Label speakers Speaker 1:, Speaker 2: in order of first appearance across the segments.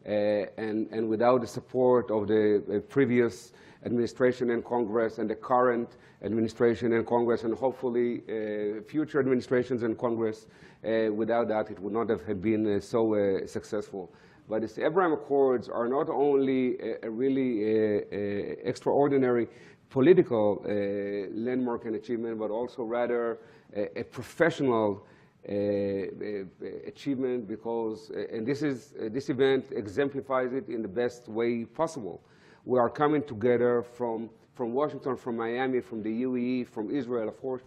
Speaker 1: and without the support of the previous administration and Congress and the current administration and Congress and hopefully future administrations and Congress, without that it would not have been so successful. But the Abraham Accords are not only a really extraordinary political landmark and achievement, but also rather a professional achievement, because, and this event exemplifies it in the best way possible. We are coming together from Washington, from Miami, from the UAE, from Israel, of course,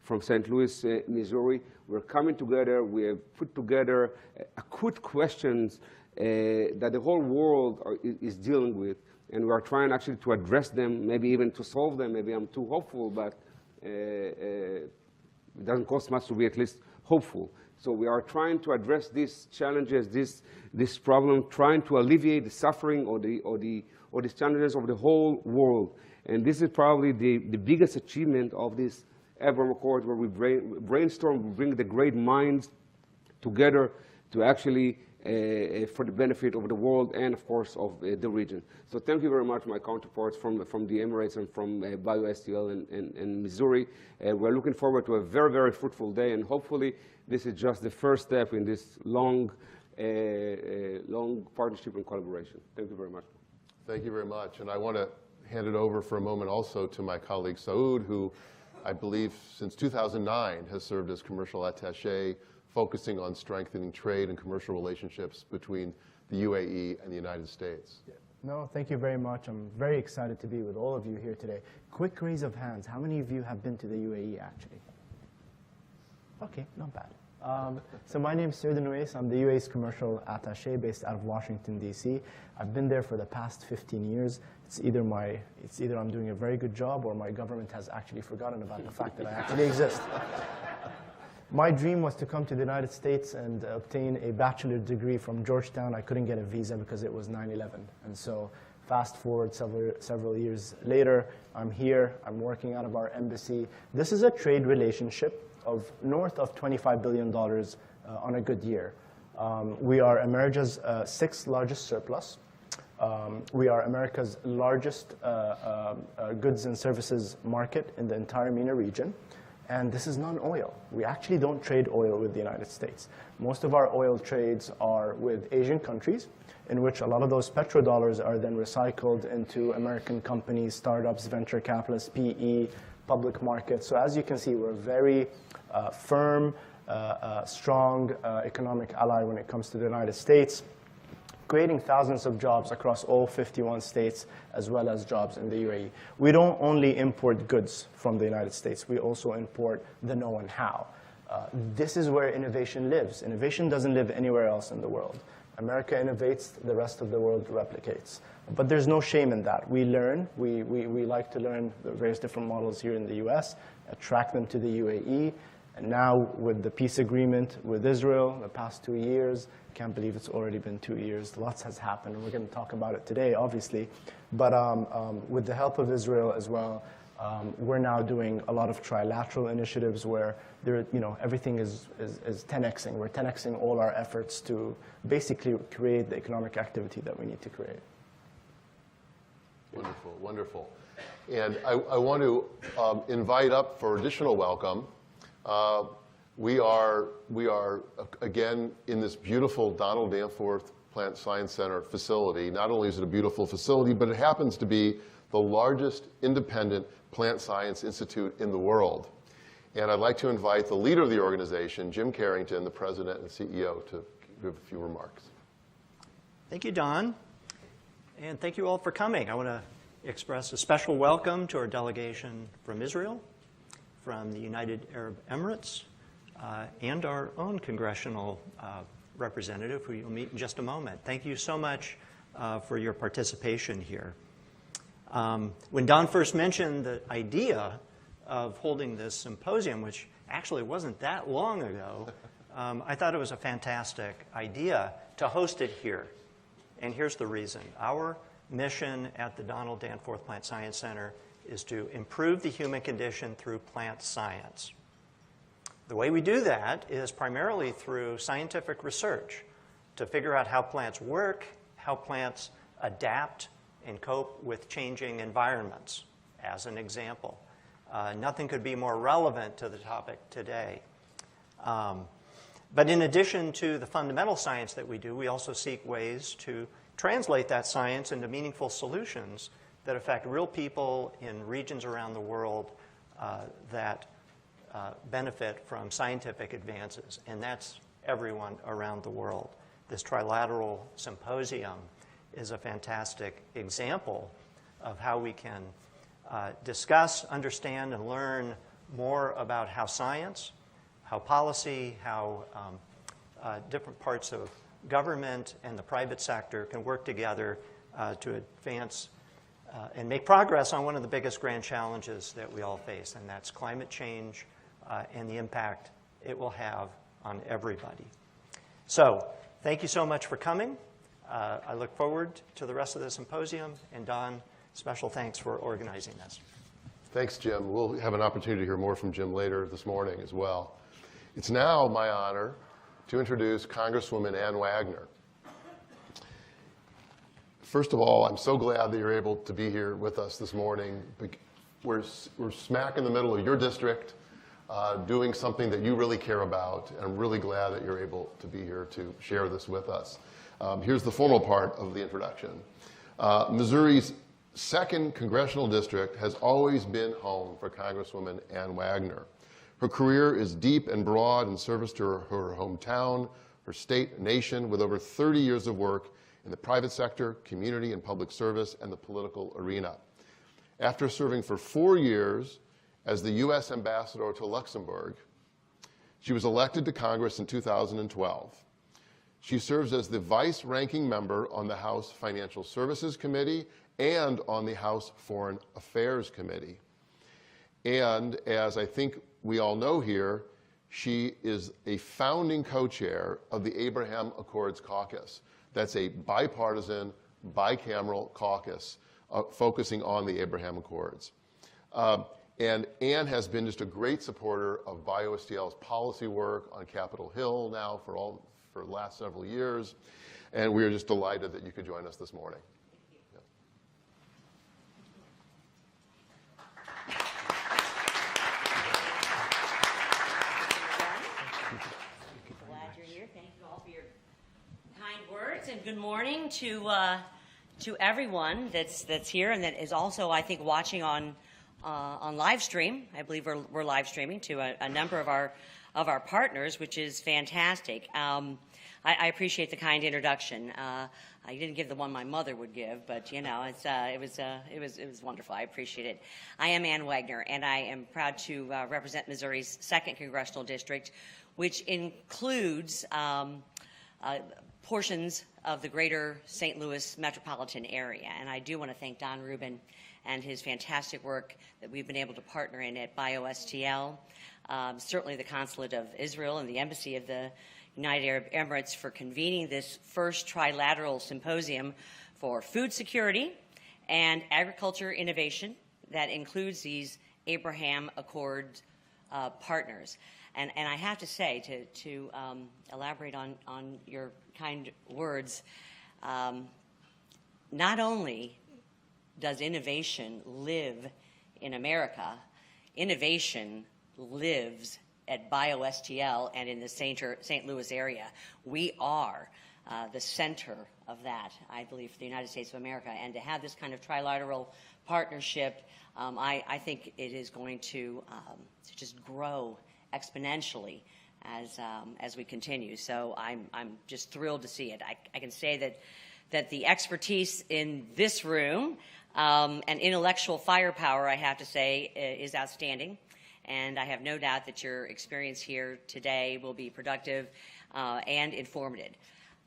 Speaker 1: from St. Louis, Missouri. We're coming together. We have put together acute questions that the whole world is dealing with, and we are trying actually to address them, maybe even to solve them. Maybe I'm too hopeful, but it doesn't cost much to be at least hopeful. So we are trying to address these challenges, this problem, trying to alleviate the suffering or these challenges of the whole world. And this is probably the biggest achievement of this Abraham Accord, where we brainstorm, we bring the great minds together to actually for the benefit of the world and, of course, of the region. So thank you very much, my counterparts from the Emirates and from BioSTL and Missouri. We're looking forward to a very, very fruitful day, and hopefully this is just the first step in this long partnership and collaboration. Thank you very much.
Speaker 2: Thank you very much. And I want to hand it over for a moment also to my colleague Saud, who I believe since 2009 has served as commercial attaché, focusing on strengthening trade and commercial relationships between the UAE and the United States.
Speaker 3: Yeah. No, thank you very much. I'm very excited to be with all of you here today. Quick raise of hands. How many of you have been to the UAE, actually? OK, not bad. So my name is Israel-Uae-St. I'm the UAE's commercial attaché based out of Washington, D.C. I've been there for the past 15 years. It's either I'm doing a very good job or my government has actually forgotten about the fact that I actually exist. My dream was to come to the United States and obtain a bachelor's degree from Georgetown. I couldn't get a visa because it was 9/11. And so fast forward several years later, I'm here. I'm working out of our embassy. This is a trade relationship of north of $25 billion on a good year. We are America's sixth largest surplus. We are America's largest goods and services market in the entire MENA region. And this is non-oil. We actually don't trade oil with the United States. Most of our oil trades are with Asian countries, in which a lot of those petrodollars are then recycled into American companies, startups, venture capitalists, PE, public markets. So as you can see, we're a very firm, strong economic ally when it comes to the United States, creating thousands of jobs across all 51 states, as well as jobs in the UAE. We don't only import goods from the United States. We also import the know and how. This is where innovation lives. Innovation doesn't live anywhere else in the world. America innovates, the rest of the world replicates. But there's no shame in that. We learn. We like to learn the various different models here in the US, attract them to the UAE. And now with the peace agreement with Israel, the past 2 years, can't believe it's already been 2 years. Lots has happened, and we're going to talk about it today, obviously. But with the help of Israel as well, we're now doing a lot of trilateral initiatives where everything is 10xing. We're 10xing all our efforts to basically create the economic activity that we need to create.
Speaker 2: Wonderful, wonderful. And I want to invite up for additional welcome. We are again in this beautiful Donald Danforth Plant Science Center facility. Not only is it a beautiful facility, but it happens to be the largest independent plant science institute in the world. And I'd like to invite the leader of the organization, Jim Carrington, the president and CEO, to give a few remarks.
Speaker 4: Thank you, Don. And thank you all for coming. I want to express a special welcome to our delegation from Israel, from the United Arab Emirates, and our own congressional representative, who you'll meet in just a moment. Thank you so much for your participation here. When Don first mentioned the idea of holding this symposium, which actually wasn't that long ago, I thought it was a fantastic idea to host it here. And here's the reason. Our mission at the Donald Danforth Plant Science Center is to improve the human condition through plant science. The way we do that is primarily through scientific research to figure out how plants work how plants adapt and cope with changing environments, as an example. Nothing could be more relevant to the topic today. But in addition to the fundamental science that we do, we also seek ways to translate that science into meaningful solutions that affect real people in regions around the world that benefit from scientific advances, and that's everyone around the world. This Trilateral Symposium is a fantastic example of how we can discuss, understand, and learn more about how science, how policy, how different parts of government and the private sector can work together to advance and make progress on one of the biggest grand challenges that we all face, and that's climate change and the impact it will have on everybody. So, thank you so much for coming. I look forward to the rest of the symposium, and Don, special thanks for organizing this.
Speaker 2: Thanks, Jim. We'll have an opportunity to hear more from Jim later this morning as well. It's now my honor to introduce Congresswoman Ann Wagner. First of all, I'm so glad that you're able to be here with us this morning. We're smack in the middle of your district, doing something that you really care about, and I'm really glad that you're able to be here to share this with us. Here's the formal part of the introduction. Missouri's 2nd Congressional District has always been home for Congresswoman Ann Wagner. Her career is deep and broad in service to her hometown, her state, nation, with over 30 years of work in the private sector, community and public service, and the political arena. After serving for 4 years as the U.S. Ambassador to Luxembourg, she was elected to Congress in 2012. She serves as the vice-ranking member on the House Financial Services Committee and on the House Foreign Affairs Committee. And as I think we all know here, she is a founding co-chair of the Abraham Accords Caucus. That's a bipartisan, bicameral caucus focusing on the Abraham Accords. And Ann has been just a great supporter of BioSTL's policy work on Capitol Hill now for the last several years. And we are just delighted that you could join us this morning.
Speaker 5: Glad you're here. Thank you all for your kind words, and good morning to everyone that's here and that is also, I think, watching on live stream. I believe we're live streaming to a number of our partners, which is fantastic. I appreciate the kind introduction. I didn't give the one my mother would give, but you know, it was wonderful. I appreciate it. I am Ann Wagner, and I am proud to represent Missouri's 2nd Congressional District, which includes portions of the greater St. Louis metropolitan area. And I do want to thank Don Rubin and his fantastic work that we've been able to partner in at BioSTL, certainly the Consulate of Israel and the Embassy of the United Arab Emirates for convening this first Trilateral Symposium for food security and agriculture innovation that includes these Abraham Accord partners. And I have to say, to elaborate on your kind words, not only does innovation live in America, innovation lives at BioSTL and in the St. Louis area. We are the center of that, I believe, for the United States of America. And to have this kind of trilateral partnership, I think it is going to just grow exponentially as we continue. So I'm just thrilled to see it. I can say that the expertise in this room and intellectual firepower, I have to say, is outstanding. And I have no doubt that your experience here today will be productive and informative.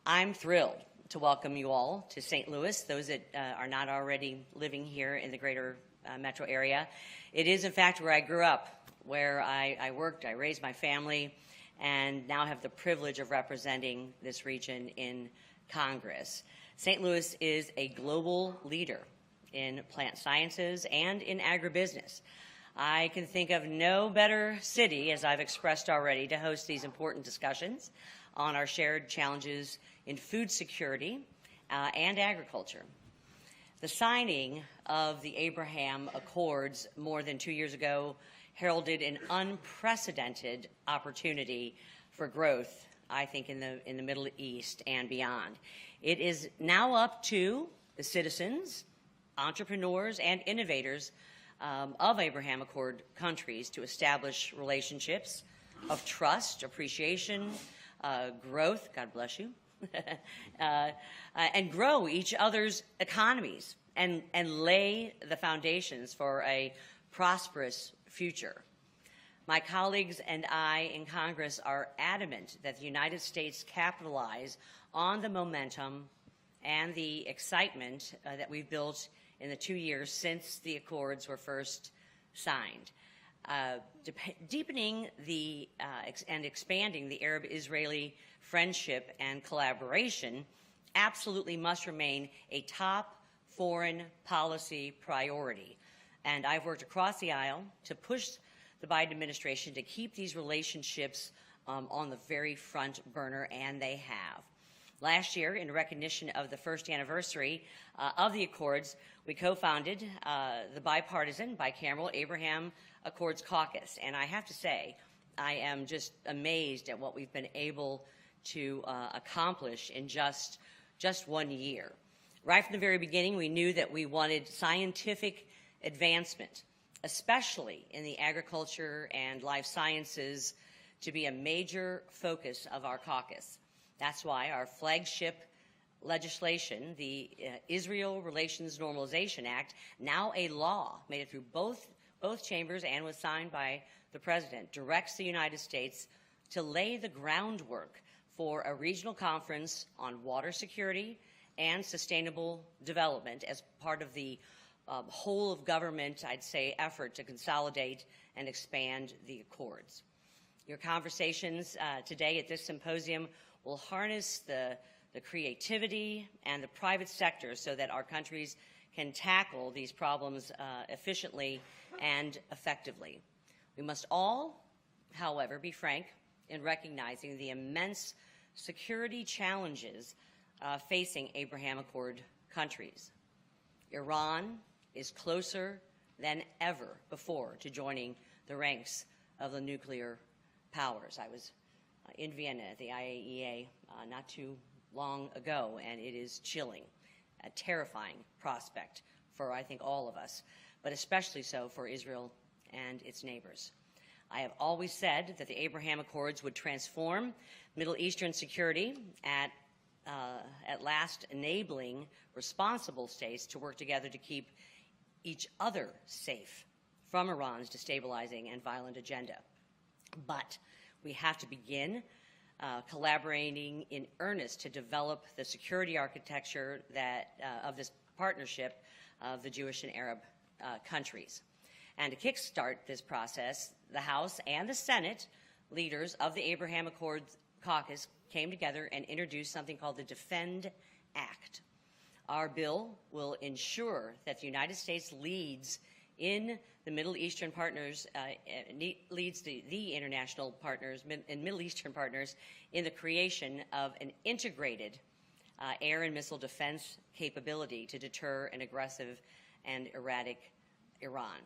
Speaker 5: I'm thrilled to welcome you all to St. Louis, those that are not already living here in the greater metro area. It is, in fact, where I grew up, where I worked, I raised my family, and now have the privilege of representing this region in Congress. St. Louis is a global leader in plant sciences and in agribusiness. I can think of no better city, as I've expressed already, to host these important discussions on our shared challenges in food security and agriculture. The signing of the Abraham Accords more than 2 years ago heralded an unprecedented opportunity for growth, I think, in the Middle East and beyond. It is now up to the citizens, entrepreneurs, and innovators of Abraham Accord countries to establish relationships of trust, appreciation, growth, God bless you, and grow each other's economies and lay the foundations for a prosperous future. My colleagues and I in Congress are adamant that the United States capitalize on the momentum and the excitement that we've built in the 2 years since the accords were first signed. Deepening and expanding the Arab-Israeli friendship and collaboration absolutely must remain a top foreign policy priority. And I've worked across the aisle to push the Biden administration to keep these relationships on the very front burner, and they have. Last year, in recognition of the first anniversary of the Accords, we co-founded the bipartisan, bicameral Abraham Accords Caucus. And I have to say, I am just amazed at what we've been able to accomplish in just 1 year. Right from the very beginning, we knew that we wanted scientific advancement, especially in the agriculture and life sciences, to be a major focus of our caucus. That's why our flagship legislation, the Israel Relations Normalization Act, now a law, made it through both chambers and was signed by the President, directs the United States to lay the groundwork for a regional conference on water security and sustainable development as part of the whole of government, I'd say, effort to consolidate and expand the Accords. Your conversations today at this symposium will harness the creativity and the private sector so that our countries can tackle these problems efficiently and effectively. We must all, however, be frank in recognizing the immense security challenges facing Abraham Accord countries. Iran is closer than ever before to joining the ranks of the nuclear powers. I was in Vienna at the IAEA not too long ago, and it is chilling, a terrifying prospect for, I think, all of us, but especially so for Israel and its neighbors. I have always said that the Abraham Accords would transform Middle Eastern security at last enabling responsible states to work together to keep each other safe from Iran's destabilizing and violent agenda. But we have to begin collaborating in earnest to develop the security architecture of this partnership of the Jewish and Arab countries. And to kickstart this process, the House and the Senate leaders of the Abraham Accords Caucus came together and introduced something called the Defend Act. Our bill will ensure that the United States leads in the Middle Eastern partners, leads the international partners and Middle Eastern partners in the creation of an integrated air and missile defense capability to deter an aggressive and erratic Iran.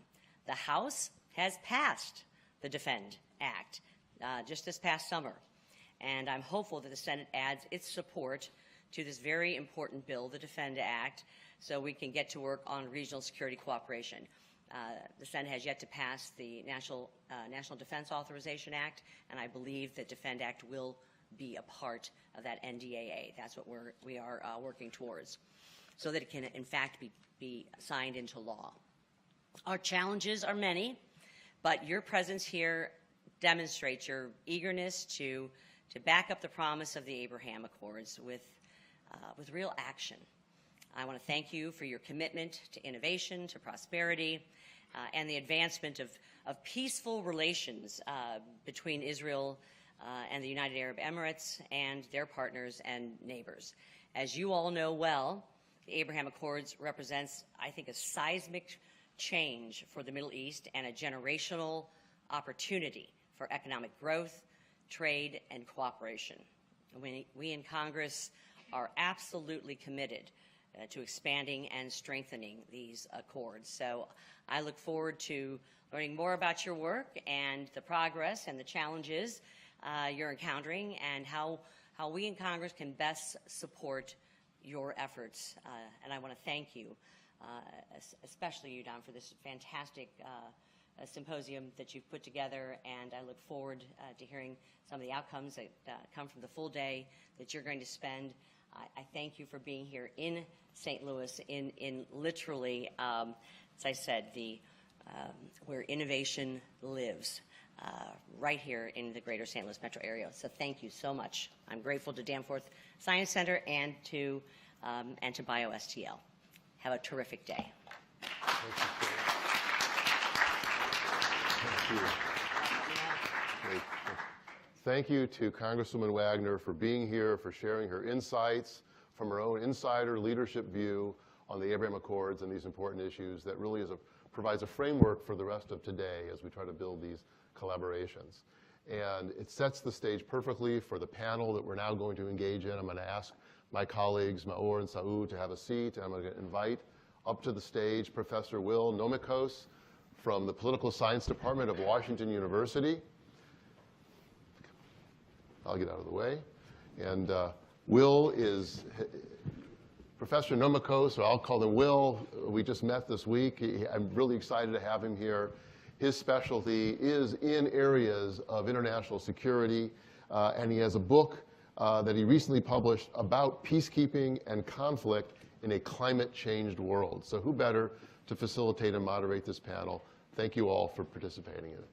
Speaker 5: The House has passed the Defend Act just this past summer, and I'm hopeful that the Senate adds its support to this very important bill, the Defend Act, so we can get to work on regional security cooperation. The Senate has yet to pass the National Defense Authorization Act, and I believe that Defend Act will be a part of that NDAA. That's what we are working towards, so that it can, in fact, be signed into law. Our challenges are many, but your presence here demonstrates your eagerness to back up the promise of the Abraham Accords with real action. I want to thank you for your commitment to innovation, to prosperity, and the advancement of peaceful relations between Israel and the United Arab Emirates and their partners and neighbors. As you all know well, the Abraham Accords represents, I think, a seismic change for the Middle East and a generational opportunity for economic growth, trade, and cooperation. We in Congress are absolutely committed to expanding and strengthening these accords. So I look forward to learning more about your work and the progress and the challenges you're encountering, and how we in Congress can best support your efforts. And I want to thank you, especially you, Don, for this fantastic symposium that you've put together, and I look forward to hearing some of the outcomes that come from the full day that you're going to spend. I thank you for being here in St. Louis, in literally, as I said, where innovation lives, right here in the greater St. Louis metro area. So thank you so much. I'm grateful to Danforth Science Center and to BioSTL. Have a terrific day.
Speaker 2: Thank you. Great. Thank you to Congresswoman Wagner for being here, for sharing her insights from her own insider leadership view on the Abraham Accords and these important issues that really provides a framework for the rest of today as we try to build these collaborations. And it sets the stage perfectly for the panel that we're now going to engage in. I'm going to ask my colleagues, Maor and Saud, to have a seat. I'm going to invite up to the stage Professor Will Nomikos from the Political Science Department of Washington University. I'll get out of the way. And Will is Professor Nomikos, or I'll call him Will. We just met this week. I'm really excited to have him here. His specialty is in areas of international security, and he has a book that he recently published about peacekeeping and conflict in a climate-changed world. So who better to facilitate and moderate this panel? Thank you all for participating in it.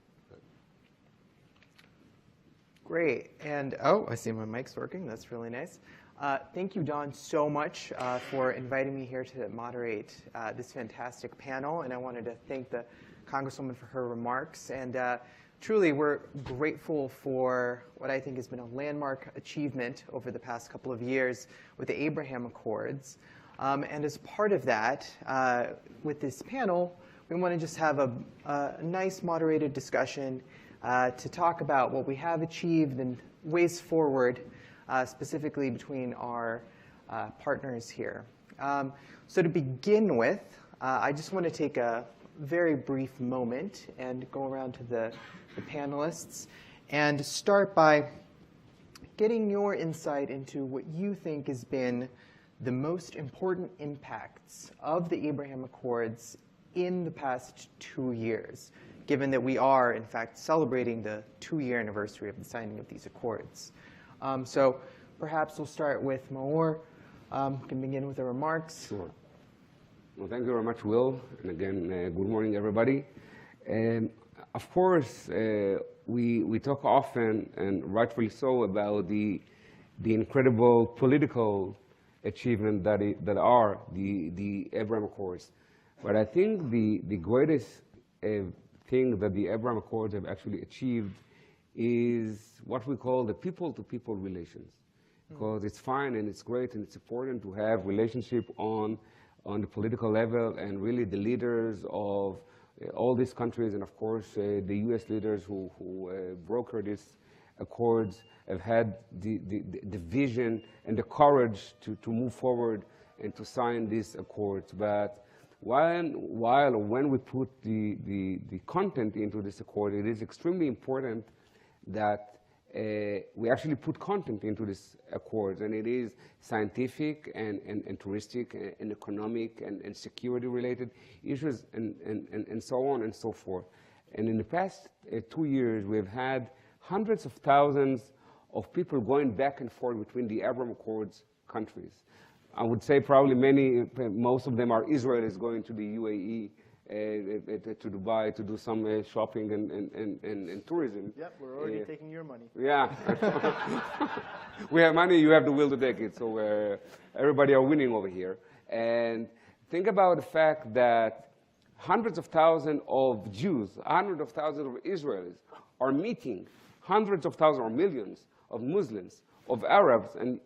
Speaker 6: Great. And, oh, I see my mic's working. That's really nice. Thank you, Don, so much for inviting me here to moderate this fantastic panel. And I wanted to thank the Congresswoman for her remarks. And truly, we're grateful for what I think has been a landmark achievement over the past couple of years with the Abraham Accords. And as part of that, with this panel, we want to just have a nice moderated discussion to talk about what we have achieved and ways forward, specifically between our partners here. So to begin with, I just want to take a very brief moment and go around to the panelists and start by getting your insight into what you think has been the most important impacts of the Abraham Accords in the past 2 years, given that we are, in fact, celebrating the 2-year anniversary of the signing of these accords. So perhaps we'll start with Maor. Can begin with the remarks.
Speaker 1: Sure. Well, thank you very much, Will. And again, good morning, everybody. And of course, we talk often, and rightfully so, about the incredible political achievement that are the Abraham Accords. But I think the greatest thing that the Abraham Accords have actually achieved is what we call the people-to-people relations. Because it's fine and it's great and it's important to have relationship on the political level, and really the leaders of all these countries, and of course the US leaders who broker these accords, have had the vision and the courage to move forward and to sign these accords. But when we put the content into this accord, it is extremely important that we actually put content into this accord, and it is scientific and touristic and economic and security related issues and so on and so forth. And in the past 2 years, we've had hundreds of thousands of people going back and forth between the Abraham Accords countries. I would say probably most of them are Israelis going to the UAE, to Dubai, to do some shopping and tourism.
Speaker 3: Yep, we're already taking your money.
Speaker 1: Yeah. We have money, you have the will to take it. So everybody are winning over here. And think about the fact that hundreds of thousands of Jews, hundreds of thousands of Israelis are meeting hundreds of thousands or millions of Muslims, of Arabs, and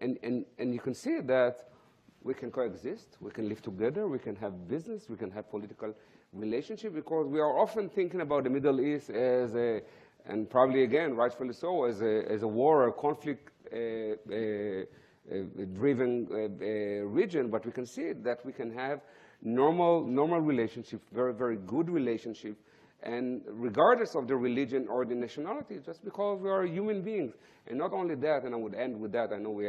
Speaker 1: you can see that we can coexist, we can live together, we can have business, we can have political relationship, because we are often thinking about the Middle East as and probably again, rightfully so, as a war or conflict driven region, but we can see that we can have normal relationship, very, very good relationship, and regardless of the religion or the nationality, just because we are human beings. And not only that, and I would end with that, I know we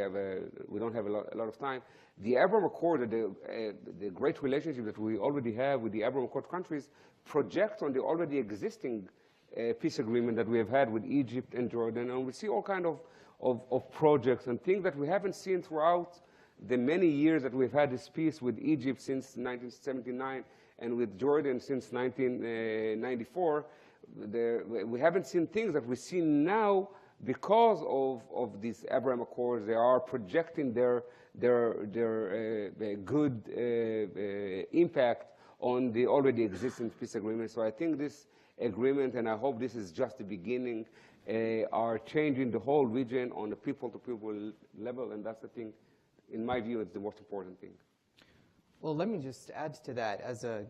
Speaker 1: don't have a lot of time, the Abraham Accord, the great relationship that we already have with the Abraham Accord countries project on the already existing peace agreement that we have had with Egypt and Jordan, and we see all kind of projects and things that we haven't seen throughout the many years that we've had this peace with Egypt since 1979 and with Jordan since 1994. We haven't seen things that we see now because of these Abraham Accords. They are projecting their good impact on the already existing peace agreement. So I think this agreement, and I hope this is just the beginning, are changing the whole region on a people-to-people level, and that's the thing, in my view, it's the most important thing.
Speaker 6: Well, let me just add to that. As a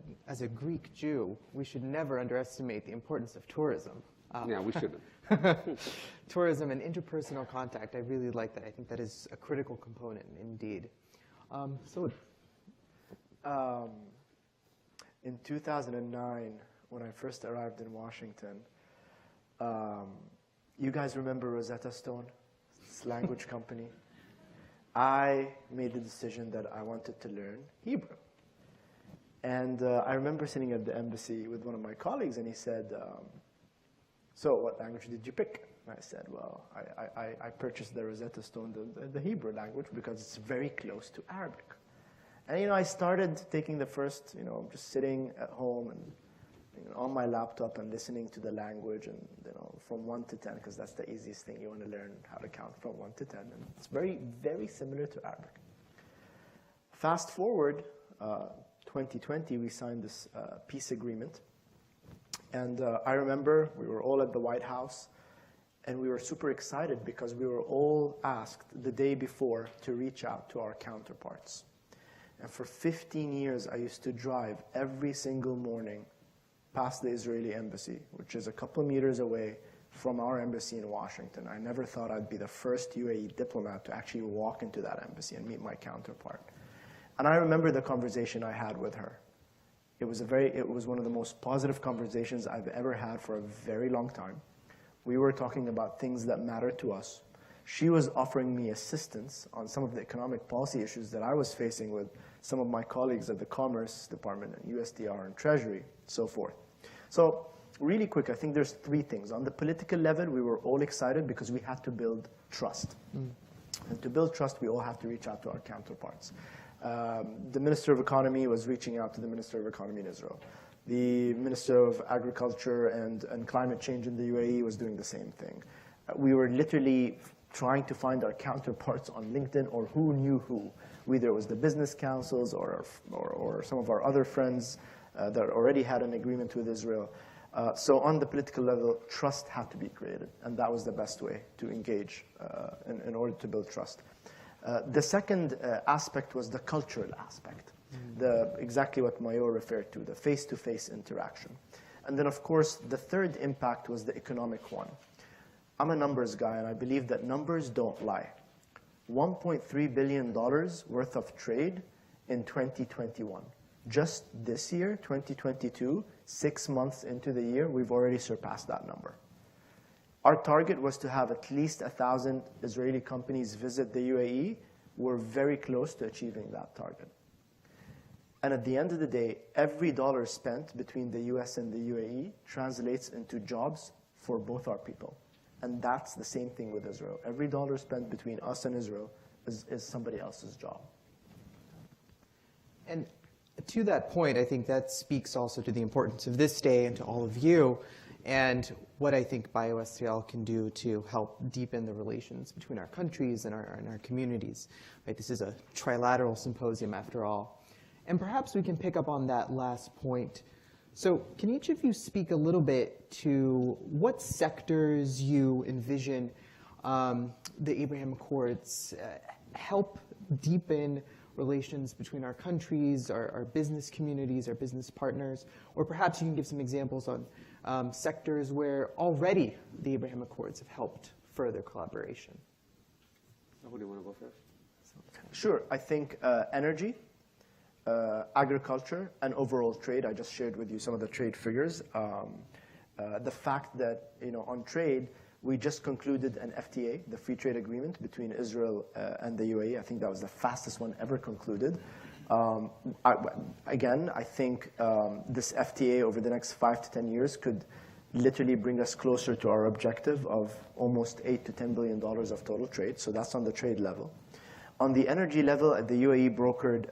Speaker 6: Greek Jew, we should never underestimate the importance of tourism.
Speaker 1: Yeah, we shouldn't.
Speaker 6: Tourism and interpersonal contact, I really like that. I think that is a critical component, indeed.
Speaker 3: In 2009, when I first arrived in Washington, you guys remember Rosetta Stone, this language company? I made the decision that I wanted to learn Hebrew. And I remember sitting at the embassy with one of my colleagues, and he said, so what language did you pick? And I said, well, I purchased the Rosetta Stone, the Hebrew language, because it's very close to Arabic. And, I started taking the first, just sitting at home and on my laptop and listening to the language, and from 1 to 10, because that's the easiest thing. You want to learn how to count from 1 to 10, and it's very, very similar to Arabic. Fast forward, 2020, we signed this peace agreement, and I remember we were all at the White House, and we were super excited because we were all asked the day before to reach out to our counterparts. And for 15 years, I used to drive every single morning past the Israeli Embassy, which is a couple of meters away from our embassy in Washington. I never thought I'd be the first UAE diplomat to actually walk into that embassy and meet my counterpart. And I remember the conversation I had with her. It was one of the most positive conversations I've ever had for a very long time. We were talking about things that matter to us. She was offering me assistance on some of the economic policy issues that I was facing with some of my colleagues at the Commerce Department and USTR and Treasury, so forth. So really quick, I think there's 3 things. On the political level, we were all excited because we had to build trust. And to build trust, we all have to reach out to our counterparts. The Minister of Economy was reaching out to the Minister of Economy in Israel. The Minister of Agriculture and Climate Change in the UAE was doing the same thing. We were literally trying to find our counterparts on LinkedIn or who knew who. Whether it was the business councils or some of our other friends that already had an agreement with Israel. So on the political level, trust had to be created, and that was the best way to engage in order to build trust. The second aspect was the cultural aspect, exactly what Mayor referred to, the face-to-face interaction. And then, of course, the third impact was the economic one. I'm a numbers guy, and I believe that numbers don't lie. $1.3 billion worth of trade in 2021. Just this year, 2022, 6 months into the year, we've already surpassed that number. Our target was to have at least 1,000 Israeli companies visit the UAE. We're very close to achieving that target. And at the end of the day, every dollar spent between the US and the UAE translates into jobs for both our people. And that's the same thing with Israel. Every dollar spent between us and Israel is somebody else's job.
Speaker 6: And to that point, I think that speaks also to the importance of this day and to all of you, and what I think BioSTL can do to help deepen the relations between our countries and our communities. Right? This is a trilateral symposium, after all. And perhaps we can pick up on that last point. So can each of you speak a little bit to what sectors you envision the Abraham Accords help deepen relations between our countries, our business communities, our business partners, or perhaps you can give some examples on sectors where already the Abraham Accords have helped further collaboration.
Speaker 1: Who do you want to go first?
Speaker 3: Sure. I think energy, agriculture, and overall trade. I just shared with you some of the trade figures. The fact that, on trade, we just concluded an FTA, the free trade agreement between Israel and the UAE. I think that was the fastest one ever concluded. Again, I think this FTA over the next 5 to 10 years could literally bring us closer to our objective of almost $8 to $10 billion of total trade. So that's on the trade level. On the energy level, the UAE brokered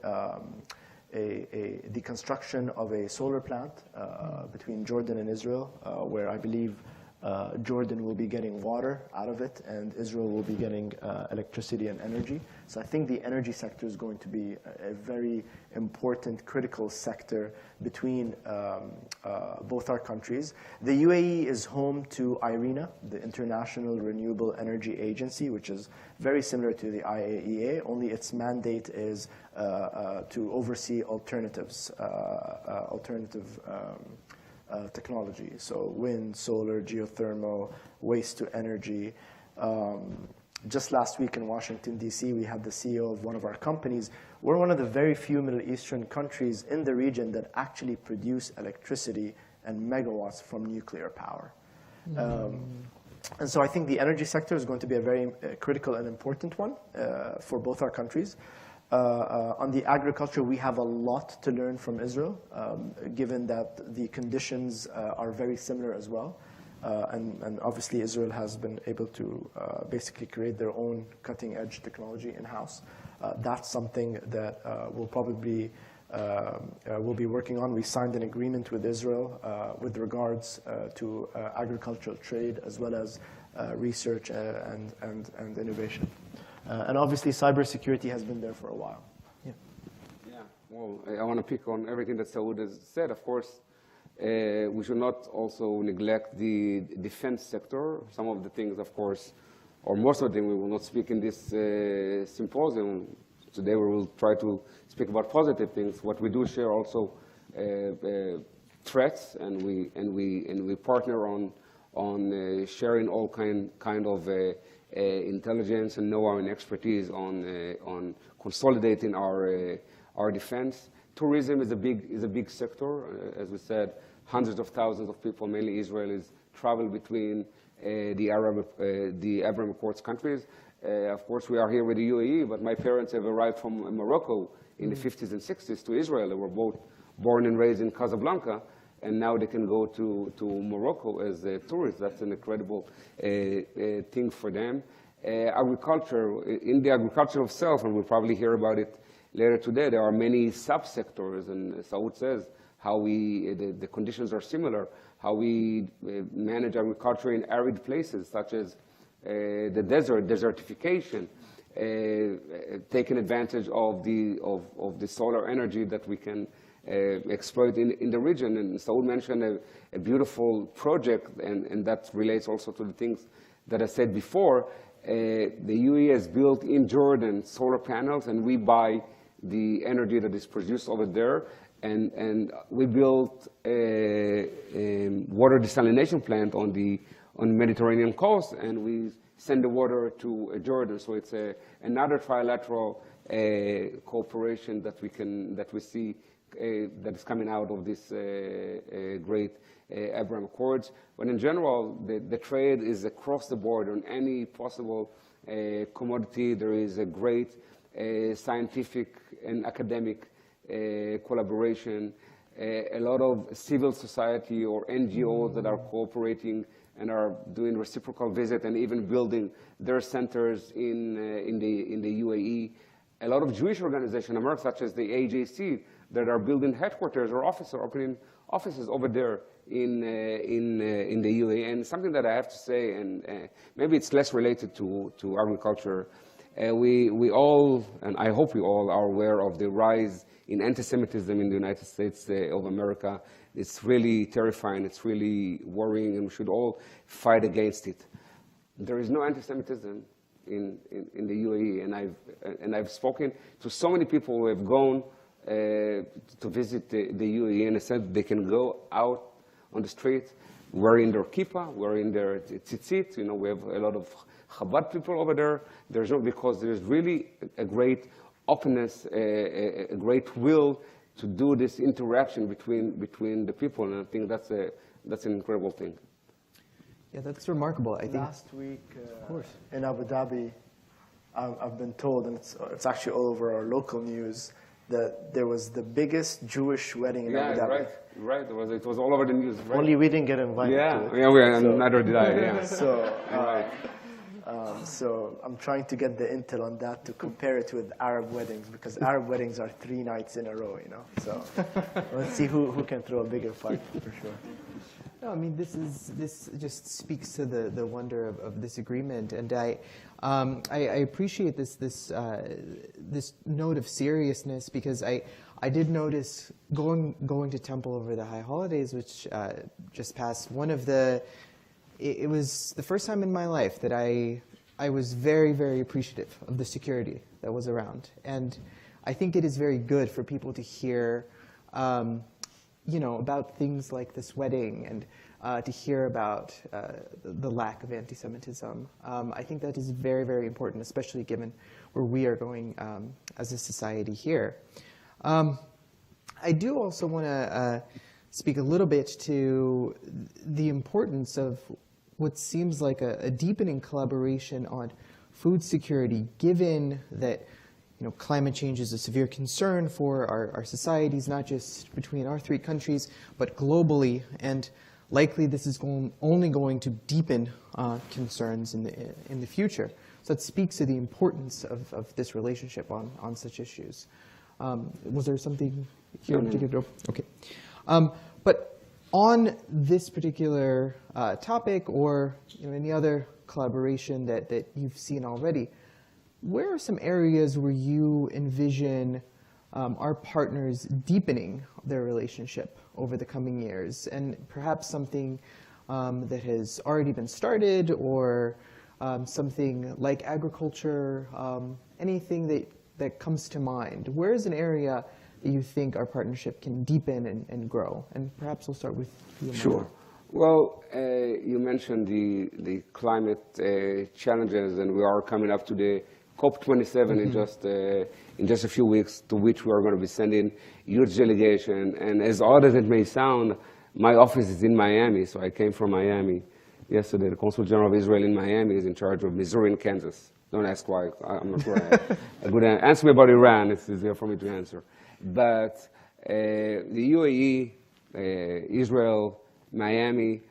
Speaker 3: the construction of a solar plant between Jordan and Israel, where I believe Jordan will be getting water out of it, and Israel will be getting electricity and energy. So I think the energy sector is going to be a very important, critical sector between both our countries. The UAE is home to IRENA, the International Renewable Energy Agency, which is very similar to the IAEA, only its mandate is to oversee alternatives, technology, so wind, solar, geothermal, waste to energy. Just last week in Washington, D.C., we had the CEO of one of our companies. We're one of the very few Middle Eastern countries in the region that actually produce electricity and megawatts from nuclear power. And so I think the energy sector is going to be a very critical and important one for both our countries. On the agriculture, we have a lot to learn from Israel, given that the conditions are very similar as well. And obviously, Israel has been able to basically create their own cutting-edge technology in-house. That's something that we'll probably we'll be working on. We signed an agreement with Israel with regards to agricultural trade as well as research and innovation. And obviously, cybersecurity has been there for a while.
Speaker 1: Yeah, well, I want to pick on everything that Saud has said. Of course, we should not also neglect the defense sector. Some of the things, of course, or most of them, we will not speak in this symposium. Today, we will try to speak about positive things. What we do share also threats, and we partner on sharing all kind of intelligence and know-how and expertise on consolidating our defense. Tourism is a big sector. As we said, hundreds of thousands of people, mainly Israelis, travel between the Abraham Accords countries. Of course, we are here with the UAE, but my parents have arrived from Morocco in the 50s and 60s to Israel. They were both born and raised in Casablanca, and now they can go to Morocco as tourists. That's an incredible thing for them. Agriculture, in the agriculture itself, and we'll probably hear about it later today, there are many subsectors, and Saud says how the conditions are similar, how we manage agriculture in arid places, such as the desert, desertification, taking advantage of the solar energy that we can exploit in the region. And Saud mentioned a beautiful project, and that relates also to the things that I said before. The UAE has built in Jordan solar panels, and we buy the energy that is produced over there. And we built a water desalination plant on the Mediterranean coast, and we send the water to Jordan. So it's another trilateral cooperation that we see that is coming out of this great Abraham Accords. But in general, the trade is across the board on any possible commodity. There is a great scientific and academic collaboration, a lot of civil society or NGOs that are cooperating and are doing reciprocal visit and even building their centers in the UAE. A lot of Jewish organizations, such as the AJC, that are building headquarters or opening offices over there in the UAE. And something that I have to say, and maybe it's less related to agriculture, we all, and I hope we all, are aware of the rise in anti-Semitism in the United States of America. It's really terrifying, it's really worrying, and we should all fight against it. There is no anti-Semitism in the UAE, and I've spoken to so many people who have gone to visit the UAE, and I said they can go out on the street wearing their kippah, wearing their tzitzit. We have a lot of Chabad people over there. Because there's really a great openness, a great will to do this interaction between the people, and I think that's an incredible thing.
Speaker 6: Yeah, that's remarkable. I think
Speaker 3: Last week in Abu Dhabi, I've been told, and it's actually all over our local news, that there was the biggest Jewish wedding in Abu Dhabi.
Speaker 1: Right. It was all over the news. Right?
Speaker 3: Only we didn't get invited to it.
Speaker 1: Neither did I. Yeah.
Speaker 3: So I'm trying to get the intel on that to compare it with Arab weddings, because Arab weddings are 3 nights in a row, you know. So let's see who can throw a bigger fight for sure.
Speaker 6: no, I mean this just speaks to the wonder of this agreement, and I appreciate this note of seriousness, because I did notice going to temple over the high holidays, which just passed. It was the first time in my life that I was very, very appreciative of the security that was around. And I think it is very good for people to hear, about things like this wedding, and to hear about the lack of anti-Semitism. I think that is very, very important, especially given where we are going as a society here. I do also want to speak a little bit to the importance of what seems like a deepening collaboration on food security, given that climate change is a severe concern for our societies, not just between our 3 countries, but globally, and likely this is only going to deepen concerns in the future. So that speaks to the importance of this relationship on such issues. Was there something here in particular? Okay. But on this particular topic, or any other collaboration that you've seen already, where are some areas where you envision our partners deepening their relationship over the coming years, and perhaps something that has already been started, or something like agriculture, anything that comes to mind? Where is an area that you think our partnership can deepen and grow? And perhaps we'll start with you.
Speaker 1: Sure. Well, you mentioned the climate challenges, and we are coming up to the COP27 in just a few weeks, to which we are going to be sending huge delegation. And as odd as it may sound, my office is in Miami, so I came from Miami yesterday. The Consul General of Israel in Miami is in charge of Missouri and Kansas. Don't ask why. I'm not sure. A good answer me about Iran. It's easier for me to answer. But the UAE, Israel, Miami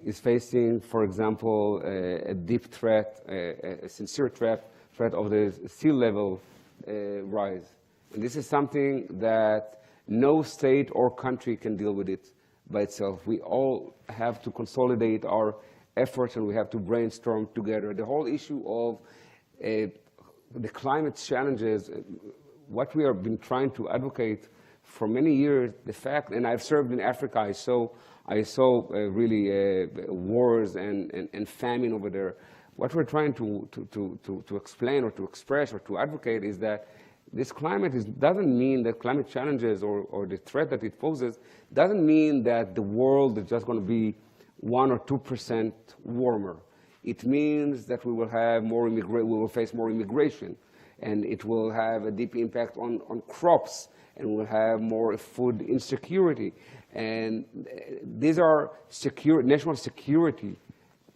Speaker 1: is facing, for example, a deep threat, a sincere threat of the sea level rise. And this is something that no state or country can deal with it by itself. We all have to consolidate our efforts, and we have to brainstorm together. The whole issue of the climate challenges, what we have been trying to advocate for many years, the fact, and I've served in Africa, I saw really wars and famine over there. What we're trying to explain or to express or to advocate is that this climate doesn't mean that climate challenges or the threat that it poses doesn't mean that the world is just going to be 1 or 2% warmer. It means that we will have we will face more immigration, and it will have a deep impact on crops, and we'll have more food insecurity. And these are national security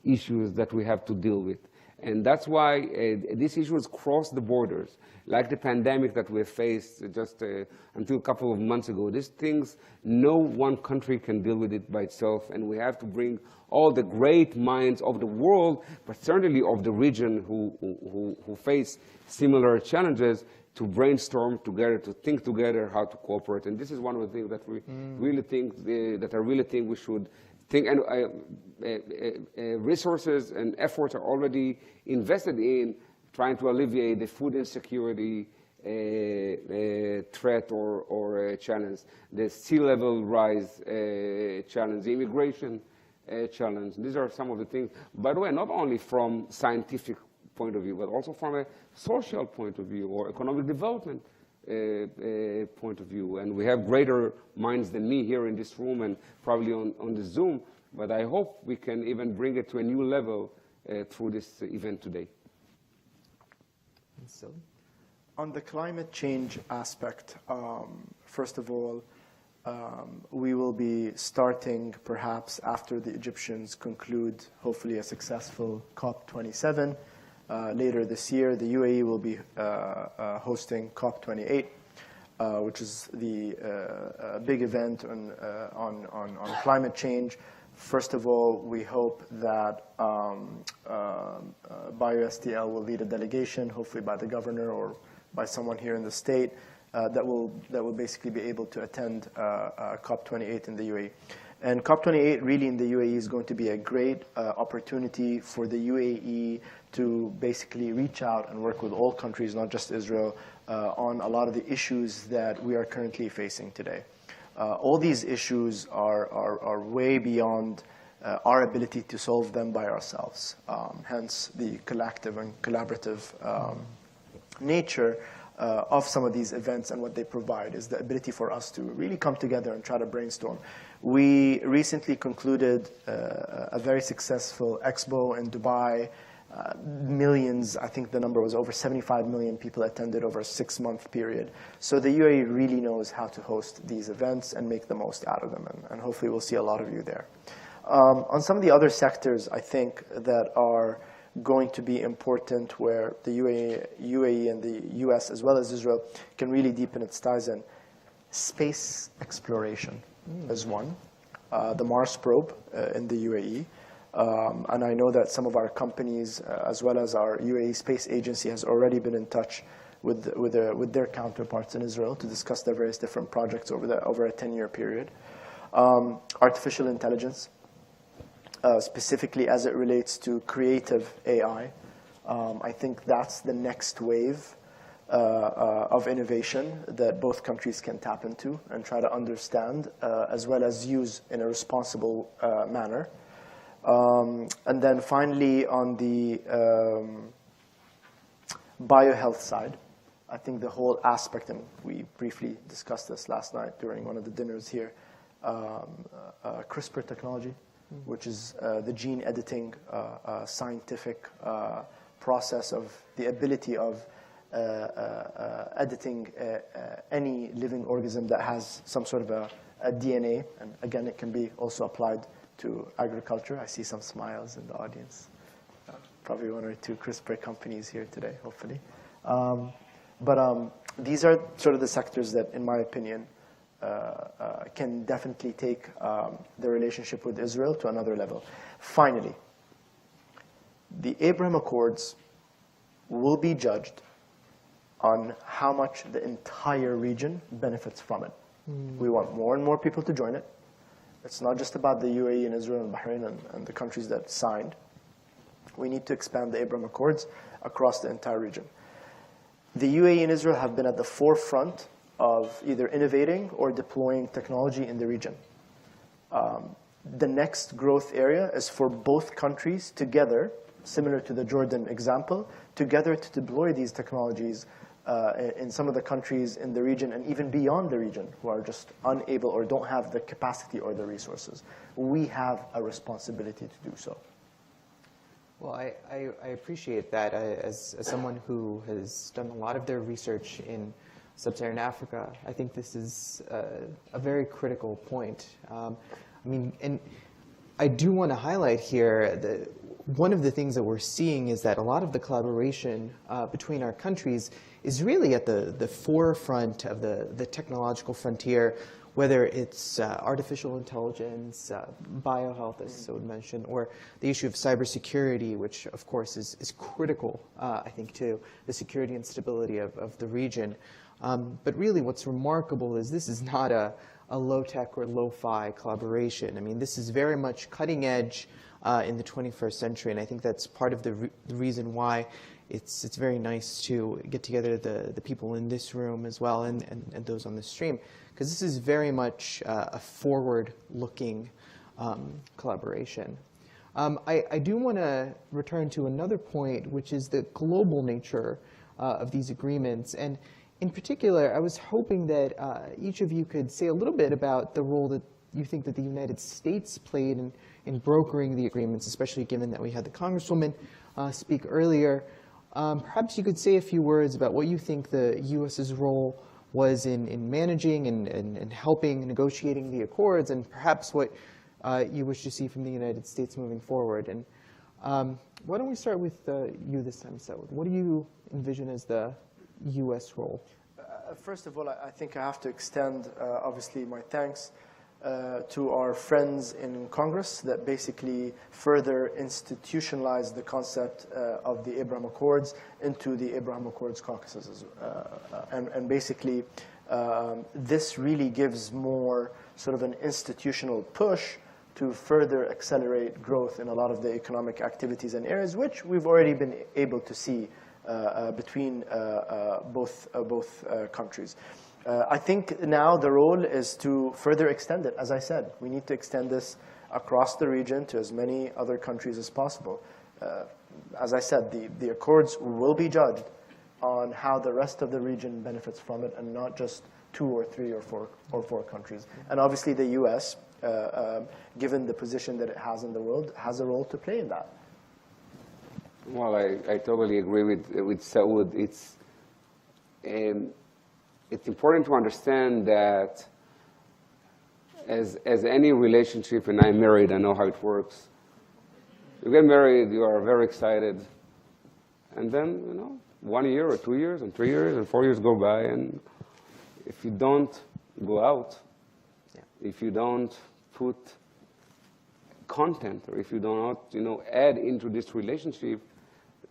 Speaker 1: issues that we have to deal with. And that's why these issues cross the borders, like the pandemic that we faced just until a couple of months ago. These things, no one country can deal with it by itself, and we have to bring all the great minds of the world, but certainly of the region who face similar challenges, to brainstorm together, to think together how to cooperate. And this is one of the things that we really think, that I really think we should think, and resources and efforts are already invested in trying to alleviate the food insecurity threat or challenge, the sea level rise challenge, the immigration challenge. These are some of the things, by the way, not only from scientific point of view, but also from a social point of view or economic development point of view. And we have greater minds than me here in this room and probably on the Zoom, but I hope we can even bring it to a new level through this event today.
Speaker 6: So,
Speaker 3: On the climate change aspect, first of all, we will be starting perhaps after the Egyptians conclude hopefully a successful COP27 later this year. The UAE will be hosting COP28, which is the big event on climate change. First of all, we hope that BioSTL will lead a delegation, hopefully by the governor or by someone here in the state, that will basically be able to attend COP28 in the UAE. And COP28 really in the UAE is going to be a great opportunity for the UAE to basically reach out and work with all countries, not just Israel, on a lot of the issues that we are currently facing today. All these issues are way beyond our ability to solve them by ourselves. Hence the collective and collaborative nature of some of these events, and what they provide is the ability for us to really come together and try to brainstorm. We recently concluded a very successful expo in Dubai. Millions, I think the number was over 75 million people attended over a 6-month period. So the UAE really knows how to host these events and make the most out of them, and hopefully we'll see a lot of you there. On some of the other sectors, I think, that are going to be important, where the UAE and the US, as well as Israel, can really deepen its ties in. Space exploration is one. The Mars probe in the UAE. And I know that some of our companies, as well as our UAE Space Agency, has already been in touch with their counterparts in Israel to discuss their various different projects over a 10-year period. Artificial intelligence, specifically as it relates to creative AI. I think that's the next wave of innovation that both countries can tap into and try to understand, as well as use in a responsible manner. And then finally, on the biohealth side, I think the whole aspect, and we briefly discussed this last night during one of the dinners here, CRISPR technology, which is the gene editing scientific process of the ability of editing any living organism that has some sort of a DNA. And again, it can be also applied to agriculture. I see some smiles in the audience. Probably one or two CRISPR companies here today, hopefully. But these are sort of the sectors that, in my opinion, can definitely take the relationship with Israel to another level. Finally, the Abraham Accords will be judged on how much the entire region benefits from it. We want more and more people to join it. It's not just about the UAE and Israel and Bahrain and the countries that signed. We need to expand the Abraham Accords across the entire region. The UAE and Israel have been at the forefront of either innovating or deploying technology in the region. The next growth area is for both countries together, similar to the Jordan example, together to deploy these technologies in some of the countries in the region and even beyond the region who are just unable or don't have the capacity or the resources. We have a responsibility to do so.
Speaker 6: Well, I appreciate that. As someone who has done a lot of their research in Sub-Saharan Africa, I think this is a very critical point. I mean, and I do want to highlight here that one of the things that we're seeing is that a lot of the collaboration between our countries is really at the forefront of the technological frontier, whether it's artificial intelligence, biohealth, as Saud mentioned, or the issue of cybersecurity, which of course is critical, I think, to the security and stability of the region. But really what's remarkable is this is not a low-tech or lo-fi collaboration. I mean, this is very much cutting edge in the 21st century, and I think that's part of the reason why it's very nice to get together the people in this room as well and those on the stream, because this is very much a forward-looking collaboration. I do want to return to another point, which is the global nature of these agreements. And in particular, I was hoping that each of you could say a little bit about the role that you think that the United States played in brokering the agreements, especially given that we had the Congresswoman speak earlier. Perhaps you could say a few words about what you think the U.S.'s role was in managing and helping negotiating the accords, and perhaps what you wish to see from the United States moving forward. And why don't we start with you this time, Saud? What do you envision as the U.S. role?
Speaker 3: First of all, I think I have to extend, obviously, my thanks to our friends in Congress that basically further institutionalized the concept of the Abraham Accords into the Abraham Accords caucuses. And basically, this really gives more sort of an institutional push to further accelerate growth in a lot of the economic activities and areas, which we've already been able to see between both countries. I think now the role is to further extend it. As I said, we need to extend this across the region to as many other countries as possible. As I said, the accords will be judged on how the rest of the region benefits from it, and not just 2 or 3 or 4 countries. And obviously the U.S., given the position that it has in the world, has a role to play in that.
Speaker 1: Well, I totally agree with Saud. It's important to understand that as any relationship, and I'm married, I know how it works. You get married, you are very excited, and then 1 year or 2 years and 3 years and 4 years go by, and if you don't go out, if you don't put content, or if you do not add into this relationship,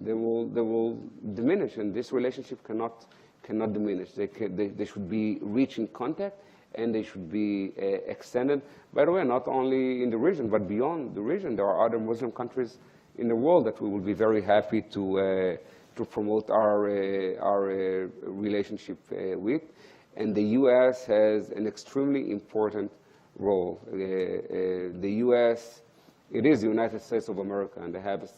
Speaker 1: they will diminish, and this relationship cannot diminish. They should be reaching contact, and they should be extended. By the way, not only in the region, but beyond the region. There are other Muslim countries in the world that we will be very happy to promote our relationship with. And the U.S. has an extremely important role. The U.S., it is the United States of America, and they have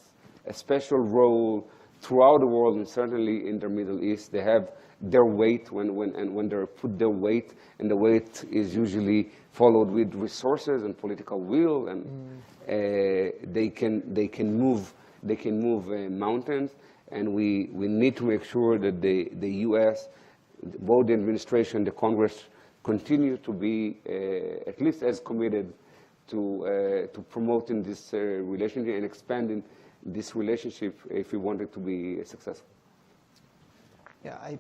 Speaker 1: a special role throughout the world, and certainly in the Middle East. They have their weight when they put their weight, and the weight is usually followed with resources and political will, and they can move mountains. And we need to make sure that the U.S., both the administration, the Congress, continue to be at least as committed to promoting this relationship and expanding this relationship if we want it to be successful.
Speaker 6: Yeah, I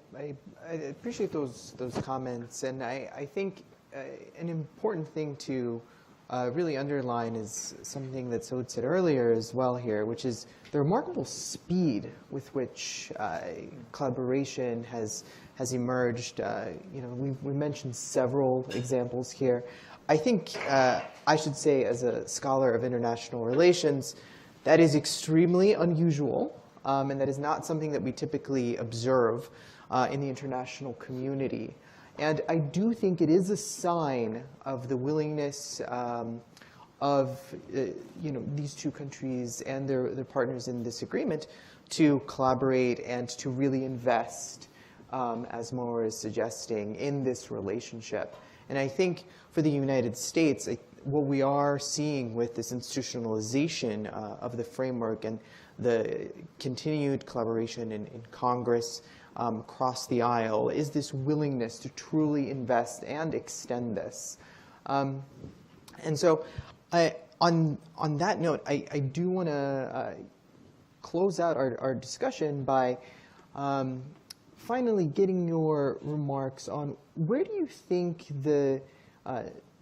Speaker 6: appreciate those comments, and I think an important thing to really underline is something that Saud said earlier as well here, which is the remarkable speed with which collaboration has emerged. We mentioned several examples here. I think I should say, as a scholar of international relations, that is extremely unusual, and that is not something that we typically observe in the international community. And I do think it is a sign of the willingness of these two countries and their partners in this agreement to collaborate and to really invest, as Moore is suggesting, in this relationship. And I think for the United States, what we are seeing with this institutionalization of the framework and the continued collaboration in Congress across the aisle is this willingness to truly invest and extend this. And so on that note, I do want to close out our discussion by finally getting your remarks on where do you think the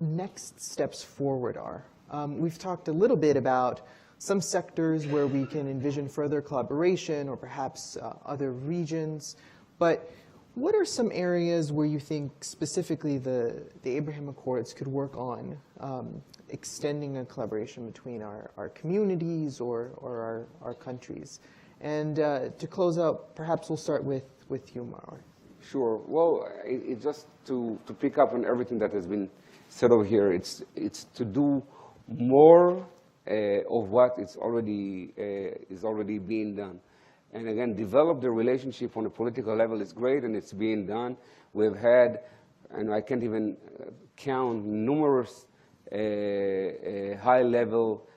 Speaker 6: next steps forward are. We've talked a little bit about some sectors where we can envision further collaboration, or perhaps other regions. But what are some areas where you think specifically the Abraham Accords could work on extending a collaboration between our communities or our countries? And to close out, perhaps we'll start with you, Marwan.
Speaker 1: Sure. Well, it's just to pick up on everything that has been said over here. It's to do more of what is already being done. And again, develop the relationship on a political level is great, and it's being done. We've had, and I can't even count, numerous high-level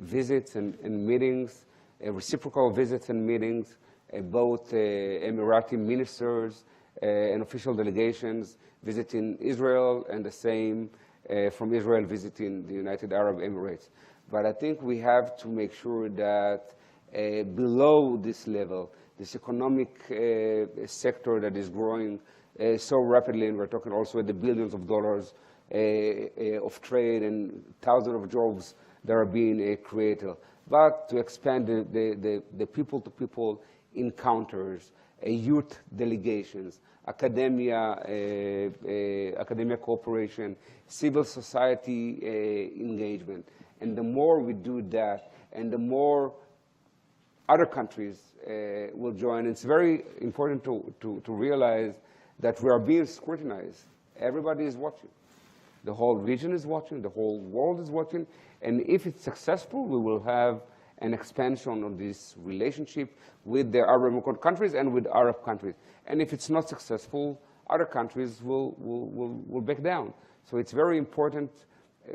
Speaker 1: visits and meetings reciprocal visits and meetings, both Emirati ministers and official delegations visiting Israel, and the same from Israel visiting the United Arab Emirates. But I think we have to make sure that below this level, this economic sector that is growing so rapidly, and we're talking also at the billions of dollars of trade and thousands of jobs that are being created, but to expand the people-to-people encounters, youth delegations, academia cooperation, civil society engagement. And the more we do that, and the more other countries will join, it's very important to realize that we are being scrutinized. Everybody is watching. The whole region is watching, the whole world is watching, and if it's successful, we will have an expansion of this relationship with the Arab countries and with Arab countries. And if it's not successful, other countries will back down. So it's very important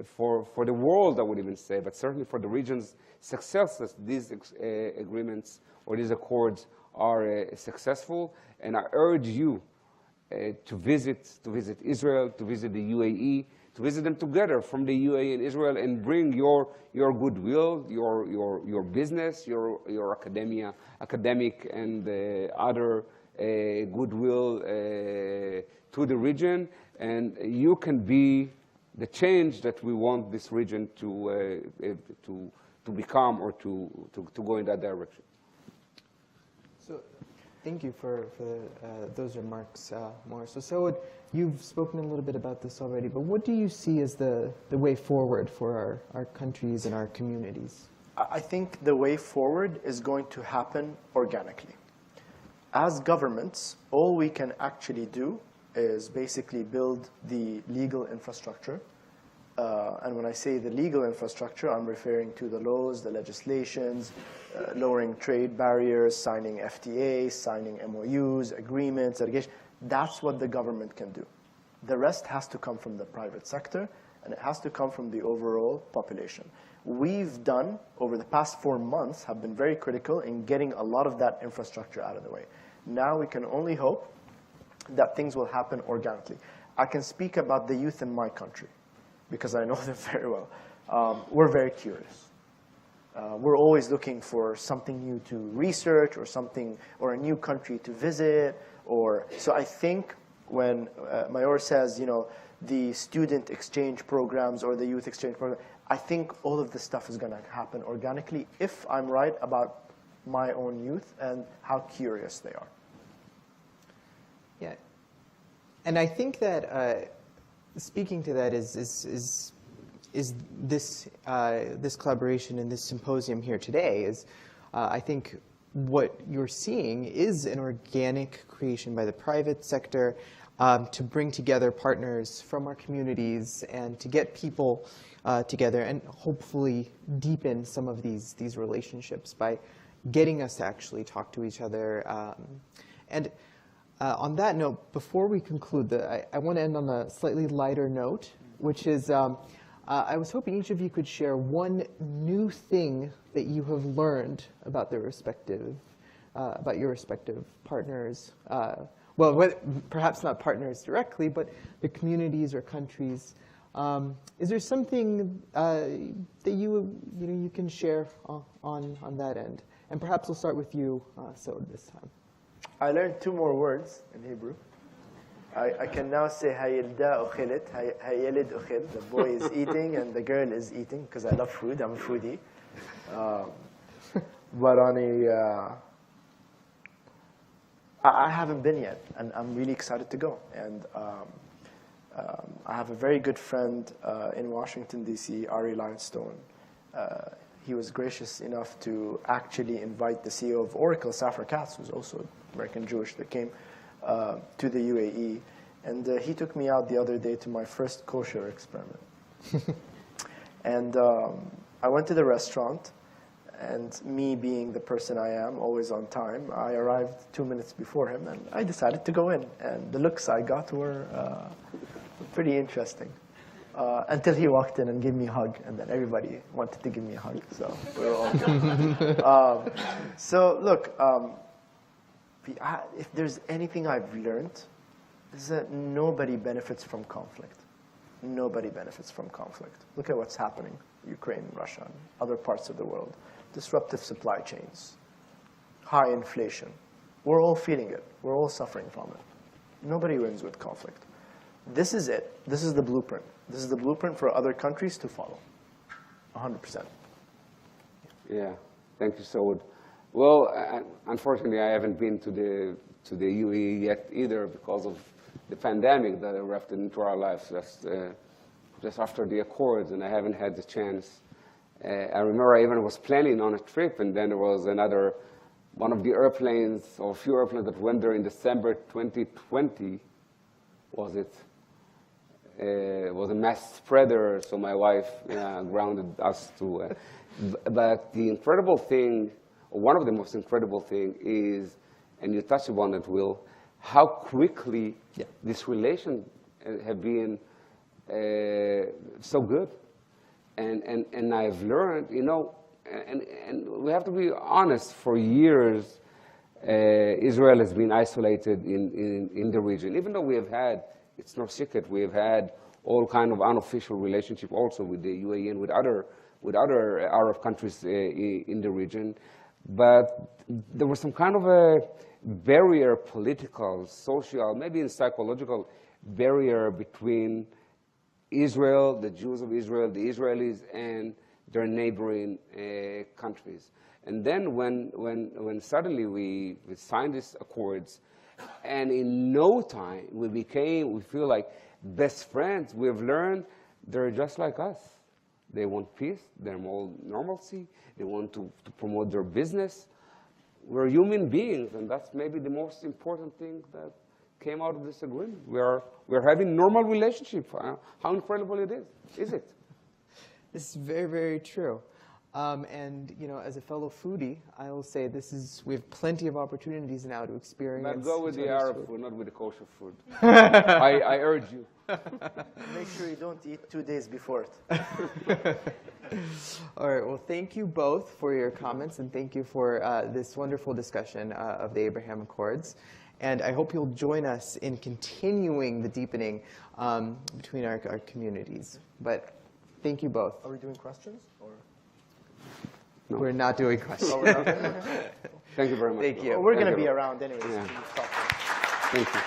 Speaker 1: for the world, I would even say, but certainly for the region's success, that these agreements or these accords are successful. And I urge you to visit Israel, to visit the UAE, to visit them together from the UAE and Israel, and bring your goodwill, your business, your academic and other goodwill to the region, and you can be the change that we want this region to become, or to go in that direction.
Speaker 6: So, thank you for those remarks, Morris. So, Saud, you've spoken a little bit about this already, but what do you see as the way forward for our countries and our communities?
Speaker 3: I think the way forward is going to happen organically. As governments, all we can actually do is basically build the legal infrastructure. And when I say the legal infrastructure, I'm referring to the laws, the legislations, lowering trade barriers, signing FTAs, signing MOUs, agreements, litigation. That's what the government can do. The rest has to come from the private sector, and it has to come from the overall population. We've done, over the past 4 months, have been very critical in getting a lot of that infrastructure out of the way. Now we can only hope that things will happen organically. I can speak about the youth in my country, because I know them very well. We're very curious. We're always looking for something new to research, or something, or a new country to visit. So I think when Mayor says, the student exchange programs or the youth exchange program, I think all of this stuff is going to happen organically if I'm right about my own youth and how curious they are.
Speaker 6: Yeah, and I think that speaking to that is this this collaboration and this symposium here today is, I think what you're seeing is an organic creation by the private sector to bring together partners from our communities and to get people together and hopefully deepen some of these relationships by getting us to actually talk to each other. On that note, before we conclude, I want to end on a slightly lighter note, which is I was hoping each of you could share one new thing that you have learned about your respective partners. Well, perhaps not partners directly, but the communities or countries. Is there something that you can share on that end? And perhaps we'll start with you, Saud, this time.
Speaker 3: I learned 2 more words in Hebrew. I can now say hayilda ukhilit, hayilid ukhil. The boy is eating and the girl is eating, because I love food. I'm a foodie. But I haven't been yet, and I'm really excited to go. And I have a very good friend in Washington, D.C., Ari Lionstone. He was gracious enough to actually invite the CEO of Oracle, Safra Katz, who's also American Jewish, that came to the UAE. And he took me out the other day to my first kosher experiment. And I went to the restaurant, and me being the person I am, always on time, I arrived 2 minutes before him, and I decided to go in. And the looks I got were pretty interesting. until he walked in and gave me a hug, and then everybody wanted to give me a hug. So we're all good. So look, if there's anything I've learned, is that nobody benefits from conflict. Nobody benefits from conflict. Look at what's happening, Ukraine, Russia, and other parts of the world. Disruptive supply chains, high inflation. We're all feeling it. We're all suffering from it. Nobody wins with conflict. This is it. This is the blueprint. This is the blueprint for other countries to follow. 100%.
Speaker 1: Yeah, thank you, Saud. Well, unfortunately, I haven't been to the UAE yet either because of the pandemic that erupted into our lives just after the Accords, and I haven't had the chance. I remember I even was planning on a trip, and then there was one of the airplanes, or a few airplanes that went there in December 2020, was it? Was a mass spreader, so my wife grounded us to. But the incredible thing, or one of the most incredible thing is, and you touched upon it, Will, how quickly this relation have been so good. And I've learned, and we have to be honest, for years, Israel has been isolated in the region. Even though we have had, it's no secret, we have had all kind of unofficial relationship also with the UAE and with other Arab countries in the region. But there was some kind of a barrier, political, social, maybe even psychological barrier between Israel, the Jews of Israel, the Israelis, and their neighboring countries. And then when suddenly we signed these accords, and in no time we feel like best friends. We've learned they're just like us. They want peace, they want normalcy, they want to promote their business. We're human beings, and that's maybe the most important thing that came out of this agreement. We're having normal relationship. How incredible it is it?
Speaker 6: This is very, very true. And as a fellow foodie, I will say we have plenty of opportunities now to experience.
Speaker 1: But go with the Arab food, not with the kosher food. I urge you.
Speaker 3: Make sure you don't eat 2 days before it.
Speaker 6: All right. Well, thank you both for your comments, and thank you for this wonderful discussion of the Abraham Accords. And I hope you'll join us in continuing the deepening between our communities. But thank you both.
Speaker 3: Are we doing questions? Or?
Speaker 6: No. We're not doing questions.
Speaker 3: Oh, we're not?
Speaker 1: Thank you very much.
Speaker 6: Thank you.
Speaker 3: Well, we're going to be around anyways.
Speaker 1: Yeah.
Speaker 3: Thank
Speaker 1: you.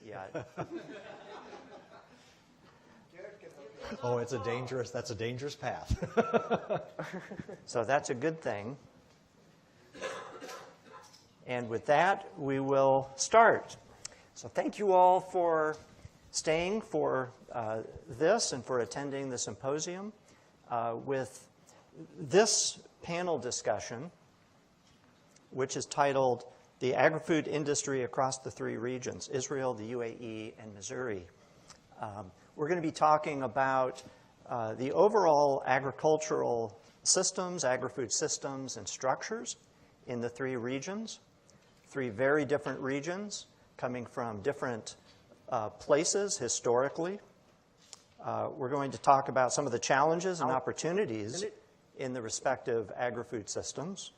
Speaker 4: Yet.
Speaker 7: Oh, that's a dangerous path.
Speaker 4: So that's a good thing. And with that, we will start. So thank you all for staying for this and for attending the symposium with this panel discussion, which is titled The Agri-Food Industry Across the Three Regions, Israel, the UAE, and Missouri. We're going to be talking about the overall agricultural systems, agri-food systems, and structures in the three regions, three very different regions coming from different places historically. We're going to talk about some of the challenges and opportunities in the respective agri-food systems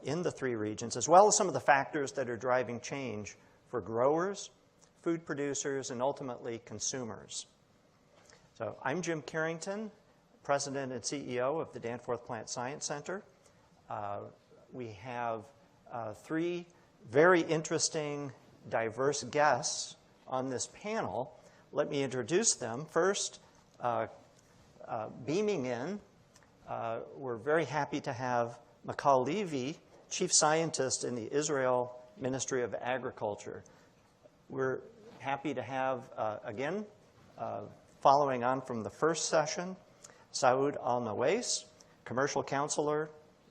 Speaker 4: in the three regions, as well as some of the factors that are driving change for growers, food producers, and ultimately consumers. So I'm Jim Carrington, President and CEO of the Danforth Plant Science Center. We have three very interesting, diverse guests on this panel. Let me introduce them. First, beaming in, we're very happy to have Michal Levy, Chief Scientist in the Israel Ministry of Agriculture. We're happy to have, again, following on from the first session, Saud Al-Nawais, Commercial Counselor,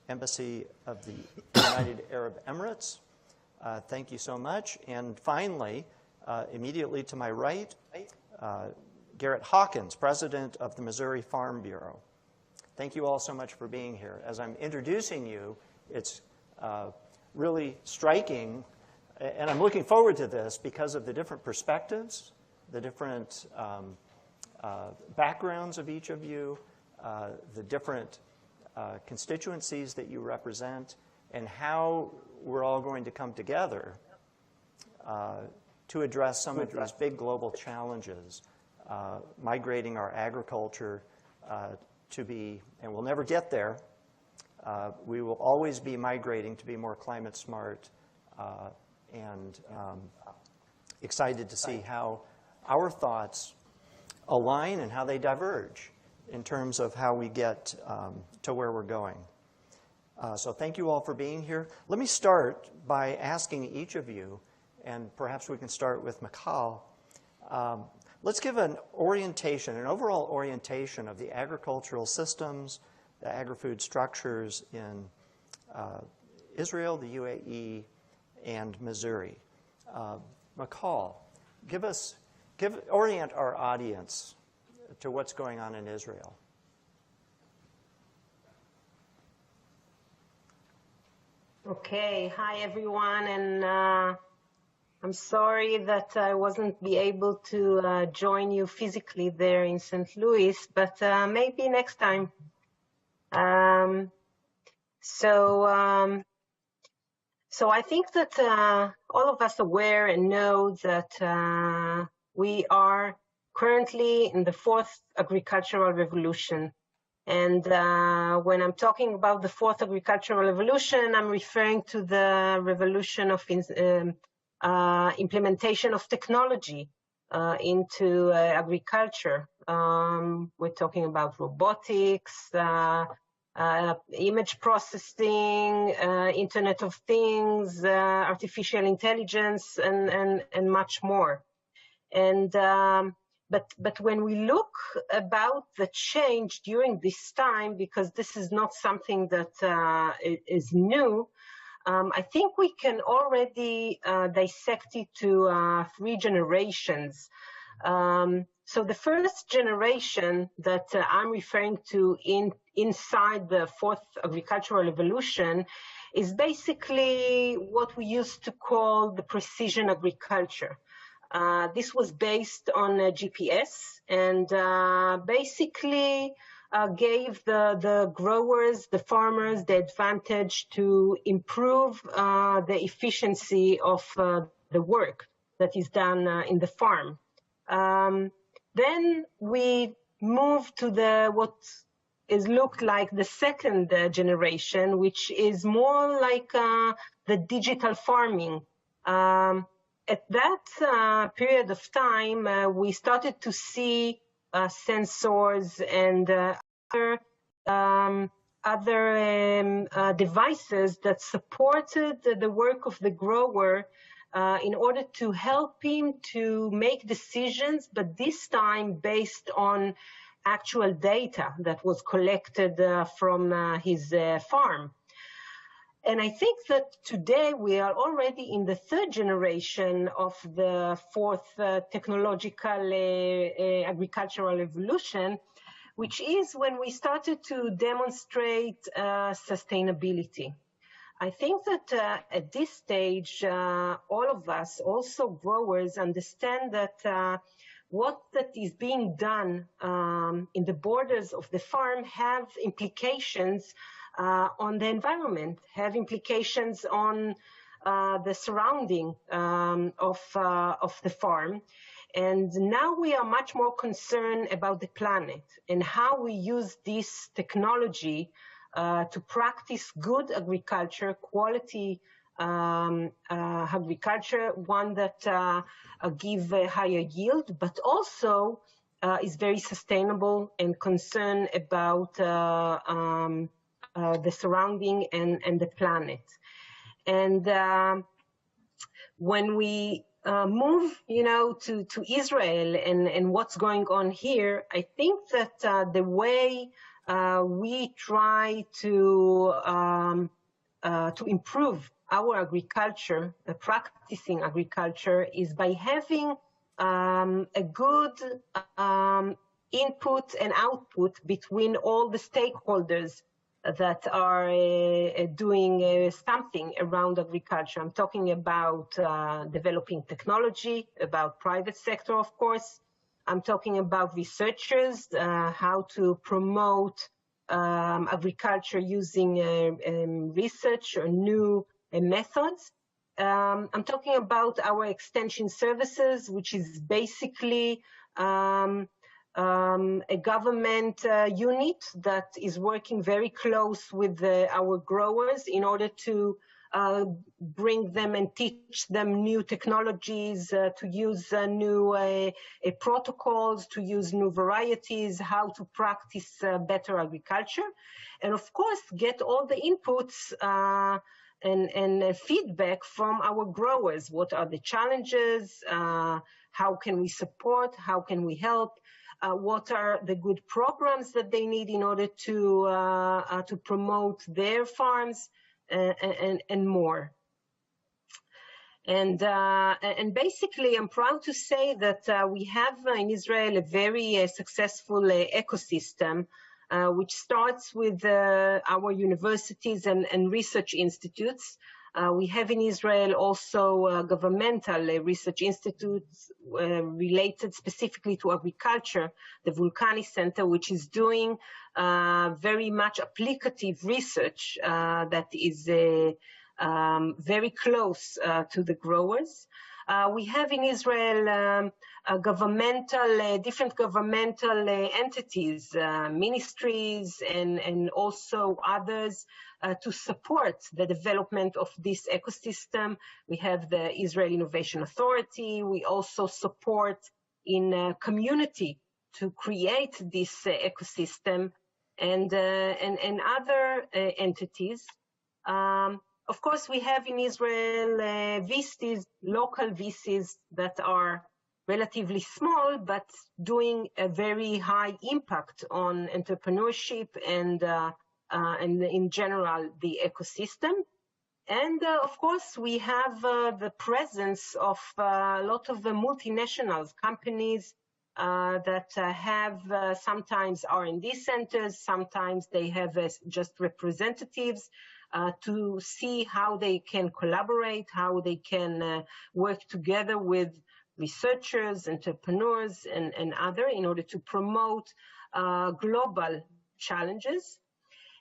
Speaker 4: Embassy of the United Arab Emirates. Thank you so much. And finally, immediately to my right, Garrett Hawkins, President of the Missouri Farm Bureau. Thank you all so much for being here. As I'm introducing you, it's really striking, and I'm looking forward to this because of the different perspectives, the different backgrounds of each of you, the different constituencies that you represent, and how we're all going to come together to address some of these big global challenges, migrating our agriculture to be, and we'll never get there, we will always be migrating to be more climate smart, and excited to see how our thoughts align and how they diverge in terms of how we get to where we're going. So thank you all for being here. Let me start by asking each of you, and perhaps we can start with Michal. Let's give an orientation, an overall orientation of the agricultural systems, the agri-food structures in Israel, the UAE, and Missouri. Michal, orient our audience to what's going on in Israel.
Speaker 8: Okay, hi everyone, and I'm sorry that I wasn't be able to join you physically there in St. Louis, but maybe next time. So I think that all of us aware and know that we are currently in the fourth agricultural revolution. And when I'm talking about the fourth agricultural revolution, I'm referring to the revolution of implementation of technology into agriculture. We're talking about robotics, image processing, Internet of Things, artificial intelligence, and much more. And but when we look about the change during this time, because this is not something that is new, I think we can already dissect it to 3 generations. So the first generation that I'm referring to inside the fourth agricultural revolution is basically what we used to call the precision agriculture. This was based on GPS and basically gave the growers, the farmers, the advantage to improve the efficiency of the work that is done in the farm. Then we moved to what is looked like the second generation, which is more like the digital farming. At that period of time, we started to see sensors and other devices that supported the work of the grower in order to help him to make decisions, but this time based on actual data that was collected from his farm. And I think that today we are already in the third generation of the fourth technological agricultural evolution, which is when we started to demonstrate sustainability. I think that at this stage, all of us, also growers, understand that what that is being done in the borders of the farm have implications on the environment, have implications on the surrounding of the farm. And now we are much more concerned about the planet and how we use this technology to practice good agriculture, quality agriculture, one that give a higher yield, but also is very sustainable and concerned about the surrounding and the planet. And when we move, to Israel and what's going on here, I think that the way we try to improve our agriculture, practicing agriculture, is by having a good input and output between all the stakeholders that are doing something around agriculture. I'm talking about developing technology, about private sector, of course. I'm talking about researchers, how to promote agriculture using research or new methods. I'm talking about our extension services, which is basically a government unit that is working very close with our growers in order to bring them and teach them new technologies, to use new protocols, to use new varieties, how to practice better agriculture. And of course, get all the inputs and feedback from our growers. What are the challenges? How can we support? How can we help? What are the good programs that they need in order to promote their farms, and more. And basically, I'm proud to say that we have in Israel a very successful ecosystem, which starts with our universities and research institutes. We have in Israel also governmental research institutes related specifically to agriculture, the Vulcani Center, which is doing very much applicative research that is very close to the growers. We have in Israel different governmental entities, ministries, and also others to support the development of this ecosystem. We have the Israel Innovation Authority. We also support in community to create this ecosystem, and other entities. Of course, we have in Israel VCs, local VCs that are relatively small, but doing a very high impact on entrepreneurship and in general, the ecosystem. And of course, we have the presence of a lot of the multinationals, companies that have sometimes R&D centers, sometimes they have just representatives to see how they can collaborate, how they can work together with researchers, entrepreneurs, and other in order to promote global challenges.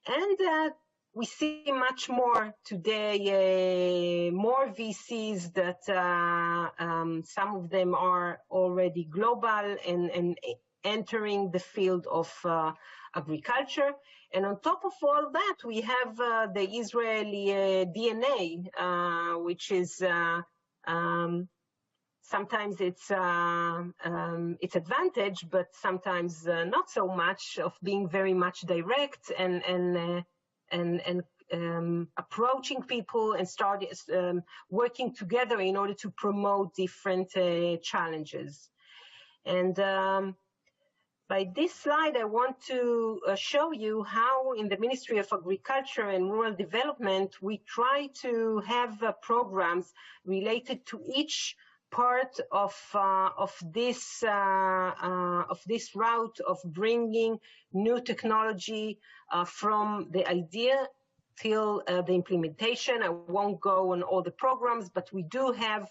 Speaker 8: And we see much more today, more VCs that some of them are already global and entering the field of agriculture. And on top of all that, we have the Israeli DNA, which is sometimes it's advantage, but sometimes not so much, of being very much direct and approaching people and start working together in order to promote different challenges. And by this slide, I want to show you how in the Ministry of Agriculture and Rural Development, we try to have programs related to each part of this route of bringing new technology from the idea till the implementation. I won't go on all the programs, but we do have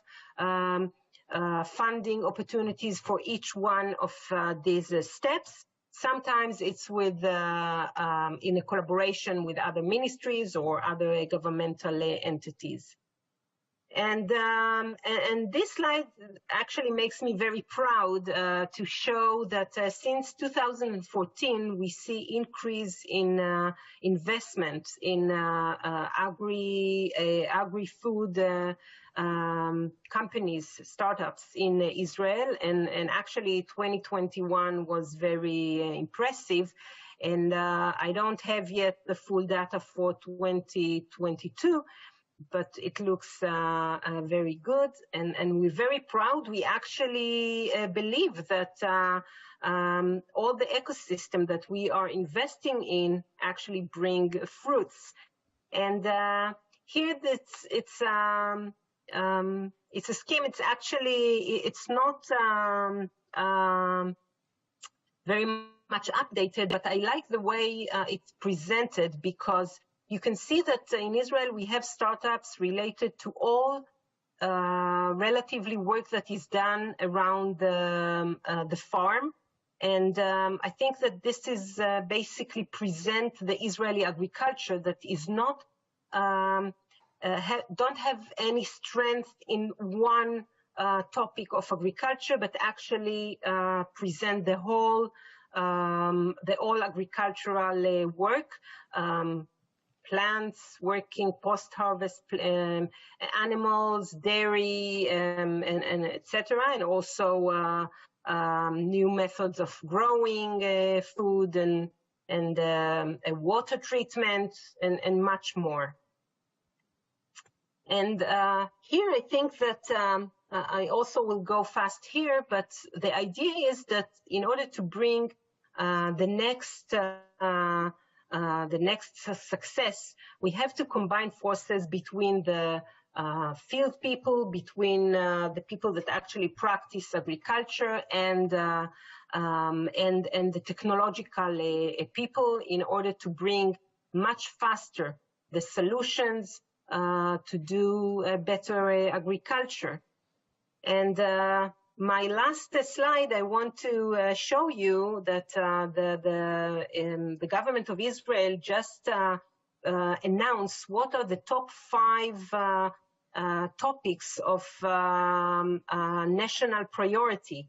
Speaker 8: funding opportunities for each one of these steps. Sometimes it's with in a collaboration with other ministries or other governmental entities. And this slide actually makes me very proud to show that since 2014, we see increase in investment in agri-food companies, startups in Israel, and actually 2021 was very impressive. And I don't have yet the full data for 2022, but it looks very good, and we're very proud. We actually believe that all the ecosystem that we are investing in actually bring fruits. And here it's a scheme. It's actually, it's not very much updated, but I like the way it's presented, because you can see that in Israel we have startups related to all relatively work that is done around the farm. And I think that this is basically present the Israeli agriculture that is not, don't have any strength in one topic of agriculture, but actually present the whole agricultural work. Plants, working post-harvest animals, dairy, and etc., and also new methods of growing food and water treatment and much more. And here I think that I also will go fast here, but the idea is that in order to bring the next success, we have to combine forces between the field people, between the people that actually practice agriculture, and the technological people, in order to bring much faster the solutions to do better agriculture. And my last slide, I want to show you that the government of Israel just announced what are the top 5 topics of national priority.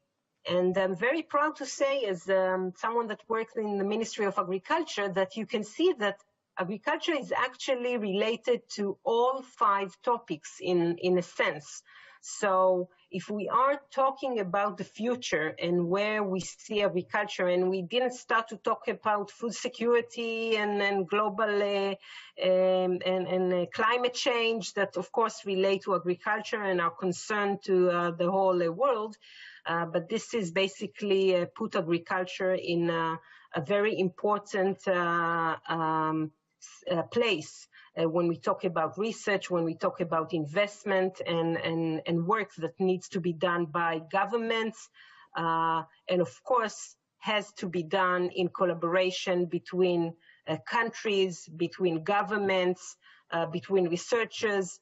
Speaker 8: And I'm very proud to say, as someone that works in the Ministry of Agriculture, that you can see that agriculture is actually related to all 5 topics in a sense. So if we are talking about the future and where we see agriculture, and we didn't start to talk about food security and global and climate change that of course relate to agriculture and are concerned to the whole world, but this is basically put agriculture in a very important place. When we talk about research, when we talk about investment and work that needs to be done by governments, and of course has to be done in collaboration between countries, between governments, between researchers,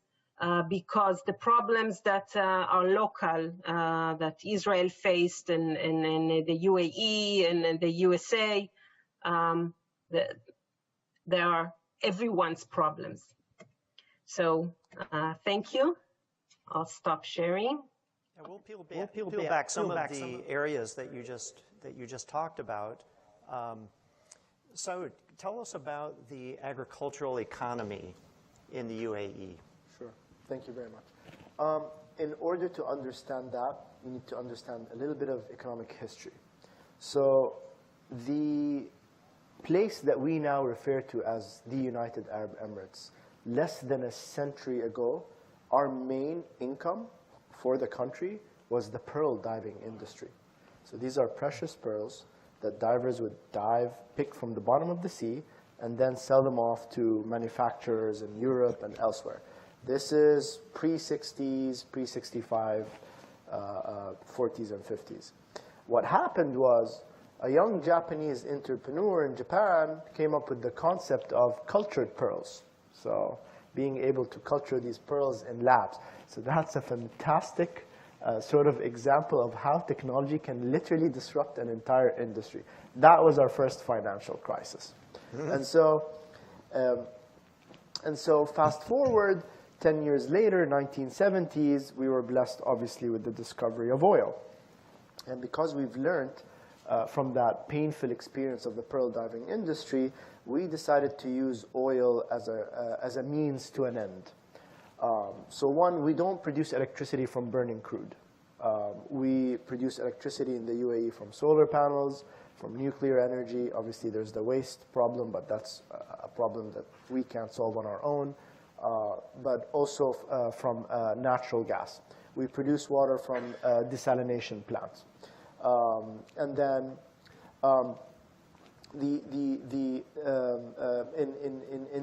Speaker 8: because the problems that are local, that Israel faced and the UAE and the USA, they are everyone's problems. So thank you. I'll stop sharing.
Speaker 4: Yeah, we'll peel back some of the areas that you just talked about. So tell us about the agricultural economy in the UAE.
Speaker 3: Sure. Thank you very much. In order to understand that, we need to understand a little bit of economic history. So the place that we now refer to as the United Arab Emirates, less than a century ago, our main income for the country was the pearl diving industry. So these are precious pearls that divers would dive, pick from the bottom of the sea, and then sell them off to manufacturers in Europe and elsewhere. This is pre-60s, pre-65, 40s and 50s. What happened was a young Japanese entrepreneur in Japan came up with the concept of cultured pearls. So being able to culture these pearls in labs. So that's a fantastic sort of example of how technology can literally disrupt an entire industry. That was our first financial crisis. And so fast forward 10 years later, 1970s, we were blessed obviously with the discovery of oil. And because we've learned from that painful experience of the pearl diving industry, we decided to use oil as a means to an end. So one, we don't produce electricity from burning crude. We produce electricity in the UAE from solar panels, from nuclear energy. Obviously, there's the waste problem, but that's a problem that we can't solve on our own. But also from natural gas. We produce water from desalination plants. And then in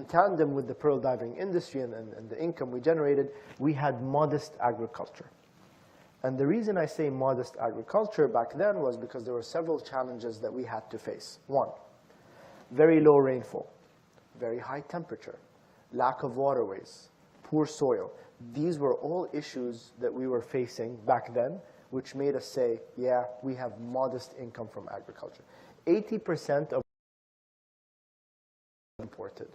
Speaker 3: tandem with the pearl diving industry and the income we generated, we had modest agriculture. And the reason I say modest agriculture back then was because there were several challenges that we had to face. One, very low rainfall, very high temperature, lack of waterways, poor soil. These were all issues that we were facing back then, which made us say, yeah, we have modest income from agriculture. 80% of imported.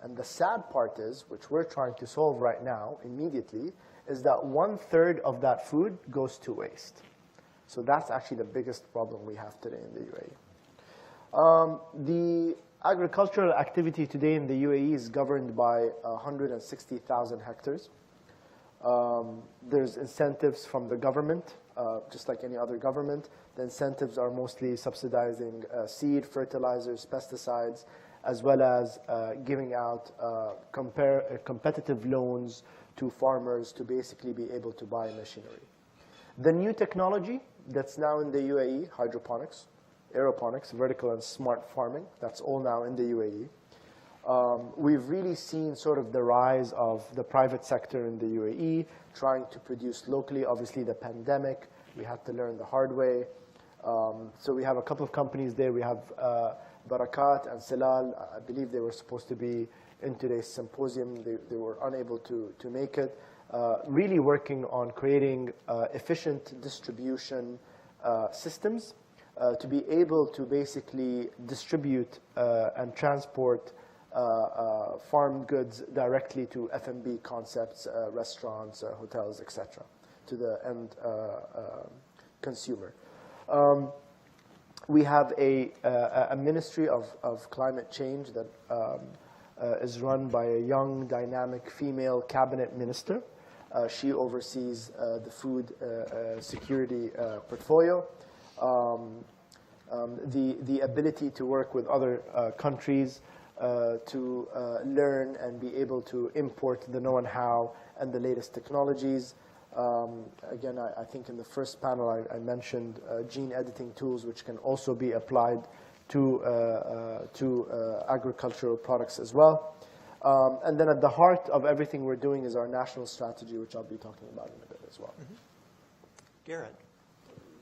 Speaker 3: And the sad part is, which we're trying to solve right now, immediately, is that 1/3 of that food goes to waste. So that's actually the biggest problem we have today in the UAE. The agricultural activity today in the UAE is governed by 160,000 hectares. There's incentives from the government, just like any other government. The incentives are mostly subsidizing seed, fertilizers, pesticides, as well as giving out competitive loans to farmers to basically be able to buy machinery. The new technology that's now in the UAE, hydroponics, aeroponics, vertical and smart farming, that's all now in the UAE. We've really seen sort of the rise of the private sector in the UAE, trying to produce locally. Obviously, the pandemic, we had to learn the hard way. So we have a couple of companies there. We have Barakat and Silal. I believe they were supposed to be in today's symposium. They were unable to make it. Really working on creating efficient distribution systems to be able to basically distribute and transport farm goods directly to F&B concepts, restaurants, hotels, etc., to the end consumer. We have a ministry of climate change that is run by a young, dynamic female cabinet minister. She oversees the food security portfolio. The ability to work with other countries to learn and be able to import the know-how and the latest technologies. Again, I think in the first panel I mentioned gene editing tools, which can also be applied to agricultural products as well. And then at the heart of everything we're doing is our national strategy, which I'll be talking about in a bit as well.
Speaker 4: Mm-hmm. Garrett,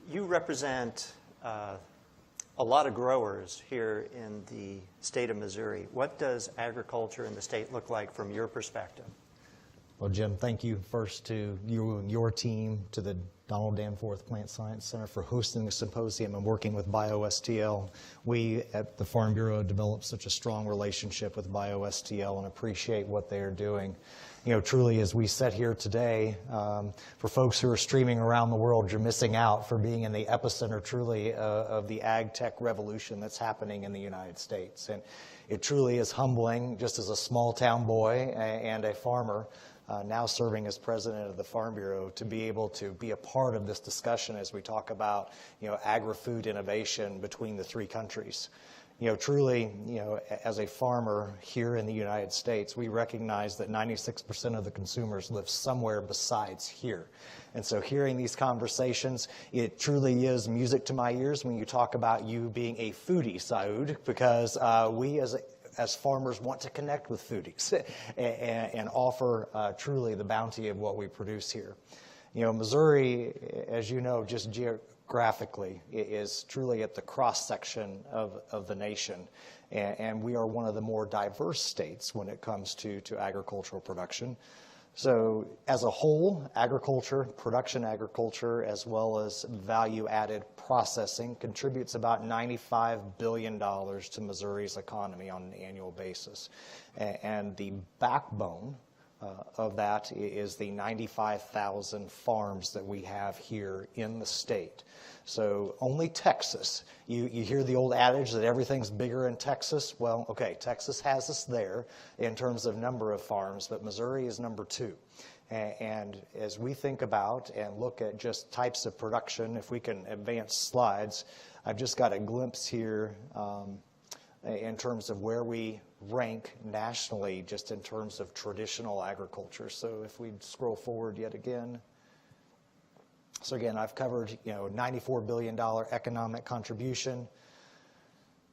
Speaker 4: you represent a lot of growers here in the state of Missouri. What does agriculture in the state look like from your perspective?
Speaker 7: Well, Jim, thank you first to you and your team, to the Donald Danforth Plant Science Center for hosting the symposium and working with BioSTL. We at the Farm Bureau developed such a strong relationship with BioSTL and appreciate what they are doing. You know, truly, as we sit here today, for folks who are streaming around the world, you're missing out for being in the epicenter, truly, of the ag tech revolution that's happening in the United States. And it truly is humbling, just as a small town boy and a farmer, now serving as president of the Farm Bureau, to be able to be a part of this discussion as we talk about, you know, agri-food innovation between the three countries. Truly, as a farmer here in the United States, we recognize that 96% of the consumers live somewhere besides here. And so hearing these conversations, it truly is music to my ears when you talk about you being a foodie, Saud, because we as farmers want to connect with foodies and offer truly the bounty of what we produce here. Missouri, as you know, just geographically is truly at the cross-section of the nation. And we are one of the more diverse states when it comes to agricultural production. So as a whole, production agriculture, as well as value-added processing contributes about $95 billion to Missouri's economy on an annual basis. And the backbone of that is the 95,000 farms that we have here in the state. So only Texas, you hear the old adage that everything's bigger in Texas. Well, okay, Texas has us there in terms of number of farms, but Missouri is number 2. And as we think about and look at just types of production, if we can advance slides, I've just got a glimpse here in terms of where we rank nationally just in terms of traditional agriculture. So if we scroll forward yet again. So again, I've covered, $94 billion economic contribution.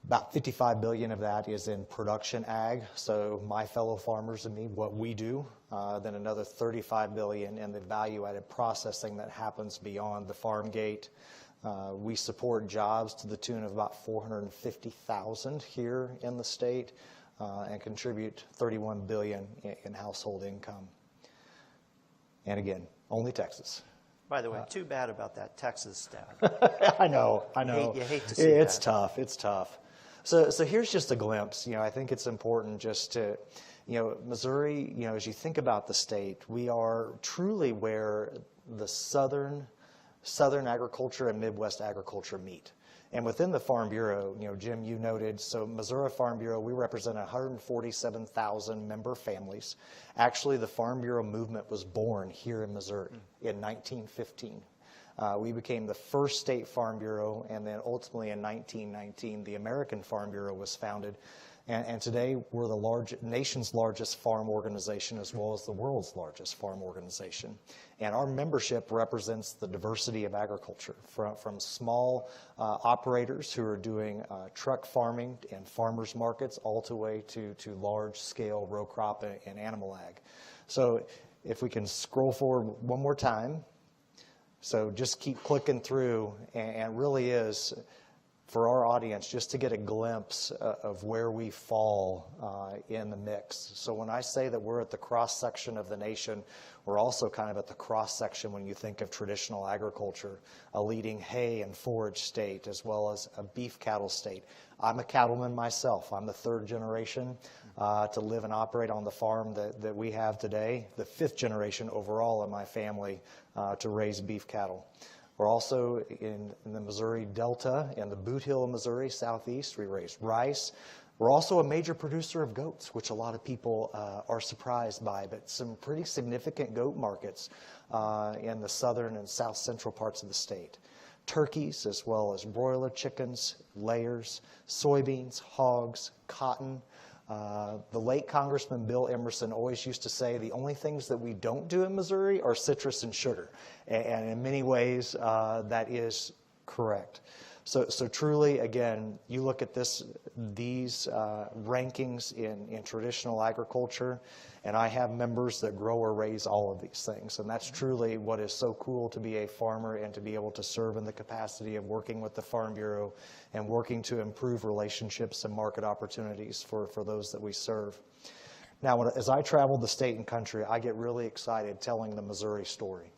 Speaker 7: About $55 billion of that is in production ag, so my fellow farmers and me, what we do. Then another $35 billion in the value-added processing that happens beyond the farm gate. We support jobs to the tune of about 450,000 here in the state and contribute $31 billion in household income. And again, only Texas.
Speaker 4: By the way, too bad about that Texas stat.
Speaker 7: I know.
Speaker 4: You hate to see
Speaker 7: it's
Speaker 4: that.
Speaker 7: It's tough. So here's just a glimpse. I think it's important just to, Missouri, as you think about the state, we are truly where the southern agriculture and Midwest agriculture meet. And within the Farm Bureau, Jim, you noted, so Missouri Farm Bureau, we represent 147,000 member families. Actually, the Farm Bureau movement was born here in Missouri in 1915. We became the first state Farm Bureau, and then ultimately in 1919, the American Farm Bureau was founded. And today, we're the nation's largest farm organization, as well as the world's largest farm organization. And our membership represents the diversity of agriculture, from small operators who are doing truck farming and farmers markets, all the way to large-scale row crop and animal ag. So if we can scroll forward one more time. So just keep clicking through, and really is, for our audience, just to get a glimpse of where we fall in the mix. So when I say that we're at the cross-section of the nation, we're also kind of at the cross-section when you think of traditional agriculture, a leading hay and forage state, as well as a beef cattle state. I'm a cattleman myself. I'm the 3rd generation to live and operate on the farm that we have today, the 5th generation overall in my family to raise beef cattle. We're also in the Missouri Delta and the Boot Hill of Missouri, southeast. We raise rice. We're also a major producer of goats, which a lot of people are surprised by, but some pretty significant goat markets in the southern and south central parts of the state. Turkeys, as well as broiler chickens, layers, soybeans, hogs, cotton. The late Congressman Bill Emerson always used to say the only things that we don't do in Missouri are citrus and sugar. And in many ways, that is correct. So truly, again, you look at these rankings in traditional agriculture, and I have members that grow or raise all of these things. And that's truly what is so cool to be a farmer and to be able to serve in the capacity of working with the Farm Bureau and working to improve relationships and market opportunities for those that we serve. Now, as I travel the state and country, I get really excited telling the Missouri story,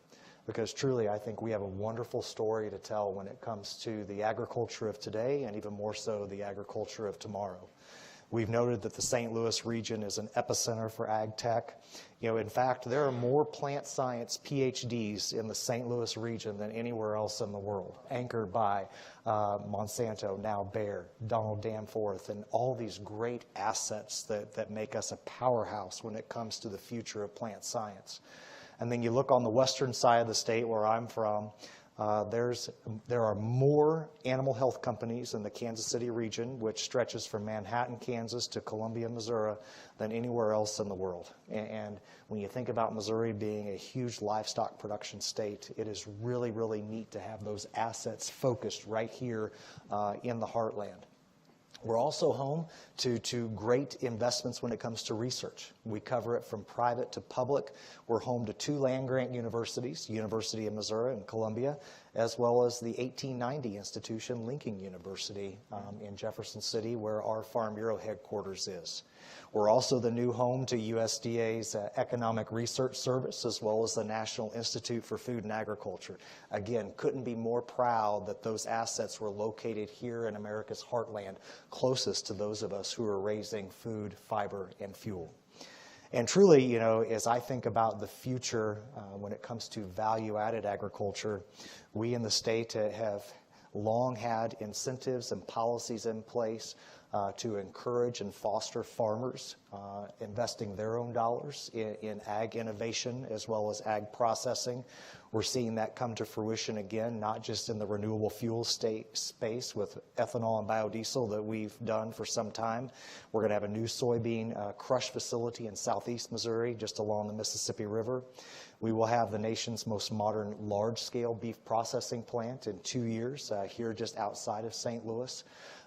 Speaker 7: because truly I think we have a wonderful story to tell when it comes to the agriculture of today and even more so the agriculture of tomorrow. We've noted that the St. Louis region is an epicenter for ag tech. In fact, there are more plant science PhDs in the St. Louis region than anywhere else in the world, anchored by Monsanto, now Bayer, Donald Danforth, and all these great assets that make us a powerhouse when it comes to the future of plant science. And then you look on the western side of the state where I'm from, There are more animal health companies in the Kansas City region, which stretches from Manhattan, Kansas to Columbia, Missouri, than anywhere else in the world. And when you think about Missouri being a huge livestock production state, it is really, really neat to have those assets focused right here in the heartland. We're also home to great investments when it comes to research. We cover it from private to public. We're home to 2 land-grant universities, University of Missouri and Columbia, as well as the 1890 institution, Lincoln University in Jefferson City, where our Farm Bureau headquarters is. We're also the new home to USDA's Economic Research Service, as well as the National Institute for Food and Agriculture. Again, couldn't be more proud that those assets were located here in America's heartland, closest to those of us who are raising food, fiber, and fuel. And truly, you know, as I think about the future when it comes to value-added agriculture, we in the state have long had incentives and policies in place to encourage and foster farmers investing their own dollars in ag innovation as well as ag processing. We're seeing that come to fruition again, not just in the renewable fuel space with ethanol and biodiesel that we've done for some time. We're going to have a new soybean crush facility in southeast Missouri, just along the Mississippi River. We will have the nation's most modern large-scale beef processing plant in 2 years here just outside of St. Louis.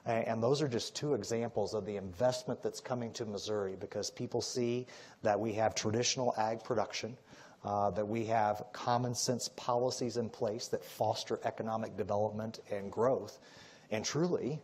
Speaker 7: And those are just 2 examples of the investment that's coming to Missouri, because people see that we have traditional ag production, that we have common sense policies in place that foster economic development and growth. And truly,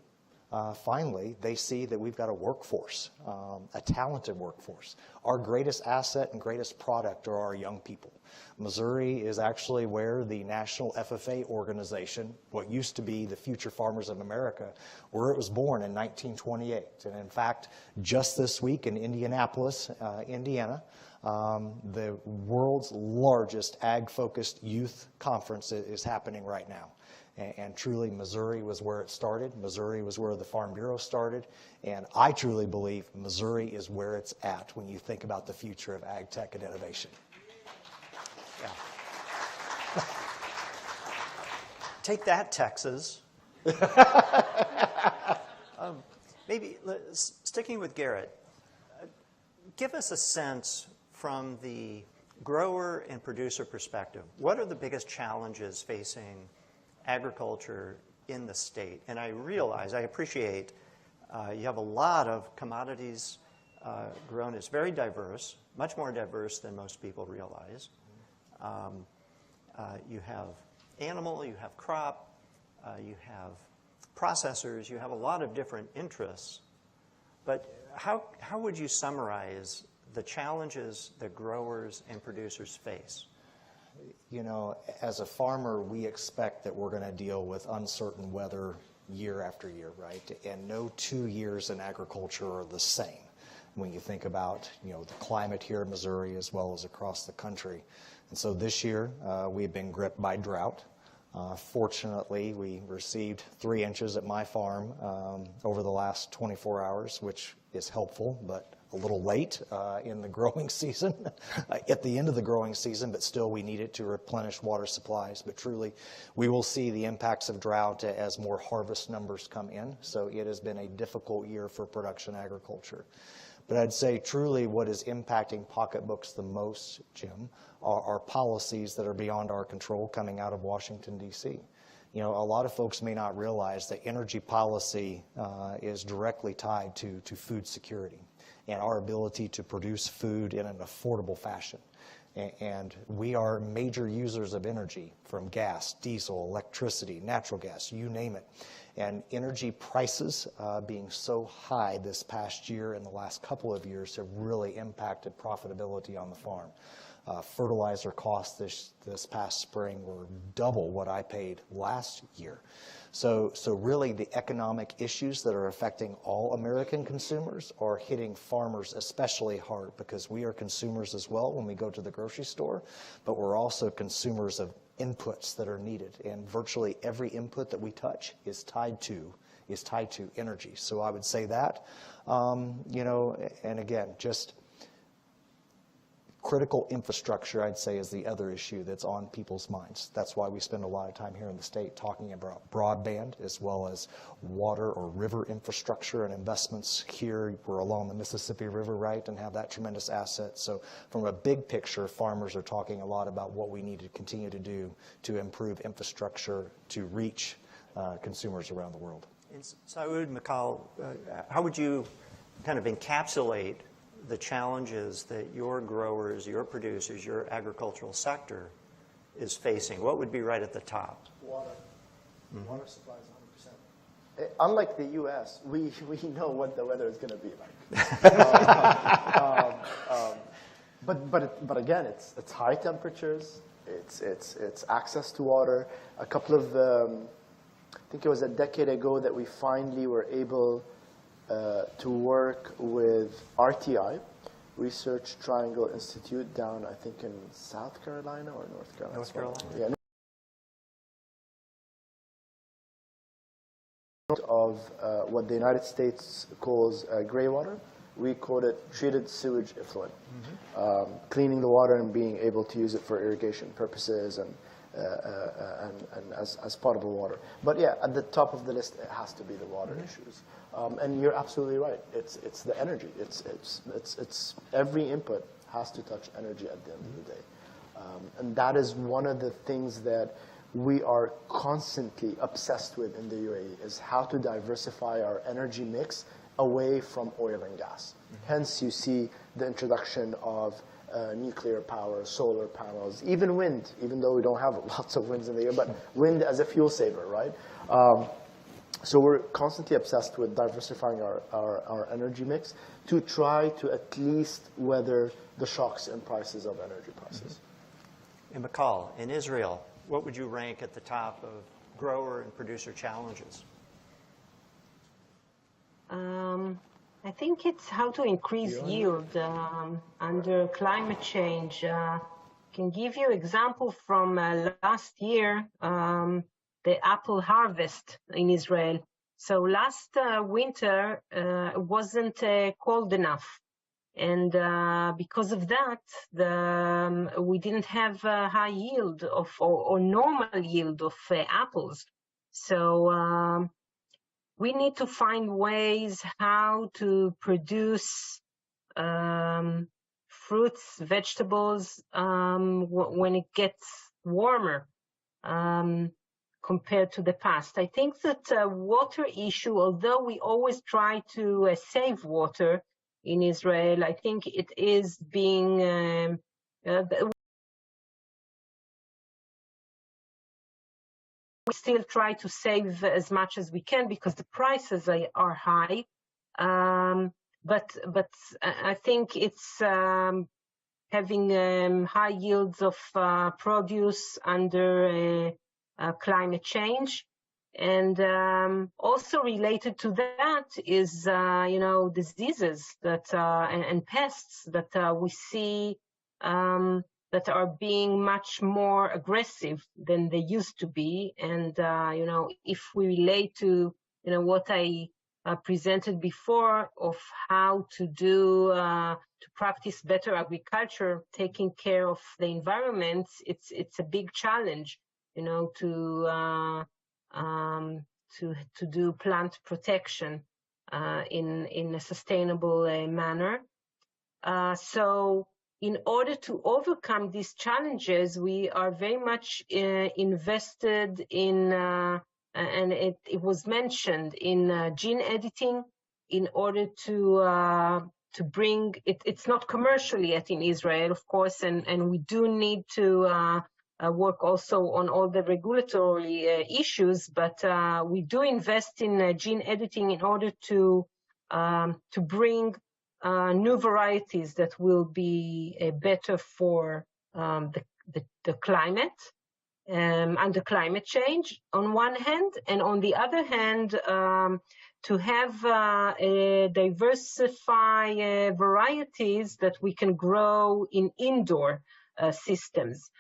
Speaker 7: finally, they see that we've got a workforce, a talented workforce. Our greatest asset and greatest product are our young people. Missouri is actually where the National FFA organization, what used to be the Future Farmers of America, where it was born in 1928. And in fact, just this week in Indianapolis, Indiana, the world's largest ag-focused youth conference is happening right now. And truly, Missouri was where it started. Missouri was where the Farm Bureau started. And I truly believe Missouri is where it's at when you think about the future of ag tech and innovation. Yeah.
Speaker 4: Take that, Texas. Maybe sticking with Garrett, give us a sense from the grower and producer perspective. What are the biggest challenges facing agriculture in the state? And I appreciate you have a lot of commodities grown. It's very diverse, much more diverse than most people realize. You have animal, you have crop, you have processors, you have a lot of different interests. But how would you summarize the challenges that growers and producers face?
Speaker 7: You know, as a farmer, we expect that we're going to deal with uncertain weather year after year, right? And no 2 years in agriculture are the same when you think about, you know, the climate here in Missouri as well as across the country. And so this year, we've been gripped by drought. Fortunately, we received 3 inches at my farm over the last 24 hours, which is helpful, but a little late in the growing season, at the end of the growing season, but still we need it to replenish water supplies. But truly, we will see the impacts of drought as more harvest numbers come in. So it has been a difficult year for production agriculture. But I'd say truly what is impacting pocketbooks the most, Jim, are policies that are beyond our control coming out of Washington, D.C. You know, a lot of folks may not realize that energy policy is directly tied to food security and our ability to produce food in an affordable fashion. And we are major users of energy, from gas, diesel, electricity, natural gas, you name it. And energy prices being so high this past year and the last couple of years have really impacted profitability on the farm. Fertilizer costs this past spring were double what I paid last year. So really the economic issues that are affecting all American consumers are hitting farmers especially hard, because we are consumers as well when we go to the grocery store, but we're also consumers of inputs that are needed. And virtually every input that we touch is tied to energy. So I would say that, you know, and again, just critical infrastructure, I'd say, is the other issue that's on people's minds. That's why we spend a lot of time here in the state talking about broadband, as well as water or river infrastructure and investments here. We're along the Mississippi River, right, and have that tremendous asset. So from a big picture, farmers are talking a lot about what we need to continue to do to improve infrastructure to reach consumers around the world.
Speaker 4: And Saud, Mikal, how would you kind of encapsulate the challenges that your growers, your producers, your agricultural sector is facing? What would be right at the top?
Speaker 3: Water. Water supply is 100%. Unlike the U.S., we know what the weather is going to be like. But again, it's high temperatures. It's access to water. A couple of I think it was a decade ago that we finally were able to work with RTI, Research Triangle Institute, down, I think, in South Carolina or North Carolina.
Speaker 4: North Carolina.
Speaker 3: Yeah. Of what the United States calls gray water. We call it treated sewage effluent. Cleaning the water and being able to use it for irrigation purposes and as potable water. But yeah, at the top of the list, it has to be the water issues. And you're absolutely right. It's the energy. It's every input has to touch energy at the end of the day. And that is one of the things that we are constantly obsessed with in the UAE, is how to diversify our energy mix away from oil and gas. Hence, you see the introduction of nuclear power, solar panels, even wind, even though we don't have lots of winds in the year, but wind as a fuel saver, right? So we're constantly obsessed with diversifying our energy mix to try to at least weather the shocks in prices of energy prices.
Speaker 4: And Mikal, in Israel, what would you rank at the top of grower and producer challenges?
Speaker 8: I think it's how to increase yield under climate change. Can give you example from last year, the apple harvest in Israel. So last winter wasn't cold enough. And because of that, we didn't have a high yield of, or normal yield of apples. So we need to find ways how to produce fruits, vegetables when it gets warmer compared to the past. I think that water issue, although we always try to save water in Israel, I think it is being we still try to save as much as we can because the prices are high. But I think it's having high yields of produce under climate change. And also related to that is, diseases that and pests that we see that are being much more aggressive than they used to be. And, if we relate to, what I presented before of how to do, to practice better agriculture, taking care of the environment, it's a big challenge, to do plant protection in a sustainable manner. So in order to overcome these challenges, we are very much invested in, and it was mentioned, in gene editing in order to bring it. It's not commercial yet in Israel, of course, and we do need to work also on all the regulatory issues, but we do invest in gene editing in order to bring new varieties that will be better for the climate and the climate change on one hand, and on the other hand, to have diversify varieties that we can grow in indoor systems.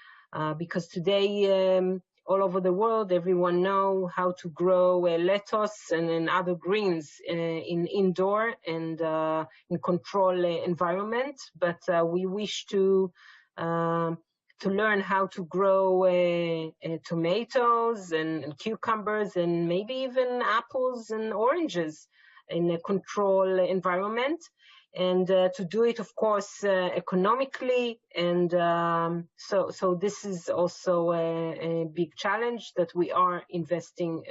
Speaker 8: Because today all over the world, everyone know how to grow lettuce and other greens in indoor and in control environment. But we wish to learn how to grow tomatoes and cucumbers and maybe even apples and oranges in a control environment. And to do it, of course, economically. And so this is also a big challenge that we are investing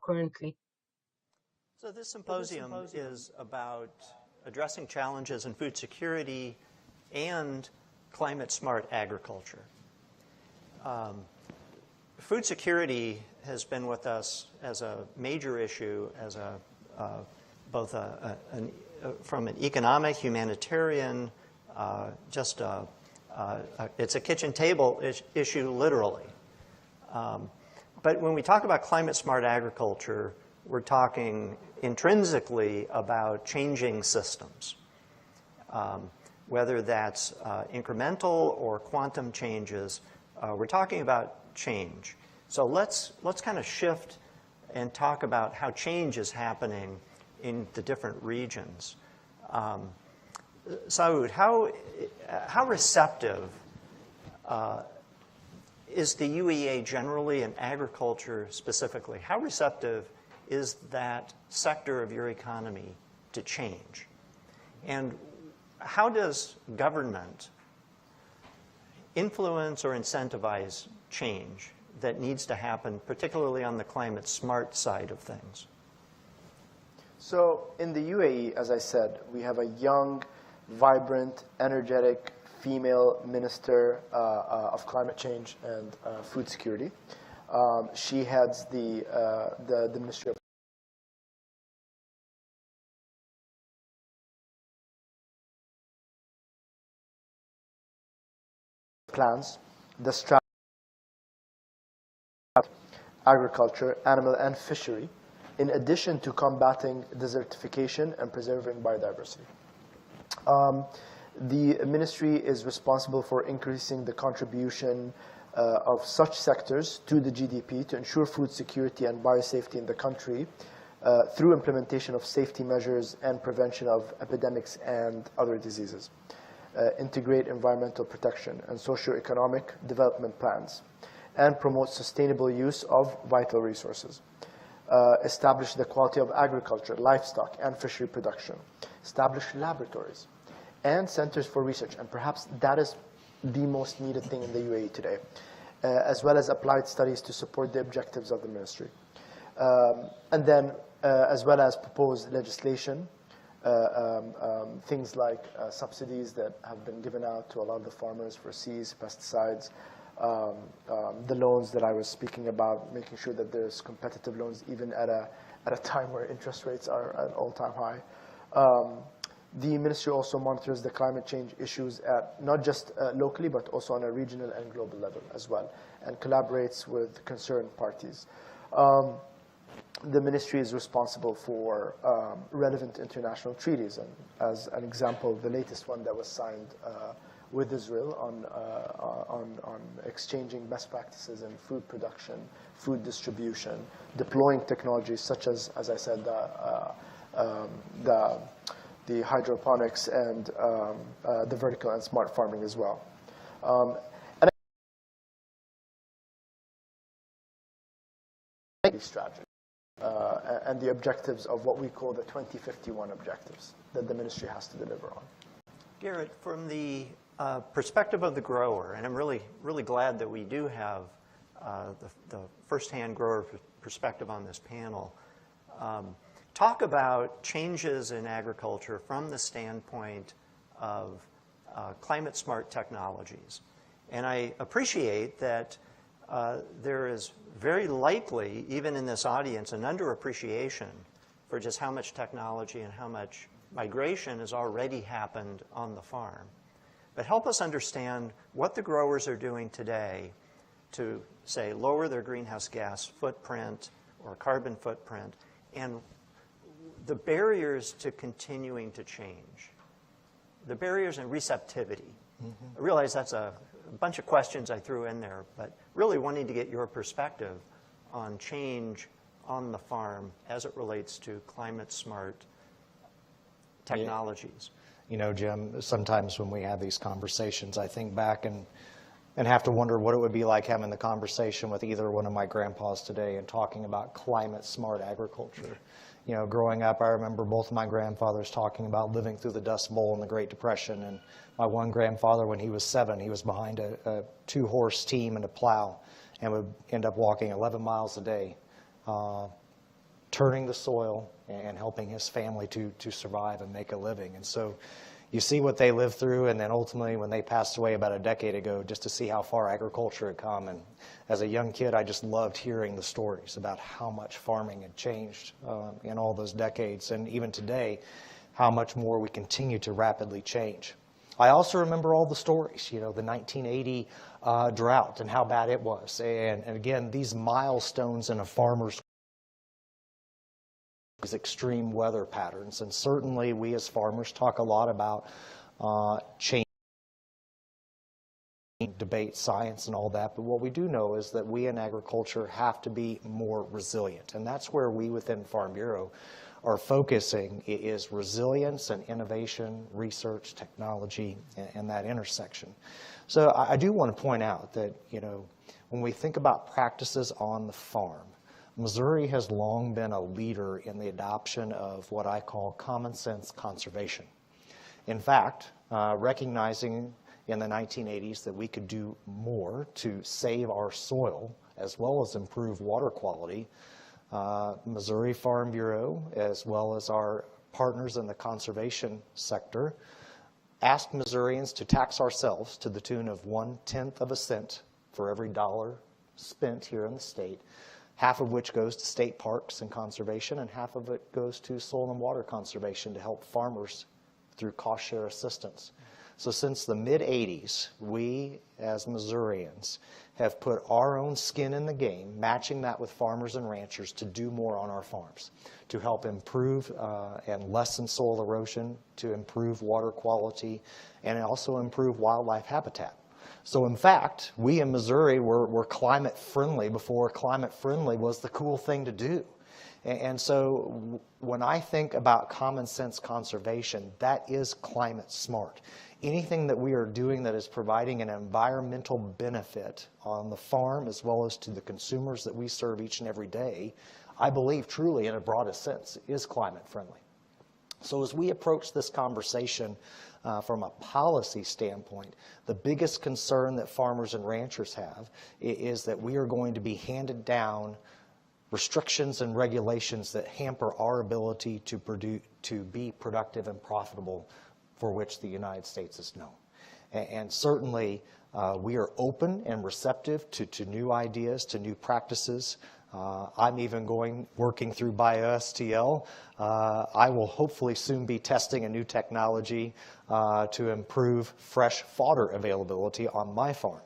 Speaker 8: currently.
Speaker 4: So this symposium is about addressing challenges in food security and climate-smart agriculture. Food security has been with us as a major issue, as both from an economic, humanitarian, it's a kitchen table issue, literally. But when we talk about climate-smart agriculture, we're talking intrinsically about changing systems, whether that's incremental or quantum changes. We're talking about change. So let's kind of shift and talk about how change is happening in the different regions. Saud, how receptive is the UEA generally and agriculture specifically? How receptive is that sector of your economy to change? And how does government influence or incentivize change that needs to happen, particularly on the climate smart side of things?
Speaker 3: So in the UAE, as I said, we have a young, vibrant, energetic female minister of climate change and food security. She heads the Ministry of Plans, the strategy, agriculture, animal and fishery, in addition to combating desertification and preserving biodiversity. The ministry is responsible for increasing the contribution of such sectors to the GDP to ensure food security and biosafety in the country through implementation of safety measures and prevention of epidemics and other diseases. Integrate environmental protection and socio-economic development plans, and promote sustainable use of vital resources. Establish the quality of agriculture, livestock, and fishery production. Establish laboratories and centers for research, and perhaps that is the most needed thing in the UAE today, as well as applied studies to support the objectives of the ministry. And then, as well as proposed legislation, things like subsidies that have been given out to a lot of the farmers for seeds, pesticides, the loans that I was speaking about, making sure that there's competitive loans even at a time where interest rates are at an all-time high. The ministry also monitors the climate change issues at not just locally, but also on a regional and global level as well, and collaborates with concerned parties. The ministry is responsible for relevant international treaties, and as an example, the latest one that was signed with Israel on exchanging best practices in food production, food distribution, deploying technologies such as I said, the hydroponics and the vertical and smart farming as well. And strategy and the objectives of what we call the 2051 objectives that the ministry has to deliver on.
Speaker 4: Garrett, from the perspective of the grower, and I'm really glad that we do have the firsthand grower perspective on this panel, talk about changes in agriculture from the standpoint of climate smart technologies. And I appreciate that there is very likely, even in this audience, an underappreciation for just how much technology and how much migration has already happened on the farm. But help us understand what the growers are doing today to, say, lower their greenhouse gas footprint or carbon footprint, and the barriers to continuing to change, the barriers and receptivity. I realize that's a a bunch of questions I threw in there, but really wanting to get your perspective on change on the farm as it relates to climate-smart technologies.
Speaker 7: You know, Jim, sometimes when we have these conversations, I think back and have to wonder what it would be like having the conversation with either one of my grandpas today and talking about climate-smart agriculture. You know, growing up, I remember both of my grandfathers talking about living through the Dust Bowl and the Great Depression. And my one grandfather, when he was 7, he was behind a 2-horse team and a plow and would end up walking 11 miles a day, turning the soil and helping his family to survive and make a living. And so you see what they lived through, and then ultimately when they passed away about a decade ago, just to see how far agriculture had come. And as a young kid, I just loved hearing the stories about how much farming had changed in all those decades, and even today, how much more we continue to rapidly change. I also remember all the stories, you know, the 1980 drought and how bad it was. And again, these milestones in a farmer's these extreme weather patterns. And certainly we as farmers talk a lot about change, debate, science, and all that. But what we do know is that we in agriculture have to be more resilient. And that's where we within Farm Bureau are focusing, is resilience and innovation, research, technology, and that intersection. So I do want to point out that, you know, when we think about practices on the farm, Missouri has long been a leader in the adoption of what I call common sense conservation. In fact, recognizing in the 1980s that we could do more to save our soil as well as improve water quality, Missouri Farm Bureau, as well as our partners in the conservation sector, asked Missourians to tax ourselves to the tune of 1/10 of a cent for every dollar spent here in the state, half of which goes to state parks and conservation, and half of it goes to soil and water conservation to help farmers through cost share assistance. So since the mid-'80s, we as Missourians have put our own skin in the game, matching that with farmers and ranchers to do more on our farms, to help improve and lessen soil erosion, to improve water quality, and also improve wildlife habitat. So in fact, we in Missouri were climate friendly before climate friendly was the cool thing to do. And so when I think about common sense conservation, that is climate smart. Anything that we are doing that is providing an environmental benefit on the farm as well as to the consumers that we serve each and every day, I believe truly in a broadest sense is climate friendly. So as we approach this conversation from a policy standpoint, the biggest concern that farmers and ranchers have is that we are going to be handed down restrictions and regulations that hamper our ability to be productive and profitable, for which the United States is known. And certainly we are open and receptive to new ideas, to new practices. I'm even working through BioSTL. I will hopefully soon be testing a new technology to improve fresh fodder availability on my farm.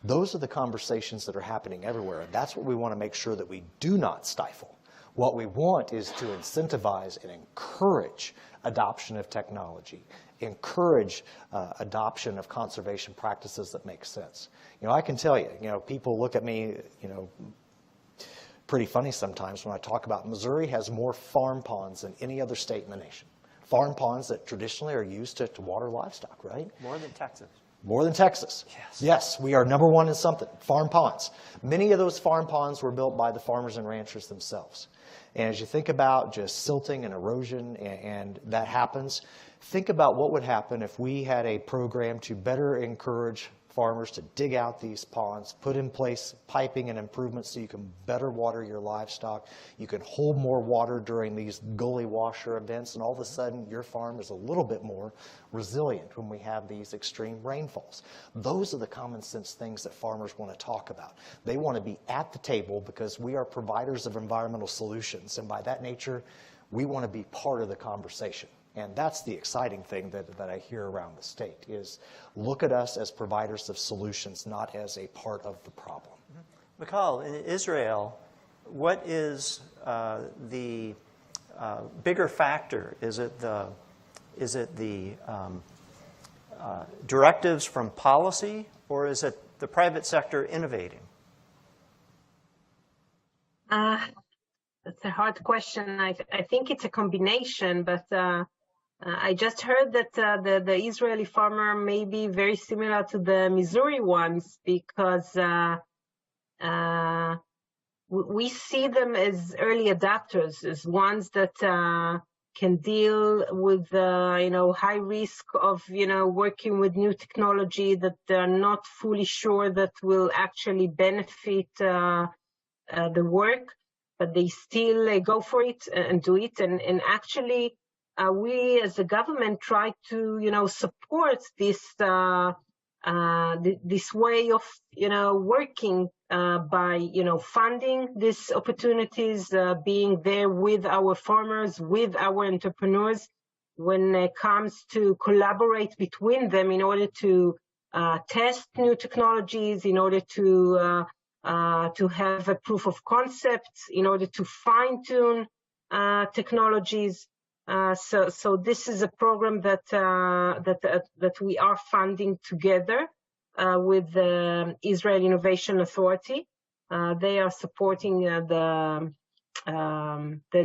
Speaker 7: Those are the conversations that are happening everywhere, and that's what we want to make sure that we do not stifle. What we want is to incentivize and encourage adoption of technology, encourage adoption of conservation practices that make sense. You know, I can tell you, people look at me, pretty funny sometimes when I talk about Missouri has more farm ponds than any other state in the nation. Farm ponds that traditionally are used to water livestock, right?
Speaker 4: More than Texas.
Speaker 7: More than Texas.
Speaker 4: Yes.
Speaker 7: Yes, we are number one in something, farm ponds. Many of those farm ponds were built by the farmers and ranchers themselves. And as you think about just silting and erosion and that happens, think about what would happen if we had a program to better encourage farmers to dig out these ponds, put in place piping and improvements so you can better water your livestock. You can hold more water during these gully washer events, and all of a sudden your farm is a little bit more resilient when we have these extreme rainfalls. Those are the common sense things that farmers want to talk about. They want to be at the table because we are providers of environmental solutions, and by that nature, we want to be part of the conversation. And that's the exciting thing that I hear around the state is look at us as providers of solutions, not as a part of the problem.
Speaker 4: Michal, in Israel, what is the bigger factor? Is it the directives from policy, or is it the private sector innovating?
Speaker 8: That's a hard question. I think it's a combination, but I just heard that the Israeli farmer may be very similar to the Missouri ones because we see them as early adapters, as ones that can deal with high risk of working with new technology that they're not fully sure that will actually benefit the work, but they still go for it and do it. And actually, we as a government try to support this this way of working by funding these opportunities, being there with our farmers, with our entrepreneurs when it comes to collaborate between them in order to test new technologies, in order to have a proof of concept, in order to fine-tune technologies. So this is a program that we are funding together with the Israel Innovation Authority. They are supporting the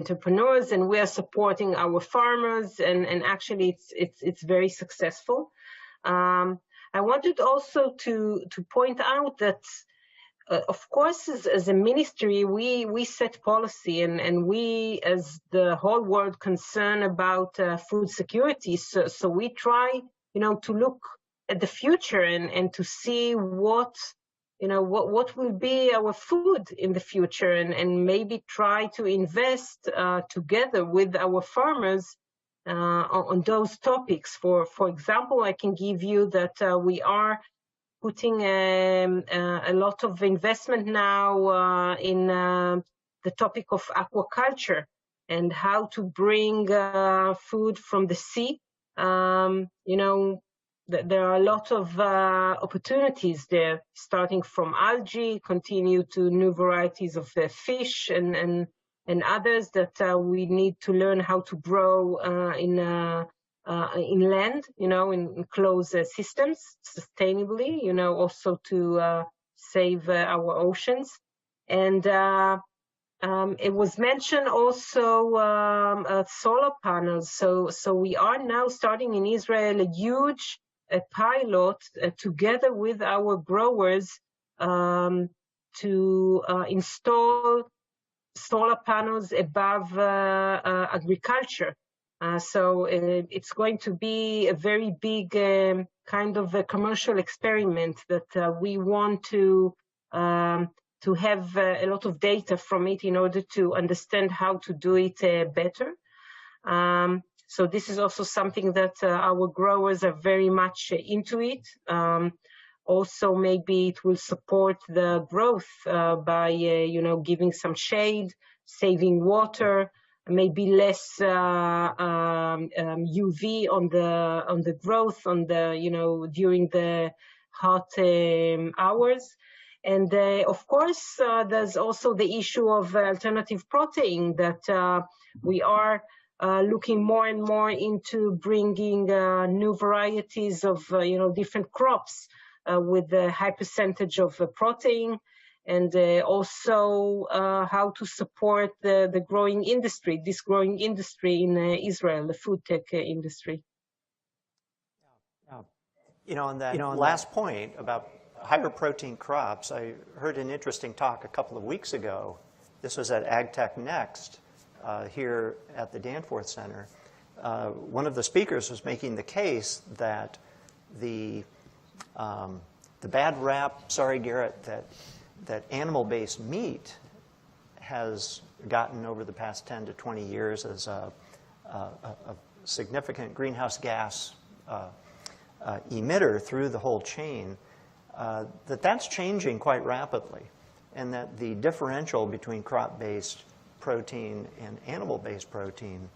Speaker 8: entrepreneurs, and we are supporting our farmers. And actually, it's very successful. I wanted also to point out that. Of course, as a ministry, we set policy, and we, as the whole world, concerned about food security. So we try, to look at the future and to see what will be our food in the future, and maybe try to invest together with our farmers on those topics. For example, I can give you that we are putting a lot of investment now in the topic of aquaculture and how to bring food from the sea. There are a lot of opportunities there, starting from algae, continue to new varieties of fish and others that we need to learn how to grow in land, in closed systems sustainably, also to save our oceans. And it was mentioned also solar panels. So we are now starting in Israel a huge pilot together with our growers to install solar panels above agriculture. So it's going to be a very big kind of a commercial experiment that we want to have a lot of data from it in order to understand how to do it better. So this is also something that our growers are very much into it. Also, maybe it will support the growth by giving some shade, saving water, maybe less UV on the growth during the hot hours. And of course, there's also the issue of alternative protein that we are looking more and more into bringing new varieties of different crops with a high percentage of protein, and also how to support the growing industry, this growing industry in Israel, the food tech industry.
Speaker 4: On that last point about higher protein crops, I heard an interesting talk a couple of weeks ago. This was at AgTech Next here at the Danforth Center. One of the speakers was making the case that the bad rap, sorry Garrett, that animal-based meat has gotten over the past 10 to 20 years as a significant greenhouse gas emitter through the whole chain, that's changing quite rapidly, and that the differential between crop-based protein and animal-based protein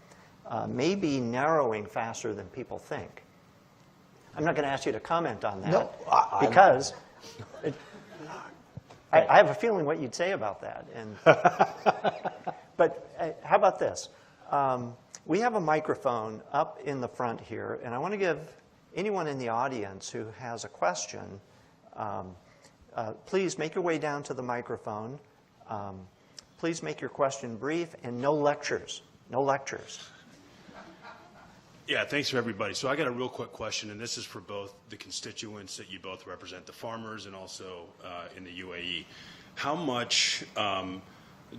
Speaker 4: may be narrowing faster than people think. I'm not going to ask you to comment on that, because I have a feeling what you'd say about that. But how about this? We have a microphone up in the front here, and I want to give anyone in the audience who has a question Please make your way down to the microphone. Please make your question brief and no lectures. No lectures.
Speaker 9: Yeah, thanks for everybody. So I got a real quick question, and this is for both the constituents that you both represent, the farmers and also in the UAE. How much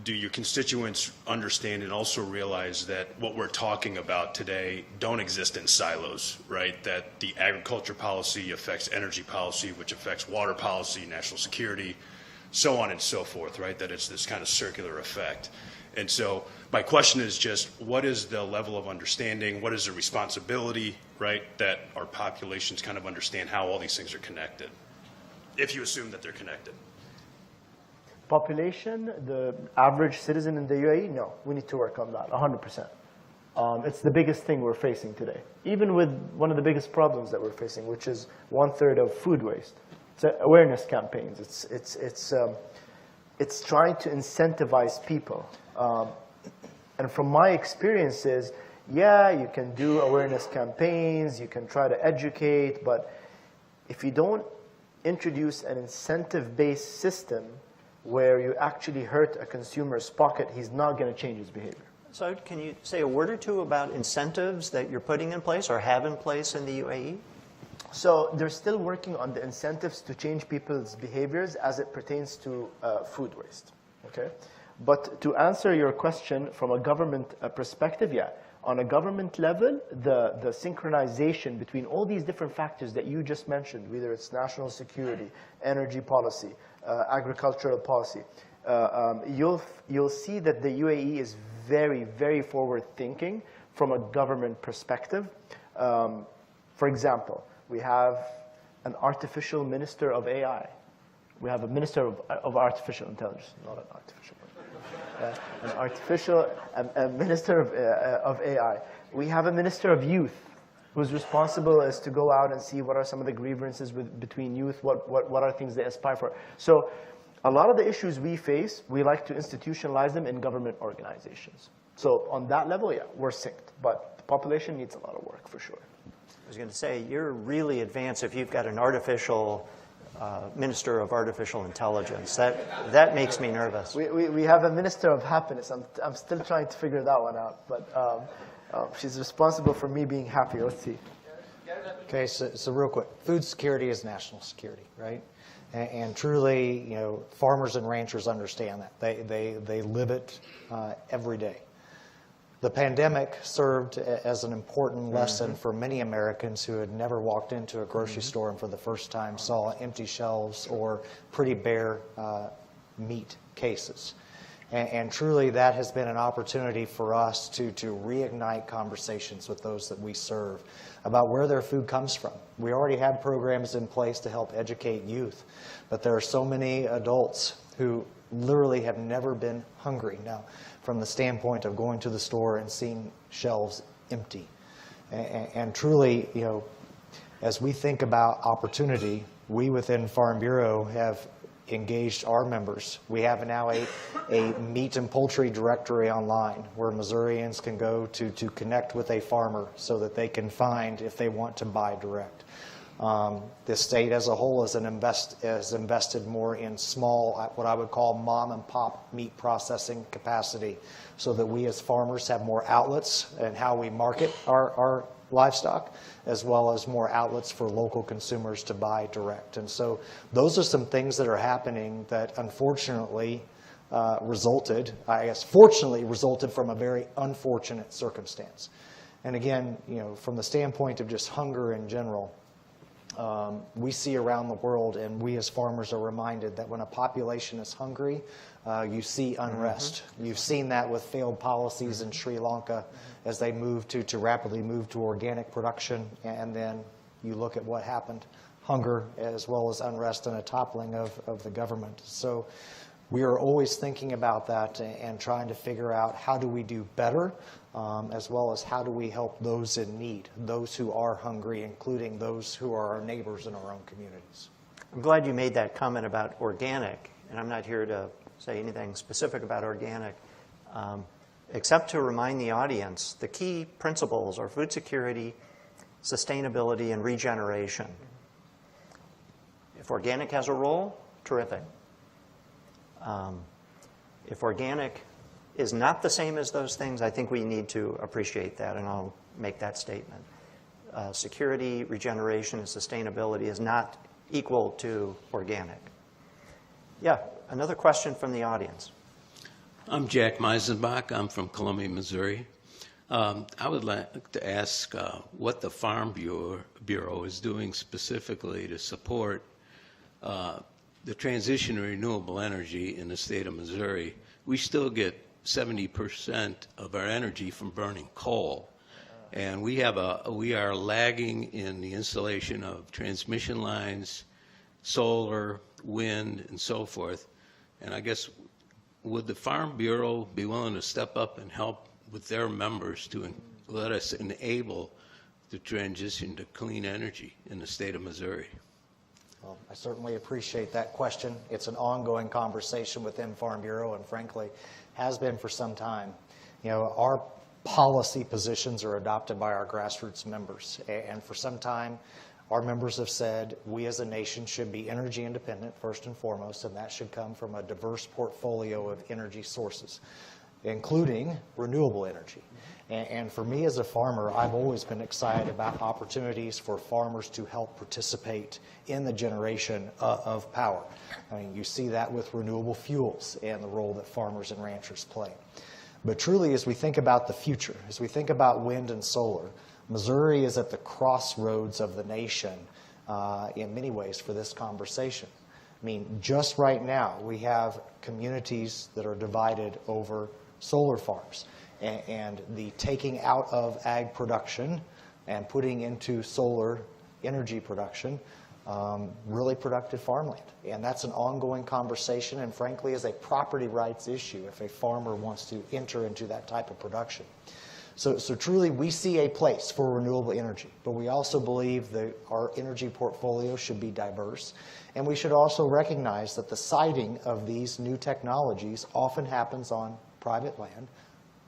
Speaker 9: do your constituents understand and also realize that what we're talking about today don't exist in silos, right? That the agriculture policy affects energy policy, which affects water policy, national security, so on and so forth, right? That it's this kind of circular effect. And so my question is just, what is the level of understanding? What is the responsibility, right, that our populations kind of understand how all these things are connected, if you assume that they're connected?
Speaker 3: Population, the average citizen in the UAE, no, we need to work on that, 100%. It's the biggest thing we're facing today, even with one of the biggest problems that we're facing, which is 1/3 of food waste. It's awareness campaigns. It's trying to incentivize people. And from my experiences, yeah, you can do awareness campaigns, you can try to educate, but if you don't introduce an incentive-based system where you actually hurt a consumer's pocket, he's not going to change his behavior.
Speaker 4: So can you say a word or two about incentives that you're putting in place or have in place in the UAE?
Speaker 3: So they're still working on the incentives to change people's behaviors as it pertains to food waste. Okay? But to answer your question from a government perspective, yeah, on a government level, the synchronization between all these different factors that you just mentioned, whether it's national security, energy policy, agricultural policy, you'll see that the UAE is very, very forward-thinking from a government perspective. For example, we have an artificial minister of AI. We have a minister of artificial intelligence, not an artificial a minister of AI. We have a minister of youth whose responsible is to go out and see what are some of the grievances between youth, what are things they aspire for. So a lot of the issues we face, we like to institutionalize them in government organizations. So on that level, yeah, we're synced, but the population needs a lot of work for sure.
Speaker 4: I was going to say, you're really advanced if you've got an artificial Minister of Artificial Intelligence. That makes me nervous.
Speaker 3: We have a Minister of Happiness. I'm still trying to figure that one out, but she's responsible for me being happy. Let's see.
Speaker 7: Okay, so real quick, food security is national security, right? And truly, you know, farmers and ranchers understand that. They live it every day. The pandemic served as an important lesson for many Americans who had never walked into a grocery store and for the first time saw empty shelves or pretty bare meat cases. And truly that has been an opportunity for us to reignite conversations with those that we serve about where their food comes from. We already have programs in place to help educate youth, but there are so many adults who literally have never been hungry. Now, from the standpoint of going to the store and seeing shelves empty. And truly, you know, as we think about opportunity, we within Farm Bureau have engaged our members. We have now a meat and poultry directory online where Missourians can go to connect with a farmer so that they can find if they want to buy direct. The state as a whole has invested more in small, what I would call mom and pop meat processing capacity so that we as farmers have more outlets in how we market our livestock, as well as more outlets for local consumers to buy direct. And so those are some things that are happening that unfortunately fortunately resulted from a very unfortunate circumstance. And again, you know, from the standpoint of just hunger in general, we see around the world, and we as farmers are reminded that when a population is hungry, you see unrest. You've seen that with failed policies in Sri Lanka as they moved to rapidly move to organic production, and then you look at what happened, hunger as well as unrest and a toppling of the government. So we are always thinking about that and trying to figure out how do we do better, as well as how do we help those in need, those who are hungry, including those who are our neighbors in our own communities.
Speaker 4: I'm glad you made that comment about organic, and I'm not here to say anything specific about organic, except to remind the audience the key principles are food security, sustainability, and regeneration. If organic has a role, terrific. If organic is not the same as those things, I think we need to appreciate that, and I'll make that statement. Security, regeneration, and sustainability is not equal to organic. Yeah, another question from the audience.
Speaker 10: I'm Jack Meisenbach. I'm from Columbia, Missouri. I would like to ask what the Farm Bureau is doing specifically to support the transition to renewable energy in the state of Missouri. We still get 70% of our energy from burning coal. And we are lagging in the installation of transmission lines, solar, wind, and so forth. And I guess, would the Farm Bureau be willing to step up and help with their members to let us enable the transition to clean energy in the state of Missouri?
Speaker 7: Well, I certainly appreciate that question. It's an ongoing conversation within Farm Bureau, and frankly, has been for some time. You know, our policy positions are adopted by our grassroots members, and for some time, our members have said we as a nation should be energy independent first and foremost, and that should come from a diverse portfolio of energy sources, including renewable energy. And for me as a farmer, I've always been excited about opportunities for farmers to help participate in the generation of power. I mean, you see that with renewable fuels and the role that farmers and ranchers play. But truly, as we think about the future, as we think about wind and solar, Missouri is at the crossroads of the nation in many ways for this conversation. I mean, just right now, we have communities that are divided over solar farms. And the taking out of ag production and putting into solar energy production, really productive farmland. And that's an ongoing conversation, and frankly is a property rights issue if a farmer wants to enter into that type of production. So truly we see a place for renewable energy, but we also believe that our energy portfolio should be diverse. And we should also recognize that the siting of these new technologies often happens on private land,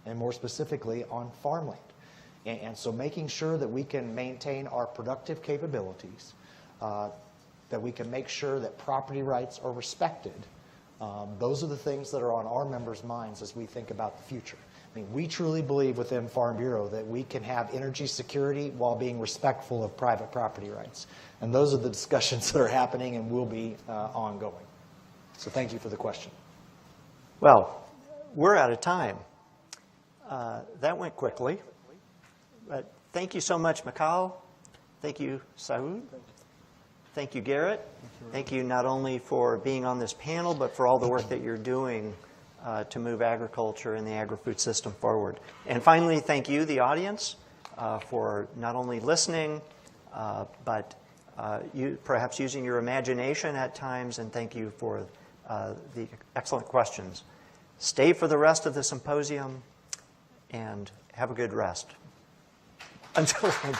Speaker 7: and more specifically on farmland. And so making sure that we can maintain our productive capabilities, that we can make sure that property rights are respected, those are the things that are on our members' minds as we think about the future. I mean, we truly believe within Farm Bureau that we can have energy security while being respectful of private property rights. And those are the discussions that are happening and will be ongoing. So thank you for the question.
Speaker 4: Well, we're out of time. That went quickly. But thank you so much, Mikal. Thank you, Saud. Thank you, Garrett. Thank you not only for being on this panel, but for all the work that you're doing to move agriculture and the agri-food system forward. And finally, thank you, the audience, for not only listening, but you perhaps using your imagination at times, and thank you for the excellent questions. Stay for the rest of the symposium, and have a good rest. Until then.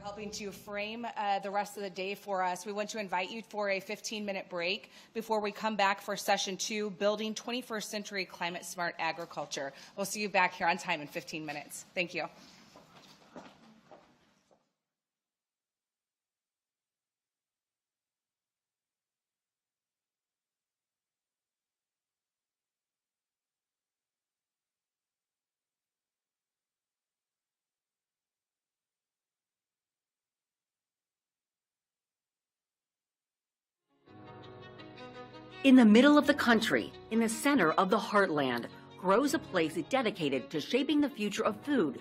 Speaker 11: Helping to frame the rest of the day for us. We want to invite you for a 15-minute break before we come back for session 2, Building 21st Century Climate Smart Agriculture. We'll see you back here on time in 15 minutes. Thank you.
Speaker 12: In the middle of the country, in the center of the heartland, grows a place dedicated to shaping the future of food.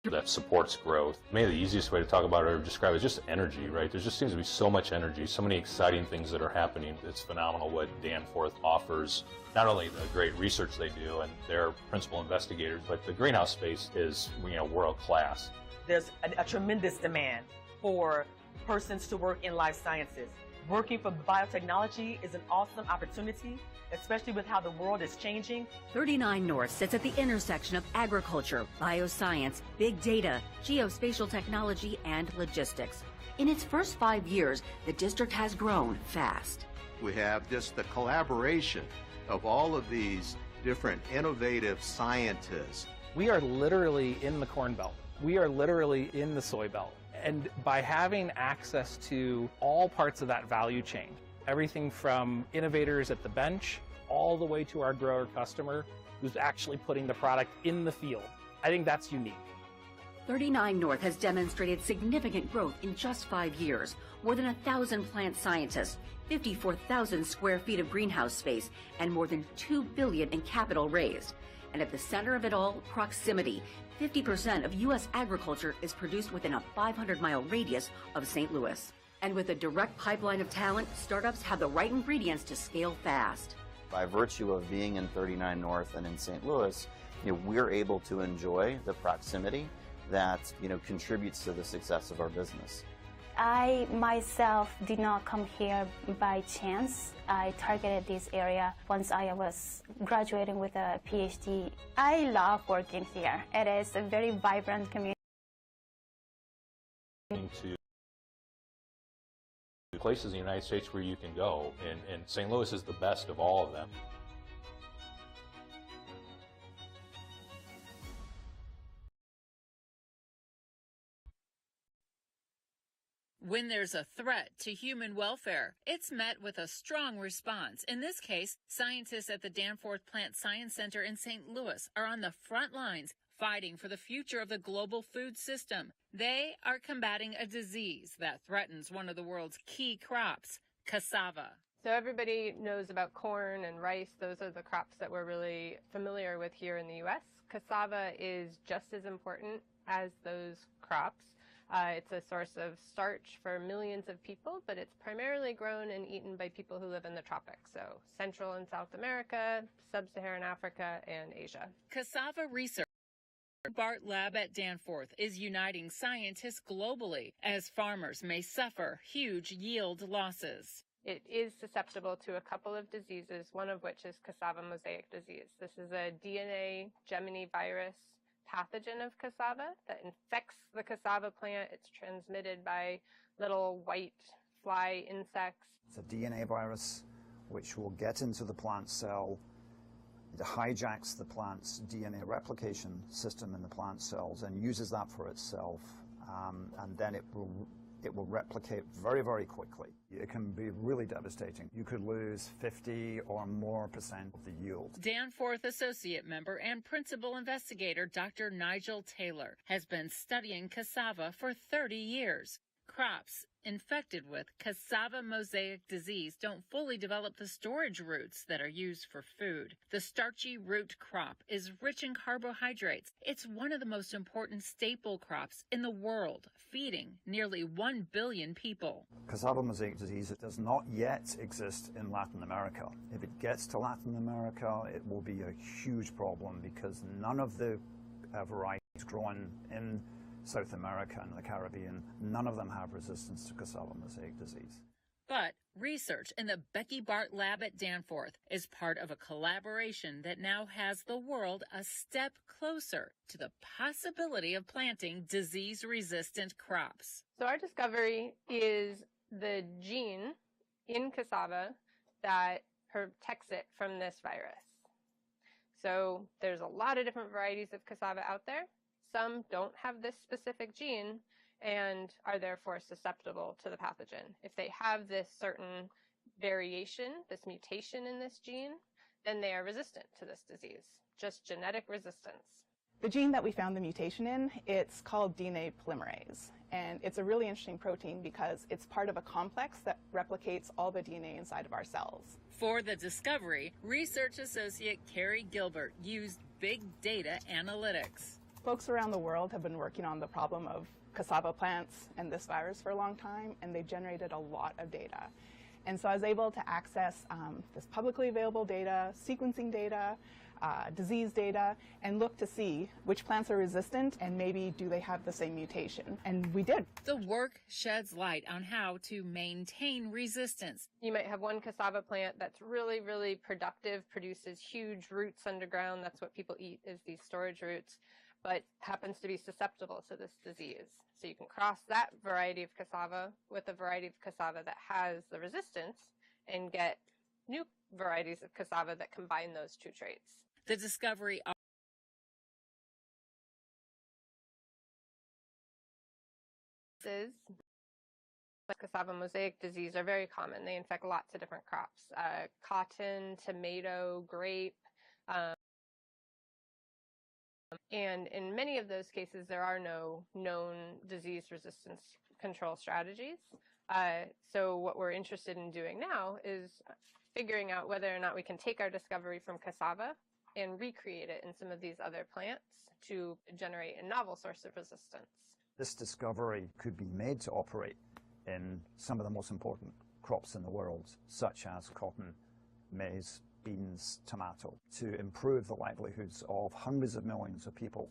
Speaker 13: That supports growth. Maybe the easiest way to talk about it or describe it is just energy, right? There just seems to be so much energy, so many exciting things that are happening. It's phenomenal what Danforth offers. Not only the great research they do and their principal investigators, but the greenhouse space is, world class.
Speaker 14: There's a tremendous demand for persons to work in life sciences. Working for biotechnology is an awesome opportunity, especially with how the world is changing.
Speaker 12: 39 North sits at the intersection of agriculture, bioscience, big data, geospatial technology, and logistics. In its first 5 years, the district has grown fast.
Speaker 15: We have just the collaboration of all of these different innovative scientists.
Speaker 16: We are literally in the Corn Belt. We are literally in the soy belt. And by having access to all parts of that value chain, everything from innovators at the bench all the way to our grower customer who's actually putting the product in the field, I think that's unique.
Speaker 12: 39 North has demonstrated significant growth in just 5 years. More than 1,000 plant scientists, 54,000 square feet of greenhouse space, and more than $2 billion in capital raised. And at the center of it all, proximity. 50% of U.S. agriculture is produced within a 500-mile radius of St. Louis. And with a direct pipeline of talent, startups have the right ingredients to scale fast.
Speaker 17: By virtue of being in 39 North and in St. Louis, we're able to enjoy the proximity that contributes to the success of our business.
Speaker 18: I myself did not come here by chance. I targeted this area once I was graduating with a PhD. I love working here. It is a very vibrant community.
Speaker 13: To places in the United States where you can go, and St. Louis is the best of all of them.
Speaker 19: When there's a threat to human welfare, it's met with a strong response. In this case, scientists at the Danforth Plant Science Center in St. Louis are on the front lines fighting for the future of the global food system. They are combating a disease that threatens one of the world's key crops, cassava.
Speaker 20: So everybody knows about corn and rice. Those are the crops that we're really familiar with here in the U.S. Cassava is just as important as those crops. It's a source of starch for millions of people, but it's primarily grown and eaten by people who live in the tropics, so Central and South America, Sub-Saharan Africa, and Asia.
Speaker 19: Cassava research BART lab at Danforth is uniting scientists globally as farmers may suffer huge yield losses.
Speaker 20: It is susceptible to a couple of diseases, one of which is cassava mosaic disease. This is a DNA Gemini virus pathogen of cassava that infects the cassava plant. It's transmitted by little white fly insects.
Speaker 21: It's a DNA virus which will get into the plant cell. It hijacks the plant's DNA replication system in the plant cells and uses that for itself, and then it will replicate very, very quickly. It can be really devastating. You could lose 50 or more % of the yield.
Speaker 19: Danforth associate member and principal investigator Dr. Nigel Taylor has been studying cassava for 30 years. Crops infected with cassava mosaic disease don't fully develop the storage roots that are used for food. The starchy root crop is rich in carbohydrates. It's one of the most important staple crops in the world, feeding nearly 1 billion people.
Speaker 21: Cassava mosaic disease, it does not yet exist in Latin America. If it gets to Latin America, it will be a huge problem because none of the varieties grown in South America and the Caribbean, none of them have resistance to cassava mosaic disease.
Speaker 19: But research in the Becky Bart lab at Danforth is part of a collaboration that now has the world a step closer to the possibility of planting disease-resistant crops.
Speaker 20: So our discovery is the gene in cassava that protects it from this virus. So there's a lot of different varieties of cassava out there. Some don't have this specific gene and are therefore susceptible to the pathogen. If they have this certain variation, this mutation in this gene, then they are resistant to this disease, just genetic resistance.
Speaker 22: The gene that we found the mutation in, it's called DNA polymerase. And it's a really interesting protein because it's part of a complex that replicates all the DNA inside of our cells.
Speaker 19: For the discovery, research associate Carrie Gilbert used big data analytics.
Speaker 22: Folks around the world have been working on the problem of cassava plants and this virus for a long time, and they generated a lot of data. And so I was able to access this publicly available data, sequencing data, disease data, and look to see which plants are resistant and maybe do they have the same mutation. And we did.
Speaker 19: The work sheds light on how to maintain resistance.
Speaker 20: You might have one cassava plant that's really, really productive, produces huge roots underground. That's what people eat, is these storage roots, but happens to be susceptible to this disease. So you can cross that variety of cassava with a variety of cassava that has the resistance, and get new varieties of cassava that combine those two traits.
Speaker 19: The discovery
Speaker 20: like cassava mosaic disease are very common. They infect lots of different crops, cotton, tomato, grape, and in many of those cases, there are no known disease resistance control strategies. So what we're interested in doing now is figuring out whether or not we can take our discovery from cassava and recreate it in some of these other plants to generate a novel source of resistance.
Speaker 21: This discovery could be made to operate in some of the most important crops in the world, such as cotton, maize, beans, tomato, to improve the livelihoods of hundreds of millions of people.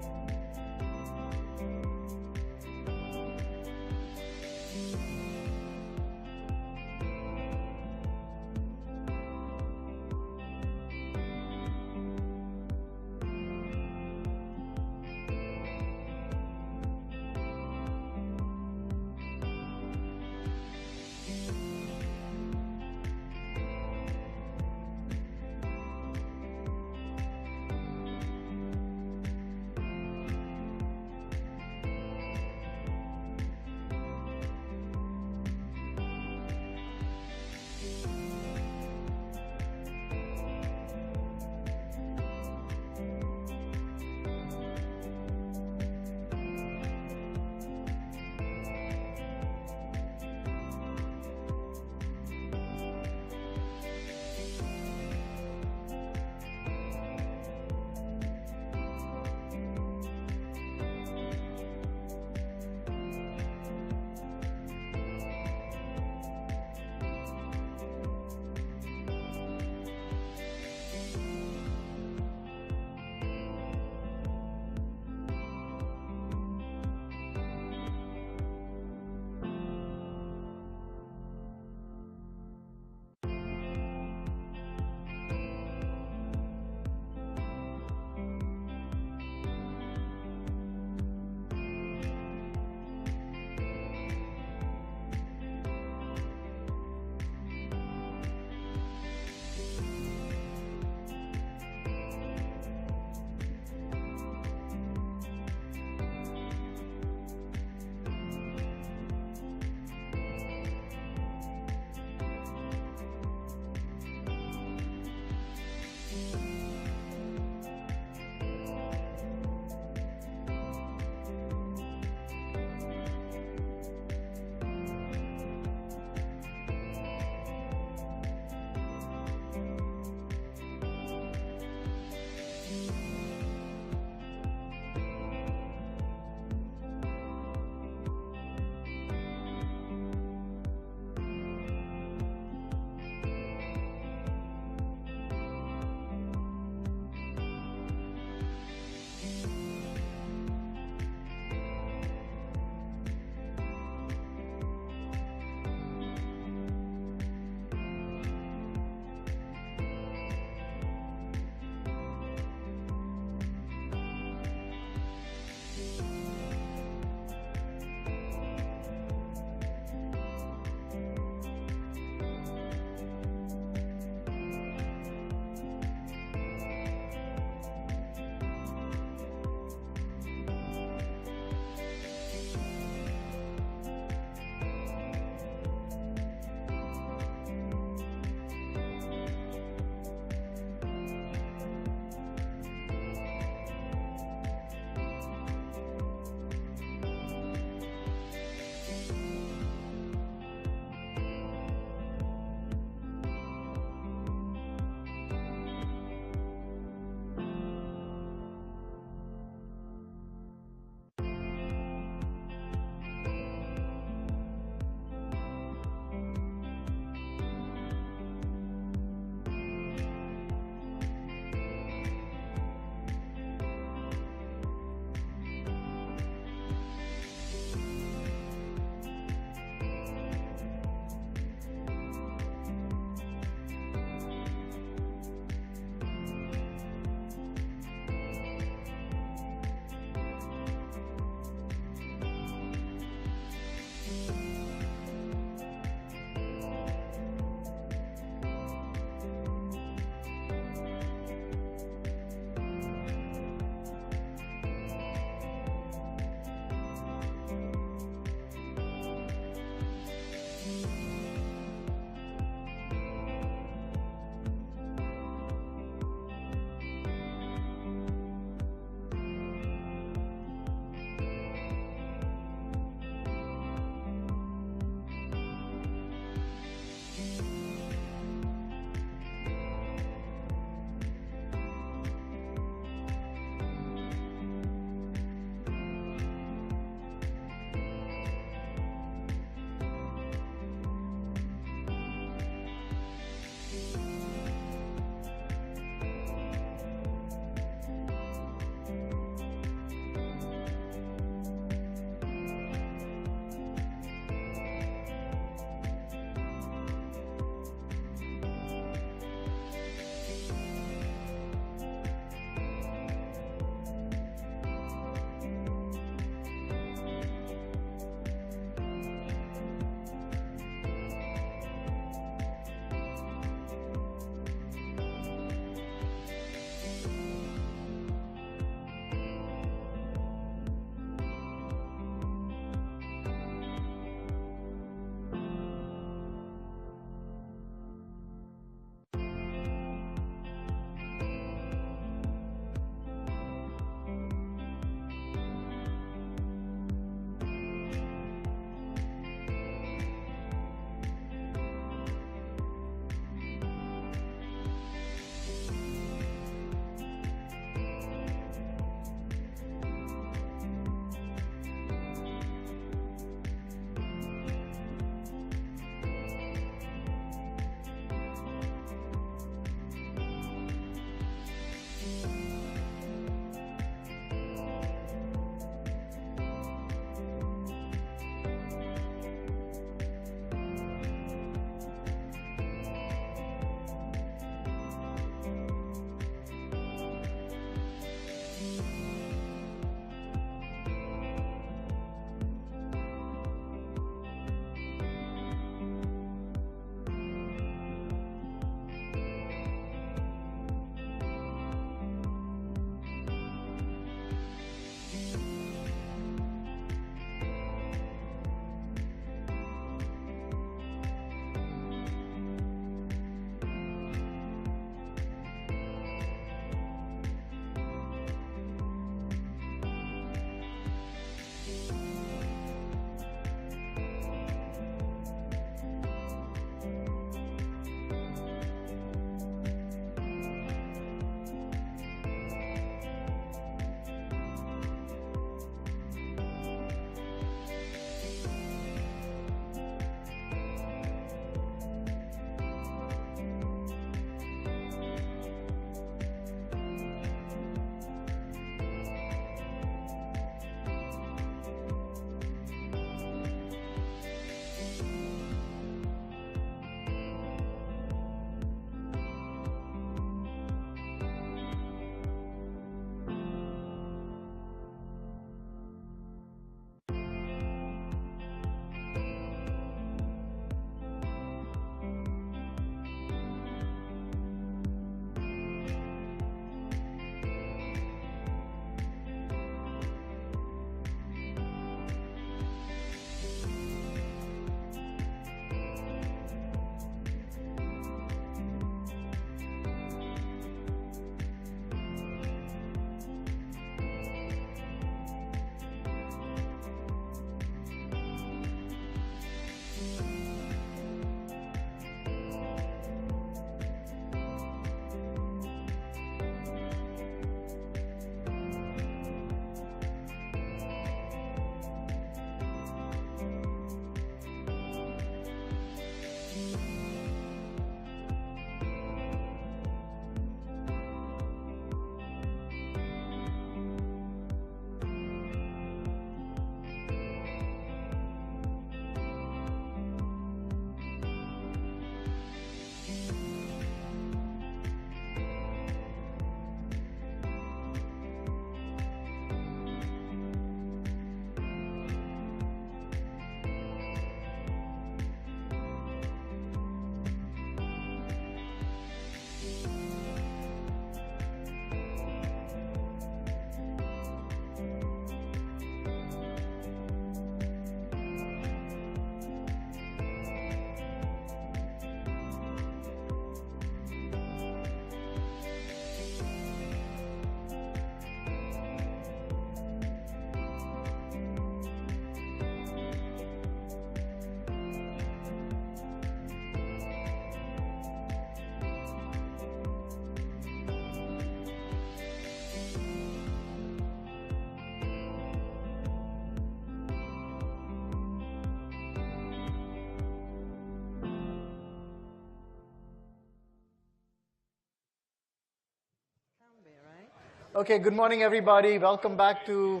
Speaker 2: Okay, good morning, everybody. Welcome back to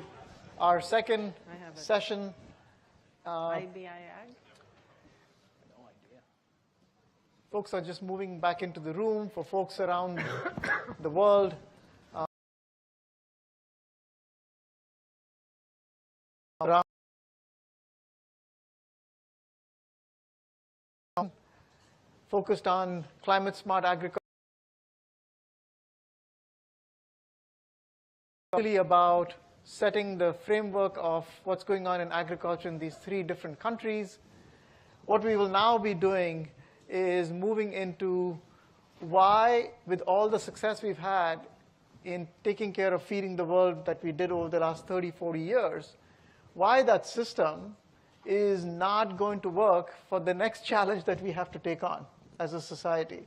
Speaker 2: our second session.
Speaker 5: IBI Ag?
Speaker 2: Folks are just moving back into the room. For folks around the world, focused on climate smart agriculture. Really about setting the framework of what's going on in agriculture in these 3 different countries. What we will now be doing is moving into why, with all the success we've had in taking care of feeding the world that we did over the last 30, 40 years, why that system is not going to work for the next challenge that we have to take on as a society.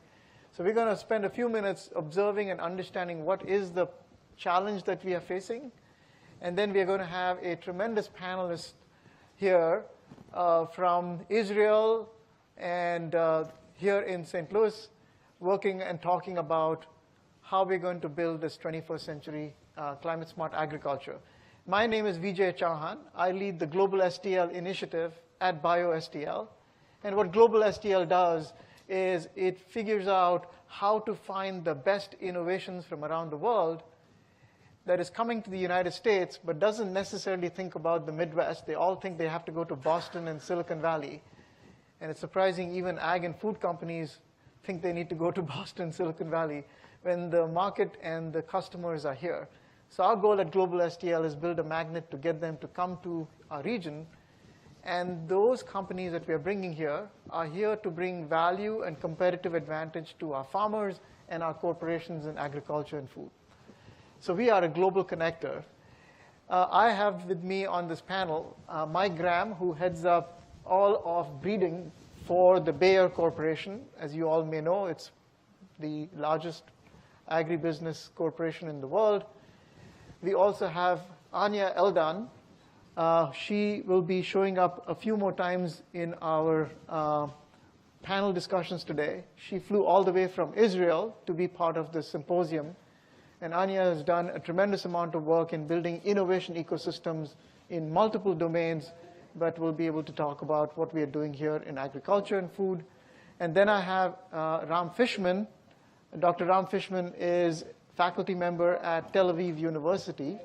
Speaker 2: So we're going to spend a few minutes observing and understanding what is the challenge that we are facing. And then we are going to have a tremendous panelist here from Israel and here in St. Louis, working and talking about how we're going to build this 21st century climate smart agriculture. My name is Vijay Chauhan. I lead the Global STL initiative at BioSTL. And what Global STL does is it figures out how to find the best innovations from around the world that is coming to the United States, but doesn't necessarily think about the Midwest. They all think they have to go to Boston and Silicon Valley. And it's surprising even ag and food companies think they need to go to Boston, Silicon Valley, when the market and the customers are here. So our goal at Global STL is build a magnet to get them to come to our region. And those companies that we are bringing here are here to bring value and competitive advantage to our farmers and our corporations in agriculture and food. So we are a global connector. I have with me on this panel Mike Graham, who heads up all of breeding for the Bayer Corporation. As you all may know, it's the largest agribusiness corporation in the world. We also have Anya Eldan. She will be showing up a few more times in our panel discussions today. She flew all the way from Israel to be part of this symposium. And Anya has done a tremendous amount of work in building innovation ecosystems in multiple domains, but we'll be able to talk about what we are doing here in agriculture and food. And then I have Ram Fishman. Dr. Ram Fishman is faculty member at Tel Aviv University.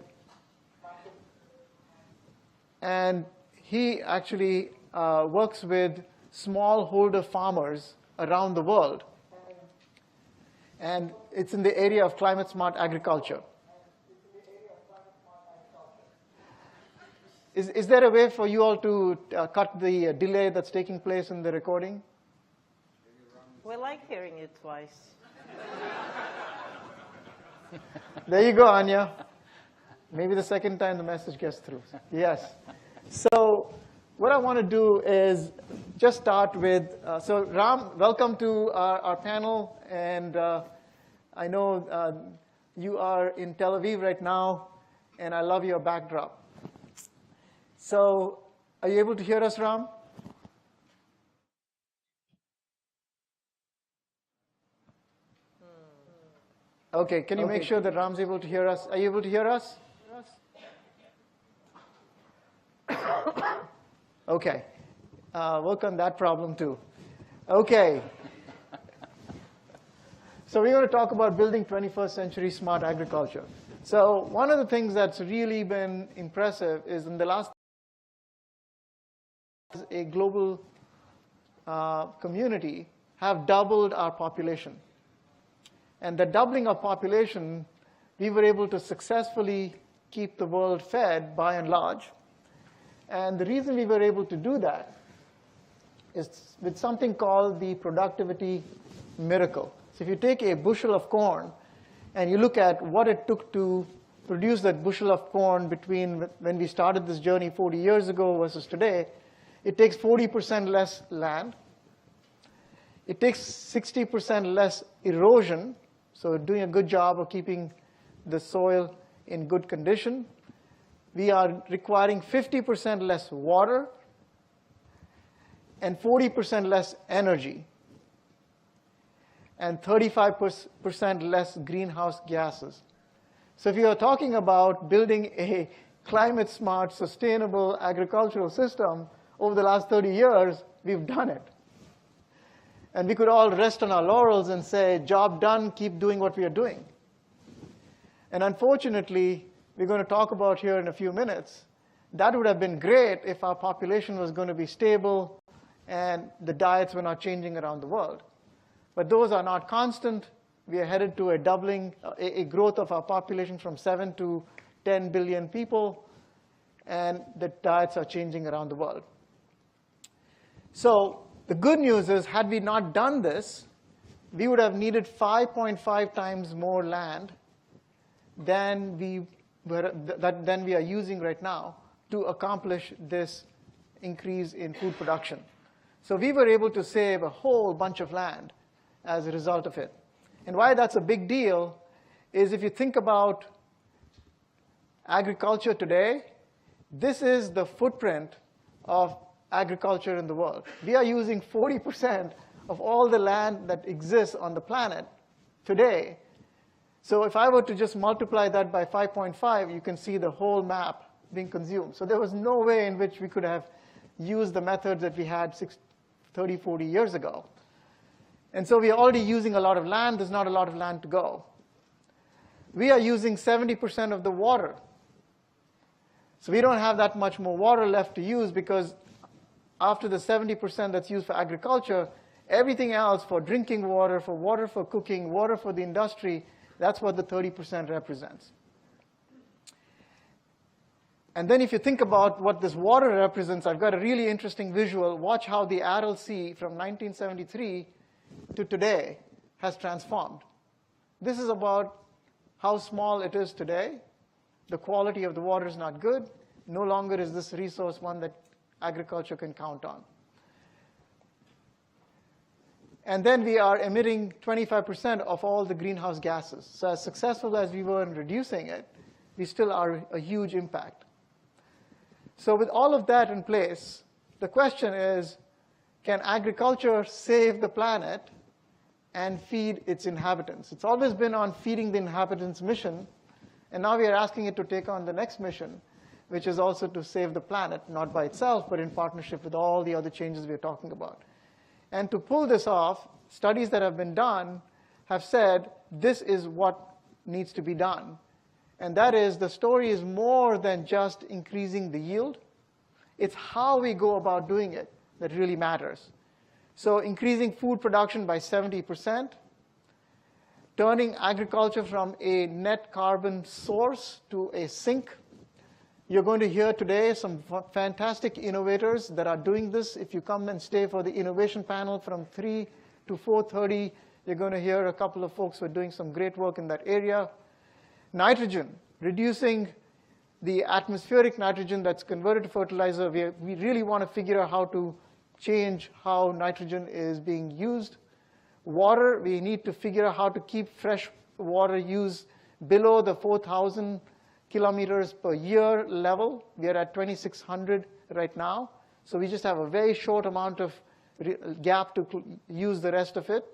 Speaker 2: And he actually works with smallholder farmers around the world. And it's in the area of climate smart agriculture. Is there a way for you all to cut the delay that's taking place in the recording?
Speaker 5: We like hearing it twice.
Speaker 2: There you go, Anya. Maybe the second time the message gets through. Yes. So what I want to do is just start with, so Ram, welcome to our panel. And I know you are in Tel Aviv right now, and I love your backdrop. So are you able to hear us, Ram? Okay, can you make sure that Ram's able to hear us? Are you able to hear us? Okay, work on that problem too. Okay. So we're going to talk about building 21st century smart agriculture. So one of the things that's really been impressive is in the last a global community have doubled our population. And the doubling of population, we were able to successfully keep the world fed by and large. And the reason we were able to do that is with something called the productivity miracle. So if you take a bushel of corn and you look at what it took to produce that bushel of corn between when we started this journey 40 years ago versus today, it takes 40% less land. It takes 60% less erosion, so doing a good job of keeping the soil in good condition. We are requiring 50% less water and 40% less energy and 35% less greenhouse gases. So if you are talking about building a climate smart, sustainable agricultural system over the last 30 years, we've done it. And we could all rest on our laurels and say, job done, keep doing what we are doing. And unfortunately, we're going to talk about here in a few minutes, that would have been great if our population was going to be stable and the diets were not changing around the world. But those are not constant. We are headed to a doubling, a growth of our population from 7 to 10 billion people, and the diets are changing around the world. So the good news is, had we not done this, we would have needed 5.5 times more land than we are using right now to accomplish this increase in food production. So we were able to save a whole bunch of land as a result of it. And why that's a big deal is if you think about agriculture today, this is the footprint of agriculture in the world. We are using 40% of all the land that exists on the planet today. So if I were to just multiply that by 5.5, you can see the whole map being consumed. So there was no way in which we could have used the methods that we had 30, 40 years ago. And so we are already using a lot of land. There's not a lot of land to go. We are using 70% of the water. So we don't have that much more water left to use, because after the 70% that's used for agriculture, everything else for drinking water for cooking, water for the industry, that's what the 30% represents. And then if you think about what this water represents, I've got a really interesting visual. Watch how the Aral Sea from 1973 to today has transformed. This is about how small it is today. The quality of the water is not good. No longer is this resource one that agriculture can count on. And then we are emitting 25% of all the greenhouse gases. So as successful as we were in reducing it, we still are a huge impact. So with all of that in place, the question is, can agriculture save the planet and feed its inhabitants? It's always been on feeding the inhabitants mission, and now we are asking it to take on the next mission, which is also to save the planet, not by itself, but in partnership with all the other changes we're talking about. And to pull this off, studies that have been done have said this is what needs to be done. And that is, the story is more than just increasing the yield. It's how we go about doing it that really matters. So increasing food production by 70%, turning agriculture from a net carbon source to a sink. You're going to hear today some fantastic innovators that are doing this. If you come and stay for the innovation panel from 3 to 4:30, you're going to hear a couple of folks who are doing some great work in that area. Nitrogen, reducing the atmospheric nitrogen that's converted to fertilizer. We really want to figure out how to change how nitrogen is being used. Water, we need to figure out how to keep fresh water use below the 4,000 kilometers per year level. We are at 2,600 right now. So we just have a very short amount of gap to use the rest of it.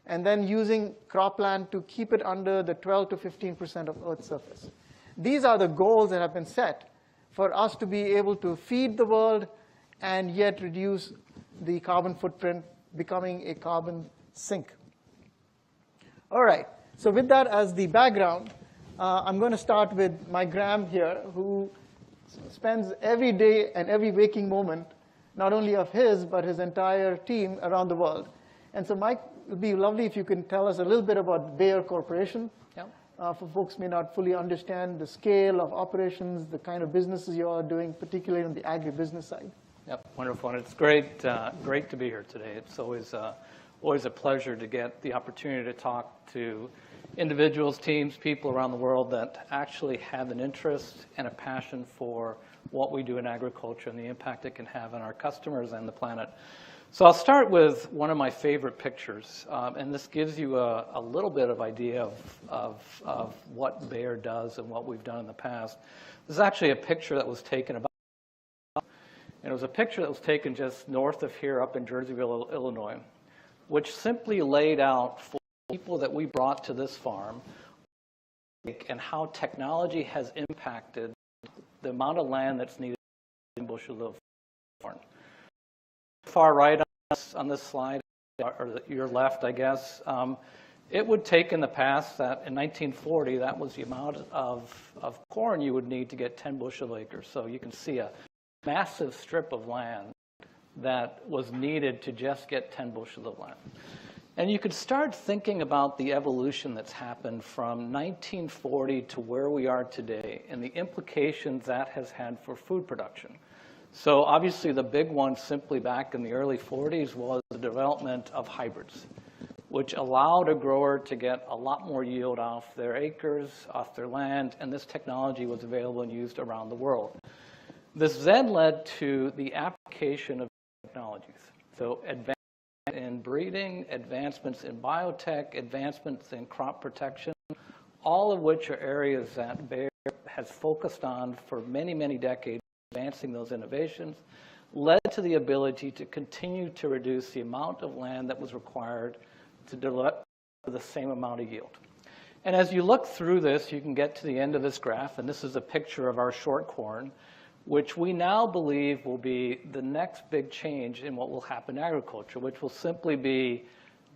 Speaker 2: And then using cropland to keep it under the 12 to 15% of Earth's surface. These are the goals that have been set for us to be able to feed the world and yet reduce the carbon footprint, becoming a carbon sink. All right, so with that as the background, I'm going to start with Mike Graham here, who spends every day and every waking moment, not only of his, but his entire team around the world. And so Mike, it would be lovely if you can tell us a little bit about Bayer Corporation.
Speaker 1: Yep.
Speaker 2: For folks who may not fully understand the scale of operations, the kind of businesses you are doing, particularly on the agribusiness side.
Speaker 1: Yep, wonderful. And it's great to be here today. It's always a pleasure to get the opportunity to talk to individuals, teams, people around the world that actually have an interest and a passion for what we do in agriculture and the impact it can have on our customers and the planet. So I'll start with one of my favorite pictures, and this gives you a little bit of idea of what Bayer does and what we've done in the past. This is actually a picture that was taken about, and it was a picture that was taken just north of here up in Jerseyville, Illinois, which simply laid out for people that we brought to this farm and how technology has impacted the amount of land that's needed in bushels of corn. Far right on this slide, or your left, I guess, it would take in the past that in 1940, that was the amount of corn you would need to get 10 bushel acres. So you can see a massive strip of land that was needed to just get 10 bushels of land. And you could start thinking about the evolution that's happened from 1940 to where we are today and the implications that has had for food production. So obviously the big one simply back in the early 40s was the development of hybrids, which allowed a grower to get a lot more yield off their acres, off their land, and this technology was available and used around the world. This then led to the application of technologies. So advancements in breeding, advancements in biotech, advancements in crop protection, all of which are areas that Bayer has focused on for many, many decades. Advancing those innovations led to the ability to continue to reduce the amount of land that was required to deliver the same amount of yield. And as you look through this, you can get to the end of this graph, and this is a picture of our short corn, which we now believe will be the next big change in what will happen in agriculture, which will simply be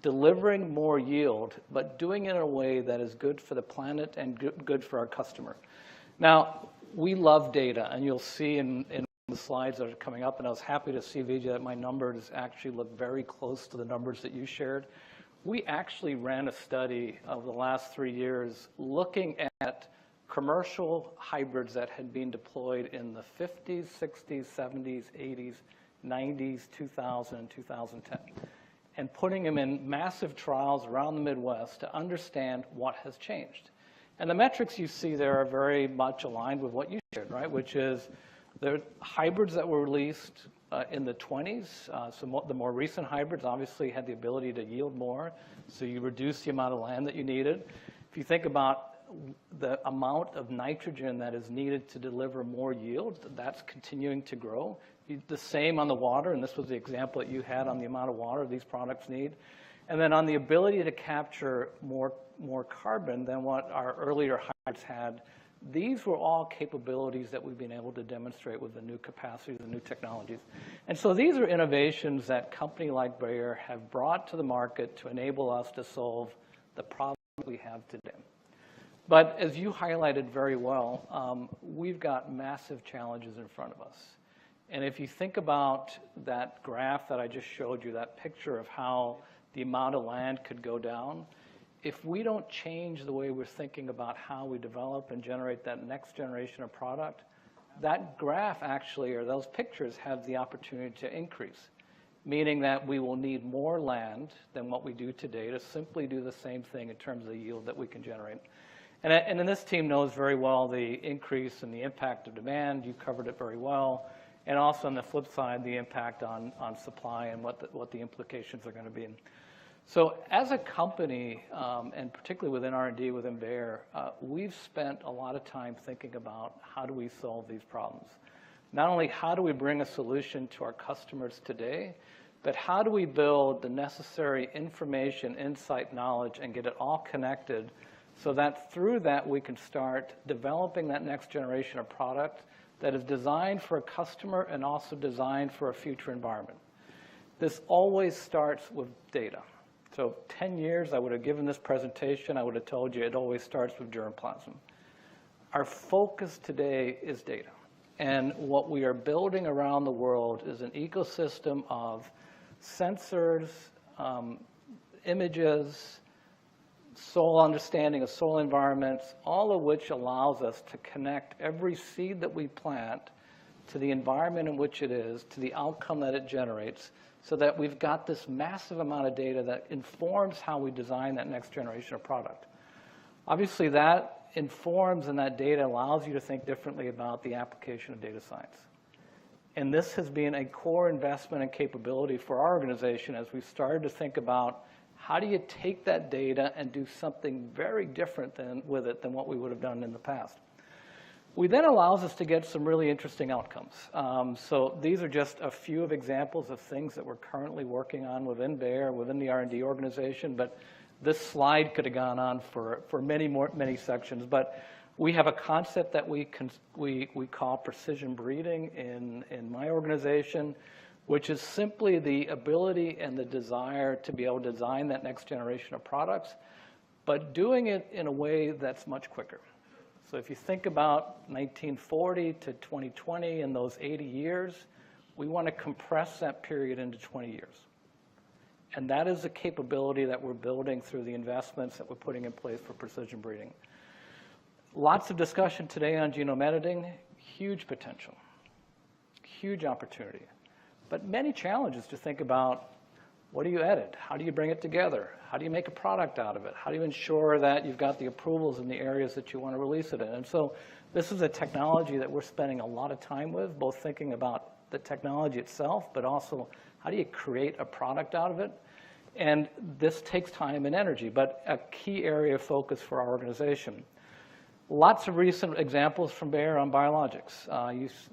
Speaker 1: delivering more yield, but doing it in a way that is good for the planet and good for our customer. Now, we love data, and you'll see in the slides that are coming up, and I was happy to see, Vijay, that my numbers actually look very close to the numbers that you shared. We actually ran a study of the last 3 years looking at commercial hybrids that had been deployed in the 50s, 60s, 70s, 80s, 90s, 2000, and 2010, and putting them in massive trials around the Midwest to understand what has changed. And the metrics you see there are very much aligned with what you shared, right? Which is the hybrids that were released in the 20s. The more recent hybrids obviously had the ability to yield more, so you reduce the amount of land that you needed. If you think about the amount of nitrogen that is needed to deliver more yield, that's continuing to grow. The same on the water, and this was the example that you had on the amount of water these products need. And then on the ability to capture more carbon than what our earlier hybrids had, these were all capabilities that we've been able to demonstrate with the new capacities, the new technologies. And so these are innovations that companies like Bayer have brought to the market to enable us to solve the problems we have today. But as you highlighted very well, we've got massive challenges in front of us. And if you think about that graph that I just showed you, that picture of how the amount of land could go down, if we don't change the way we're thinking about how we develop and generate that next generation of product, that graph actually, or those pictures, have the opportunity to increase, meaning that we will need more land than what we do today to simply do the same thing in terms of the yield that we can generate. And this team knows very well the increase and the impact of demand. You covered it very well. And also on the flip side, the impact on supply and what the implications are going to be. So as a company, and particularly within R&D, within Bayer, we've spent a lot of time thinking about how do we solve these problems. Not only how do we bring a solution to our customers today, but how do we build the necessary information, insight, knowledge, and get it all connected so that through that we can start developing that next generation of product that is designed for a customer and also designed for a future environment. This always starts with data. So 10 years, I would have given this presentation, I would have told you it always starts with germplasm. Our focus today is data. And what we are building around the world is an ecosystem of sensors, images, soil understanding of soil environments, all of which allows us to connect every seed that we plant to the environment in which it is, to the outcome that it generates, so that we've got this massive amount of data that informs how we design that next generation of product. Obviously, that informs and that data allows you to think differently about the application of data science. And this has been a core investment and capability for our organization as we started to think about how do you take that data and do something very different with it than what we would have done in the past. We then allows us to get some really interesting outcomes. So these are just a few of examples of things that we're currently working on within Bayer, within the R&D organization, but this slide could have gone on for many sections, but we have a concept that we call precision breeding in my organization, which is simply the ability and the desire to be able to design that next generation of products, but doing it in a way that's much quicker. So if you think about 1940 to 2020 and those 80 years, we want to compress that period into 20 years. And that is a capability that we're building through the investments that we're putting in place for precision breeding. Lots of discussion today on genome editing, huge potential, huge opportunity, but many challenges to think about. What do you edit? How do you bring it together? How do you make a product out of it? How do you ensure that you've got the approvals in the areas that you want to release it in? And so this is a technology that we're spending a lot of time with, both thinking about the technology itself, but also how do you create a product out of it? And this takes time and energy, but a key area of focus for our organization. Lots of recent examples from Bayer on biologics.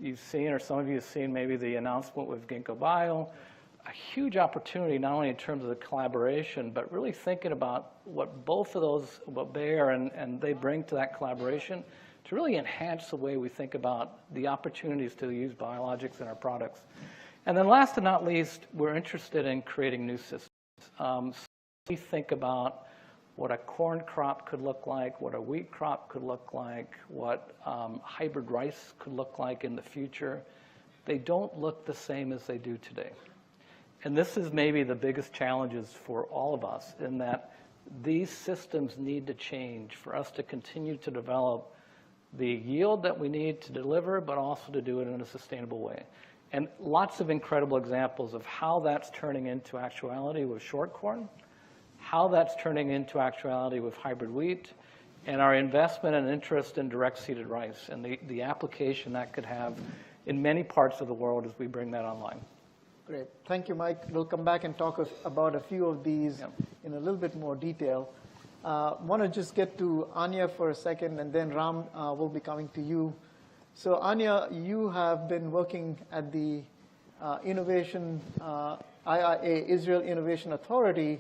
Speaker 1: You've seen, or some of you have seen maybe the announcement with Ginkgo Bio. A huge opportunity, not only in terms of the collaboration, but really thinking about what both of those, what Bayer and they bring to that collaboration to really enhance the way we think about the opportunities to use biologics in our products. And then last but not least, we're interested in creating new systems. So we think about what a corn crop could look like, what a wheat crop could look like, what hybrid rice could look like in the future. They don't look the same as they do today. And this is maybe the biggest challenges for all of us, in that these systems need to change for us to continue to develop the yield that we need to deliver, but also to do it in a sustainable way. And lots of incredible examples of how that's turning into actuality with short corn, how that's turning into actuality with hybrid wheat, and our investment and interest in direct seeded rice, and the application that could have in many parts of the world as we bring that online.
Speaker 2: Great. Thank you, Mike. We'll come back and talk about a few of these in a little bit more detail. Want to just get to Anya for a second, and then Ram will be coming to you. So Anya, you have been working at the Innovation, IIA, Israel Innovation Authority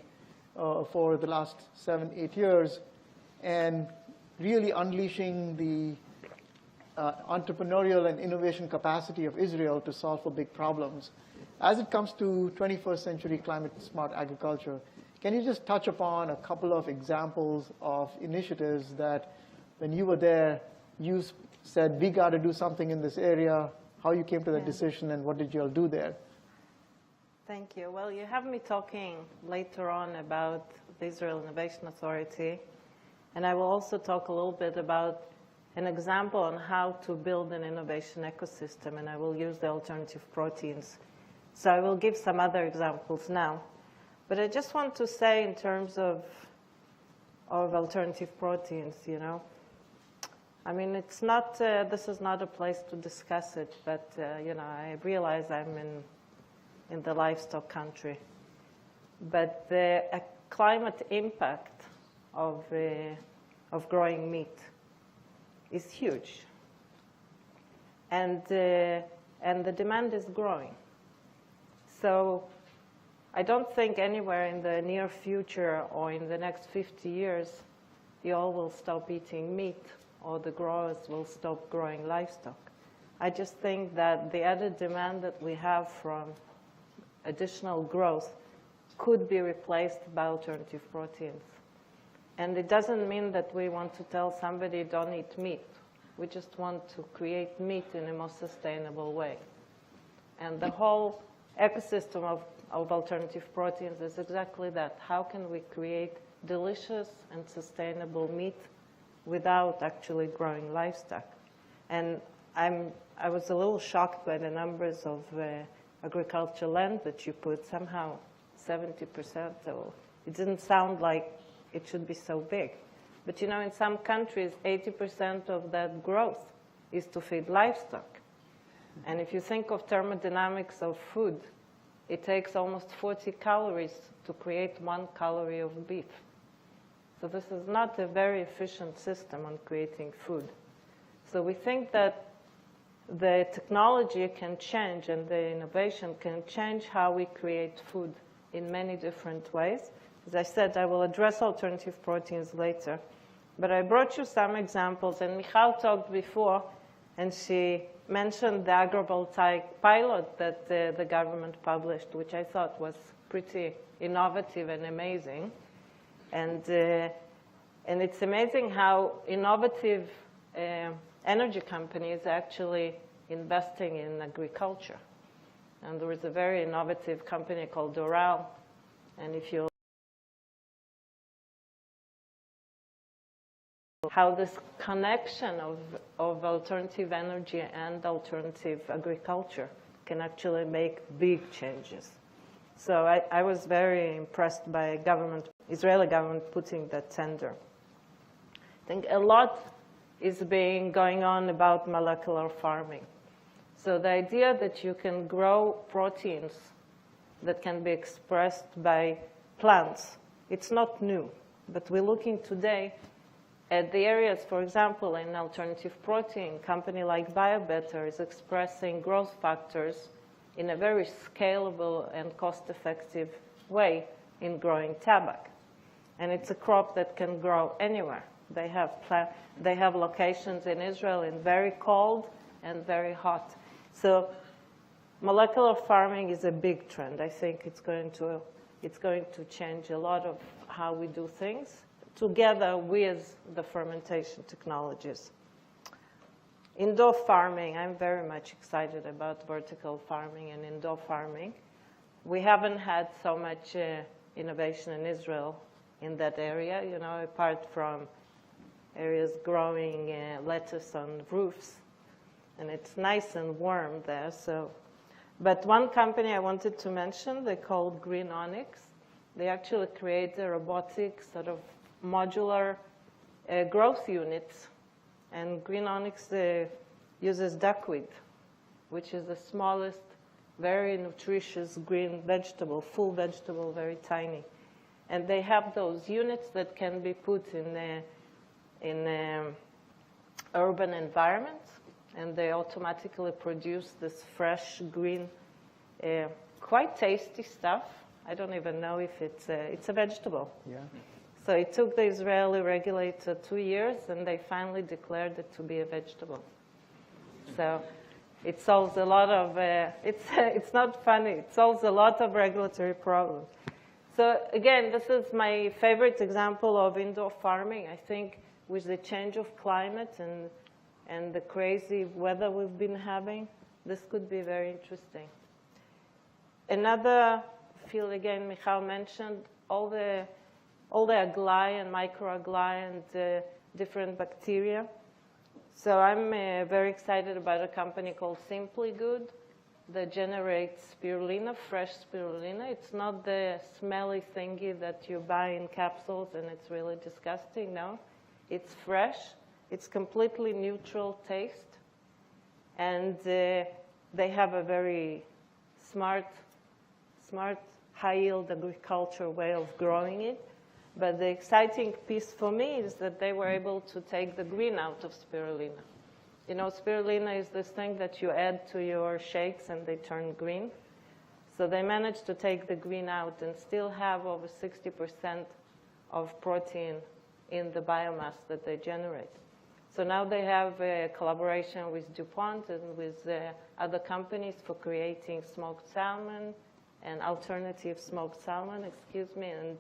Speaker 2: for the last 7-8 years, and really unleashing the entrepreneurial and innovation capacity of Israel to solve for big problems. As it comes to 21st century climate smart agriculture, can you just touch upon a couple of examples of initiatives that when you were there, you said, we got to do something in this area, how you came to that decision, and what did you all do there?
Speaker 5: Thank you. Well, you have me talking later on about the Israel Innovation Authority, and I will also talk a little bit about an example on how to build an innovation ecosystem, and I will use the alternative proteins. So I will give some other examples now. But I just want to say in terms of alternative proteins, you know, I mean, it's not, this is not a place to discuss it, but, you know, I realize I'm in the livestock country. But the climate impact of growing meat is huge. And the demand is growing. So I don't think anywhere in the near future or in the next 50 years, you all will stop eating meat or the growers will stop growing livestock. I just think that the added demand that we have from additional growth could be replaced by alternative proteins. And it doesn't mean that we want to tell somebody don't eat meat. We just want to create meat in a more sustainable way. And the whole ecosystem of alternative proteins is exactly that. How can we create delicious and sustainable meat without actually growing livestock? And I was a little shocked by the numbers of agricultural land that you put, somehow 70%. So it didn't sound like it should be so big. But you know, in some countries, 80% of that growth is to feed livestock. And if you think of thermodynamics of food, it takes almost 40 calories to create 1 calorie of beef. So this is not a very efficient system on creating food. So we think that the technology can change and the innovation can change how we create food in many different ways. As I said, I will address alternative proteins later. But I brought you some examples, and Michal talked before, and she mentioned the agrivoltaic pilot that the government published, which I thought was pretty innovative and amazing. And it's amazing how innovative energy companies are actually investing in agriculture. And there is a very innovative company called Doral, and if you how this connection of alternative energy and alternative agriculture can actually make big changes. So I was very impressed by Israeli government putting that tender. I think a lot is going on about molecular farming. So the idea that you can grow proteins that can be expressed by plants, it's not new. But we're looking today at the areas, for example, in alternative protein, a company like BioBetter is expressing growth factors in a very scalable and cost-effective way in growing tobacco. And it's a crop that can grow anywhere. They have locations in Israel in very cold and very hot. So molecular farming is a big trend. I think it's going to change a lot of how we do things, together with the fermentation technologies. Indoor farming, I'm very much excited about vertical farming and indoor farming. We haven't had so much innovation in Israel in that area, you know, apart from areas growing lettuce on roofs. And it's nice and warm there. So, but one company I wanted to mention, they called Green Onyx. They actually create a robotic sort of modular growth units. And Green Onyx uses duckweed, which is the smallest, very nutritious green vegetable, full vegetable, very tiny. And they have those units that can be put in urban environments, and they automatically produce this fresh, green, quite tasty stuff. I don't even know if it's a vegetable.
Speaker 3: Yeah. So
Speaker 5: it took the Israeli regulator 2 years, and they finally declared it to be a vegetable. So it solves a lot of, it's not funny, it solves a lot of regulatory problems. So again, this is my favorite example of indoor farming. I think with the change of climate and the crazy weather we've been having, this could be very interesting. Another field, again, Michal mentioned, all the algae and microalgae and different bacteria. So I'm very excited about a company called Simply Good that generates spirulina, fresh spirulina. It's not the smelly thingy that you buy in capsules and it's really disgusting, no. It's fresh. It's completely neutral taste. And they have a very smart, high-yield agriculture way of growing it. But the exciting piece for me is that they were able to take the green out of spirulina. You know, spirulina is this thing that you add to your shakes and they turn green. So they managed to take the green out and still have over 60% of protein in the biomass that they generate. So now they have a collaboration with DuPont and with other companies for creating smoked salmon and alternative smoked salmon, and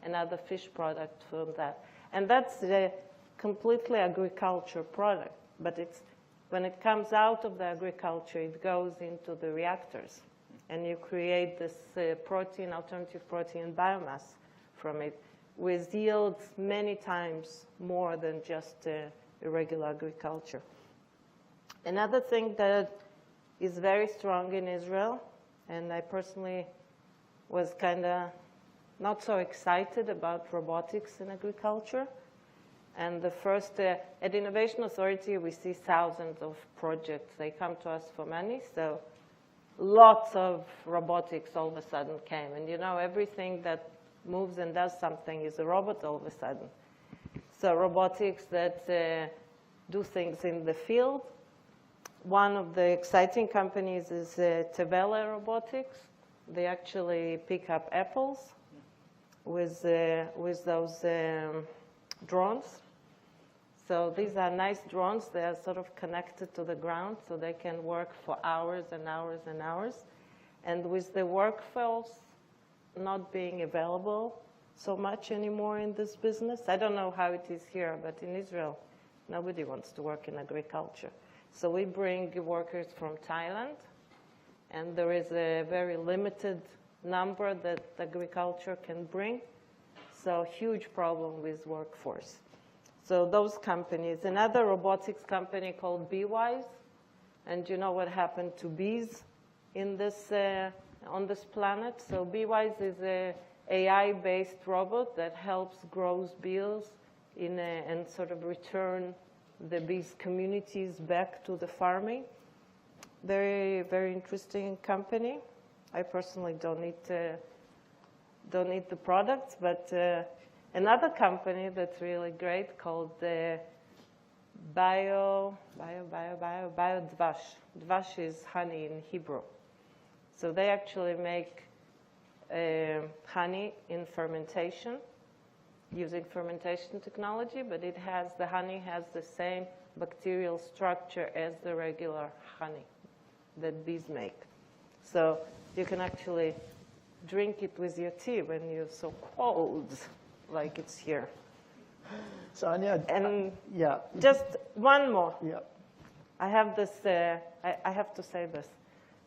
Speaker 5: another fish product from that. And that's a completely agriculture product, but when it comes out of the agriculture, it goes into the reactors, and you create this protein, alternative protein biomass from it, with yields many times more than just irregular agriculture. Another thing that is very strong in Israel, and I personally was kind of not so excited about robotics in agriculture. And the first, at Innovation Authority, we see thousands of projects. They come to us for money, so lots of robotics all of a sudden came. And you know, everything that moves and does something is a robot all of a sudden. So robotics that do things in the field. One of the exciting companies is Tevele Robotics. They actually pick up apples. with those drones. So these are nice drones. They are sort of connected to the ground, so they can work for hours and hours and hours. And with the workforce not being available so much anymore in this business, I don't know how it is here, but in Israel, nobody wants to work in agriculture. So we bring workers from Thailand, and there is a very limited number that agriculture can bring. So huge problem with workforce. So those companies, another robotics company called BeeWise, and you know what happened to bees in this, on this planet? So BeeWise is a AI-based robot that helps grow bees and sort of return the bees communities back to the farming. Very, very interesting company. I personally don't need the products, but another company that's really great called BioDvash. Dvash is honey in Hebrew. So they actually make honey in fermentation, using fermentation technology, but the honey has the same bacterial structure as the regular honey that bees make. So you can actually drink it with your tea when you're so cold, like it's here.
Speaker 2: So Anya,
Speaker 5: and
Speaker 2: yeah.
Speaker 5: Just one more.
Speaker 2: Yeah.
Speaker 5: I have this, I have to say this.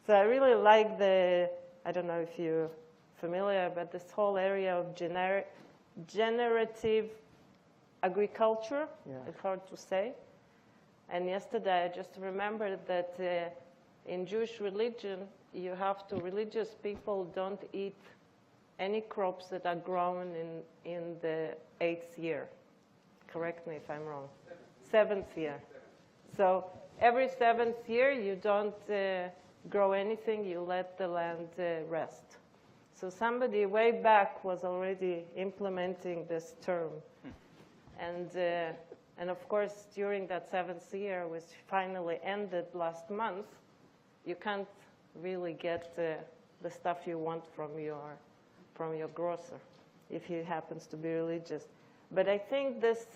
Speaker 5: So I really like I don't know if you're familiar, but this whole area of generative agriculture. Yeah. It's hard to say. And yesterday I just remembered that in Jewish religion, religious people don't eat any crops that are grown in the 8th year. Correct me if I'm wrong. 7th year. So every 7th year, you don't grow anything, you let the land rest. So somebody way back was already implementing this term. And of course, during that 7th year, which finally ended last month, you can't really get the stuff you want from your grocer if he happens to be religious. But I think this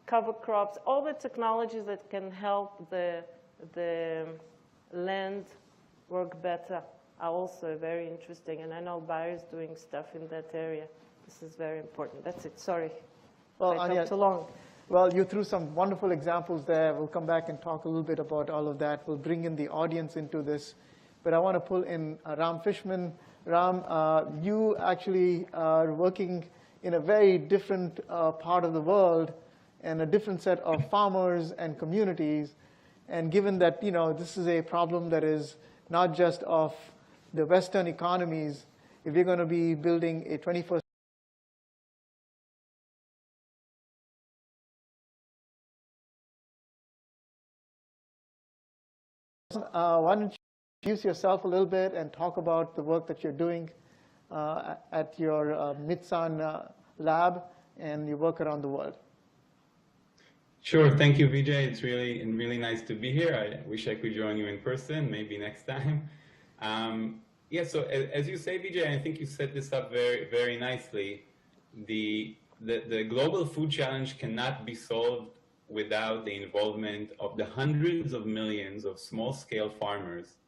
Speaker 5: cover crops, all the technologies that can help the land work better are also very interesting. And I know Bayer is doing stuff in that area. This is very important. That's it. Sorry.
Speaker 2: Well,
Speaker 5: I
Speaker 2: Anya,
Speaker 5: talked too long.
Speaker 2: Well, you threw some wonderful examples there. We'll come back and talk a little bit about all of that. We'll bring in the audience into this. But I want to pull in Ram Fishman. Ram, you actually are working in a very different part of the world and a different set of farmers and communities. And given that, this is a problem that is not just of the Western economies, if you're going to be building a 21st why don't you introduce yourself a little bit and talk about the work that you're doing at your Mitsan lab and your work around the world.
Speaker 6: Sure. Thank you, Vijay. It's really nice to be here. I wish I could join you in person, maybe next time. Yeah, so as you say, Vijay, I think you set this up very, very nicely. The global food challenge cannot be solved without the involvement of the hundreds of millions of small-scale farmers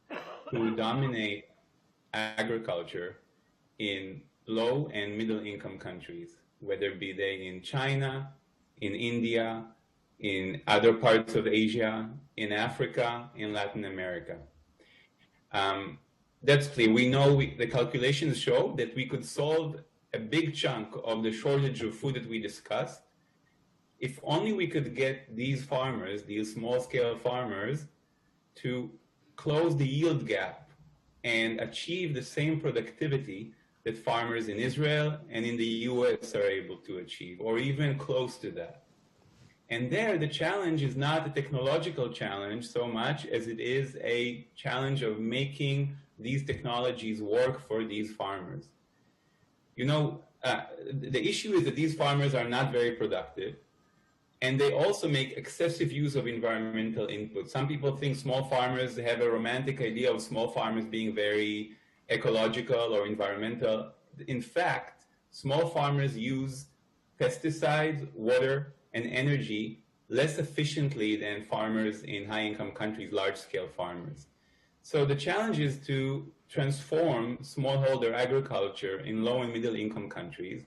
Speaker 6: who dominate agriculture in low and middle-income countries, whether be they in China, in India, in other parts of Asia, in Africa, in Latin America. That's clear. We know the calculations show that we could solve a big chunk of the shortage of food that we discussed if only we could get these farmers, these small-scale farmers, to close the yield gap and achieve the same productivity that farmers in Israel and in the US are able to achieve, or even close to that. And there, the challenge is not a technological challenge so much as it is a challenge of making these technologies work for these farmers. The issue is that these farmers are not very productive, and they also make excessive use of environmental input. Some people think small farmers have a romantic idea of small farmers being very ecological or environmental. In fact, Small farmers use pesticides, water, and energy less efficiently than farmers in high-income countries, large-scale farmers. So the challenge is to transform smallholder agriculture in low and middle-income countries.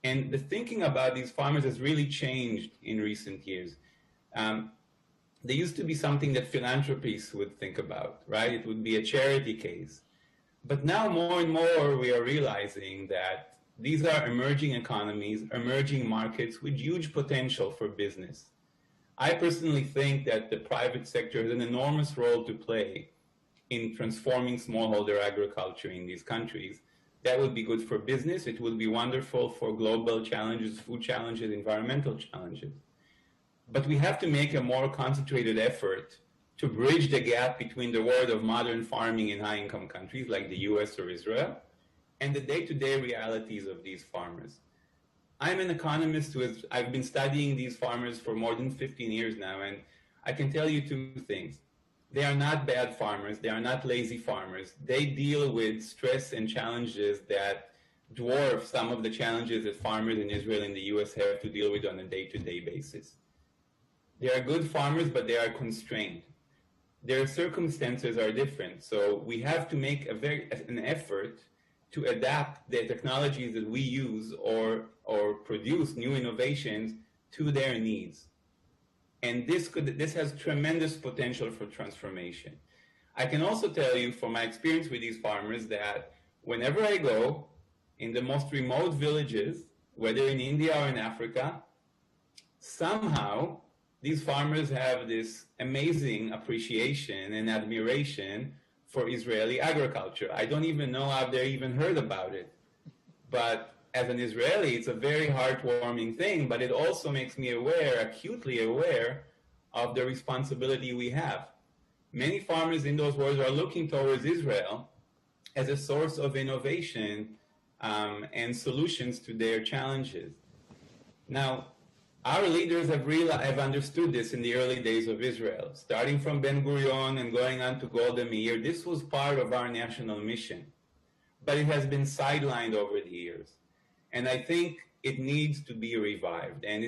Speaker 6: And the thinking about these farmers has really changed in recent years. There used to be something that philanthropists would think about, right? It would be a charity case. But now more and more we are realizing that these are emerging economies, emerging markets with huge potential for business. I personally think that the private sector has an enormous role to play in transforming smallholder agriculture in these countries. That would be good for business. It would be wonderful for global challenges, food challenges, environmental challenges. But we have to make a more concentrated effort to bridge the gap between the world of modern farming in high-income countries like the US or Israel and the day-to-day realities of these farmers. I'm an economist I've been studying these farmers for more than 15 years now, and I can tell you two things. They are not bad farmers. They are not lazy farmers. They deal with stress and challenges that dwarf some of the challenges that farmers in Israel and the US have to deal with on a day-to-day basis. They are good farmers, but they are constrained. Their circumstances are different. So we have to make an effort to adapt the technologies that we use or produce new innovations to their needs. And this has tremendous potential for transformation. I can also tell you from my experience with these farmers that whenever I go in the most remote villages, whether in India or in Africa, somehow these farmers have this amazing appreciation and admiration for Israeli agriculture. I don't even know how they even heard about it. But as an Israeli, it's a very heartwarming thing, but it also makes me aware, acutely aware, of the responsibility we have. Many farmers in those worlds are looking towards Israel as a source of innovation and solutions to their challenges. Now, our leaders have understood this in the early days of Israel. Starting from Ben-Gurion and going on to Golda Meir, this was part of our national mission. But it has been sidelined over the years. And I think it needs to be revived. And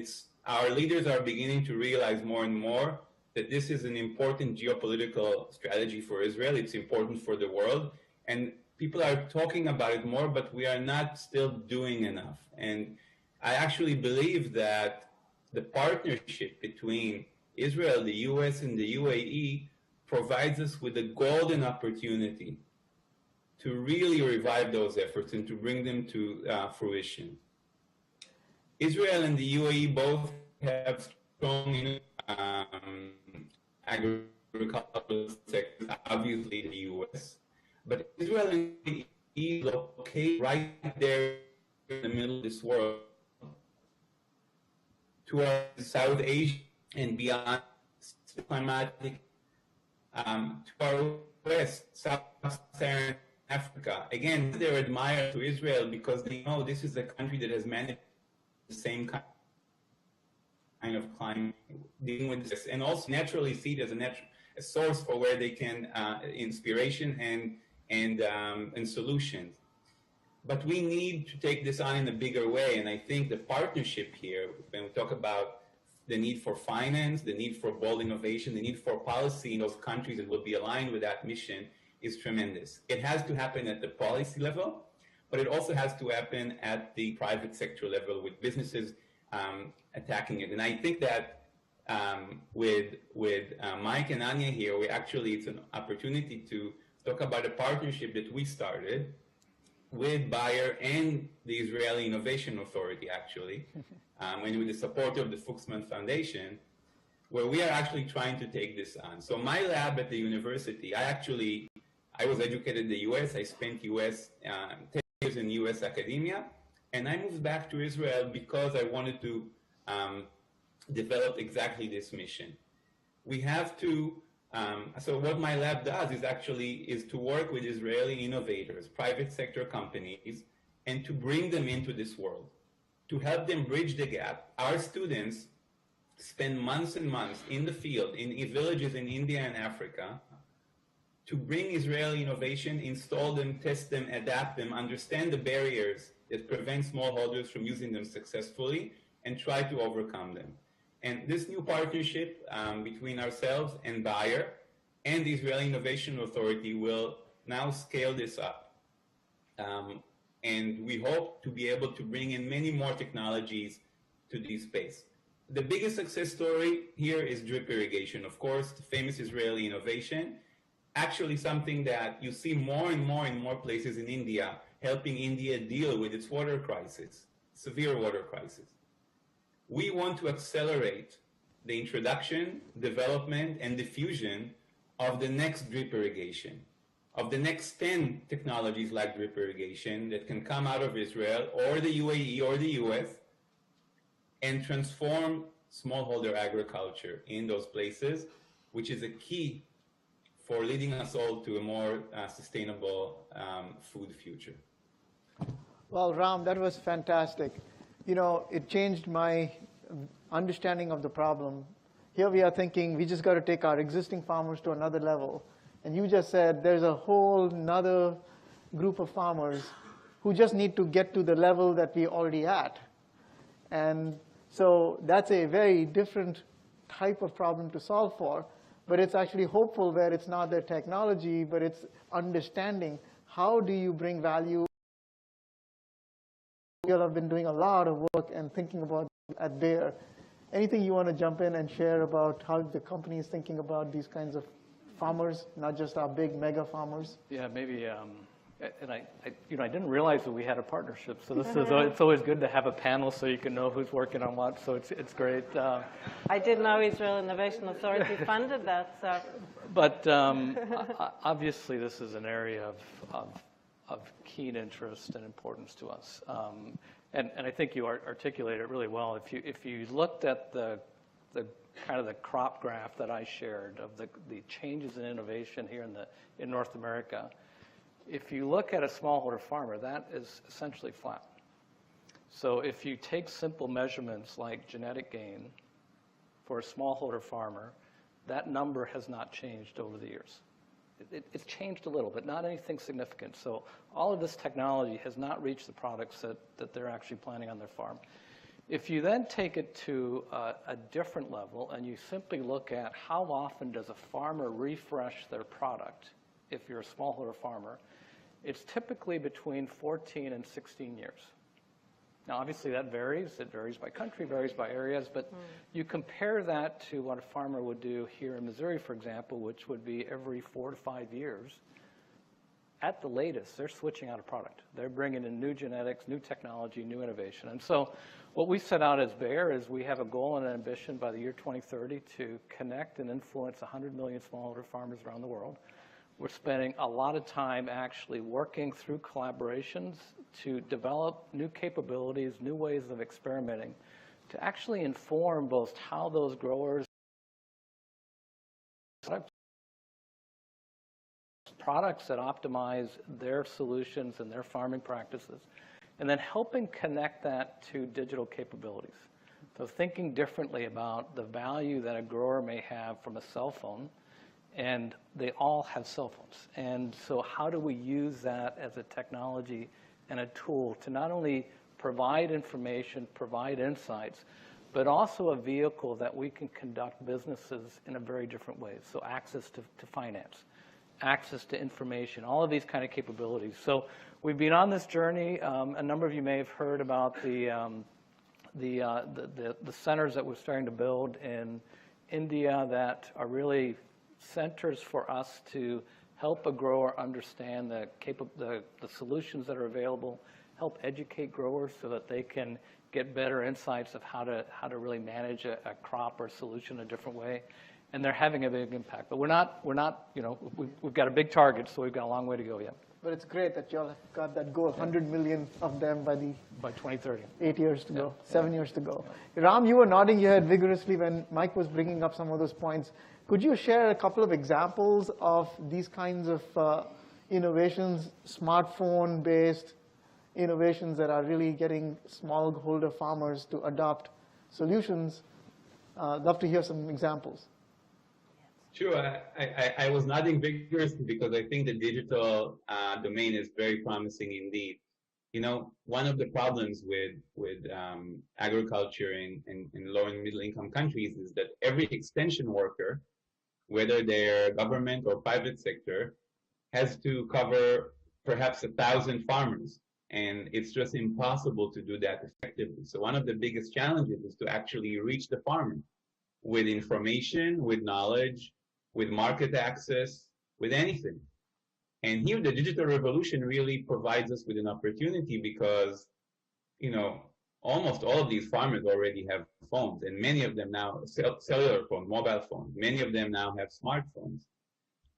Speaker 6: our leaders are beginning to realize more and more that this is an important geopolitical strategy for Israel. It's important for the world. And people are talking about it more, but we are not still doing enough. And I actually believe that the partnership between Israel, the US, and the UAE provides us with a golden opportunity to really revive those efforts and to bring them to fruition. Israel and the UAE both have strong agricultural sectors, obviously the US. But Israel and the UAE locate right there in the middle of this world towards South Asia and beyond, climatic, to our west, Sub-Saharan Africa. Again, they're admired to Israel because they know this is a country that has managed the same kind of climate, dealing with this, and also naturally see it as a source for where they can inspiration and solutions. But we need to take this on in a bigger way, and I think the partnership here, when we talk about the need for finance, the need for bold innovation, the need for policy in those countries that will be aligned with that mission, is tremendous. It has to happen at the policy level, but it also has to happen at the private sector level with businesses attacking it. And I think that with Mike and Anya here, it's an opportunity to talk about a partnership that we started with Bayer and the Israeli Innovation Authority, actually, and with the support of the Fuchsman Foundation, where we are actually trying to take this on. So my lab at the university, I was educated in the US. I spent 10 years in US academia, and I moved back to Israel because I wanted to develop exactly this mission. We have to so what my lab does is to work with Israeli innovators, private sector companies, and to bring them into this world, to help them bridge the gap. Our students spend months and months in the field, in villages in India and Africa, to bring Israeli innovation, install them, test them, adapt them, understand the barriers that prevent smallholders from using them successfully and try to overcome them. And this new partnership between ourselves and Bayer and the Israeli Innovation Authority will now scale this up. And we hope to be able to bring in many more technologies to this space. The biggest success story here is drip irrigation. Of course, the famous Israeli innovation, actually something that you see more and more places in India, helping India deal with its water crisis, severe water crisis. We want to accelerate the introduction, development, and diffusion of the next drip irrigation, of the next 10 technologies like drip irrigation that can come out of Israel or the UAE or the US and transform smallholder agriculture in those places, which is a key for leading us all to a more sustainable food future.
Speaker 2: Well, Ram, that was fantastic. You know, it changed my understanding of the problem. Here we are thinking we just got to take our existing farmers to another level. And you just said there's a whole nother group of farmers who just need to get to the level that we're already at. And so that's a very different type of problem to solve for. But it's actually hopeful where it's not the technology, but it's understanding how do you bring value. You all have been doing a lot of work and thinking about at Bayer. Anything you want to jump in and share about how the company is thinking about these kinds of farmers, not just our big mega farmers?
Speaker 1: Yeah, maybe. And I didn't realize that we had a partnership. So this is it's always good to have a panel so you can know who's working on what. So it's great.
Speaker 5: I didn't know Israel Innovation Authority funded that. So.
Speaker 1: But obviously, this is an area of keen interest and importance to us. And I think you articulated it really well. If you looked at the kind of the crop graph that I shared of the changes in innovation here in North America, if you look at a smallholder farmer, that is essentially flat. So if you take simple measurements like genetic gain for a smallholder farmer, that number has not changed over the years. It's changed a little, but not anything significant. So all of this technology has not reached the products that they're actually planning on their farm. If you then take it to a different level and you simply look at how often does a farmer refresh their product, if you're a smallholder farmer, it's typically between 14 and 16 years. Now, obviously, that varies. It varies by country, varies by areas. But you compare that to what a farmer would do here in Missouri, for example, which would be every 4 to 5 years. At the latest, they're switching out a product. They're bringing in new genetics, new technology, new innovation. And so what we set out as Bayer is we have a goal and an ambition by the year 2030 to connect and influence 100 million smallholder farmers around the world. We're spending a lot of time actually working through collaborations to develop new capabilities, new ways of experimenting, to actually inform both how those growers products that optimize their solutions and their farming practices, and then helping connect that to digital capabilities. So thinking differently about the value that a grower may have from a cell phone, and they all have cell phones. And so how do we use that as a technology and a tool to not only provide information, provide insights, but also a vehicle that we can conduct businesses in a very different way. So access to finance, access to information, all of these kind of capabilities. So we've been on this journey. A number of you may have heard about the centers that we're starting to build in India that are really centers for us to help a grower understand the solutions that are available, help educate growers so that they can get better insights of how to really manage a crop or solution a different way. And they're having a big impact. But we're not, we've got a big target, so we've got a long way to go yet.
Speaker 2: But it's great that you all have got that goal, 100 million of them by
Speaker 1: 2030.
Speaker 2: 8 years to go, 7 years to go. Ram, you were nodding your head vigorously when Mike was bringing up some of those points. Could you share a couple of examples of these kinds of innovations, smartphone-based innovations that are really getting smallholder farmers to adopt solutions? Love to hear some examples.
Speaker 6: Sure. I was nodding vigorously because I think the digital domain is very promising indeed. You know, one of the problems with agriculture in low and middle income countries is that every extension worker, whether they're government or private sector, has to cover perhaps 1,000 farmers. And it's just impossible to do that effectively. So one of the biggest challenges is to actually reach the farmer with information, with knowledge, with market access, with anything. And here the digital revolution really provides us with an opportunity because, you know, almost all of these farmers already have phones, and many of them now, cellular phone, mobile phones, many of them now have smartphones.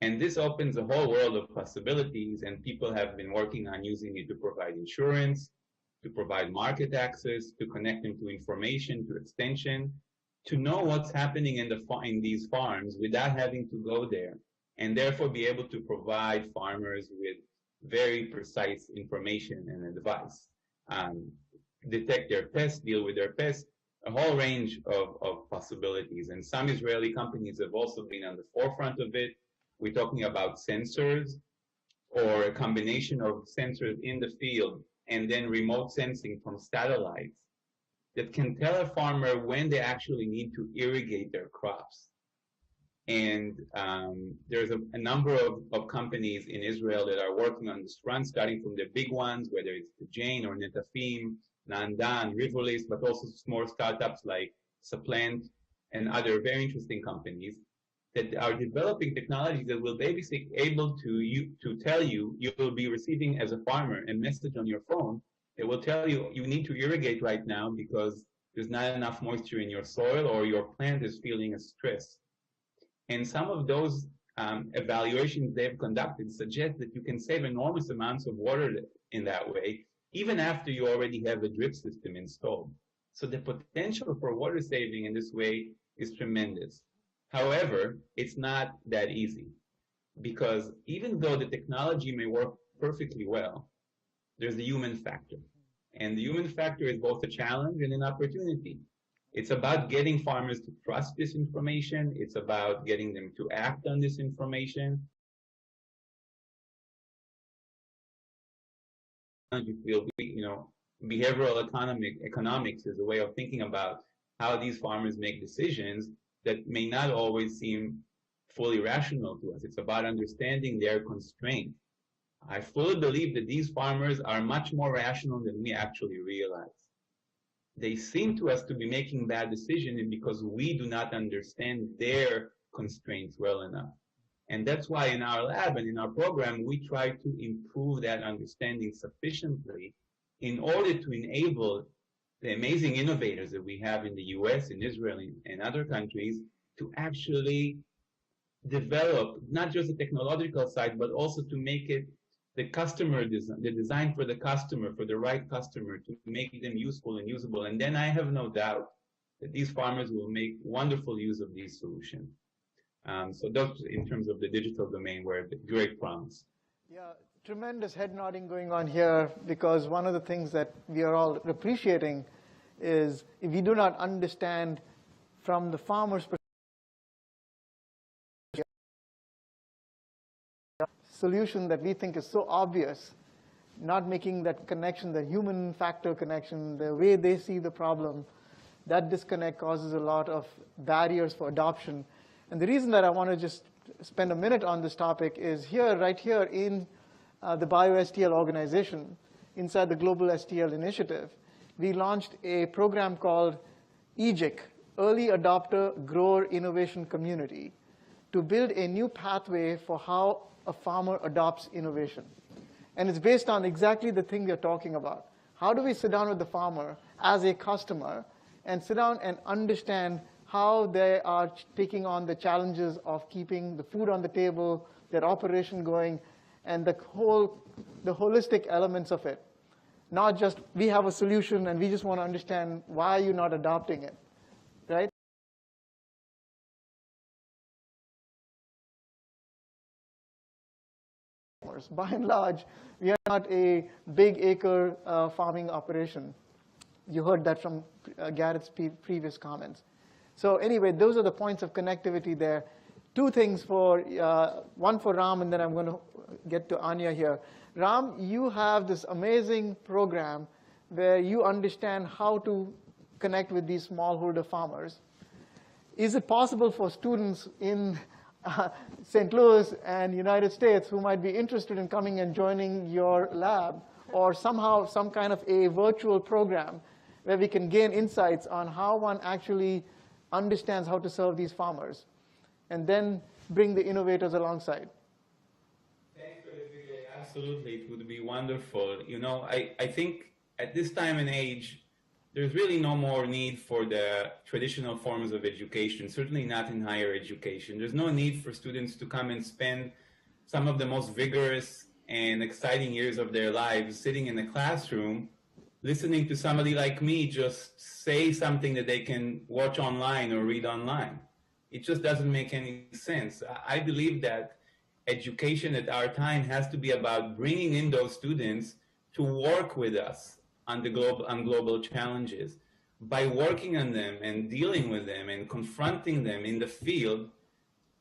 Speaker 6: And this opens a whole world of possibilities, and people have been working on using it to provide insurance, to provide market access, to connect them to information, to extension, to know what's happening in these farms without having to go there, and therefore be able to provide farmers with very precise information and advice. Detect their pests, deal with their pests, a whole range of possibilities. And some Israeli companies have also been on the forefront of it. We're talking about sensors, or a combination of sensors in the field and then remote sensing from satellites that can tell a farmer when they actually need to irrigate their crops. And there's a number of companies in Israel that are working on this front, starting from the big ones, whether it's the Jane or Netafim, Nandan, Rivolis, but also small startups like Supplant and other very interesting companies that are developing technologies that will be able to tell you, you will be receiving as a farmer a message on your phone that will tell you you need to irrigate right now because there's not enough moisture in your soil or your plant is feeling a stress. And some of those evaluations they've conducted suggest that you can save enormous amounts of water in that way, even after you already have a drip system installed. So the potential for water saving in this way is tremendous. However, it's not that easy, because even though the technology may work perfectly well, there's the human factor. And the human factor is both a challenge and an opportunity. It's about getting farmers to trust this information. It's about getting them to act on this information. You know, behavioral economics is a way of thinking about how these farmers make decisions that may not always seem fully rational to us. It's about understanding their constraint. I fully believe that these farmers are much more rational than we actually realize. They seem to us to be making bad decisions because we do not understand their constraints well enough. And that's why in our lab and in our program, we try to improve that understanding sufficiently in order to enable the amazing innovators that we have in the US, in Israel, and other countries to actually develop not just the technological side, but also to make it the customer design, the design for the customer, for the right customer, to make them useful and usable. And then I have no doubt that these farmers will make wonderful use of these solutions. So those, in terms of the digital domain, were the great promise.
Speaker 2: Yeah, tremendous head nodding going on here, because one of the things that we are all appreciating is if we do not understand from the farmer's perspective, solution that we think is so obvious, not making that connection, the human factor connection, the way they see the problem, that disconnect causes a lot of barriers for adoption. And the reason that I want to just spend a minute on this topic is here, right here in the BioSTL organization, inside the Global STL Initiative, we launched a program called EGIC, Early Adopter Grower Innovation Community, to build a new pathway for how a farmer adopts innovation. And it's based on exactly the thing you're talking about. How do we sit down with the farmer as a customer and sit down and understand how they are taking on the challenges of keeping the food on the table, their operation going, and the holistic elements of it. Not just, we have a solution and we just want to understand why you're not adopting it, right? By and large, we are not a big acre farming operation. You heard that from Garrett's previous comments. So anyway, those are the points of connectivity there. Two things for, one for Ram, and then I'm going to get to Anya here. Ram, you have this amazing program where you understand how to connect with these smallholder farmers. Is it possible for students in St. Louis and United States who might be interested in coming and joining your lab, or somehow some kind of a virtual program where we can gain insights on how one actually understands how to serve these farmers, and then bring the innovators alongside?
Speaker 6: Thanks for this, Vijay. Absolutely, it would be wonderful. You know, I think at this time and age, there's really no more need for the traditional forms of education, certainly not in higher education. There's no need for students to come and spend some of the most vigorous and exciting years of their lives sitting in a classroom, listening to somebody like me just say something that they can watch online or read online. It just doesn't make any sense. I believe that education at our time has to be about bringing in those students to work with us on global challenges. By working on them and dealing with them and confronting them in the field,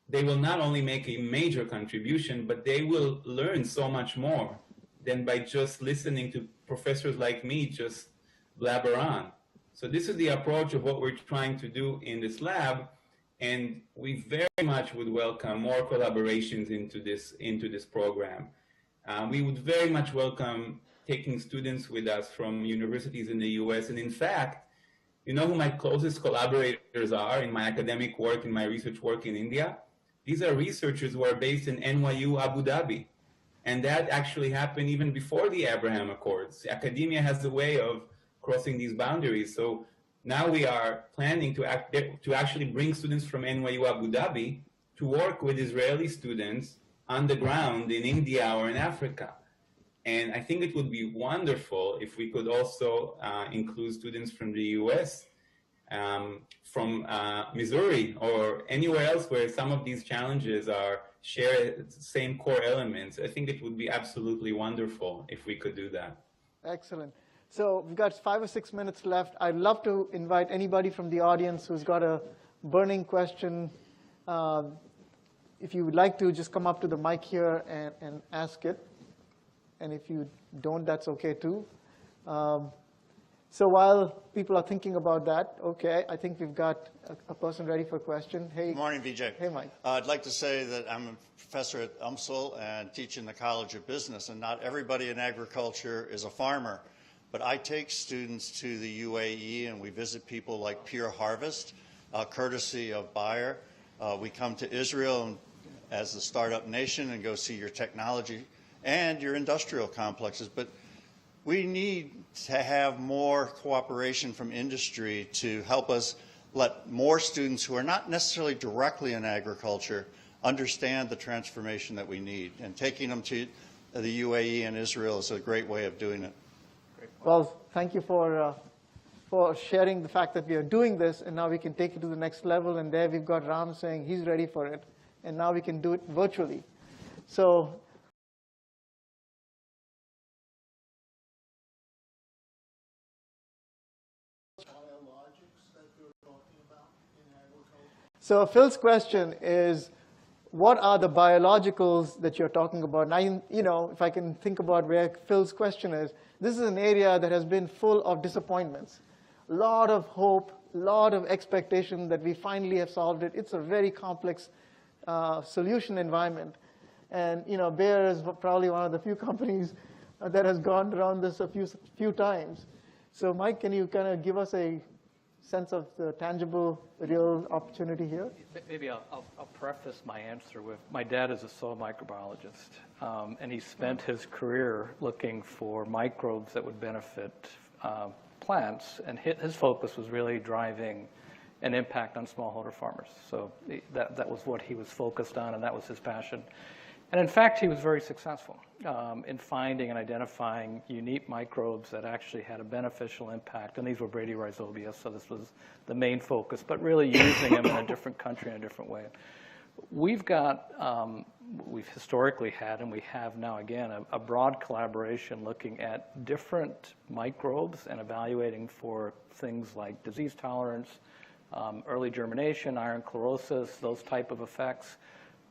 Speaker 6: they will not only make a major contribution, but they will learn so much more than by just listening to professors like me just blabber on. So this is the approach of what we're trying to do in this lab, and we very much would welcome more collaborations into this program. We would very much welcome taking students with us from universities in the US. And in fact, you know who my closest collaborators are in my academic work, in my research work in India? These are researchers who are based in NYU Abu Dhabi. And that actually happened even before the Abraham Accords. Academia has a way of crossing these boundaries. So now we are planning to actually bring students from NYU Abu Dhabi to work with Israeli students on the ground in India or in Africa. And I think it would be wonderful if we could also include students from the US, from Missouri, or anywhere else where some of these challenges share the same core elements. I think it would be absolutely wonderful if we could do that.
Speaker 2: Excellent. So we've got 5 or 6 minutes left. I'd love to invite anybody from the audience who's got a burning question. If you would like to, just come up to the mic here and ask it. And if you don't, that's OK, too. So while people are thinking about that, OK, I think we've got a person ready for a question. Hey.
Speaker 8: Good morning, Vijay.
Speaker 2: Hey, Mike.
Speaker 8: I'd like to say that I'm a professor at UMSL and teach in the College of Business. And not everybody in agriculture is a farmer. But I take students to the UAE, and we visit people like Pure Harvest, courtesy of Bayer. We come to Israel as the startup nation and go see your technology and your industrial complexes. But we need to have more cooperation from industry to help us let more students who are not necessarily directly in agriculture understand the transformation that we need. And taking them to the UAE and Israel is a great way of doing it.
Speaker 2: Well, thank you for sharing the fact that we are doing this, and now we can take it to the next level. And there we've got Ram saying he's ready for it, and now we can do it virtually. So Phil's question is, what are the biologicals that you're talking about? And if I can think about where Phil's question is, this is an area that has been full of disappointments. A lot of hope, a lot of expectation that we finally have solved it. It's a very complex solution environment. And Bayer is probably one of the few companies that has gone around this a few times. So Mike, can you kind of give us a sense of the tangible, real opportunity here?
Speaker 1: Maybe I'll preface my answer with, my dad is a soil microbiologist, and he spent his career looking for microbes that would benefit plants, and his focus was really driving an impact on smallholder farmers. So that was what he was focused on, and that was his passion. And in fact, he was very successful in finding and identifying unique microbes that actually had a beneficial impact. And these were Bradyrhizobia, so this was the main focus, but really using them in a different country in a different way. We've historically had, and we have now again, a broad collaboration looking at different microbes and evaluating for things like disease tolerance, early germination, iron chlorosis, those type of effects.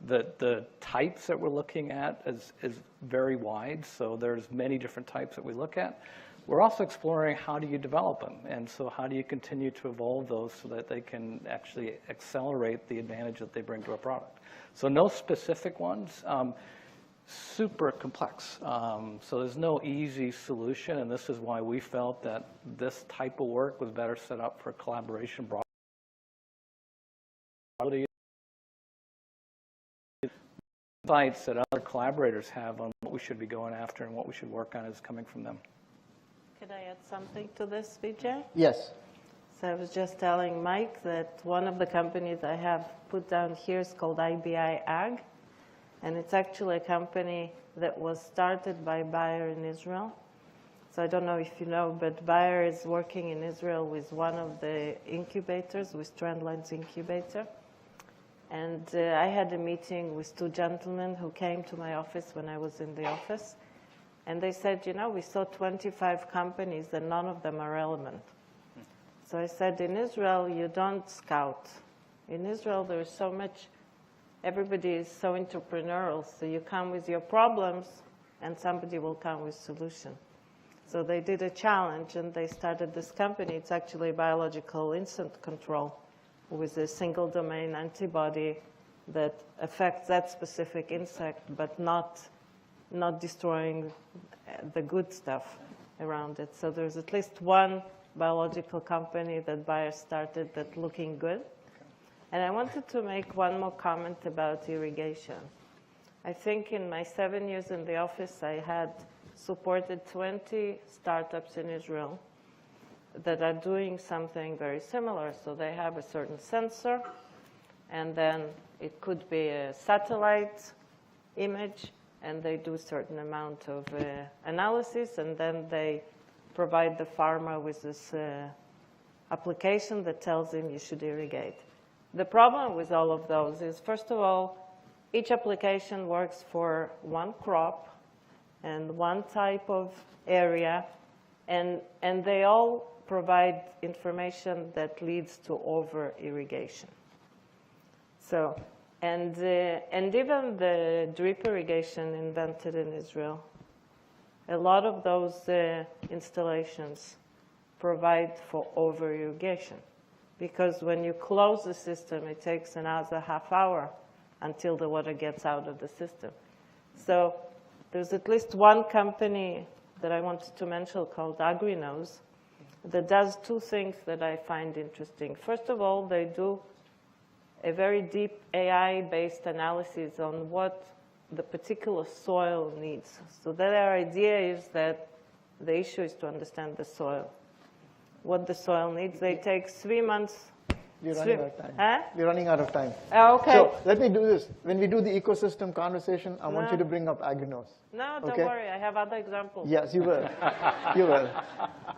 Speaker 1: The types that we're looking at is very wide, so there's many different types that we look at. We're also exploring how do you develop them, and so how do you continue to evolve those so that they can actually accelerate the advantage that they bring to a product. So no specific ones. Super complex. So there's no easy solution, and this is why we felt that this type of work was better set up for collaboration broadly. Insights that other collaborators have on what we should be going after and what we should work on is coming from them.
Speaker 5: Could I add something to this, Vijay?
Speaker 2: Yes.
Speaker 5: So I was just telling Mike that one of the companies I have put down here is called IBI Ag. And it's actually a company that was started by Bayer in Israel. So I don't know if you know, but Bayer is working in Israel with one of the incubators, with Trendline's incubator. And I had a meeting with two gentlemen who came to my office when I was in the office. And they said, you know, we saw 25 companies and none of them are relevant. So I said, in Israel, you don't scout. In Israel, there is so much. Everybody is so entrepreneurial, so you come with your problems and somebody will come with solution. So they did a challenge and they started this company. It's actually biological insect control with a single domain antibody that affects that specific insect, but not destroying the good stuff around it. So there's at least one biological company that Bayer started that's looking good. And I wanted to make one more comment about irrigation. I think in my 7 years in the office, I had supported 20 startups in Israel that are doing something very similar. So they have a certain sensor, and then it could be a satellite image, and they do a certain amount of analysis, and then they provide the farmer with this application that tells him you should irrigate. The problem with all of those is, first of all, each application works for one crop and one type of area, and they all provide information that leads to over-irrigation. So, and even the drip irrigation invented in Israel, a lot of those installations provide for over-irrigation. Because when you close the system, it takes another half hour until the water gets out of the system. So there's at least one company that I wanted to mention called AgriNose that does two things that I find interesting. First of all, they do a very deep AI-based analysis on what the particular soil needs. So their idea is that the issue is to understand the soil. What the soil needs. They take 3 months.
Speaker 2: We're running out of time.
Speaker 5: Huh?
Speaker 2: We're running out of time.
Speaker 5: Oh, okay.
Speaker 2: So let me do this. When we do the ecosystem conversation, I want you to bring up AgriNose.
Speaker 5: No, don't
Speaker 2: okay?
Speaker 5: worry. I have other examples.
Speaker 2: Yes, you will. You will.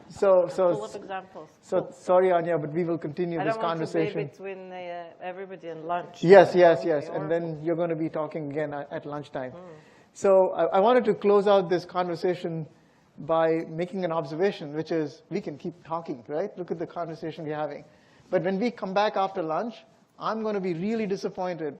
Speaker 2: So
Speaker 5: full of examples.
Speaker 2: So
Speaker 5: cool.
Speaker 2: Sorry, Anya, but we will continue this conversation.
Speaker 5: I don't want to be between everybody and lunch.
Speaker 2: Yes. And then you're going to be talking again at lunchtime. So I wanted to close out this conversation by making an observation, which is we can keep talking, right? Look at the conversation we're having. But when we come back after lunch, I'm going to be really disappointed.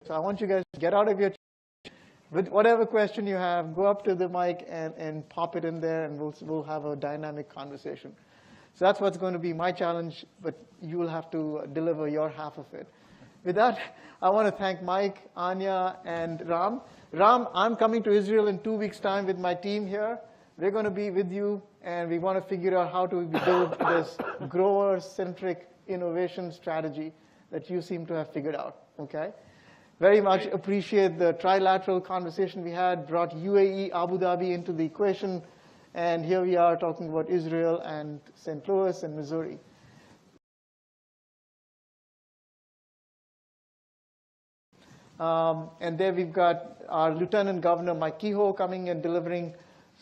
Speaker 2: So I want you guys to get out of your chair with whatever question you have, go up to the mic and pop it in there, and we'll have a dynamic conversation. So that's what's going to be my challenge, but you will have to deliver your half of it. With that, I want to thank Mike, Anya, and Ram. Ram, I'm coming to Israel in 2 weeks' time with my team here. We're going to be with you, and we want to figure out how to build this grower-centric innovation strategy that you seem to have figured out, okay? Very much appreciate the trilateral conversation we had, brought UAE, Abu Dhabi into the equation, and here we are talking about Israel and St. Louis and Missouri. And there we've got our Lieutenant Governor, Mike Kehoe, coming and delivering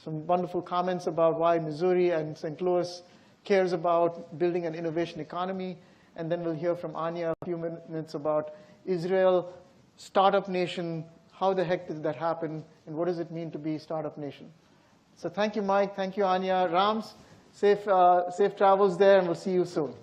Speaker 2: some wonderful comments about why Missouri and St. Louis cares about building an innovation economy. And then we'll hear from Anya a few minutes about Israel, startup nation, how the heck did that happen, and what does it mean to be startup nation. So thank you, Mike. Thank you, Anya. Rams, safe travels there, and we'll see you soon.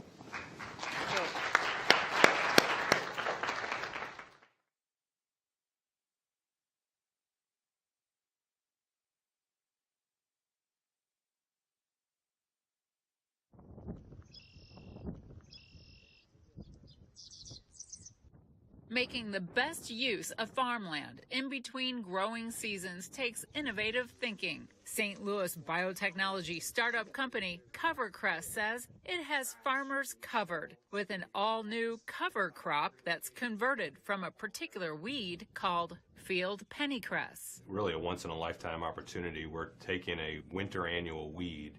Speaker 19: Making the best use of farmland in between growing seasons takes innovative thinking. St. Louis biotechnology startup company CoverCress says it has farmers covered with an all-new cover crop that's converted from a particular weed called field pennycress.
Speaker 9: Really a once-in-a-lifetime opportunity. We're taking a winter annual weed,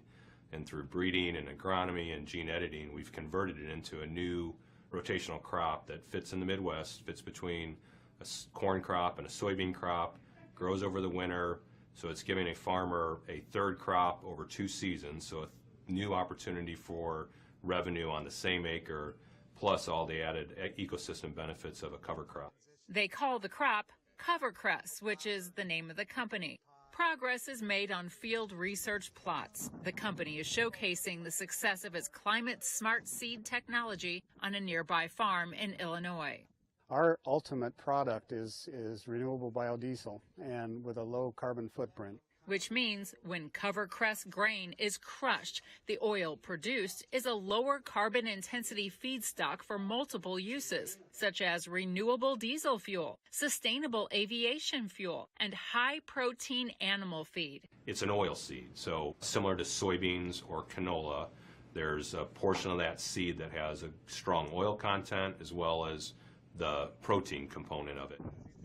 Speaker 9: and through breeding and agronomy and gene editing, we've converted it into a new rotational crop that fits in the Midwest, fits between a corn crop and a soybean crop, grows over the winter, so it's giving a farmer a third crop over 2 seasons, so a new opportunity for revenue on the same acre, plus all the added ecosystem benefits of a cover crop.
Speaker 19: They call the crop CoverCress, which is the name of the company. Progress is made on field research plots. The company is showcasing the success of its climate-smart seed technology on a nearby farm in Illinois.
Speaker 10: Our ultimate product is renewable biodiesel and with a low carbon footprint.
Speaker 19: Which means when CoverCress grain is crushed, the oil produced is a lower carbon intensity feedstock for multiple uses, such as renewable diesel fuel, sustainable aviation fuel, and high-protein animal feed.
Speaker 9: It's an oil seed, so similar to soybeans or canola, there's a portion of that seed that has a strong oil content as well as the protein component of it.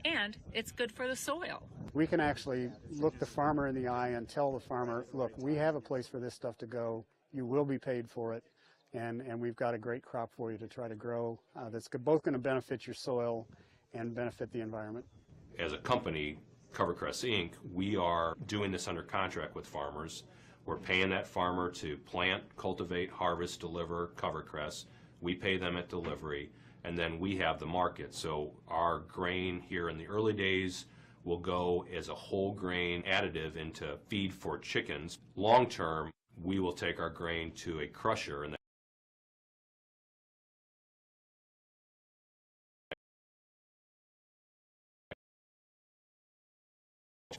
Speaker 19: And it's good for the soil.
Speaker 10: We can actually look the farmer in the eye and tell the farmer, look, we have a place for this stuff to go. You will be paid for it, and we've got a great crop for you to try to grow that's both going to benefit your soil and benefit the environment.
Speaker 9: As a company, CoverCress Inc., we are doing this under contract with farmers. We're paying that farmer to plant, cultivate, harvest, deliver CoverCress. We pay them at delivery, and then we have the market. So our grain here in the early days will go as a whole grain additive into feed for chickens. Long term, we will take our grain to a crusher and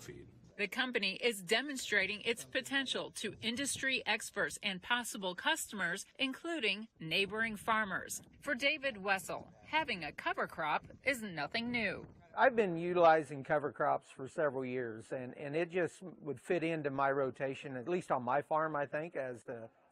Speaker 9: feed.
Speaker 19: The company is demonstrating its potential to industry experts and possible customers, including neighboring farmers. For David Wessel, having a cover crop is nothing new.
Speaker 23: I've been utilizing cover crops for several years, and it just would fit into my rotation, at least on my farm, I think, as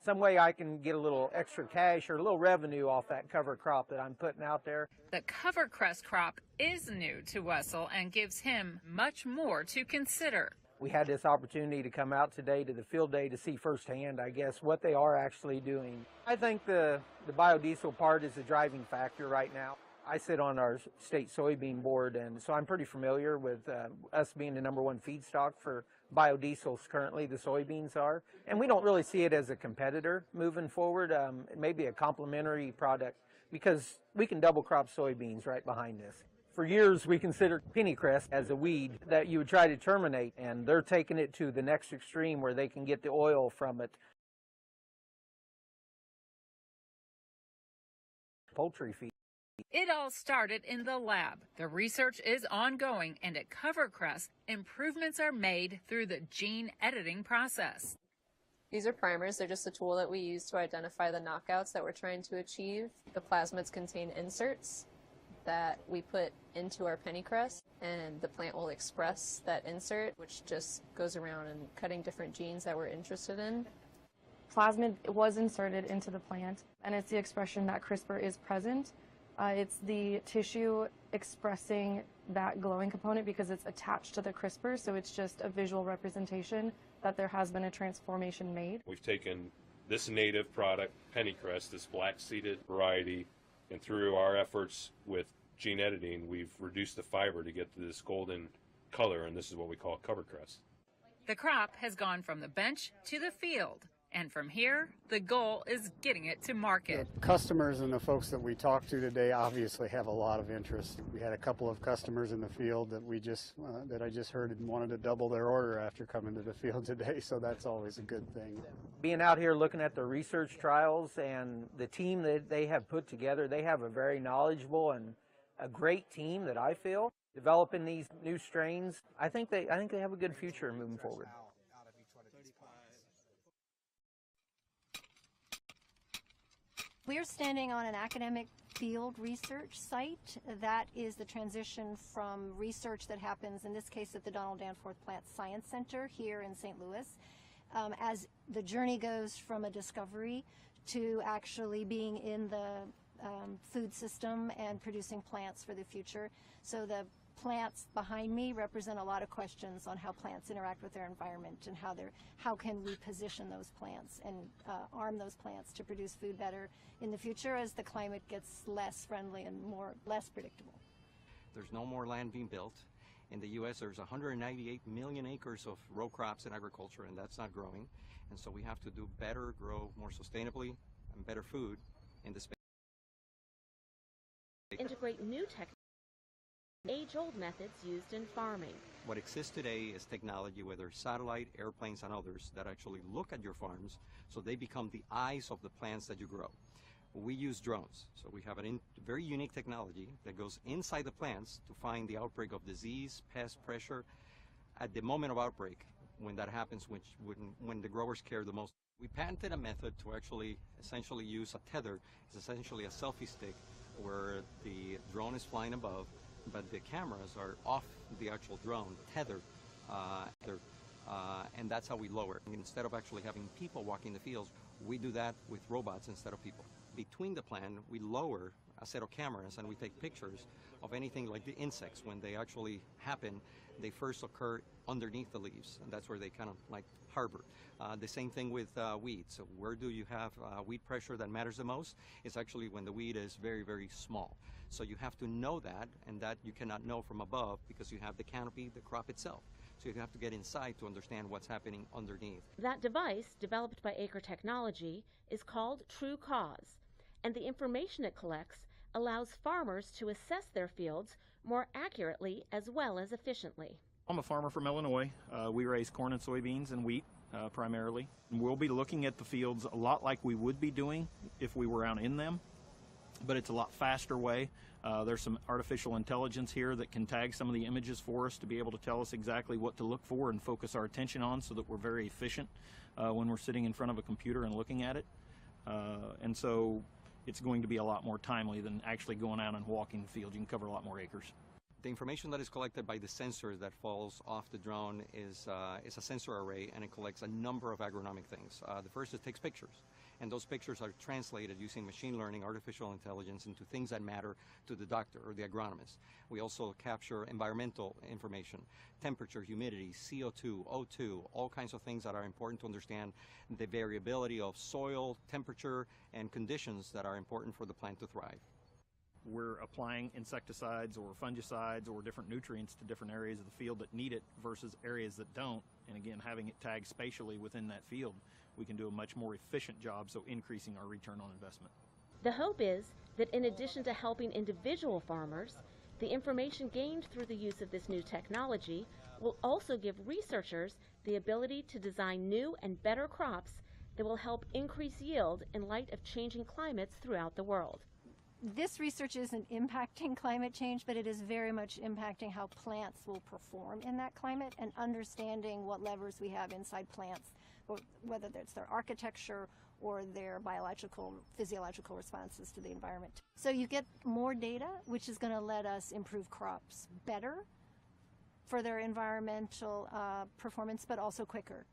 Speaker 23: some way I can get a little extra cash or a little revenue off that cover crop that I'm putting out there.
Speaker 19: The CoverCress crop is new to Wessel and gives him much more to consider.
Speaker 23: We had this opportunity to come out today to the field day to see firsthand, I guess, what they are actually doing. I think the biodiesel part is the driving factor right now. I sit on our state soybean board, and so I'm pretty familiar with us being the #1 feedstock for biodiesels currently, the soybeans are. And we don't really see it as a competitor moving forward, maybe a complementary product, because we can double crop soybeans right behind this. For years, we considered pennycress as a weed that you would try to terminate, and they're taking it to the next extreme where they can get the oil from it. Poultry feed.
Speaker 19: It all started in the lab. The research is ongoing, and at CoverCress, improvements are made through the gene editing process.
Speaker 24: These are primers. They're just a tool that we use to identify the knockouts that we're trying to achieve. The plasmids contain inserts that we put into our pennycress, and the plant will express that insert, which just goes around and cutting different genes that we're interested in.
Speaker 25: Plasmid was inserted into the plant, and it's the expression that CRISPR is present. It's the tissue expressing that glowing component because it's attached to the CRISPR, so it's just a visual representation that there has been a transformation made.
Speaker 9: We've taken this native product, pennycress, this black-seeded variety, and through our efforts with gene editing, we've reduced the fiber to get to this golden color, and this is what we call CoverCress.
Speaker 19: The crop has gone from the bench to the field. And from here, the goal is getting it to market.
Speaker 10: The customers and the folks that we talked to today obviously have a lot of interest. We had a couple of customers in the field that that I just heard wanted to double their order after coming to the field today, so that's always a good thing.
Speaker 23: Being out here looking at the research trials and the team that they have put together, they have a very knowledgeable and a great team that I feel. Developing these new strains, I think they have a good future moving forward.
Speaker 26: We're standing on an academic
Speaker 4: field research site. That is the transition from research that happens, in this case, at the Donald Danforth Plant Science Center here in St. Louis, as the journey goes from a discovery to actually being in the food system and producing plants for the future. So the plants behind me represent a lot of questions on how plants interact with their environment and how can we position those plants and arm those plants to produce food better in the future as the climate gets less friendly and less predictable.
Speaker 7: There's no more land being built. In the U.S., there's 198 million acres of row crops in agriculture, and that's not growing. And so we have to do better, grow more sustainably, and better food in the space.
Speaker 11: Integrate new age-old methods used in farming.
Speaker 7: What exists today is technology, whether satellite, airplanes, and others, that actually look at your farms so they become the eyes of the plants that you grow. We use drones, so we have a very unique technology that goes inside the plants to find the outbreak of disease, pest, pressure, at the moment of outbreak, when that happens, when the growers care the most. We patented a method to actually essentially use a tether. It's essentially a selfie stick where the drone is flying above, but the cameras are off the actual drone, tethered, and that's how we lower. Instead of actually having people walking the fields, we do that with robots instead of people. Between the plant, we lower a set of cameras and we take pictures of anything like the insects. When they actually happen, they first occur underneath the leaves, and that's where they kind of like harbor. The same thing with weeds. So where do you have weed pressure that matters the most? It's actually when the weed is very, very small. So you have to know that, and that you cannot know from above because you have the canopy, the crop itself. So you have to get inside to understand what's happening underneath.
Speaker 11: That device, developed by Acre Technology, is called True Cause, and the information it collects allows farmers to assess their fields more accurately as well as efficiently.
Speaker 14: I'm a farmer from Illinois. We raise corn and soybeans and wheat primarily. And we'll be looking at the fields a lot like we would be doing if we were out in them, but it's a lot faster way. There's some artificial intelligence here that can tag some of the images for us to be able to tell us exactly what to look for and focus our attention on so that we're very efficient when we're sitting in front of a computer and looking at it. And so it's going to be a lot more timely than actually going out and walking the field. You can cover a lot more acres.
Speaker 7: The information that is collected by the sensor that falls off the drone is a sensor array, and it collects a number of agronomic things. The first, it takes pictures, and those pictures are translated using machine learning, artificial intelligence, into things that matter to the doctor or the agronomist. We also capture environmental information, temperature, humidity, CO2, O2, all kinds of things that are important to understand the variability of soil, temperature, and conditions that are important for the plant to thrive.
Speaker 14: We're applying insecticides or fungicides or different nutrients to different areas of the field that need it versus areas that don't. And again, having it tagged spatially within that field, we can do a much more efficient job, so increasing our return on investment.
Speaker 11: The hope is that in addition to helping individual farmers, the information gained through the use of this new technology will also give researchers the ability to design new and better crops that will help increase yield in light of changing climates throughout the world.
Speaker 4: This research isn't impacting climate change, but it is very much impacting how plants will perform in that climate and understanding what levers we have inside plants, whether it's their architecture or their biological, physiological responses to the environment. So you get more data, which is going to let us improve crops better for their environmental performance, but also quicker.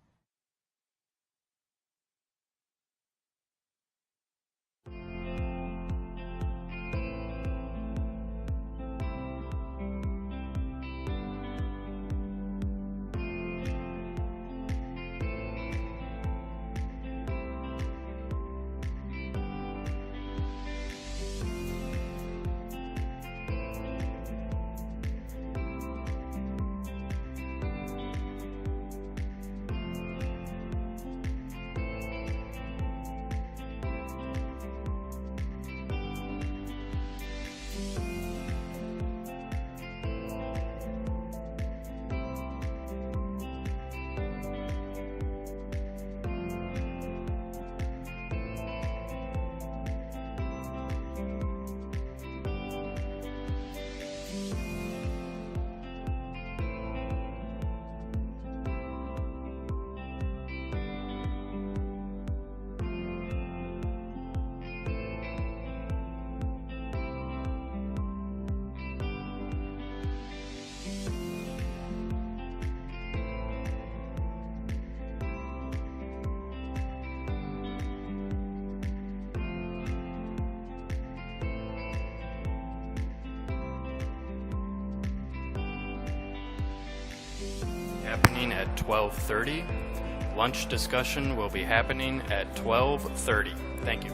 Speaker 12: happening at 12:30. Lunch discussion will be happening at 12:30. Thank you.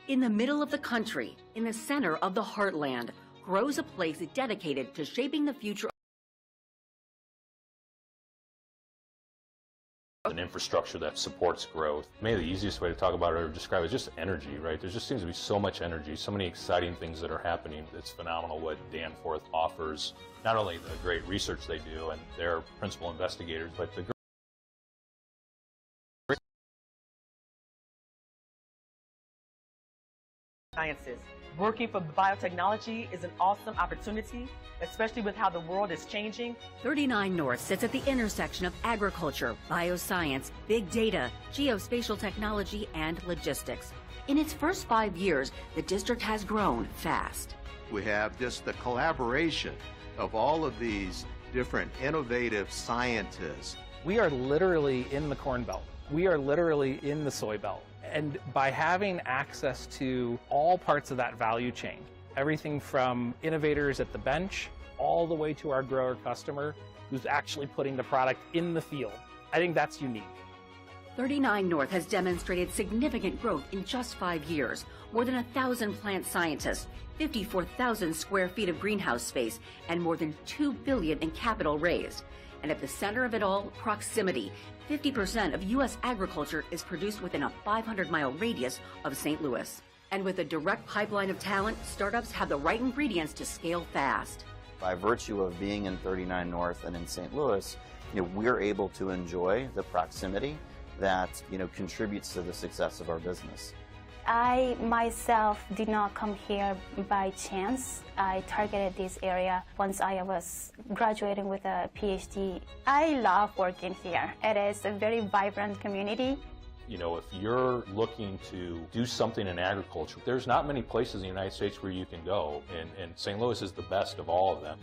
Speaker 13: In the middle of the country, in the center of the heartland, grows a place dedicated to shaping the future.
Speaker 9: An infrastructure that supports growth. Maybe the easiest way to talk about it or describe it is just energy, right? There just seems to be so much energy, so many exciting things that are happening. It's phenomenal what Danforth offers, not only the great research they do and their principal investigators, but the
Speaker 15: sciences. Working for biotechnology is an awesome opportunity, especially with how the world is changing.
Speaker 13: 39 North sits at the intersection of agriculture, bioscience, big data, geospatial technology, and logistics. In its first 5 years, the district has grown fast.
Speaker 16: We have just the collaboration of all of these different innovative scientists.
Speaker 17: We are literally in the Corn Belt. We are literally in the soy belt. And by having access to all parts of that value chain, everything from innovators at the bench all the way to our grower customer who's actually putting the product in the field, I think that's unique.
Speaker 13: 39 North has demonstrated significant growth in just 5 years. More than 1,000 plant scientists, 54,000 square feet of greenhouse space, and more than $2 billion in capital raised. And at the center of it all, proximity. 50% of U.S. agriculture is produced within a 500-mile radius of St. Louis. And with a direct pipeline of talent, startups have the right ingredients to scale fast.
Speaker 18: By virtue of being in 39 North and in St. Louis, we're able to enjoy the proximity that contributes to the success of our business.
Speaker 26: I myself did not come here by chance. I targeted this area once I was graduating with a PhD. I love working here. It is a very vibrant community.
Speaker 9: If you're looking to do something in agriculture, there's not many places in the United States where you can go, and St. Louis is the best of all of them.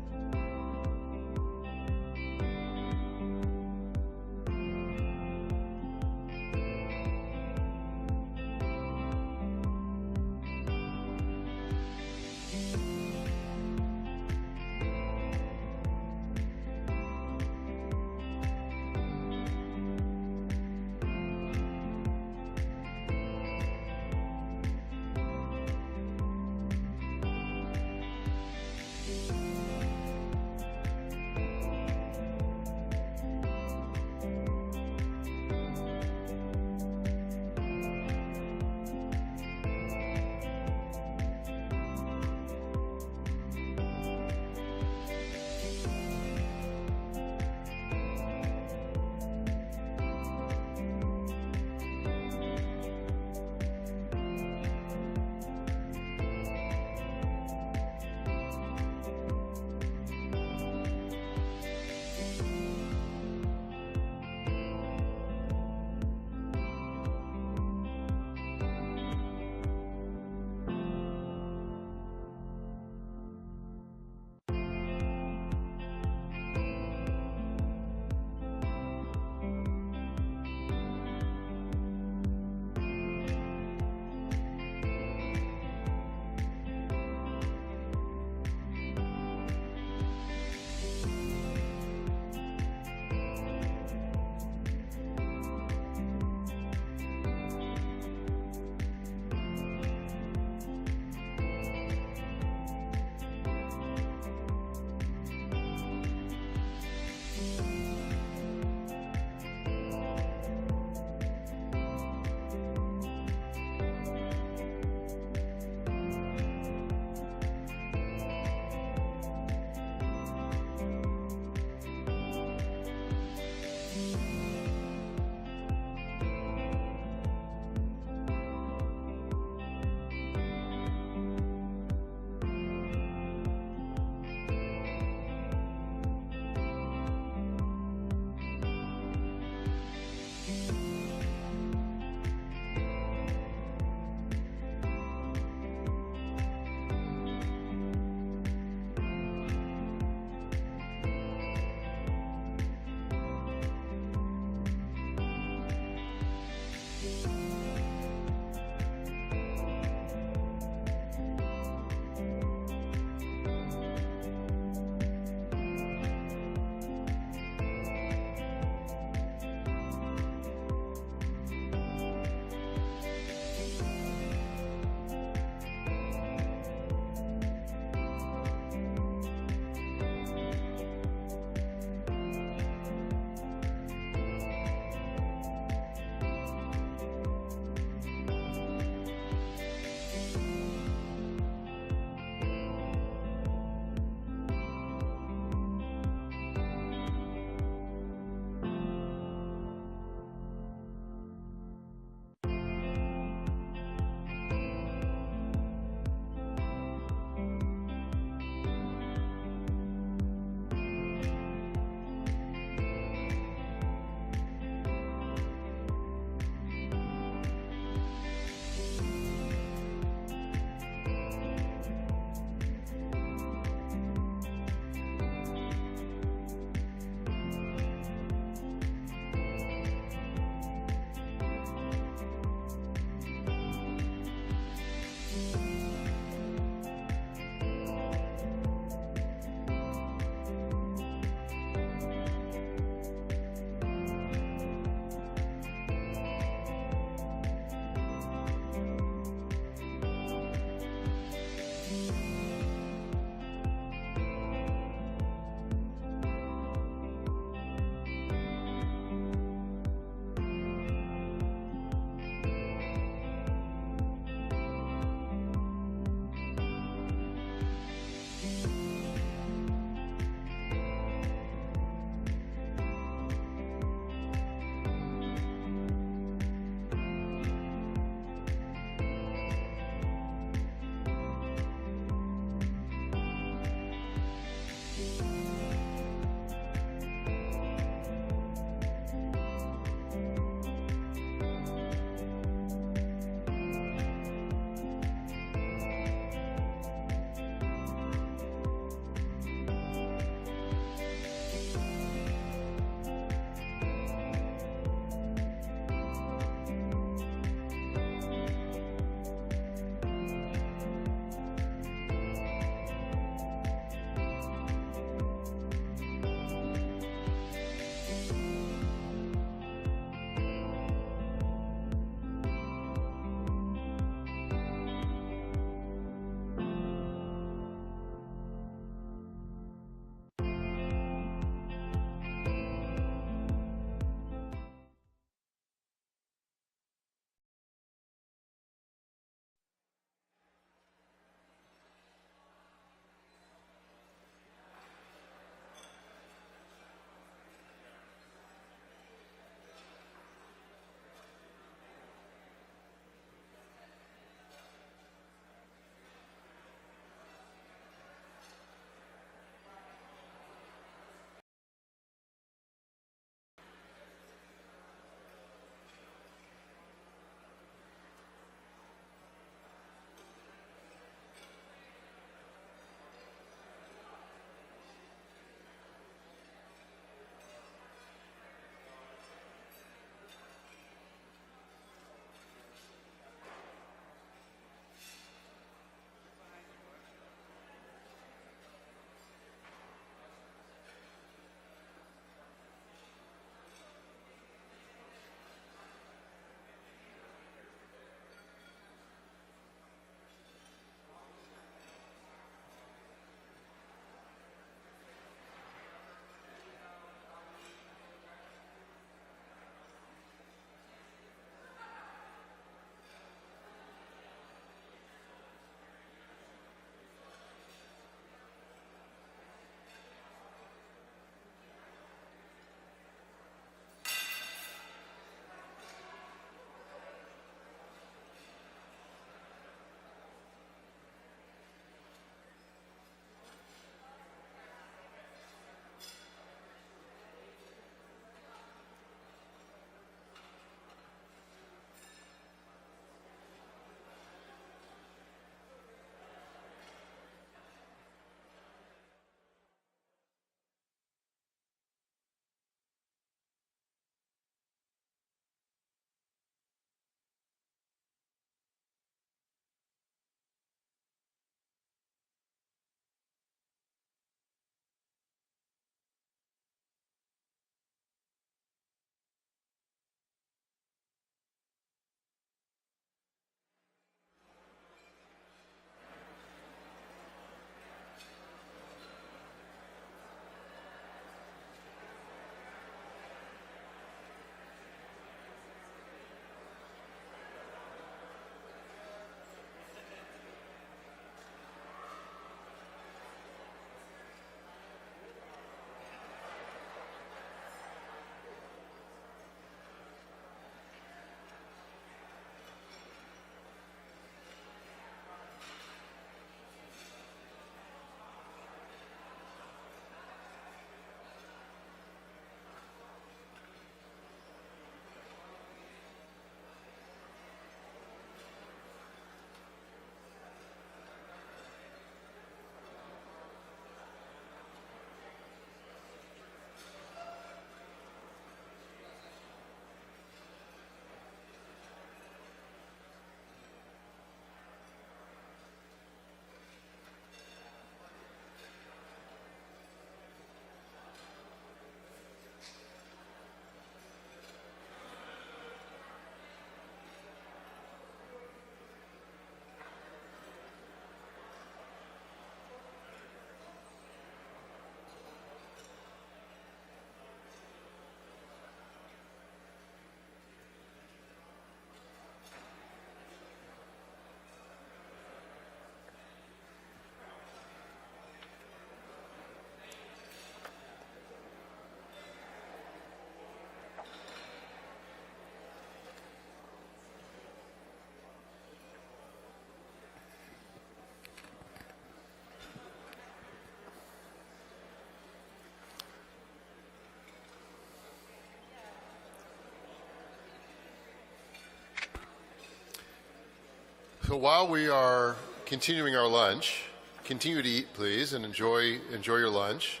Speaker 3: So while we are continuing our lunch, continue to eat, please, and enjoy your lunch.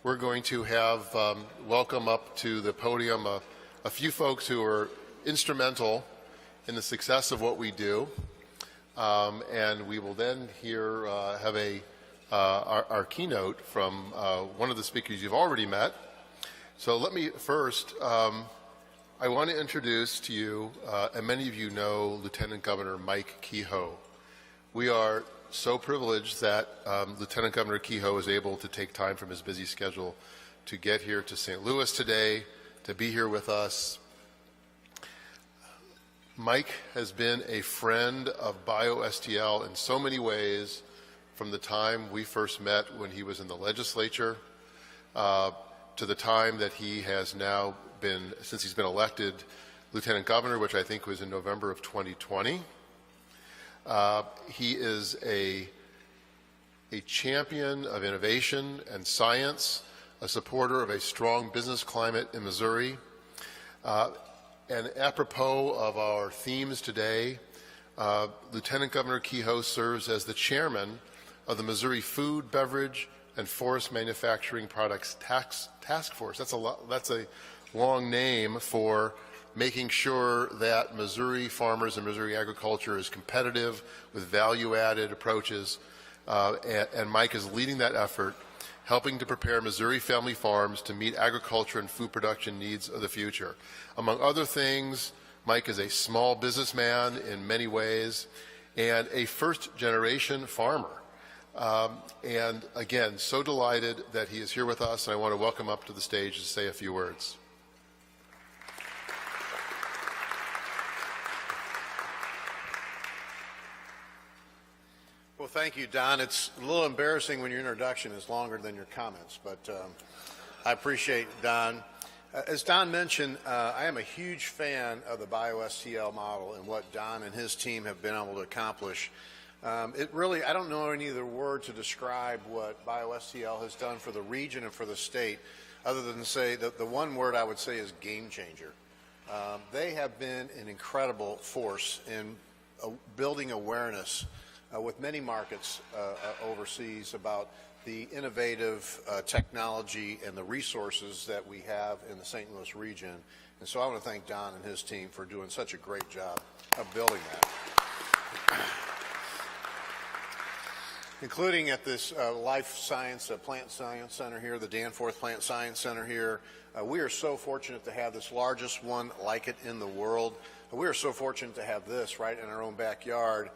Speaker 3: We're going to have welcome up to the podium a few folks who are instrumental in the success of what we do, and we will then have our keynote from one of the speakers you've already met. So let me first, I want to introduce to you, and many of you know Lieutenant Governor Mike Kehoe. We are so privileged that Lieutenant Governor Kehoe is able to take time from his busy schedule to get here to St. Louis today, to be here with us. Mike has been a friend of BioSTL in so many ways from the time we first met when he was in the legislature to the time that he has now been, since he's been elected Lieutenant Governor, which I think was in November of 2020. He is a champion of innovation and science, a supporter of a strong business climate in Missouri. And apropos of our themes today, Lieutenant Governor Kehoe serves as the chairman of the Missouri Food, Beverage, and Forest Manufacturing Products Task Force. That's a long name for making sure that Missouri farmers and Missouri agriculture is competitive with value-added approaches, and Mike is leading that effort, helping to prepare Missouri family farms to meet agriculture and food production needs of the future. Among other things, Mike is a small businessman in many ways and a first-generation farmer. And again, so delighted that he is here with us, and I want to welcome him up to the stage to say a few words.
Speaker 6: Well, thank you, Don. It's a little embarrassing when your introduction is longer than your comments, but I appreciate Don. As Don mentioned, I am a huge fan of the BioSTL model and what Don and his team have been able to accomplish. It really, I don't know any other word to describe what BioSTL has done for the region and for the state, other than to say that the one word I would say is game changer. They have been an incredible force in building awareness with many markets overseas about the innovative technology and the resources that we have in the St. Louis region. And so I want to thank Don and his team for doing such a great job of building that. Including at this Life Science Plant Science Center here, the Danforth Plant Science Center here. We are so fortunate to have this largest one like it in the world. We are so fortunate to have this right in our own backyard.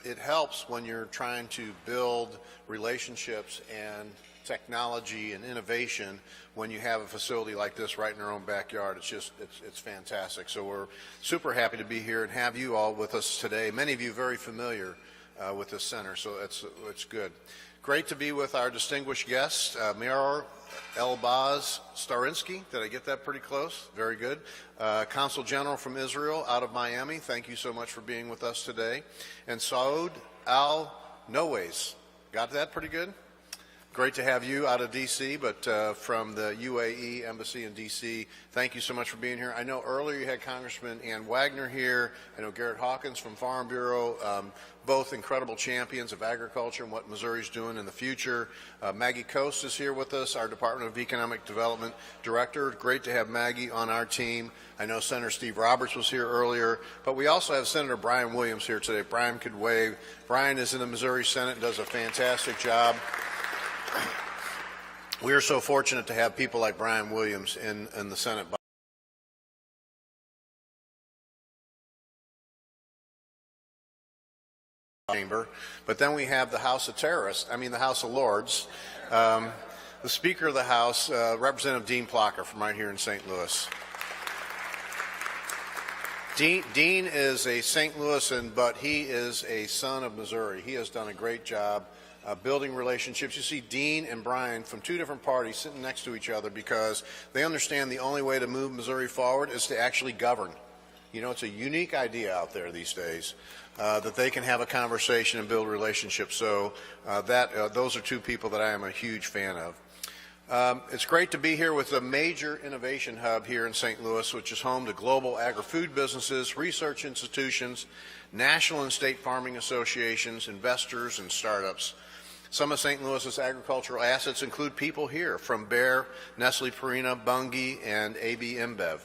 Speaker 6: It helps when you're trying to build relationships and technology and innovation when you have a facility like this right in our own backyard. It's fantastic. So we're super happy to be here and have you all with us today. Many of you very familiar with this center, so it's good. Great to be with our distinguished guest, Mayor Elbaz Starinsky. Did I get that pretty close? Very good. Consul General from Israel out of Miami. Thank you so much for being with us today. And Saud Al-Nowais. Got that pretty good? Great to have you out of D.C., but from the UAE Embassy in D.C., thank you so much for being here. I know earlier you had Congressman Ann Wagner here. I know Garrett Hawkins from Farm Bureau, both incredible champions of agriculture and what Missouri's doing in the future. Maggie Coast is here with us, our Department of Economic Development Director. Great to have Maggie on our team. I know Senator Steve Roberts was here earlier, but we also have Senator Brian Williams here today. Brian could wave. Brian is in the Missouri Senate and does a fantastic job. We are so fortunate to have people like Brian Williams in the Senate. Chamber, but then we have the House of Terrorists, the House of Lords. The Speaker of the House, Representative Dean Plocker from right here in St. Louis. Dean is a St. Louisan, but he is a son of Missouri. He has done a great job building relationships. You see Dean and Brian from two different parties sitting next to each other because they understand the only way to move Missouri forward is to actually govern. You know, it's a unique idea out there these days that they can have a conversation and build relationships. So those are two people that I am a huge fan of. It's great to be here with a major innovation hub here in St. Louis, which is home to global agri-food businesses, research institutions, national and state farming associations, investors, and startups. Some of St. Louis's agricultural assets include people here from Bayer, Nestle Purina, Bunge, and AB InBev. The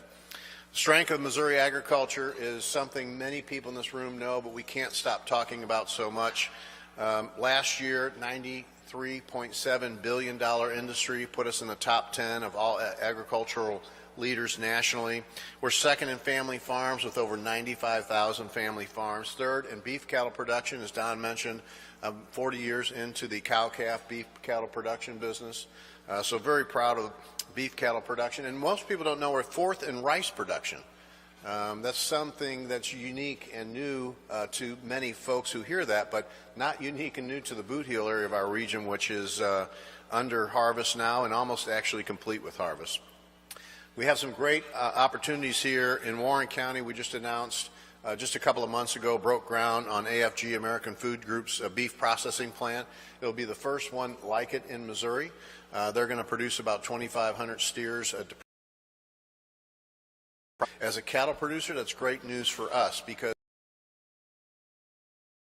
Speaker 6: strength of Missouri agriculture is something many people in this room know, but we can't stop talking about so much. Last year, $93.7 billion industry put us in the top 10 of all agricultural leaders nationally. We're second in family farms with over 95,000 family farms. Third in beef cattle production, as Don mentioned, 40 years into the cow-calf beef cattle production business. So very proud of beef cattle production. And most people don't know we're fourth in rice production. That's something that's unique and new to many folks who hear that, but not unique and new to the Boot Heel area of our region, which is under harvest now and almost actually complete with harvest. We have some great opportunities here in Warren County. We just announced just a couple of months ago, broke ground on AFG, American Food Group's beef processing plant. It'll be the first one like it in Missouri. They're going to produce about 2,500 steers. As a cattle producer, that's great news for us because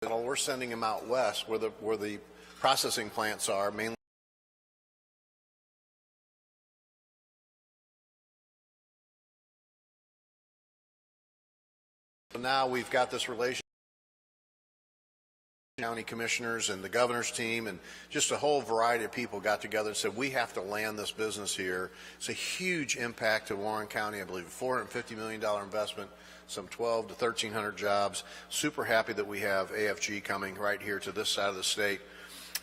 Speaker 6: we're sending them out west where the processing plants are, mainly. Now we've got this relation. County commissioners and the governor's team and just a whole variety of people got together and said we have to land this business here. It's a huge impact to Warren County. I believe a $450 million investment, some 1,200 to 1,300 jobs. Super happy that we have AFG coming right here to this side of the state.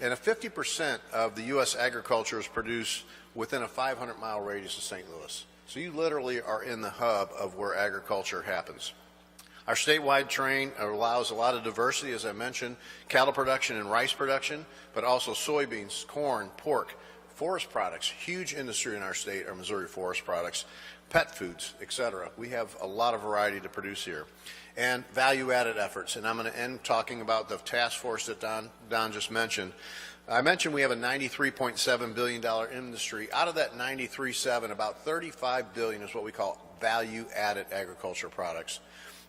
Speaker 6: And 50% of the U.S. agriculture is produced within a 500-mile radius of St. Louis. So you literally are in the hub of where agriculture happens. Our statewide train allows a lot of diversity, as I mentioned, cattle production and rice production, but also soybeans, corn, pork, forest products. Huge industry in our state are Missouri forest products, pet foods, etc. We have a lot of variety to produce here. And value-added efforts, and I'm going to end talking about the task force that Don just mentioned. I mentioned we have a $93.7 billion industry. Out of that $93.7, about $35 billion is what we call value-added agriculture products.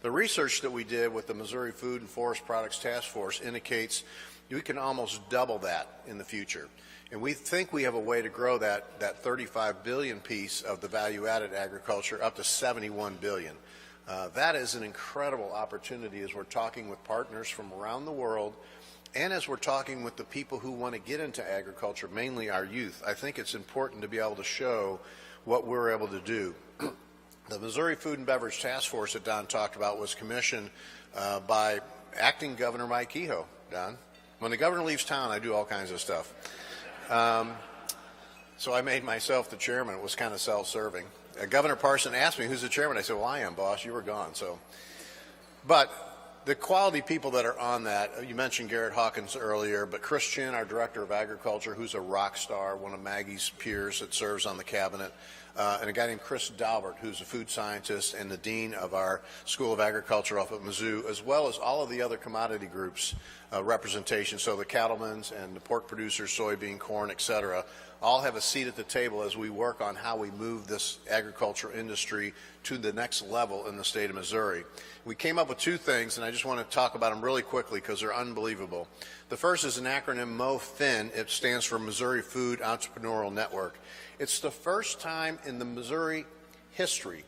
Speaker 6: The research that we did with the Missouri Food and Forest Products Task Force indicates we can almost double that in the future. And we think we have a way to grow that 35 billion piece of the value-added agriculture up to 71 billion. That is an incredible opportunity as we're talking with partners from around the world and as we're talking with the people who want to get into agriculture, mainly our youth. I think it's important to be able to show what we're able to do. The Missouri Food and Beverage Task Force that Don talked about was commissioned by acting Governor Mike Kehoe, Don. When the governor leaves town, I do all kinds of stuff. So I made myself the chairman. It was kind of self-serving. Governor Parson asked me, who's the chairman? I said, well, I am, boss. You were gone. But the quality people that are on that, you mentioned Garrett Hawkins earlier, but Chris Chin, our Director of Agriculture, who's a rock star, one of Maggie's peers that serves on the cabinet, and a guy named Chris Dalbert, who's a food scientist and the dean of our School of Agriculture off at Mizzou, as well as all of the other commodity groups representation, so the cattlemen's and the pork producers, soybean, corn, et cetera, all have a seat at the table as we work on how we move this agriculture industry to the next level in the state of Missouri. We came up with two things, and I just want to talk about them really quickly because they're unbelievable. The first is an acronym MOFIN. It stands for Missouri Food Entrepreneurial Network. It's the first time in the Missouri history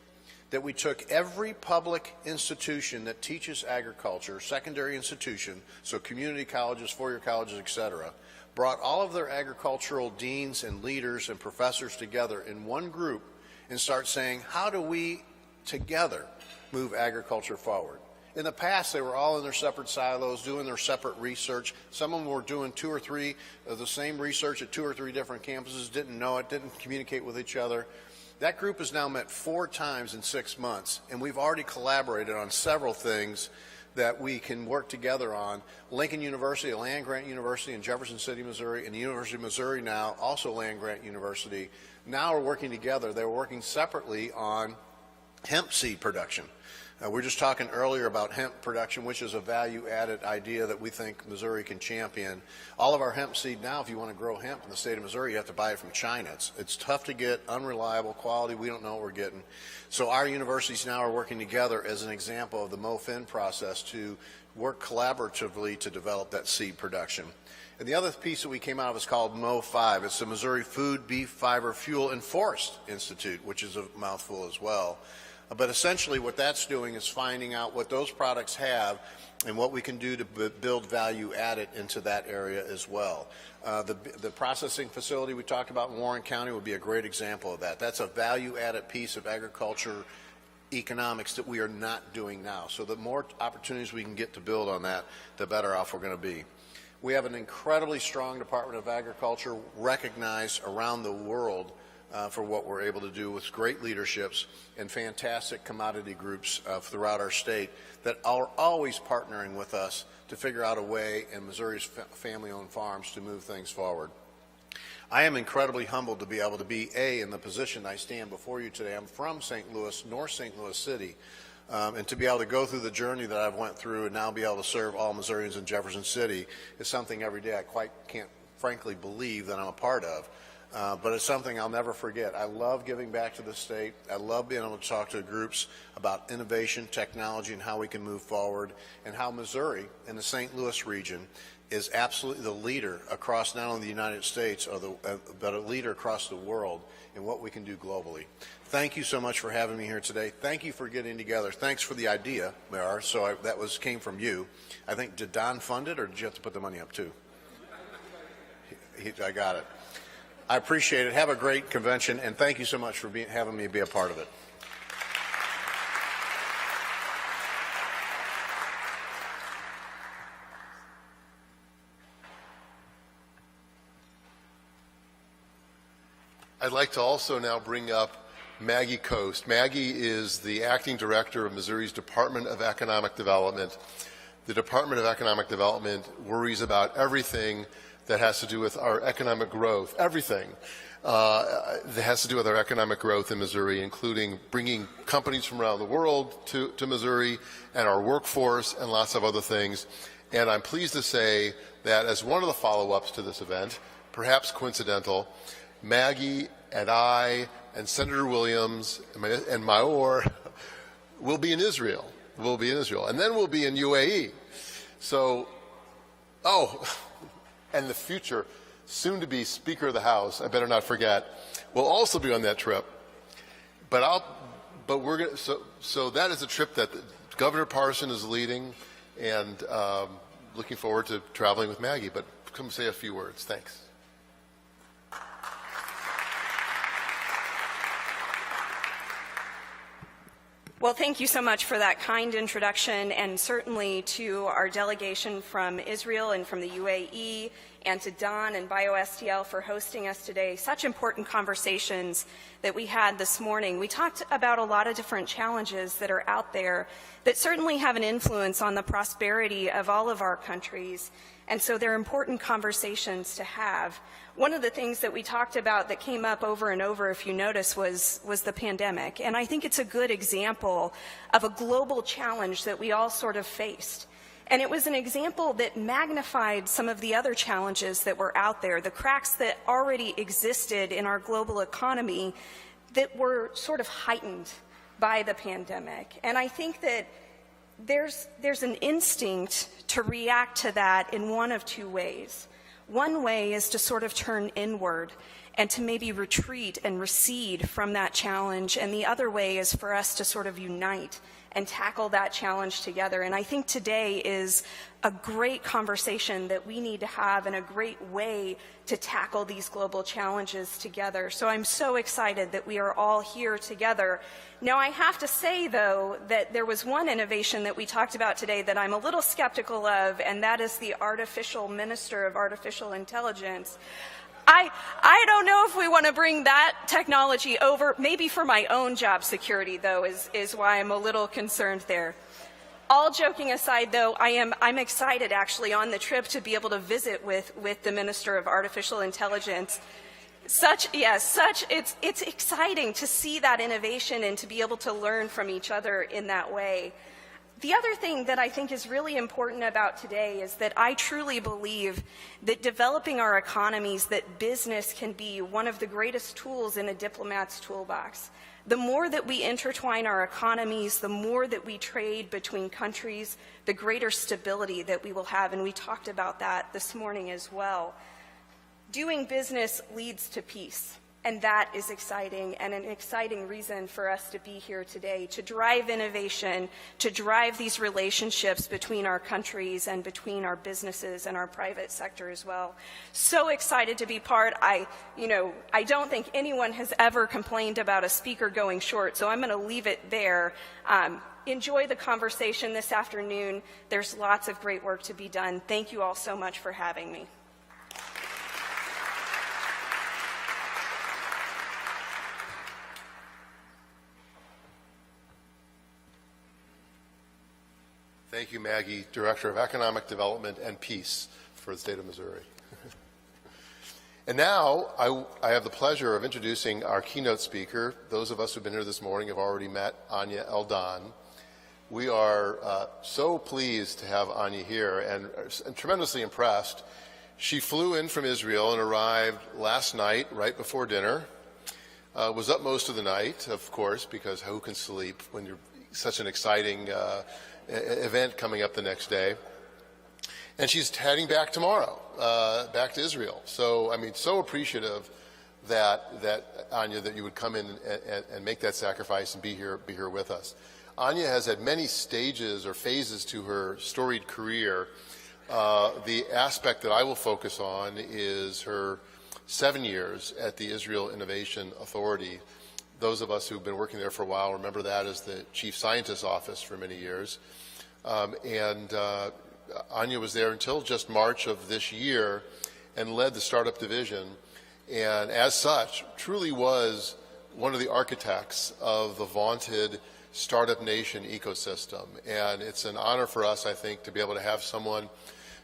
Speaker 6: that we took every public institution that teaches agriculture, secondary institution, so community colleges, four-year colleges, et cetera, brought all of their agricultural deans and leaders and professors together in one group and start saying, how do we together move agriculture forward? In the past, they were all in their separate silos, doing their separate research. Some of them were doing 2 or 3 of the same research at 2 or 3 different campuses, didn't know it, didn't communicate with each other. That group has now met 4 times in 6 months, and we've already collaborated on several things that we can work together on. Lincoln University, a land-grant university in Jefferson City, Missouri, and the University of Missouri now, also land-grant university, now are working together. They were working separately on hemp seed production. We were just talking earlier about hemp production, which is a value-added idea that we think Missouri can champion. All of our hemp seed now, if you want to grow hemp in the state of Missouri, you have to buy it from China. It's tough to get, unreliable quality. We don't know what we're getting. So our universities now are working together as an example of the MoFin process to work collaboratively to develop that seed production. And the other piece that we came out of is called Mo5. It's the Missouri Food, Beef, Fiber, Fuel, and Forest Institute, which is a mouthful as well. But essentially what that's doing is finding out what those products have and what we can do to build value added into that area as well. The processing facility we talked about in Warren County would be a great example of that. That's a value added piece of agriculture economics that we are not doing now. So the more opportunities we can get to build on that, the better off we're going to be. We have an incredibly strong Department of Agriculture recognized around the world for what we're able to do with great leaderships and fantastic commodity groups throughout our state that are always partnering with us to figure out a way in Missouri's family-owned farms to move things forward. I am incredibly humbled to be able to be, in the position I stand before you today. I'm from St. Louis, North St. Louis City, and to be able to go through the journey that I've went through and now be able to serve all Missourians in Jefferson City is something every day I quite can't frankly believe that I'm a part of. But it's something I'll never forget. I love giving back to the state. I love being able to talk to groups about innovation, technology, and how we can move forward, and how Missouri and the St. Louis region is absolutely the leader across not only the United States, but a leader across the world in what we can do globally. Thank you so much for having me here today. Thank you for getting together. Thanks for the idea, Mayor. So that came from you. I think, did Don fund it, or did you have to put the money up too? I got it. I appreciate it. Have a great convention, and thank you so much for having me be a part of it.
Speaker 3: I'd like to also now bring up Maggie Coast. Maggie is the acting director of Missouri's Department of Economic Development. The Department of Economic Development worries about everything that has to do with our economic growth, everything that has to do with our economic growth in Missouri, including bringing companies from around the world to Missouri and our workforce and lots of other things. And I'm pleased to say that as one of the follow-ups to this event, perhaps coincidental, Maggie and I and Senator Williams and Mayor will be in Israel. We'll be in Israel. And then we'll be in UAE. So, and the future soon-to-be Speaker of the House, I better not forget, will also be on that trip. But we're going to, so that is a trip that Governor Parson is leading, and looking forward to traveling with Maggie. But come say a few words. Thanks.
Speaker 1: Well, thank you so much for that kind introduction, and certainly to our delegation from Israel and from the UAE, and to Don and BioSTL for hosting us today. Such important conversations that we had this morning. We talked about a lot of different challenges that are out there that certainly have an influence on the prosperity of all of our countries, and so they're important conversations to have. One of the things that we talked about that came up over and over, if you notice, was the pandemic. And I think it's a good example of a global challenge that we all sort of faced. And it was an example that magnified some of the other challenges that were out there, the cracks that already existed in our global economy that were sort of heightened by the pandemic. And I think that there's an instinct to react to that in one of two ways. One way is to sort of turn inward and to maybe retreat and recede from that challenge, and the other way is for us to sort of unite and tackle that challenge together. And I think today is a great conversation that we need to have and a great way to tackle these global challenges together. So I'm so excited that we are all here together. Now, I have to say, though, that there was one innovation that we talked about today that I'm a little skeptical of, and that is the artificial minister of artificial intelligence. I don't know if we want to bring that technology over. Maybe for my own job security, though, is why I'm a little concerned there. All joking aside, though, I'm excited actually on the trip to be able to visit with the Minister of Artificial Intelligence. It's exciting to see that innovation and to be able to learn from each other in that way. The other thing that I think is really important about today is that I truly believe that developing our economies, that business can be one of the greatest tools in a diplomat's toolbox. The more that we intertwine our economies, the more that we trade between countries, the greater stability that we will have, and we talked about that this morning as well. Doing business leads to peace. And that is exciting and an exciting reason for us to be here today, to drive innovation, to drive these relationships between our countries and between our businesses and our private sector as well. So excited to be part. I don't think anyone has ever complained about a speaker going short, so I'm going to leave it there. Enjoy the conversation this afternoon. There's lots of great work to be done. Thank you all so much for having me.
Speaker 3: Thank you, Maggie, Director of Economic Development and Peace for the state of Missouri. And now I have the pleasure of introducing our keynote speaker. Those of us who've been here this morning have already met Anya Eldon. We are so pleased to have Anya here and tremendously impressed. She flew in from Israel and arrived last night right before dinner. Was up most of the night, of course, because who can sleep when you're such an exciting event coming up the next day. And she's heading back tomorrow, back to Israel. So, so appreciative that Anya, that you would come in and make that sacrifice and be here with us. Anya has had many stages or phases to her storied career. The aspect that I will focus on is her 7 years at the Israel Innovation Authority. Those of us who've been working there for a while remember that as the Chief Scientist's Office for many years. Anya was there until just March of this year and led the startup division, and as such truly was one of the architects of the vaunted Startup Nation ecosystem. And it's an honor for us, I think, to be able to have someone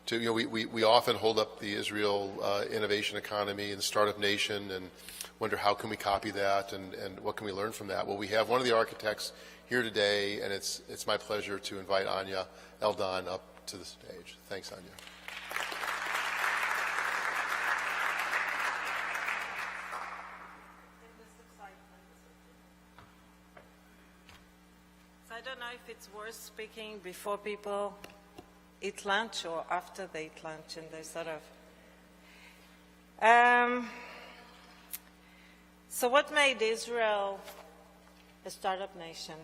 Speaker 3: to, we often hold up the Israel innovation economy and Startup Nation and wonder how can we copy that and what can we learn from that. Well, we have one of the architects here today, and it's my pleasure to invite Anya Eldon up to the stage. Thanks, Anya.
Speaker 2: So I don't know if it's worth speaking before people eat lunch or after they eat lunch and they sort of... So what made Israel a startup nation?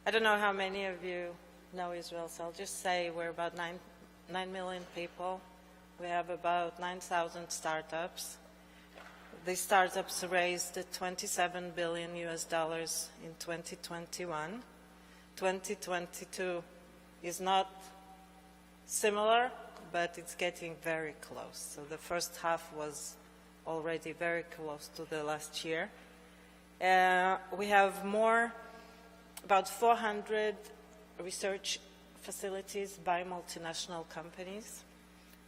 Speaker 2: I don't know how many of you know Israel, so I'll just say we're about 9 million people. We have about 9,000 startups. These startups raised $27 billion in 2021. 2022 is not similar, but it's getting very close. So the first half was already very close to the last year. We have about 400 research facilities by multinational companies,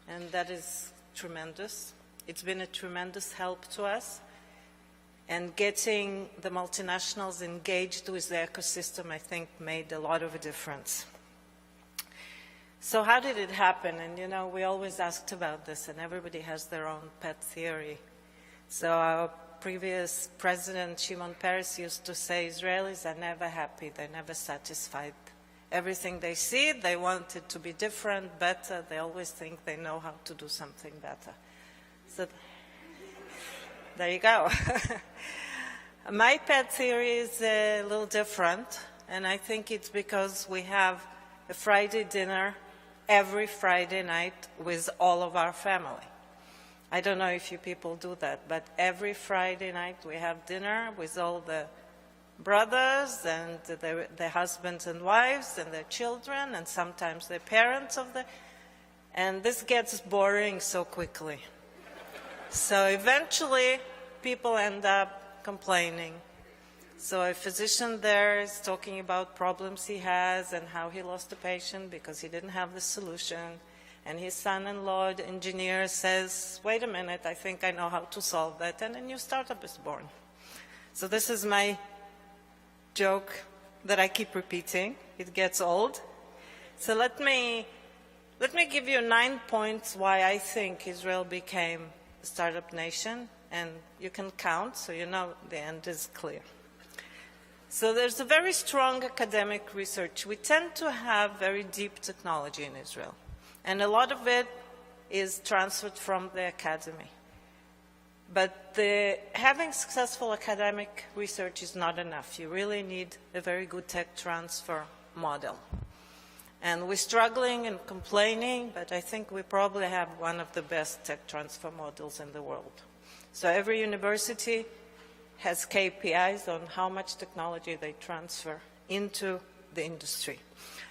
Speaker 2: and that is tremendous. It's been a tremendous help to us, and getting the multinationals engaged with the ecosystem, I think, made a lot of a difference. So how did it happen? And we always asked about this, and everybody has their own pet theory. So our previous president, Shimon Peres, used to say, Israelis are never happy, they're never satisfied. Everything they see, they want it to be different, better. They always think they know how to do something better. So there you go. My pet theory is a little different, and I think it's because we have a Friday dinner every Friday night with all of our family. I don't know if you people do that, but every Friday night we have dinner with all the brothers and their husbands and wives and their children and sometimes their parents and this gets boring so quickly. So eventually people end up complaining. So a physician there is talking about problems he has and how he lost a patient because he didn't have the solution. and his son-in-law, the engineer, says, wait a minute, I think I know how to solve that, and a new startup is born. So this is my joke that I keep repeating. It gets old. So let me give you 9 points why I think Israel became a startup nation, and you can count so you know the end is clear. So there's a very strong academic research. We tend to have very deep technology in Israel, and a lot of it is transferred from the academy. But having successful academic research is not enough. You really need a very good tech transfer model. And we're struggling and complaining, but I think we probably have one of the best tech transfer models in the world. So every university has KPIs on how much technology they transfer into the industry.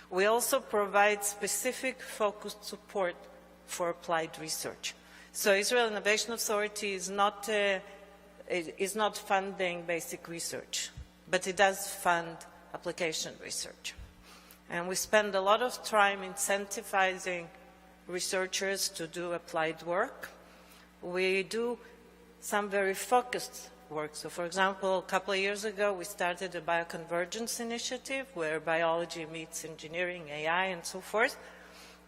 Speaker 2: We also provide specific focused support for applied research. So Israel Innovation Authority is not funding basic research, but it does fund application research. And we spend a lot of time incentivizing researchers to do applied work. We do some very focused work. So for example, a couple of years ago, we started a bioconvergence initiative where biology meets engineering, AI, and so forth.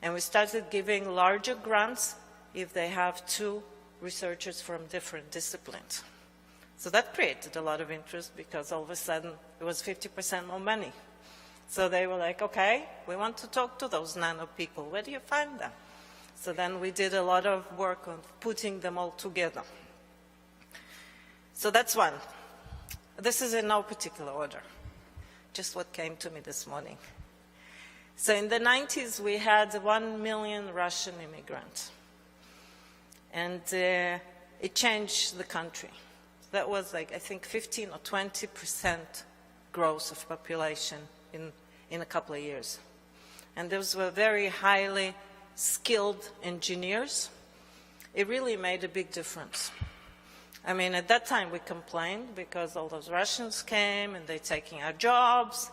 Speaker 2: And we started giving larger grants if they have 2 researchers from different disciplines. So that created a lot of interest because all of a sudden it was 50% more money. So they were like, okay, we want to talk to those nano people. Where do you find them? So then we did a lot of work on putting them all together. So that's one. This is in no particular order, just what came to me this morning. So in the 90s, we had 1 million Russian immigrants. And it changed the country. That was like, I think, 15 or 20% growth of population in a couple of years. And those were very highly skilled engineers. It really made a big difference. I mean, at that time we complained because all those Russians came and they're taking our jobs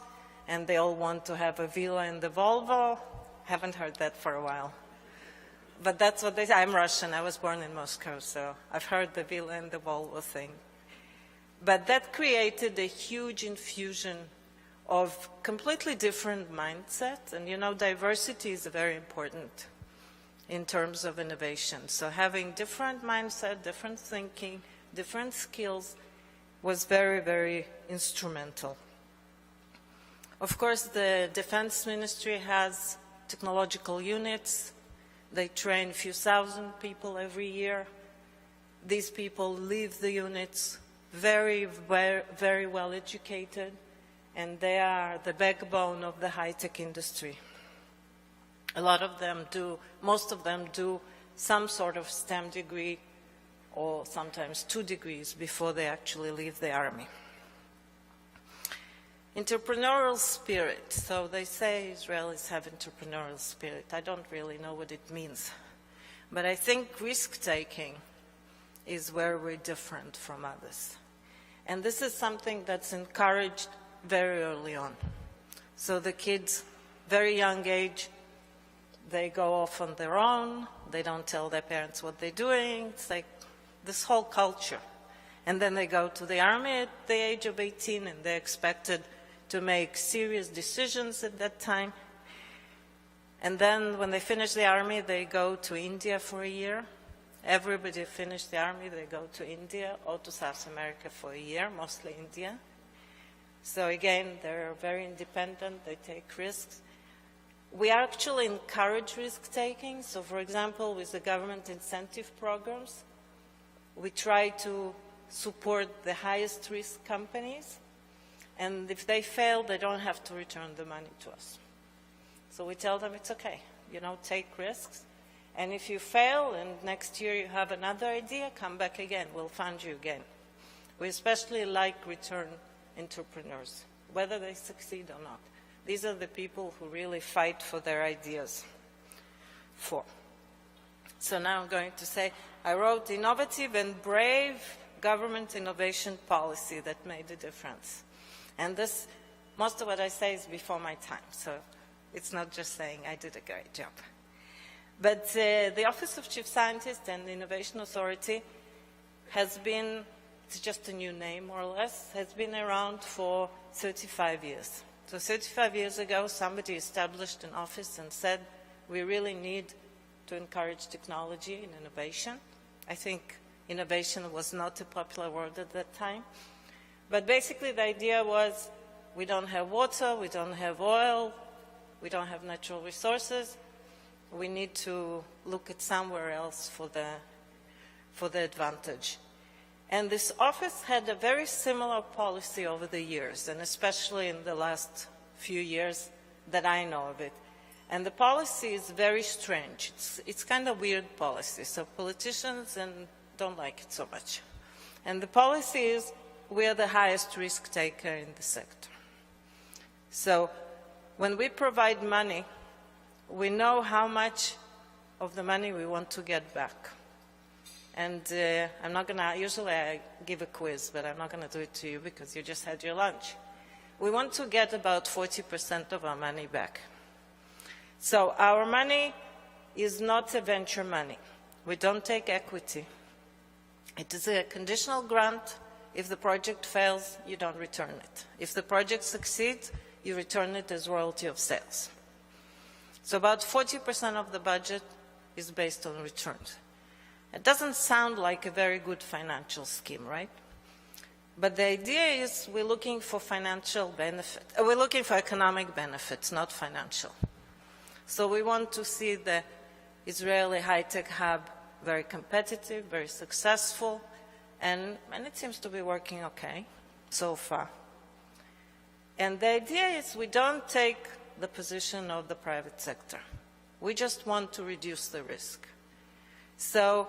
Speaker 2: and they all want to have a villa in the Volvo. Haven't heard that for a while. But that's what they say. I'm Russian. I was born in Moscow, so I've heard the villa and the Volvo thing. But that created a huge infusion of completely different mindsets. And you know, diversity is very important in terms of innovation. So having different mindset, different thinking, different skills was very, very instrumental. Of course, the Defense Ministry has technological units. They train a few thousand people every year. These people leave the units very, very well educated, and they are the backbone of the high-tech industry. A lot of them do, most of them do some sort of STEM degree or sometimes 2 degrees before they actually leave the army. Entrepreneurial spirit. So they say Israelis have entrepreneurial spirit. I don't really know what it means. But I think risk-taking is where we're different from others. And this is something that's encouraged very early on. So the kids, very young age, they go off on their own. They don't tell their parents what they're doing. It's like this whole culture. And then they go to the army at the age of 18 and they're expected to make serious decisions at that time. And then when they finish the army, they go to India for a year. Everybody finished the army, they go to India or to South America for a year, mostly India. So again, they're very independent, they take risks. We actually encourage risk-taking. So for example, with the government incentive programs, we try to support the highest risk companies. And if they fail, they don't have to return the money to us. So we tell them it's okay, you know, take risks. And if you fail and next year you have another idea, come back again, we'll fund you again. We especially like return entrepreneurs, whether they succeed or not. These are the people who really fight for their ideas. So now I'm going to say, I wrote innovative and brave government innovation policy that made a difference. And this, most of what I say is before my time, so it's not just saying I did a great job. But the Office of Chief Scientist and the Innovation Authority has been, it's just a new name more or less, has been around for 35 years. So 35 years ago, somebody established an office and said, we really need to encourage technology and innovation. I think innovation was not a popular word at that time. But basically the idea was, we don't have water, we don't have oil, we don't have natural resources. We need to look at somewhere else for the advantage. And this office had a very similar policy over the years, and especially in the last few years that I know of it. And the policy is very strange. It's kind of weird policy, so politicians don't like it so much. And the policy is, we are the highest risk taker in the sector. So when we provide money, we know how much of the money we want to get back. And I'm not going to, usually I give a quiz, but I'm not going to do it to you because you just had your lunch. We want to get about 40% of our money back. So our money is not a venture money. We don't take equity. It is a conditional grant. If the project fails, you don't return it. If the project succeeds, you return it as royalty of sales. So about 40% of the budget is based on returns. It doesn't sound like a very good financial scheme, right? But the idea is we're looking for financial benefit. We're looking for economic benefits, not financial. So we want to see the Israeli high-tech hub very competitive, very successful, and it seems to be working okay so far. And the idea is we don't take the position of the private sector. We just want to reduce the risk. So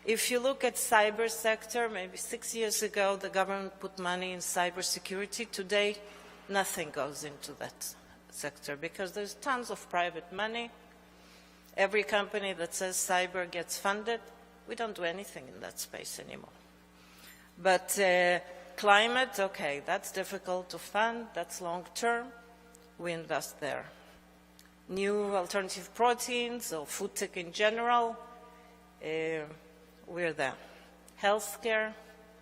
Speaker 2: if you look at cyber sector, maybe 6 years ago, the government put money in cybersecurity. Today, nothing goes into that sector because there's tons of private money. Every company that says cyber gets funded. We don't do anything in that space anymore. But climate, okay, that's difficult to fund. That's long term. We invest there. New alternative proteins or food tech in general, we're there. Healthcare,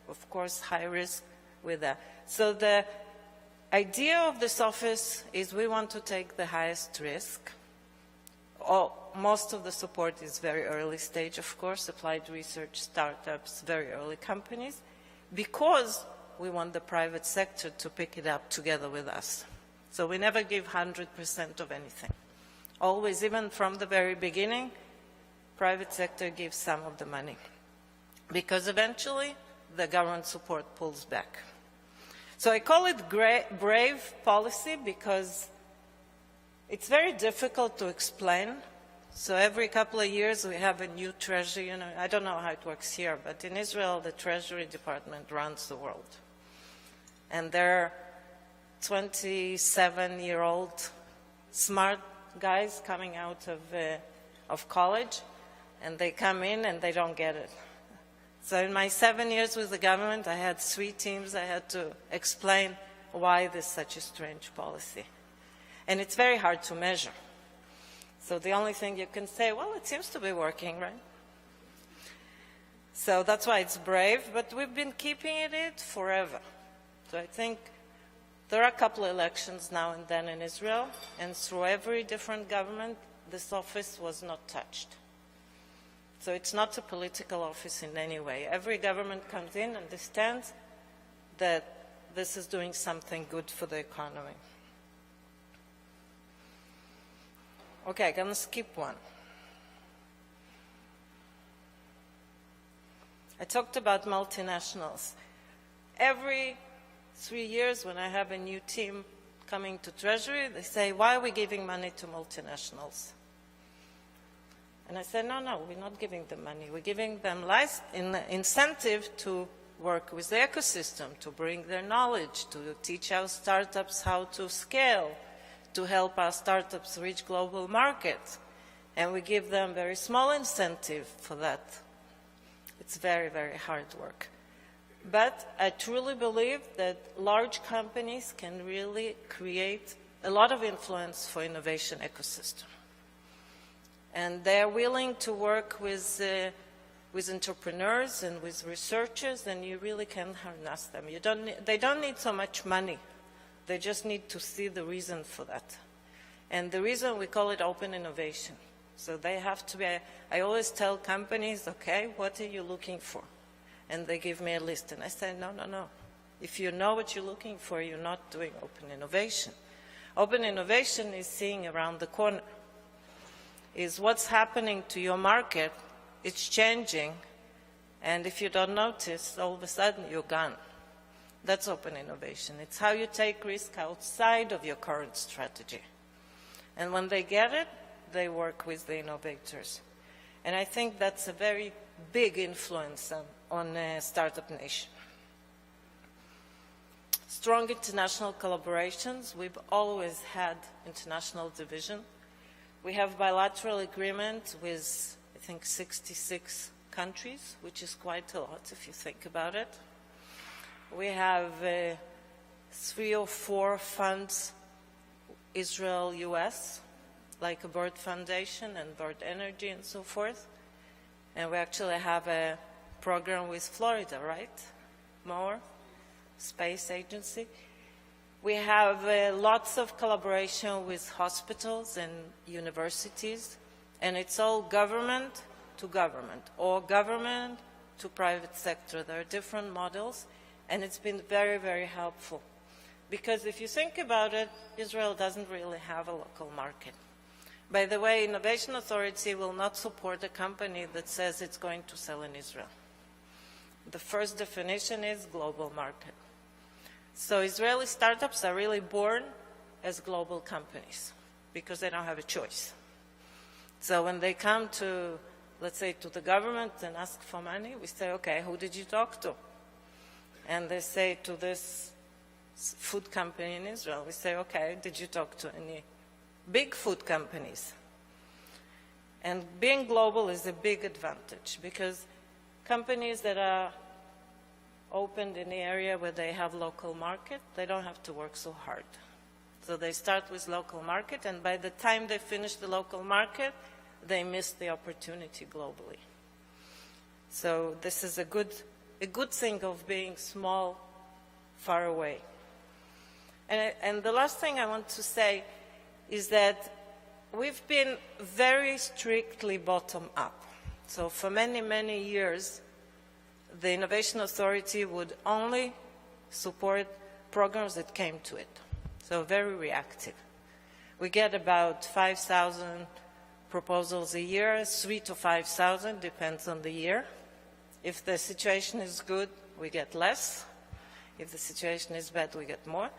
Speaker 2: of course, high risk, we're there. So the idea of this office is we want to take the highest risk. Most of the support is very early stage, of course, applied research, startups, very early companies, because we want the private sector to pick it up together with us. So we never give 100% of anything. Always, even from the very beginning, private sector gives some of the money, because eventually the government support pulls back. So I call it brave policy because it's very difficult to explain. So every couple of years we have a new treasury. You know, I don't know how it works here, but in Israel the Treasury Department runs the world. And they're 27-year-old smart guys coming out of college, and they come in and they don't get it. So in my 7 years with the government, I had 3 teams. I had to explain why this is such a strange policy. And it's very hard to measure. So the only thing you can say, well, it seems to be working, right? So that's why it's brave, but we've been keeping it forever. So I think there are a couple of elections now and then in Israel, and through every different government, this office was not touched. So it's not a political office in any way. Every government comes in and understands that this is doing something good for the economy. Okay, I'm going to skip one. I talked about multinationals. Every 3 years when I have a new team coming to Treasury, they say, why are we giving money to multinationals? And I said, no, we're not giving them money. We're giving them incentive to work with the ecosystem, to bring their knowledge, to teach our startups how to scale, to help our startups reach global markets. And we give them very small incentive for that. It's very, very hard work. But I truly believe that large companies can really create a lot of influence for innovation ecosystem. And they're willing to work with entrepreneurs and with researchers, and you really can harness them. They don't need so much money. They just need to see the reason for that. And the reason, we call it open innovation. So they have to be, I always tell companies, okay, what are you looking for? And they give me a list. And I say, no, no, no. If you know what you're looking for, you're not doing open innovation. Open innovation is seeing around the corner, is what's happening to your market. It's changing, and if you don't notice, all of a sudden you're gone. That's open innovation. It's how you take risk outside of your current strategy. And when they get it, they work with the innovators. And I think that's a very big influence on Startup Nation. Strong international collaborations. We've always had international division. We have bilateral agreement with, I think, 66 countries, which is quite a lot if you think about it. We have 3 or 4 funds, Israel-US, like a Bird Foundation and Bird Energy and so forth. And we actually have a program with Florida, right? More Space Agency. We have lots of collaboration with hospitals and universities, and it's all government to government or government to private sector. There are different models, and it's been very, very helpful. Because if you think about it, Israel doesn't really have a local market. By the way, Innovation Authority will not support a company that says it's going to sell in Israel. The first definition is global market. So Israeli startups are really born as global companies because they don't have a choice. So when they come to, let's say, to the government and ask for money, we say, okay, who did you talk to? And they say to this food company in Israel. We say, okay, did you talk to any big food companies? And being global is a big advantage because companies that are opened in the area where they have local market, they don't have to work so hard. So they start with local market, and by the time they finish the local market, they miss the opportunity globally. So this is a good thing of being small, far away. And the last thing I want to say is that we've been very strictly bottom-up. So for many, many years, the Innovation Authority would only support programs that came to it. So very reactive. We get about 5,000 proposals a year, 3,000 to 5,000, depends on the year. If the situation is good, we get less. If the situation is bad, we get more.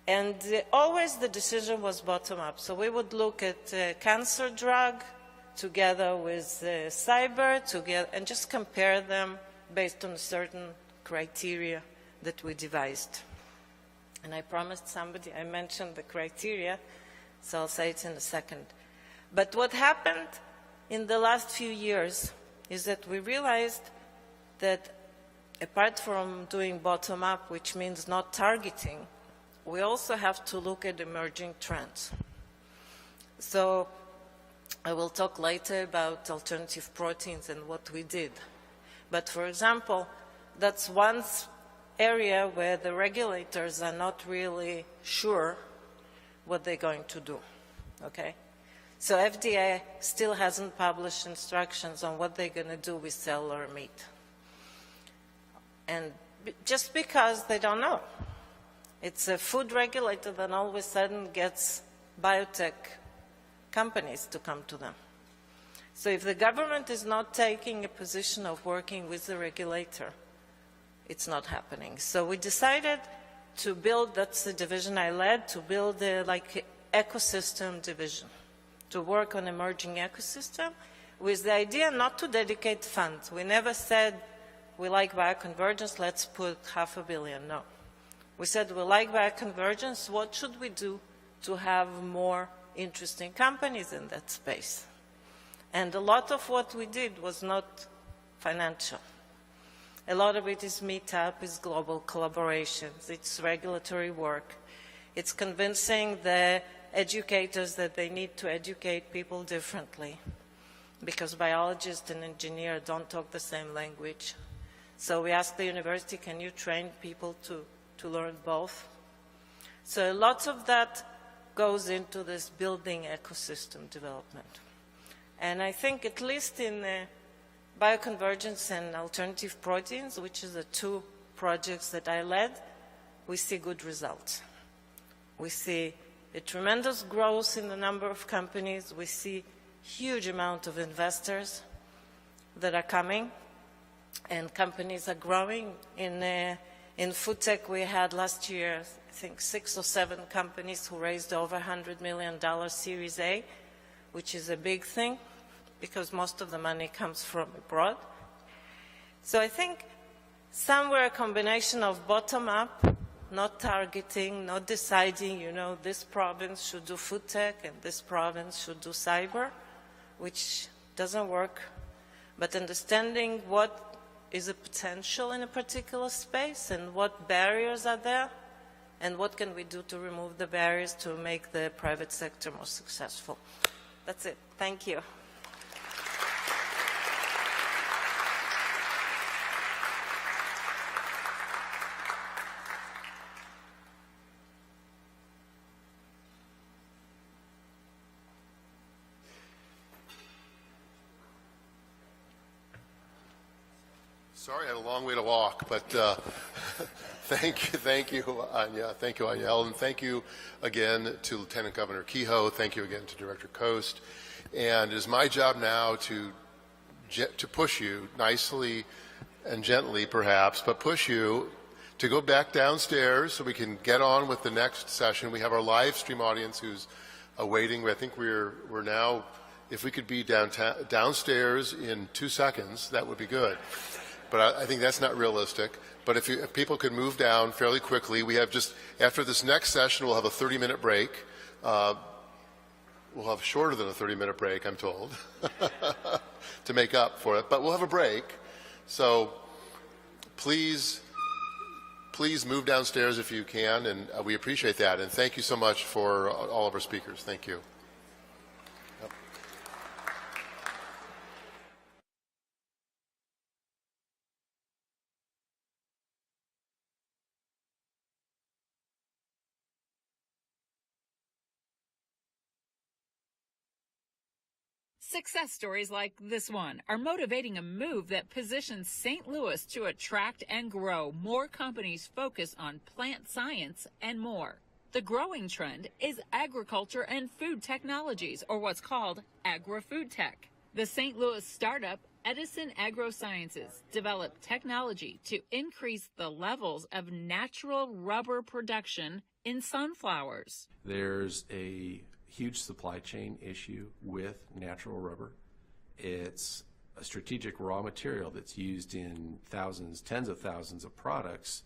Speaker 2: And always the decision was bottom-up. So we would look at cancer drug together with cyber, together, and just compare them based on certain criteria that we devised. And I promised somebody, I mentioned the criteria, so I'll say it in a second. But what happened in the last few years is that we realized that apart from doing bottom-up, which means not targeting, we also have to look at emerging trends. So I will talk later about alternative proteins and what we did. But for example, that's one area where the regulators are not really sure what they're going to do, okay? So FDA still hasn't published instructions on what they're going to do with cellular meat. And just because they don't know. It's a food regulator that all of a sudden gets biotech companies to come to them. So if the government is not taking a position of working with the regulator, it's not happening. So we decided to build, that's the division I led, to build a ecosystem division, to work on emerging ecosystem with the idea not to dedicate funds. We never said we like bioconvergence, let's put $500 million, no. We said we like bioconvergence, what should we do to have more interesting companies in that space? And a lot of what we did was not financial. A lot of it is meetup, is global collaborations, it's regulatory work. It's convincing the educators that they need to educate people differently, because biologists and engineers don't talk the same language. So we asked the university, can you train people to learn both? So lots of that goes into this building ecosystem development. And I think at least in bioconvergence and alternative proteins, which is the two projects that I led, we see good results. We see a tremendous growth in the number of companies. We see huge amount of investors that are coming, and companies are growing. In food tech, we had last year, I think, 6 or 7 companies who raised over $100 million Series A, which is a big thing because most of the money comes from abroad. So I think somewhere a combination of bottom-up, not targeting, not deciding, you know, this province should do food tech and this province should do cyber, which doesn't work, but understanding what is a potential in a particular space and what barriers are there and what can we do to remove the barriers to make the private sector more successful. That's it. Thank you.
Speaker 3: Sorry, I had a long way to walk, but thank you, Anya. Thank you, Anyel, and thank you again to Lieutenant Governor Kehoe. Thank you again to Director Coast. And it is my job now to push you nicely and gently, perhaps, but push you to go back downstairs so we can get on with the next session. We have our live stream audience who's awaiting. I think we're now, if we could be downstairs in 2 seconds, that would be good. But I think that's not realistic. But if people could move down fairly quickly, we have just, after this next session, we'll have a 30-minute break. We'll have shorter than a 30-minute break, I'm told, to make up for it. But we'll have a break. So please move downstairs if you can, and we appreciate that. And thank you so much for all of our speakers. Thank you.
Speaker 19: Success stories like this one are motivating a move that positions St. Louis to attract and grow more companies focused on plant science and more. The growing trend is agriculture and food technologies, or what's called AgriFood tech. The St. Louis startup Edison Agrosciences developed technology to increase the levels of natural rubber production in sunflowers.
Speaker 5: There's a huge supply chain issue with natural rubber. It's a strategic raw material that's used in thousands, tens of thousands of products,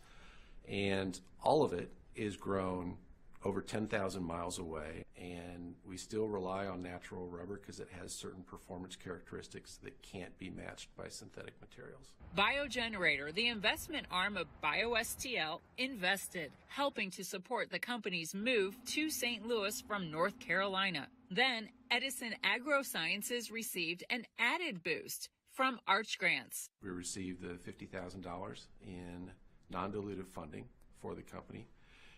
Speaker 5: and all of it is grown over 10,000 miles away, and we still rely on natural rubber because it has certain performance characteristics that can't be matched by synthetic materials.
Speaker 19: BioGenerator, the investment arm of BioSTL, invested, helping to support the company's move to St. Louis from North Carolina. Then, Edison Agrosciences received an added boost from Arch Grants.
Speaker 5: We received the $50,000 in non-dilutive funding for the company,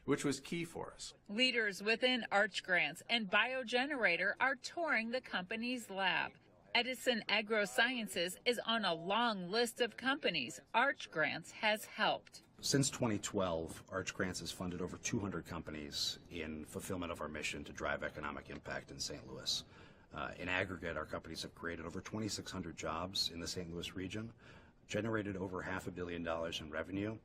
Speaker 5: which was key for us.
Speaker 19: Leaders within Arch Grants and BioGenerator are touring the company's lab. Edison Agrosciences is on a long list of companies Arch Grants has helped.
Speaker 8: Since 2012, Arch Grants has funded over 200 companies in fulfillment of our mission to drive economic impact in St. Louis. In aggregate, our companies have created over 2,600 jobs in the St. Louis region, generated over $500 million in revenue,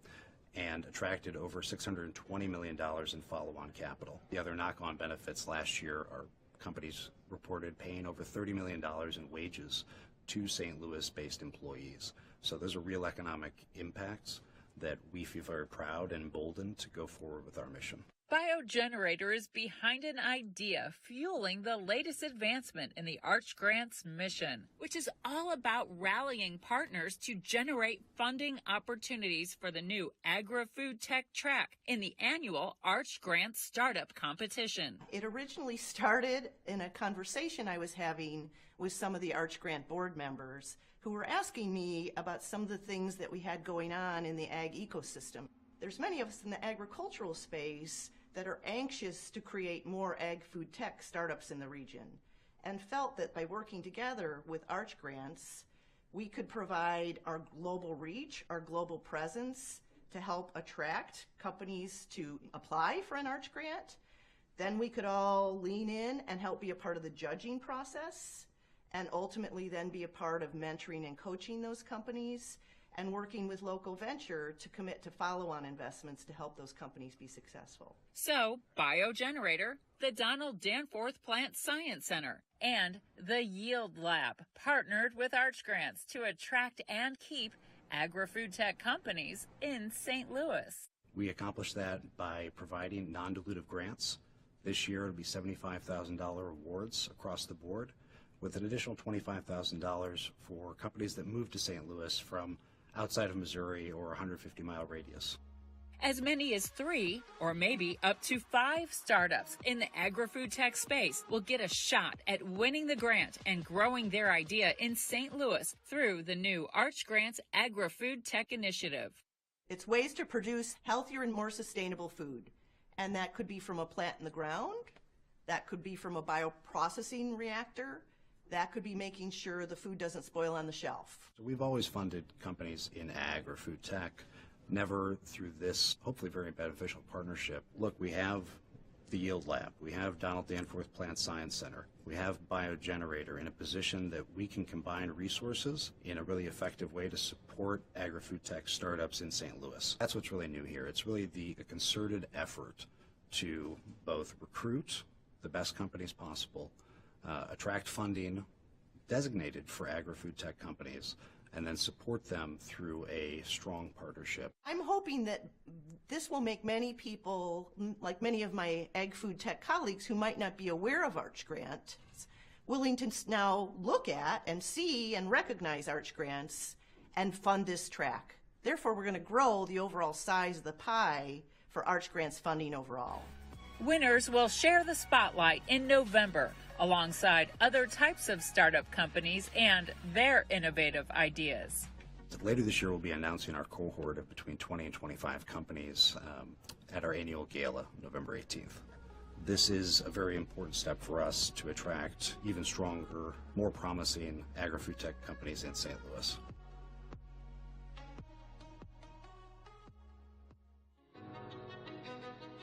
Speaker 8: and attracted over $620 million in follow-on capital. The other knock-on benefits last year, our companies reported paying over $30 million in wages to St. Louis-based employees. So those are real economic impacts that we feel very proud and emboldened to go forward with our mission.
Speaker 19: BioGenerator is behind an idea fueling the latest advancement in the Arch Grants mission, which is all about rallying partners to generate funding opportunities for the new AgriFood Tech track in the annual Arch Grants Startup Competition.
Speaker 10: It originally started in a conversation I was having with some of the Arch Grant board members who were asking me about some of the things that we had going on in the ag ecosystem. There's many of us in the agricultural space that are anxious to create more ag food tech startups in the region and felt that by working together with Arch Grants, we could provide our global reach, our global presence to help attract companies to apply for an Arch Grant. Then we could all lean in and help be a part of the judging process and ultimately then be a part of mentoring and coaching those companies and working with local venture to commit to follow-on investments to help those companies be successful.
Speaker 19: So, BioGenerator, the Donald Danforth Plant Science Center, and the Yield Lab partnered with Arch Grants to attract and keep agri-food tech companies in St. Louis.
Speaker 8: We accomplished that by providing non-dilutive grants. This year it'll be $75,000 awards across the board, with an additional $25,000 for companies that move to St. Louis from outside of Missouri or a 150-mile radius.
Speaker 19: As many as 3 or maybe up to 5 startups in the agri-food tech space will get a shot at winning the grant and growing their idea in St. Louis through the new Arch Grants Agri-Food Tech Initiative.
Speaker 10: It's ways to produce healthier and more sustainable food. And that could be from a plant in the ground, that could be from a bioprocessing reactor, that could be making sure the food doesn't spoil on the shelf.
Speaker 8: So we've always funded companies in ag or food tech, never through this hopefully very beneficial partnership. Look, we have the Yield Lab, we have Donald Danforth Plant Science Center, we have BioGenerator in a position that we can combine resources in a really effective way to support agri-food tech startups in St. Louis. That's what's really new here. It's really a concerted effort to both recruit the best companies possible, attract funding designated for agri-food tech companies, and then support them through a strong partnership.
Speaker 10: I'm hoping that this will make many people, like many of my ag food tech colleagues who might not be aware of Arch Grant, willing to now look at and see and recognize Arch Grants and fund this track. Therefore, we're going to grow the overall size of the pie for Arch Grants funding overall.
Speaker 19: Winners will share the spotlight in November alongside other types of startup companies and their innovative ideas.
Speaker 8: Later this year, we'll be announcing our cohort of between 20 and 25 companies at our annual gala, November 18th. This is a very important step for us to attract even stronger, more promising agri-food tech companies in St. Louis.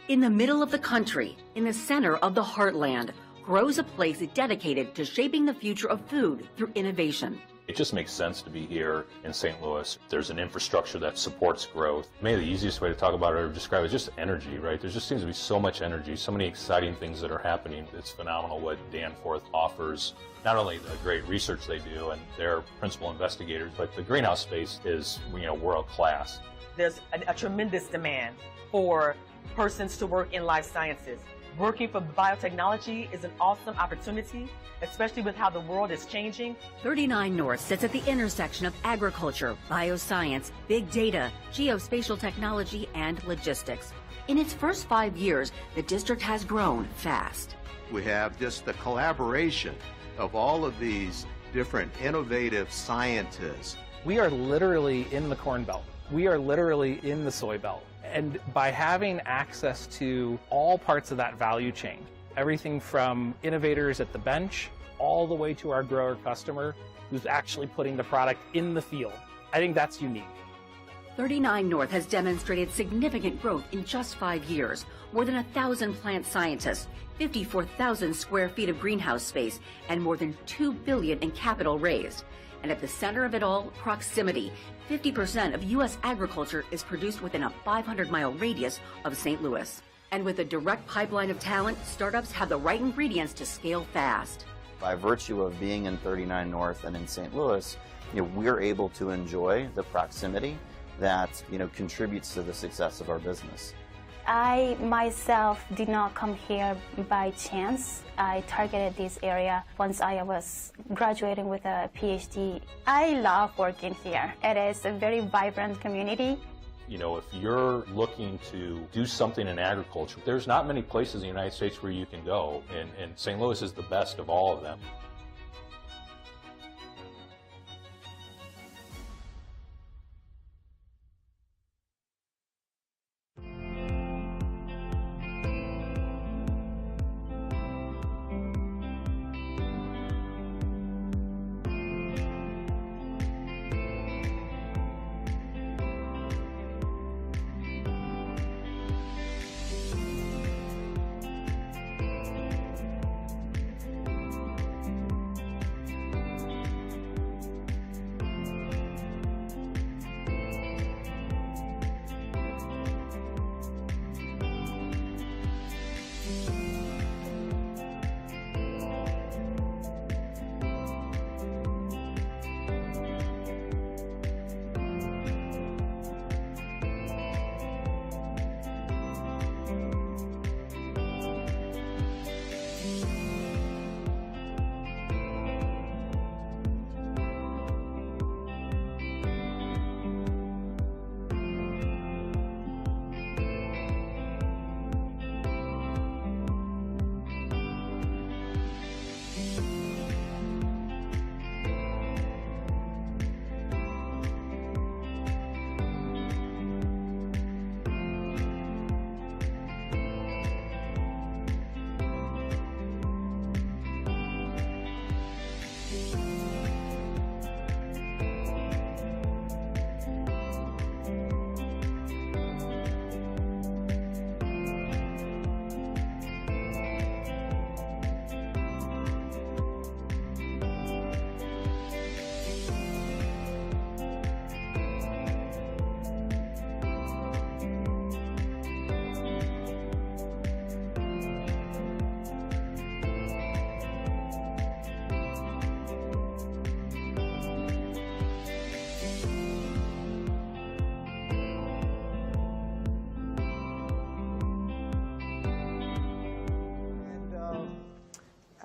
Speaker 13: In the middle of the country, in the center of the heartland, grows a place dedicated to shaping the future of food through innovation.
Speaker 9: It just makes sense to be here in St. Louis. There's an infrastructure that supports growth. Maybe the easiest way to talk about it or describe it is just energy, right? There just seems to be so much energy, so many exciting things that are happening. It's phenomenal what Danforth offers. Not only the great research they do and their principal investigators, but the greenhouse space is, world class.
Speaker 15: There's a tremendous demand for persons to work in life sciences. Working for biotechnology is an awesome opportunity, especially with how the world is changing.
Speaker 13: 39 North sits at the intersection of agriculture, bioscience, big data, geospatial technology, and logistics. In its first 5 years, the district has grown fast.
Speaker 16: We have just the collaboration of all of these different innovative scientists.
Speaker 17: We are literally in the Corn Belt. We are literally in the soy belt. And by having access to all parts of that value chain, everything from innovators at the bench all the way to our grower customer who's actually putting the product in the field, I think that's unique.
Speaker 13: 39 North has demonstrated significant growth in just 5 years. More than 1,000 plant scientists, 54,000 square feet of greenhouse space, and more than $2 billion in capital raised. And at the center of it all, proximity. 50% of U.S. agriculture is produced within a 500-mile radius of St. Louis. And with a direct pipeline of talent, startups have the right ingredients to scale fast.
Speaker 18: By virtue of being in 39 North and in St. Louis, we're able to enjoy the proximity that contributes to the success of our business.
Speaker 26: I myself did not come here by chance. I targeted this area once I was graduating with a PhD. I love working here. It is a very vibrant community.
Speaker 20: You know, if you're looking to do something in agriculture, there's not many places in the United States where you can go, and St. Louis is the best of all of them.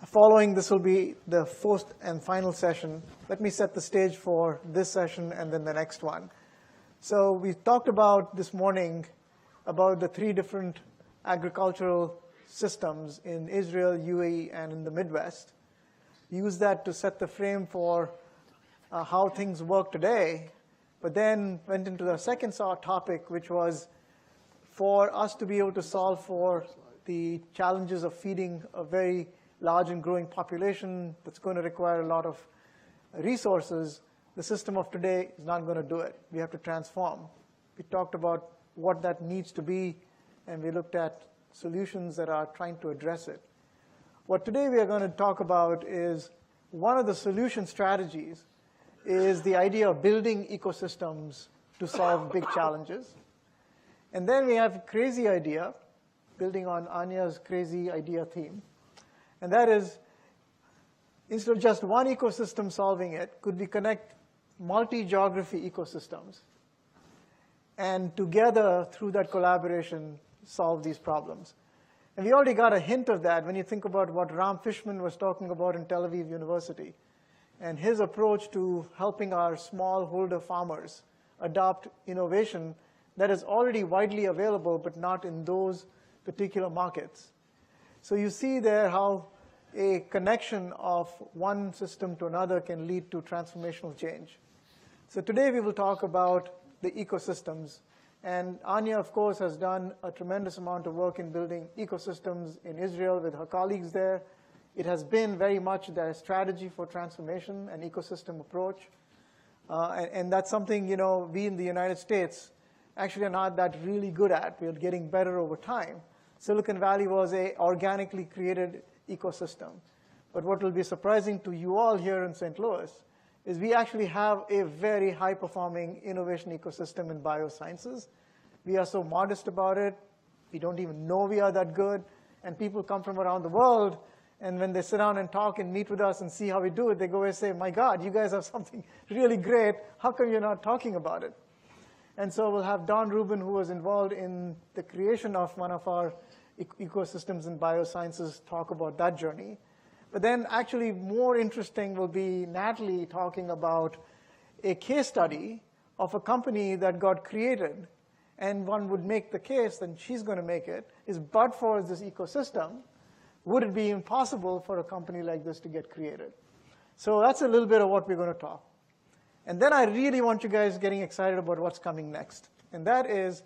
Speaker 21: Following this will be the fourth and final session. Let me set the stage for this session and then the next one. So we talked about this morning about the three different agricultural systems in Israel, UAE, and in the Midwest. Use that to set the frame for how things work today, but then went into the second topic, which was for us to be able to solve for the challenges of feeding a very large and growing population that's going to require a lot of resources. The system of today is not going to do it. We have to transform. We talked about what that needs to be, and we looked at solutions that are trying to address it. What today we are going to talk about is one of the solution strategies is the idea of building ecosystems to solve big challenges. And then we have a crazy idea, building on Anya's crazy idea theme. And that is, instead of just one ecosystem solving it, could we connect multi-geography ecosystems and together, through that collaboration, solve these problems? And we already got a hint of that when you think about what Ram Fishman was talking about in Tel Aviv University and his approach to helping our smallholder farmers adopt innovation that is already widely available but not in those particular markets. So you see there how a connection of one system to another can lead to transformational change. So today we will talk about the ecosystems. And Anya, of course, has done a tremendous amount of work in building ecosystems in Israel with her colleagues there. It has been very much their strategy for transformation and ecosystem approach. And that's something, you know, we in the United States actually are not that really good at. We're getting better over time. Silicon Valley was an organically created ecosystem. But what will be surprising to you all here in St. Louis is we actually have a very high-performing innovation ecosystem in biosciences. We are so modest about it. We don't even know we are that good. And people come from around the world, and when they sit down and talk and meet with us and see how we do it, they go and say, my God, you guys have something really great. How come you're not talking about it? And so we'll have Don Rubin, who was involved in the creation of one of our ecosystems in biosciences, talk about that journey. But then actually more interesting will be Natalie talking about a case study of a company that got created. And one would make the case, and she's going to make it, is but for this ecosystem, would it be impossible for a company like this to get created? So that's a little bit of what we're going to talk. And then I really want you guys getting excited about what's coming next. And that is,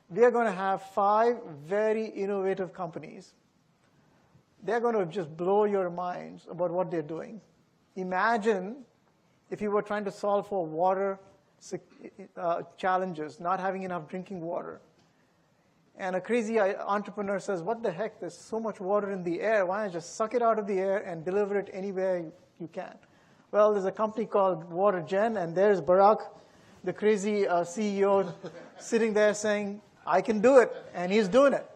Speaker 21: we are going to have 5 very innovative companies. They're going to just blow your minds about what they're doing. Imagine if you were trying to solve for water challenges, not having enough drinking water. And a crazy entrepreneur says, what the heck, there's so much water in the air. Why don't you just suck it out of the air and deliver it anywhere you can? Well, there's a company called WaterGen, and there's Barack, the crazy CEO, sitting there saying, I can do it, and he's doing it.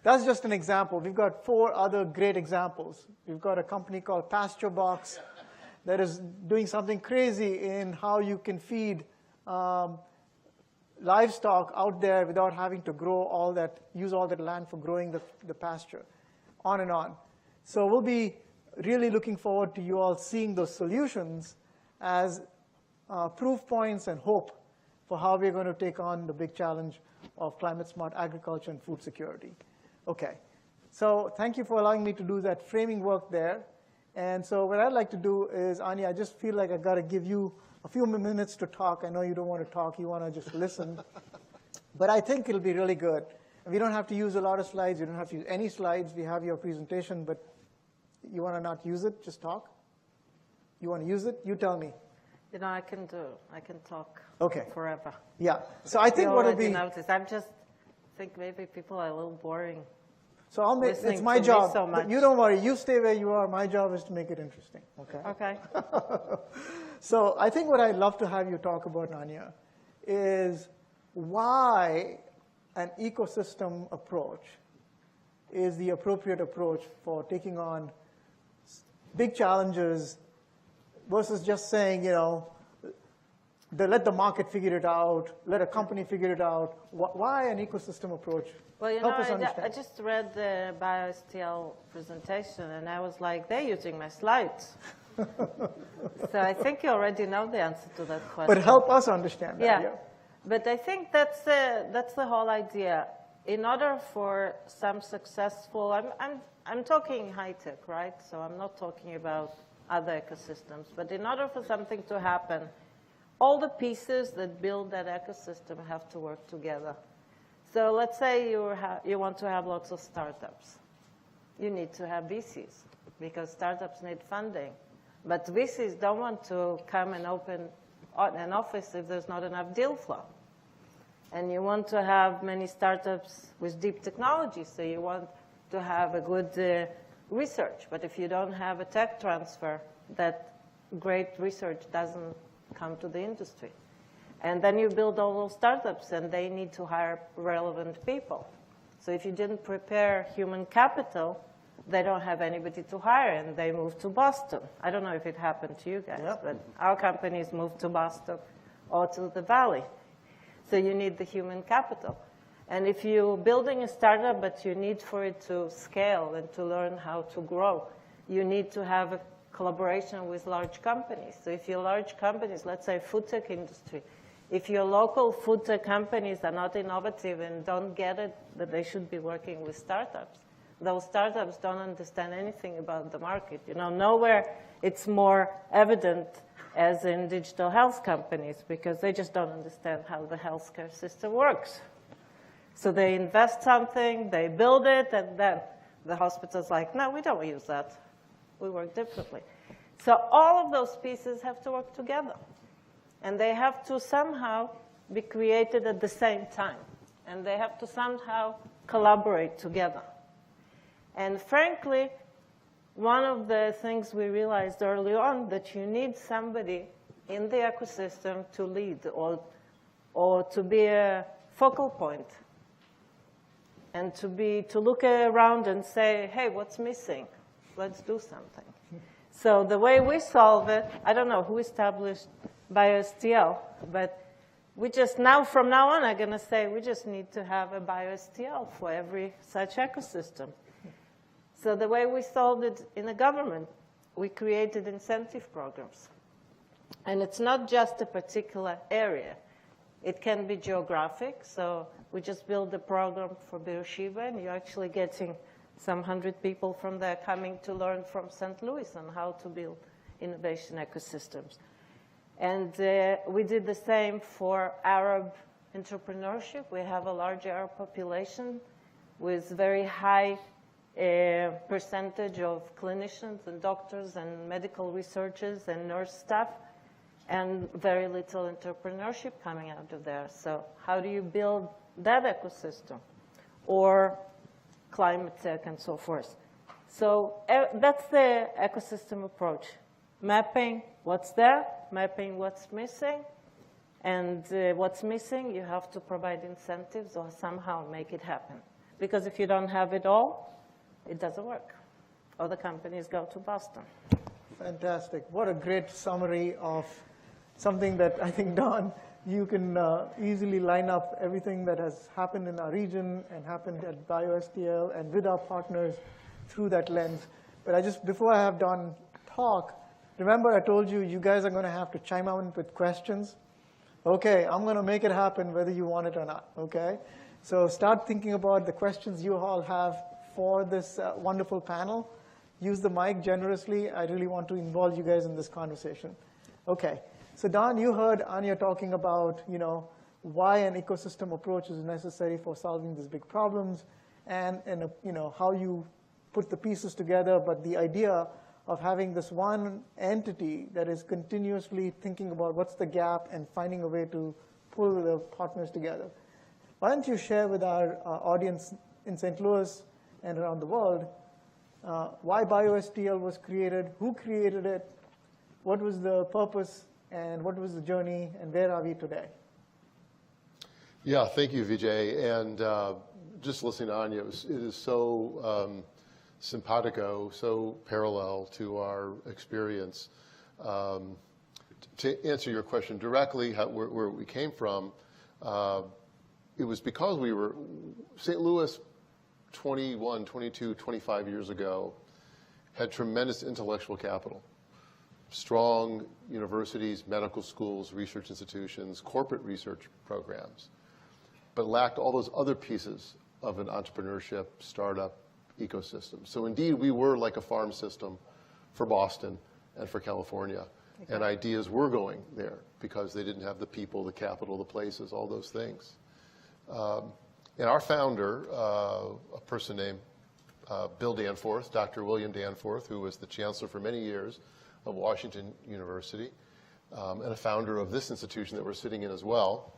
Speaker 21: That's just an example. We've got 4 other great examples. We've got a company called PastureBox that is doing something crazy in how you can feed livestock out there without having to use all that land for growing the pasture, on and on. So we'll be really looking forward to you all seeing those solutions as proof points and hope for how we're going to take on the big challenge of climate-smart agriculture and food security. Okay, so thank you for allowing me to do that framing work there. And so what I'd like to do is, Anya, I just feel like I've got to give you a few minutes to talk. I know you don't want to talk. You want to just listen. But I think it'll be really good. We don't have to use a lot of slides. You don't have to use any slides. We have your presentation, but you want to not use it? Just talk? You want to use it? You tell me.
Speaker 2: You know, I can talk forever.
Speaker 21: Yeah. So I think what will be...
Speaker 2: Noticed. I just think maybe people are a little boring.
Speaker 21: So it's my job. So you don't worry. You stay where you are. My job is to make it interesting. Okay?
Speaker 2: Okay.
Speaker 21: So I think what I'd love to have you talk about, Anya, is why an ecosystem approach is the appropriate approach for taking on big challenges versus just saying, let the market figure it out, let a company figure it out. Why an ecosystem approach?
Speaker 2: Well,
Speaker 21: Help us understand.
Speaker 2: I just read the BioSTL presentation, and I was like, they're using my slides. So I think you already know the answer to that question.
Speaker 21: But help us understand that.
Speaker 2: Yeah. But I think that's the whole idea. In order for some successful, I'm talking high tech, right? So I'm not talking about other ecosystems. But in order for something to happen, all the pieces that build that ecosystem have to work together. So let's say you want to have lots of startups. You need to have VCs because startups need funding. But VCs don't want to come and open an office if there's not enough deal flow. And you want to have many startups with deep technology, so you want to have a good research. But if you don't have a tech transfer, that great research doesn't come to the industry. And then you build all those startups, and they need to hire relevant people. So if you didn't prepare human capital, they don't have anybody to hire, and they move to Boston. I don't know if it happened to you guys, but our companies moved to Boston or to the Valley. So you need the human capital. And if you're building a startup, but you need for it to scale and to learn how to grow, you need to have a collaboration with large companies. So if you're large companies, let's say food tech industry, if your local food tech companies are not innovative and don't get it, that they should be working with startups, those startups don't understand anything about the market. Nowhere it's more evident as in digital health companies because they just don't understand how the healthcare system works. So they invest something, they build it, and then the hospital's like, no, we don't use that. We work differently. So all of those pieces have to work together. And they have to somehow be created at the same time. And they have to somehow collaborate together. And frankly, one of the things we realized early on that you need somebody in the ecosystem to lead or to be a focal point and to look around and say, hey, what's missing? Let's do something. So the way we solve it, I don't know who established BioSTL, but we just now, from now on, I'm going to say we just need to have a BioSTL for every such ecosystem. So the way we solved it in the government, we created incentive programs. And it's not just a particular area. It can be geographic. So we just built a program for Beersheba, and you're actually getting some 100 people from there coming to learn from St. Louis on how to build innovation ecosystems. And we did the same for Arab entrepreneurship. We have a large Arab population with very high percentage of clinicians and doctors and medical researchers and nurse staff, and very little entrepreneurship coming out of there. So how do you build that ecosystem? Or climate tech and so forth. So that's the ecosystem approach. Mapping what's there, mapping what's missing, and what's missing, you have to provide incentives or somehow make it happen. Because if you don't have it all, it doesn't work. Other companies go to Boston.
Speaker 21: Fantastic. What a great summary of something that I think, Don, you can easily line up everything that has happened in our region and happened at BioSTL and with our partners through that lens. But before I have Don talk, remember I told you, you guys are going to have to chime in with questions. Okay, I'm going to make it happen whether you want it or not, okay? So start thinking about the questions you all have for this wonderful panel. Use the mic generously. I really want to involve you guys in this conversation. Okay. So Don, you heard Anya talking about, why an ecosystem approach is necessary for solving these big problems, and how you put the pieces together. But the idea of having this one entity that is continuously thinking about what's the gap and finding a way to pull the partners together. Why don't you share with our audience in St. Louis and around the world why BioSTL was created, who created it, what was the purpose, and what was the journey, and where are we today?
Speaker 3: Yeah, thank you, Vijay. And just listening to Anya, it is so simpatico, so parallel to our experience. To answer your question directly, where we came from, it was because we were, St. Louis 21, 22, 25 years ago had tremendous intellectual capital. Strong universities, medical schools, research institutions, corporate research programs, but lacked all those other pieces of an entrepreneurship, startup ecosystem. So indeed, we were like a farm system for Boston and for California. Okay. And ideas were going there because they didn't have the people, the capital, the places, all those things. And our founder, a person named Bill Danforth, Dr. William Danforth, who was the chancellor for many years of Washington University, and a founder of this institution that we're sitting in as well,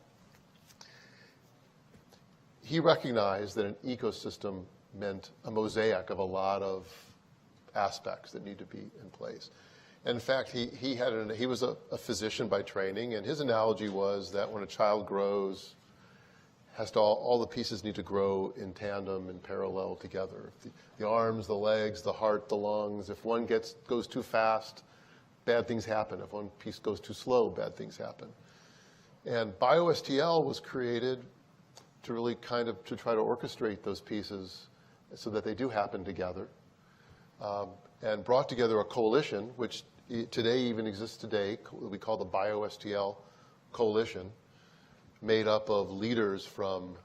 Speaker 3: he recognized that an ecosystem meant a mosaic of a lot of aspects that need to be in place. And in fact, he was a physician by training, and his analogy was that when a child grows, all the pieces need to grow in tandem and parallel together. The arms, the legs, the heart, the lungs. If one goes too fast, bad things happen. If one piece goes too slow, bad things happen. And BioSTL was created to really try to orchestrate those pieces so that they do happen together, and brought together a coalition, which today even exists today. We call the BioSTL Coalition, made up of leaders from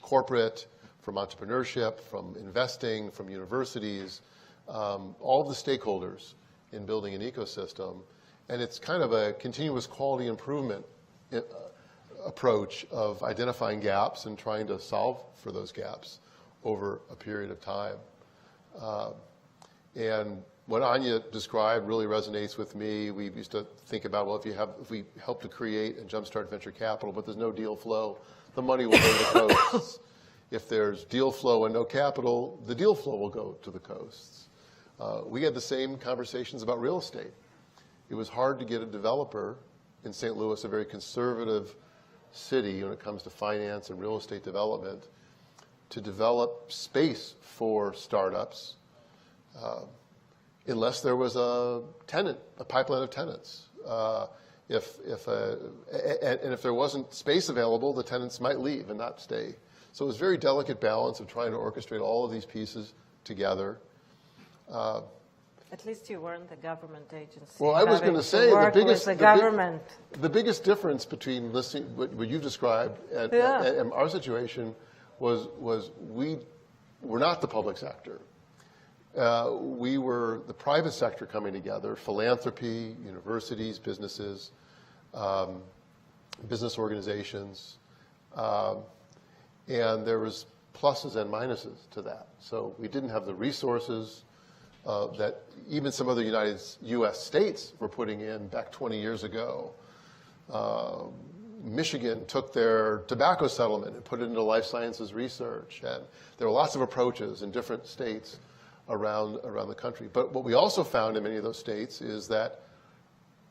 Speaker 3: corporate, from entrepreneurship, from investing, from universities, all of the stakeholders in building an ecosystem. And it's kind of a continuous quality improvement approach of identifying gaps and trying to solve for those gaps over a period of time. And what Anya described really resonates with me. We used to think about, well, if we help to create and jumpstart venture capital, but there's no deal flow, the money will go to the coasts. If there's deal flow and no capital, the deal flow will go to the coasts. We had the same conversations about real estate. It was hard to get a developer in St. Louis, a very conservative city when it comes to finance and real estate development, to develop space for startups, unless there was a pipeline of tenants. and if there wasn't space available, the tenants might leave and not stay. So it was a very delicate balance of trying to orchestrate all of these pieces together.
Speaker 2: At least you weren't the government agency.
Speaker 3: Well, I was going to say the biggest difference between listening what you've described and our situation was we were not the public sector. We were the private sector coming together, philanthropy, universities, businesses, business organizations, and there was pluses and minuses to that. So we didn't have the resources that even some other U.S. states were putting in back 20 years ago. Michigan took their tobacco settlement and put it into life sciences research, and there were lots of approaches in different states around the country. But what we also found in many of those states is that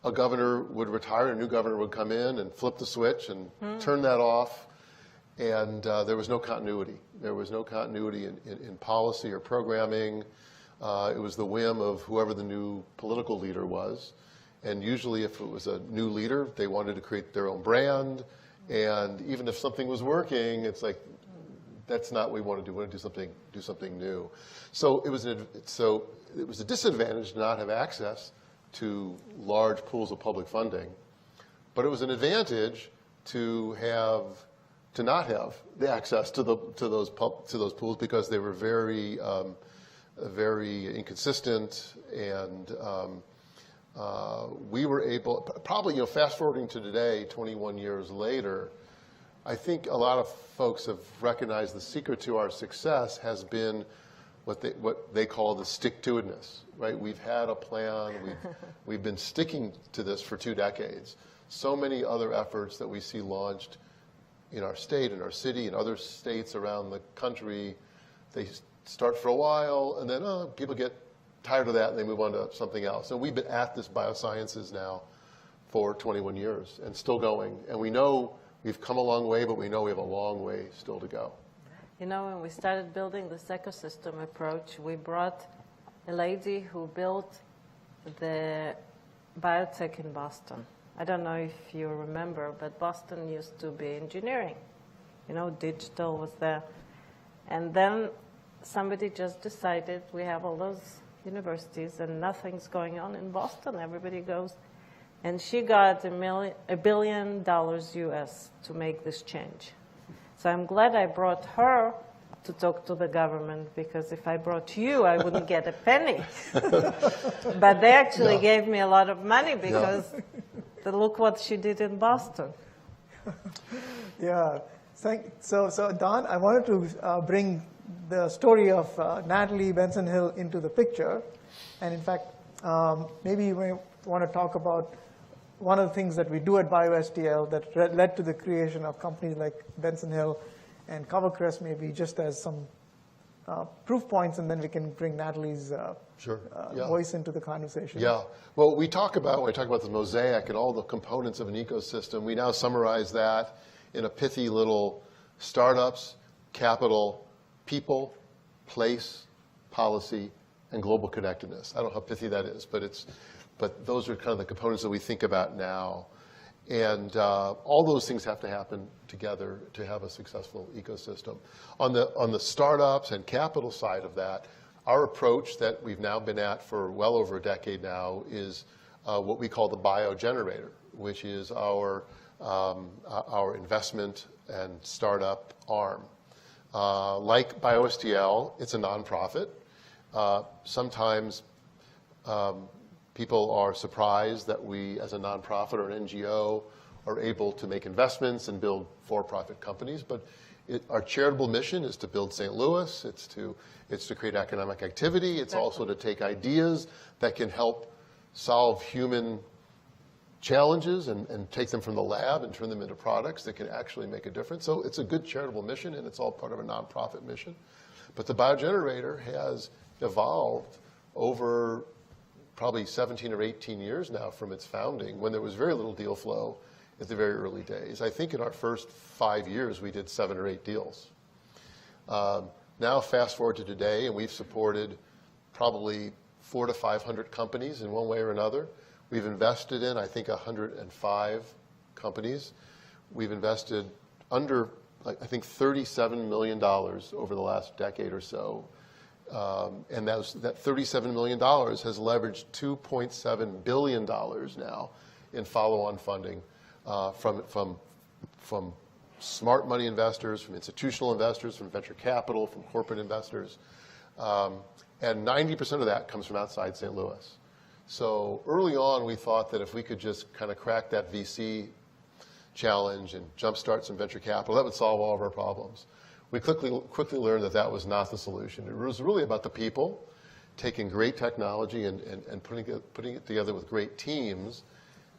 Speaker 3: a governor would retire, a new governor would come in and flip the switch and turn that off, and there was no continuity. There was no continuity in policy or programming. It was the whim of whoever the new political leader was. And usually if it was a new leader, they wanted to create their own brand. And even if something was working, it's like, that's not what we want to do. We want to do something new. So it was a disadvantage to not have access to large pools of public funding. But it was an advantage to not have the access to those pools because they were very inconsistent, and we were able, probably, fast forwarding to today, 21 years later, I think a lot of folks have recognized the secret to our success has been what they call the stick-to-itness, right? We've had a plan, we've been sticking to this for 2 decades. So many other efforts that we see launched in our state, in our city, in other states around the country, they start for a while, and then people get tired of that and they move on to something else. And we've been at this biosciences now for 21 years and still going. And we know we've come a long way, but we know we have a long way still to go.
Speaker 2: When we started building this ecosystem approach, we brought a lady who built the biotech in Boston. I don't know if you remember, but Boston used to be engineering. Digital was there. And then somebody just decided we have all those universities and nothing's going on in Boston. Everybody goes. And she got $1 billion US to make this change. So I'm glad I brought her to talk to the government, because if I brought you, I wouldn't get a penny. But they actually gave me a lot of money because look what she did in Boston.
Speaker 21: Yeah. So Don, I wanted to bring the story of Natalie Benson-Hill into the picture. And in fact, maybe you may want to talk about one of the things that we do at BioSTL that led to the creation of companies like Benson-Hill and CoverCrest, maybe just as some proof points, and then we can bring Natalie's voice into the conversation.
Speaker 3: Yeah. Well, when we talk about this mosaic and all the components of an ecosystem, we now summarize that in a pithy little startups, capital, people, place, policy, and global connectedness. I don't know how pithy that is, but those are kind of the components that we think about now. And all those things have to happen together to have a successful ecosystem. On the startups and capital side of that, our approach that we've now been at for well over a decade now is what we call the biogenerator, which is our investment and startup arm. Like BioSTL, it's a nonprofit. Sometimes people are surprised that we, as a nonprofit or an NGO, are able to make investments and build for-profit companies. But our charitable mission is to build St. Louis. It's to create economic activity. It's also to take ideas that can help solve human challenges and take them from the lab and turn them into products that can actually make a difference. So it's a good charitable mission, and it's all part of a nonprofit mission. But the biogenerator has evolved over probably 17 or 18 years now from its founding, when there was very little deal flow at the very early days. I think in our first 5 years, we did 7 or 8 deals. Now fast forward to today, and we've supported probably 400 to 500 companies in one way or another. We've invested in, I think, 105 companies. We've invested under, I think, $37 million over the last decade or so. And that $37 million has leveraged $2.7 billion now in follow-on funding from smart money investors, from institutional investors, from venture capital, from corporate investors. And 90% of that comes from outside St. Louis. So early on, we thought that if we could just kind of crack that VC challenge and jumpstart some venture capital, that would solve all of our problems. We quickly learned that that was not the solution. It was really about the people, taking great technology and putting it together with great teams.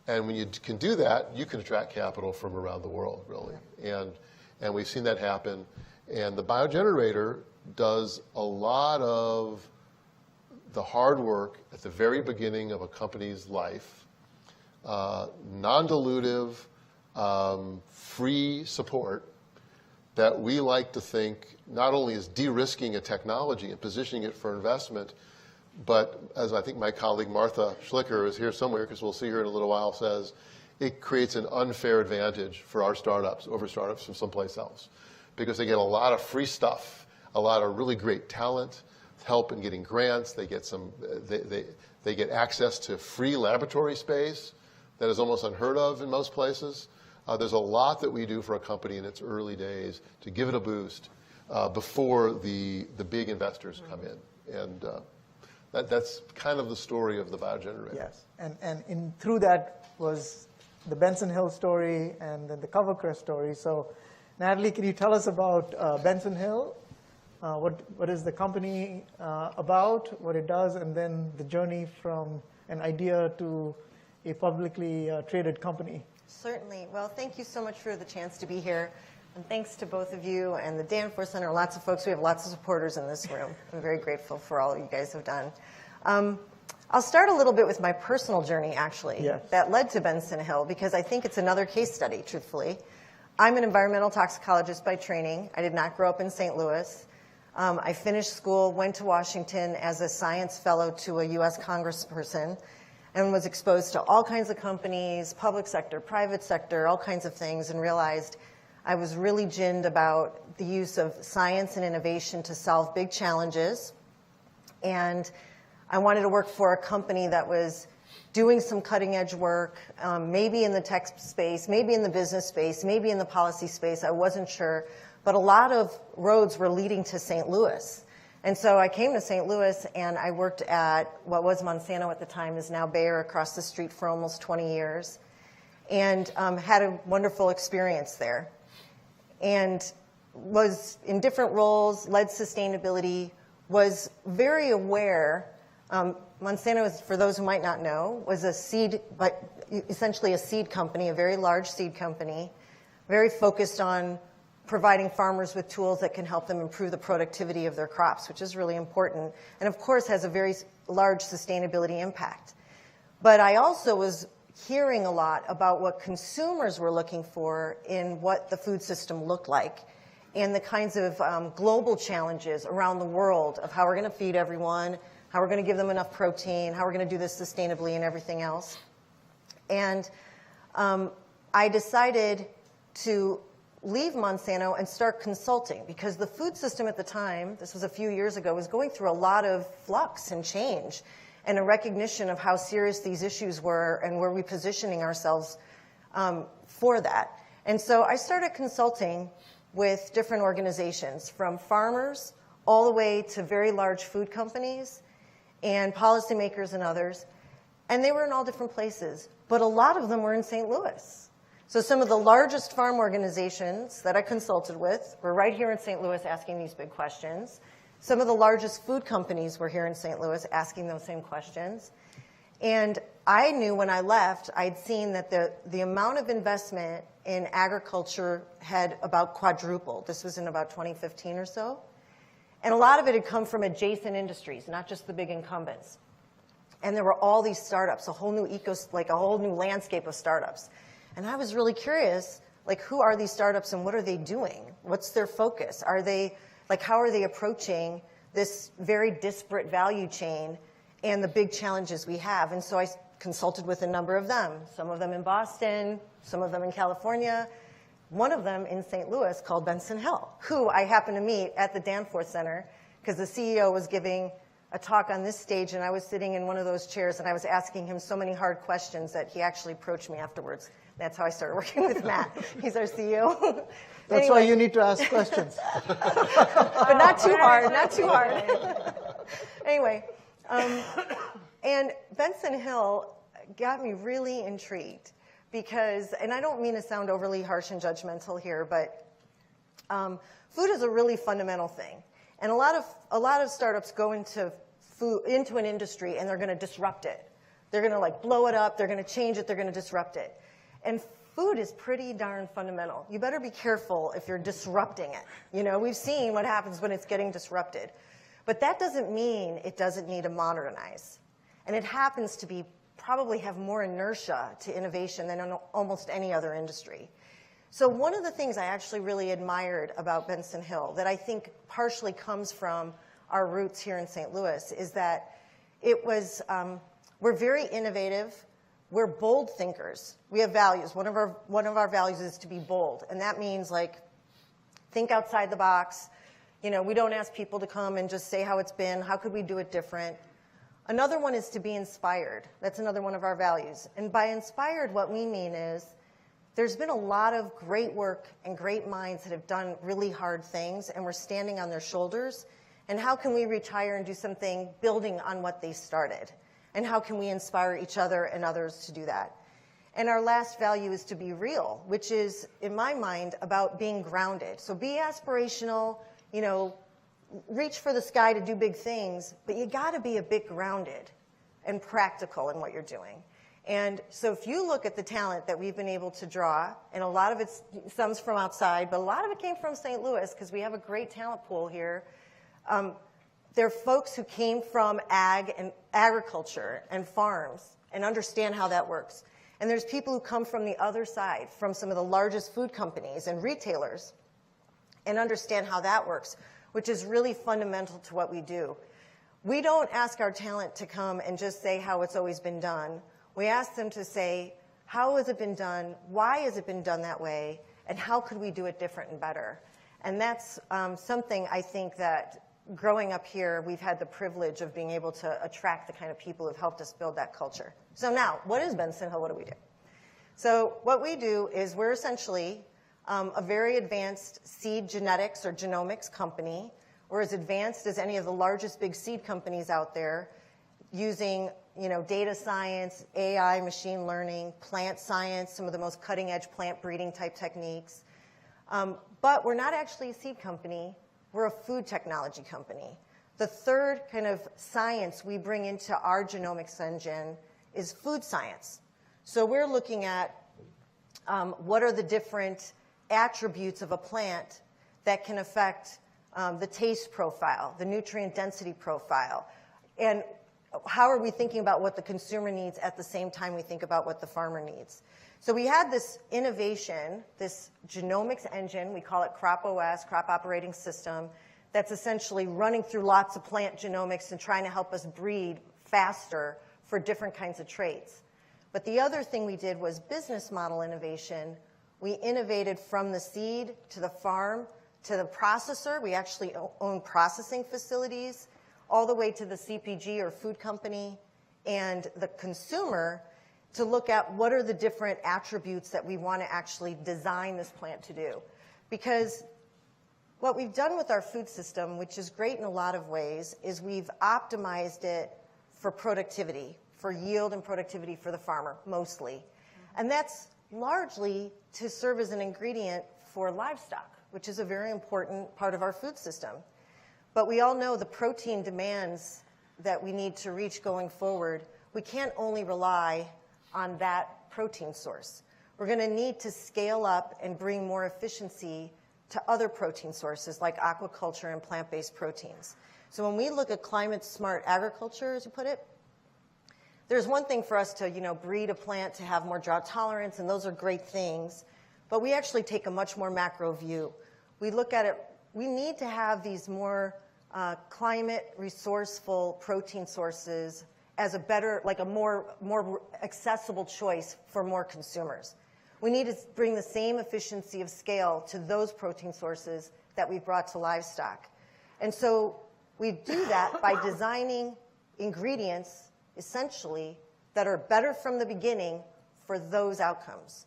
Speaker 3: And when you can do that, you can attract capital from around the world, really. And we've seen that happen. And the biogenerator does a lot of the hard work at the very beginning of a company's life, non-dilutive, free support that we like to think not only is de-risking a technology and positioning it for investment, but as I think my colleague Martha Schlicker is here somewhere, because we'll see her in a little while, says, it creates an unfair advantage for our startups over startups from someplace else, because they get a lot of free stuff, a lot of really great talent, help in getting grants. They get they get access to free laboratory space that is almost unheard of in most places. There's a lot that we do for a company in its early days to give it a boost before the big investors come in. And that's kind of the story of the biogenerator.
Speaker 21: Yes, and through that was the Benson Hill story and then the CoverCrest story. So Natalie, can you tell us about Benson Hill? What is the company about, what it does, and then the journey from an idea to a publicly traded company?
Speaker 7: Certainly. Well, thank you so much for the chance to be here. And thanks to both of you and the Danforth Center, lots of folks. We have lots of supporters in this room. I'm very grateful for all you guys have done. I'll start a little bit with my personal journey, actually, that led to Benson Hill, because I think it's another case study, truthfully. I'm an environmental toxicologist by training. I did not grow up in St. Louis. I finished school, went to Washington as a science fellow to a U.S. congressperson, and was exposed to all kinds of companies, public sector, private sector, all kinds of things, and realized I was really ginned about the use of science and innovation to solve big challenges. And I wanted to work for a company that was doing some cutting edge work, maybe in the tech space, maybe in the business space, maybe in the policy space. I wasn't sure. But a lot of roads were leading to St. Louis. And so I came to St. Louis, and I worked at what was Monsanto at the time, is now Bayer, across the street for almost 20 years, and had a wonderful experience there. And was in different roles, led sustainability, was very aware. Monsanto, is, for those who might not know, was a seed, but essentially a seed company, a very large seed company, very focused on providing farmers with tools that can help them improve the productivity of their crops, which is really important, and of course has a very large sustainability impact. But I also was hearing a lot about what consumers were looking for in what the food system looked like, and the kinds of global challenges around the world of how we're going to feed everyone, how we're going to give them enough protein, how we're going to do this sustainably, and everything else. And I decided to leave Monsanto and start consulting, because the food system at the time, this was a few years ago, was going through a lot of flux and change, and a recognition of how serious these issues were, and were we positioning ourselves for that. And so I started consulting with different organizations, from farmers all the way to very large food companies and policymakers and others. And they were in all different places, but a lot of them were in St. Louis. So some of the largest farm organizations that I consulted with were right here in St. Louis asking these big questions. Some of the largest food companies were here in St. Louis asking those same questions. And I knew when I left, I'd seen that the amount of investment in agriculture had about quadrupled. This was in about 2015 or so. And a lot of it had come from adjacent industries, not just the big incumbents. And there were all these startups, a whole new like a whole new landscape of startups. And I was really curious, like, who are these startups and what are they doing? What's their focus? Are they, like, how are they approaching this very disparate value chain and the big challenges we have? And so I consulted with a number of them, some of them in Boston, some of them in California, one of them in St. Louis called Benson Hill, who I happened to meet at the Danforth Center because the CEO was giving a talk on this stage and I was sitting in one of those chairs and I was asking him so many hard questions that he actually approached me afterwards. That's how I started working with Matt. He's our CEO.
Speaker 21: That's
Speaker 7: Anyway.
Speaker 21: why you need to ask questions.
Speaker 7: But not too hard, not too hard. Anyway, and Benson Hill got me really intrigued because, and I don't mean to sound overly harsh and judgmental here, but food is a really fundamental thing. And a lot of startups go into an industry and they're going to disrupt it. They're going to like blow it up, they're going to change it, they're going to disrupt it. And food is pretty darn fundamental. You better be careful if you're disrupting it. You know, we've seen what happens when it's getting disrupted. But that doesn't mean it doesn't need to modernize. And it happens to be probably have more inertia to innovation than in almost any other industry. So one of the things I actually really admired about Benson Hill that I think partially comes from our roots here in St. Louis is that it was, we're very innovative. We're bold thinkers. We have values. One of our values is to be bold. And that means like think outside the box. You know, we don't ask people to come and just say how it's been. How could we do it different? Another one is to be inspired. That's another one of our values. And by inspired, what we mean is there's been a lot of great work and great minds that have done really hard things, and we're standing on their shoulders. And how can we retire and do something building on what they started? And how can we inspire each other and others to do that? And our last value is to be real, which is, in my mind, about being grounded. So be aspirational, you know, reach for the sky to do big things, but you got to be a bit grounded and practical in what you're doing. And so if you look at the talent that we've been able to draw, and a lot of it comes from outside, but a lot of it came from St. Louis because we have a great talent pool here. They're folks who came from ag and agriculture and farms and understand how that works. And there's people who come from the other side, from some of the largest food companies and retailers, and understand how that works, which is really fundamental to what we do. We don't ask our talent to come and just say how it's always been done. We ask them to say, how has it been done? Why has it been done that way? And how could we do it different and better? And that's something I think that growing up here, we've had the privilege of being able to attract the kind of people who've helped us build that culture. So now, what is Benson Hill? What do we do? So what we do is we're essentially a very advanced seed genetics or genomics company. We're as advanced as any of the largest big seed companies out there, using data science, AI, machine learning, plant science, some of the most cutting-edge plant breeding type techniques. But we're not actually a seed company. We're a food technology company. The third kind of science we bring into our genomics engine is food science. So we're looking at what are the different attributes of a plant that can affect the taste profile, the nutrient density profile, and how are we thinking about what the consumer needs at the same time we think about what the farmer needs. So we had this innovation, this genomics engine, we call it Crop OS, Crop Operating System, that's essentially running through lots of plant genomics and trying to help us breed faster for different kinds of traits. But the other thing we did was business model innovation. We innovated from the seed to the farm to the processor. We actually own processing facilities, all the way to the CPG or food company and the consumer, to look at what are the different attributes that we want to actually design this plant to do. Because what we've done with our food system, which is great in a lot of ways, is we've optimized it for productivity, for yield and productivity for the farmer, mostly. And that's largely to serve as an ingredient for livestock, which is a very important part of our food system. But we all know the protein demands that we need to reach going forward. We can't only rely on that protein source. We're going to need to scale up and bring more efficiency to other protein sources like aquaculture and plant-based proteins. So when we look at climate-smart agriculture, as you put it, there's one thing for us to breed a plant to have more drought tolerance, and those are great things. But we actually take a much more macro view. We look at it, we need to have these more climate resourceful protein sources as a better, like a more accessible choice for more consumers. We need to bring the same efficiency of scale to those protein sources that we've brought to livestock. And so we do that by designing ingredients, essentially, that are better from the beginning for those outcomes.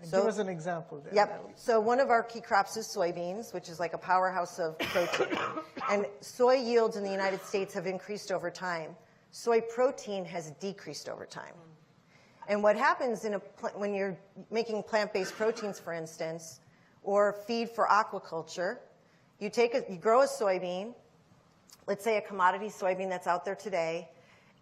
Speaker 21: And give us an example there.
Speaker 7: Yep. So one of our key crops is soybeans, which is like a powerhouse of protein. And soy yields in the United States have increased over time. Soy protein has decreased over time. And what happens when you're making plant-based proteins, for instance, or feed for aquaculture, you grow a soybean, let's say a commodity soybean that's out there today,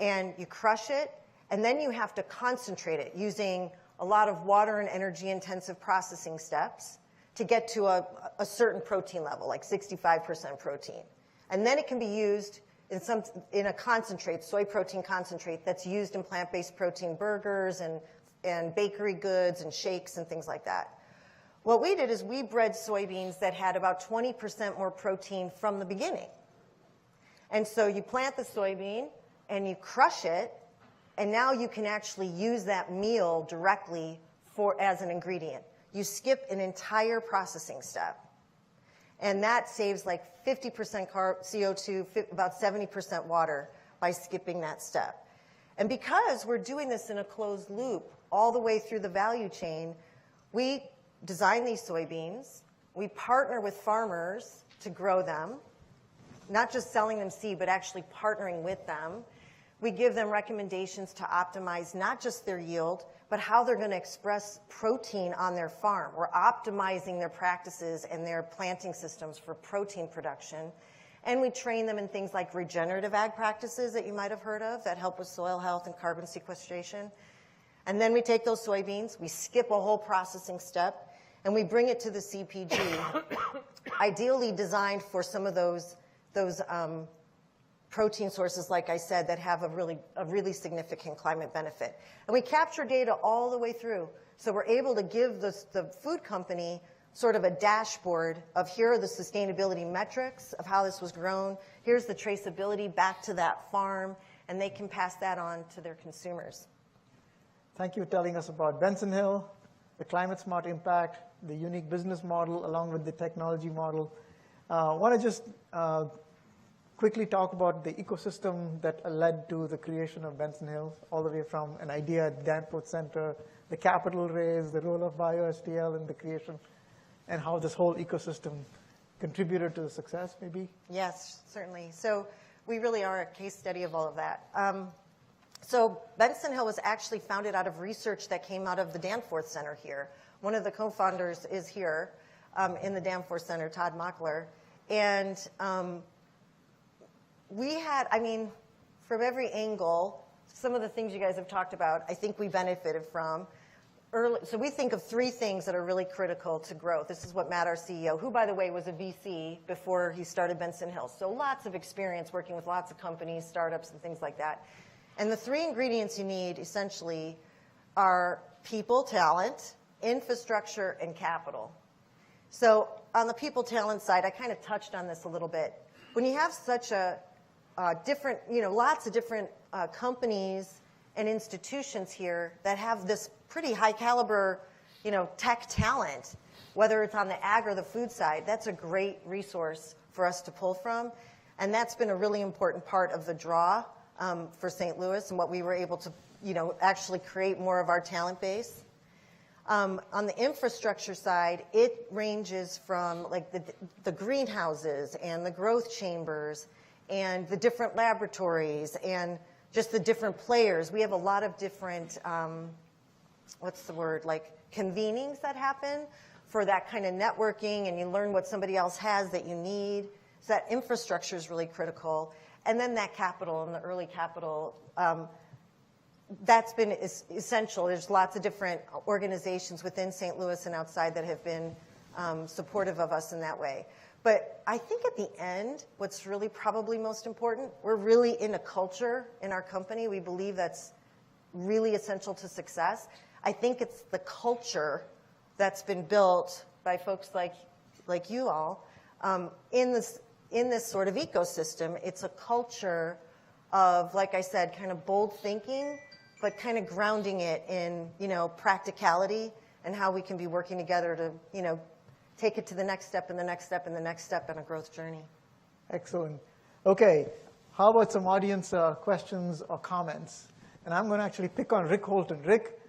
Speaker 7: and you crush it, and then you have to concentrate it using a lot of water and energy-intensive processing steps to get to a certain protein level, like 65% protein. And then it can be used in a concentrate, soy protein concentrate, that's used in plant-based protein burgers and bakery goods and shakes and things like that. What we did is we bred soybeans that had about 20% more protein from the beginning. And so you plant the soybean and you crush it, and now you can actually use that meal directly as an ingredient. You skip an entire processing step. And that saves like 50% CO2, about 70% water by skipping that step. And because we're doing this in a closed loop all the way through the value chain, we design these soybeans. We partner with farmers to grow them, not just selling them seed, but actually partnering with them. We give them recommendations to optimize not just their yield, but how they're going to express protein on their farm. We're optimizing their practices and their planting systems for protein production. And we train them in things like regenerative ag practices that you might have heard of that help with soil health and carbon sequestration. And then we take those soybeans, we skip a whole processing step, and we bring it to the CPG, ideally designed for some of those protein sources, like I said, that have a really significant climate benefit. And we capture data all the way through. So we're able to give the food company sort of a dashboard of here are the sustainability metrics of how this was grown. Here's the traceability back to that farm, and they can pass that on to their consumers.
Speaker 21: Thank you for telling us about Benson Hill, the climate smart impact, the unique business model, along with the technology model. I want to just quickly talk about the ecosystem that led to the creation of Benson Hill, all the way from an idea at Danforth Center, the capital raise, the role of BioSTL in the creation, and how this whole ecosystem contributed to the success, maybe?
Speaker 7: Yes, certainly. So we really are a case study of all of that. So Benson Hill was actually founded out of research that came out of the Danforth Center here. One of the co-founders is here in the Danforth Center, Todd Mockler. And we had, from every angle, some of the things you guys have talked about, I think we benefited from. So we think of three things that are really critical to growth. This is what Matt, our CEO, who, by the way, was a VC before he started Benson Hill. So lots of experience working with lots of companies, startups, and things like that. And the three ingredients you need, essentially, are people, talent, infrastructure, and capital. So on the people talent side, I kind of touched on this a little bit. When you have such a different, lots of different companies and institutions here that have this pretty high caliber, tech talent, whether it's on the ag or the food side, that's a great resource for us to pull from. And that's been a really important part of the draw for St. Louis and what we were able to, actually create more of our talent base. On the infrastructure side, it ranges from like the greenhouses and the growth chambers and the different laboratories and just the different players. We have a lot of different, convenings that happen for that kind of networking, and you learn what somebody else has that you need. So that infrastructure is really critical. And then that capital and the early capital, that's been essential. There's lots of different organizations within St. Louis and outside that have been supportive of us in that way. But I think at the end, what's really probably most important, we're really in a culture in our company. We believe that's really essential to success. I think it's the culture that's been built by folks like you all in this sort of ecosystem. It's a culture of, like I said, kind of bold thinking, but kind of grounding it in, practicality and how we can be working together to, take it to the next step and the next step and the next step in a growth journey.
Speaker 21: Excellent. Okay, how about some audience questions or comments? And I'm going to actually pick on Rick Holton. Rick,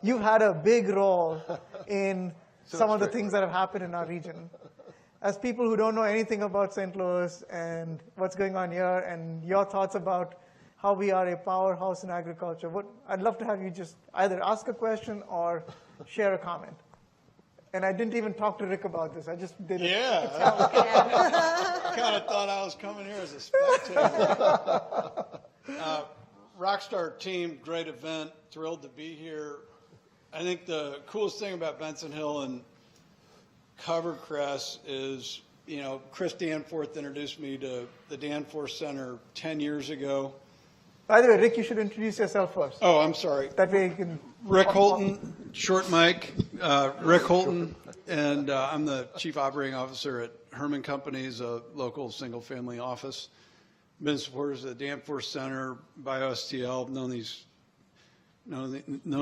Speaker 21: you've had a big role in some of the things that have happened in our region. As people who don't know anything about St. Louis and what's going on here and your thoughts about how we are a powerhouse in agriculture, I'd love to have you just either ask a question or share a comment. And I didn't even talk to Rick about this. I just did it.
Speaker 11: Yeah. I kind of thought I was coming here as a spectator. Rockstar team, great event. Thrilled to be here. I think the coolest thing about Benson Hill and Covercress is, Chris Danforth introduced me to the Danforth Center 10 years ago.
Speaker 21: By the way, Rick, you should introduce yourself first.
Speaker 11: Oh, I'm sorry.
Speaker 21: That way you can...
Speaker 11: Rick Holton, short mic. Rick Holton, and I'm the Chief Operating Officer at Herman Companies, a local single-family office. Been supporters of the Danforth Center, BioSTL, known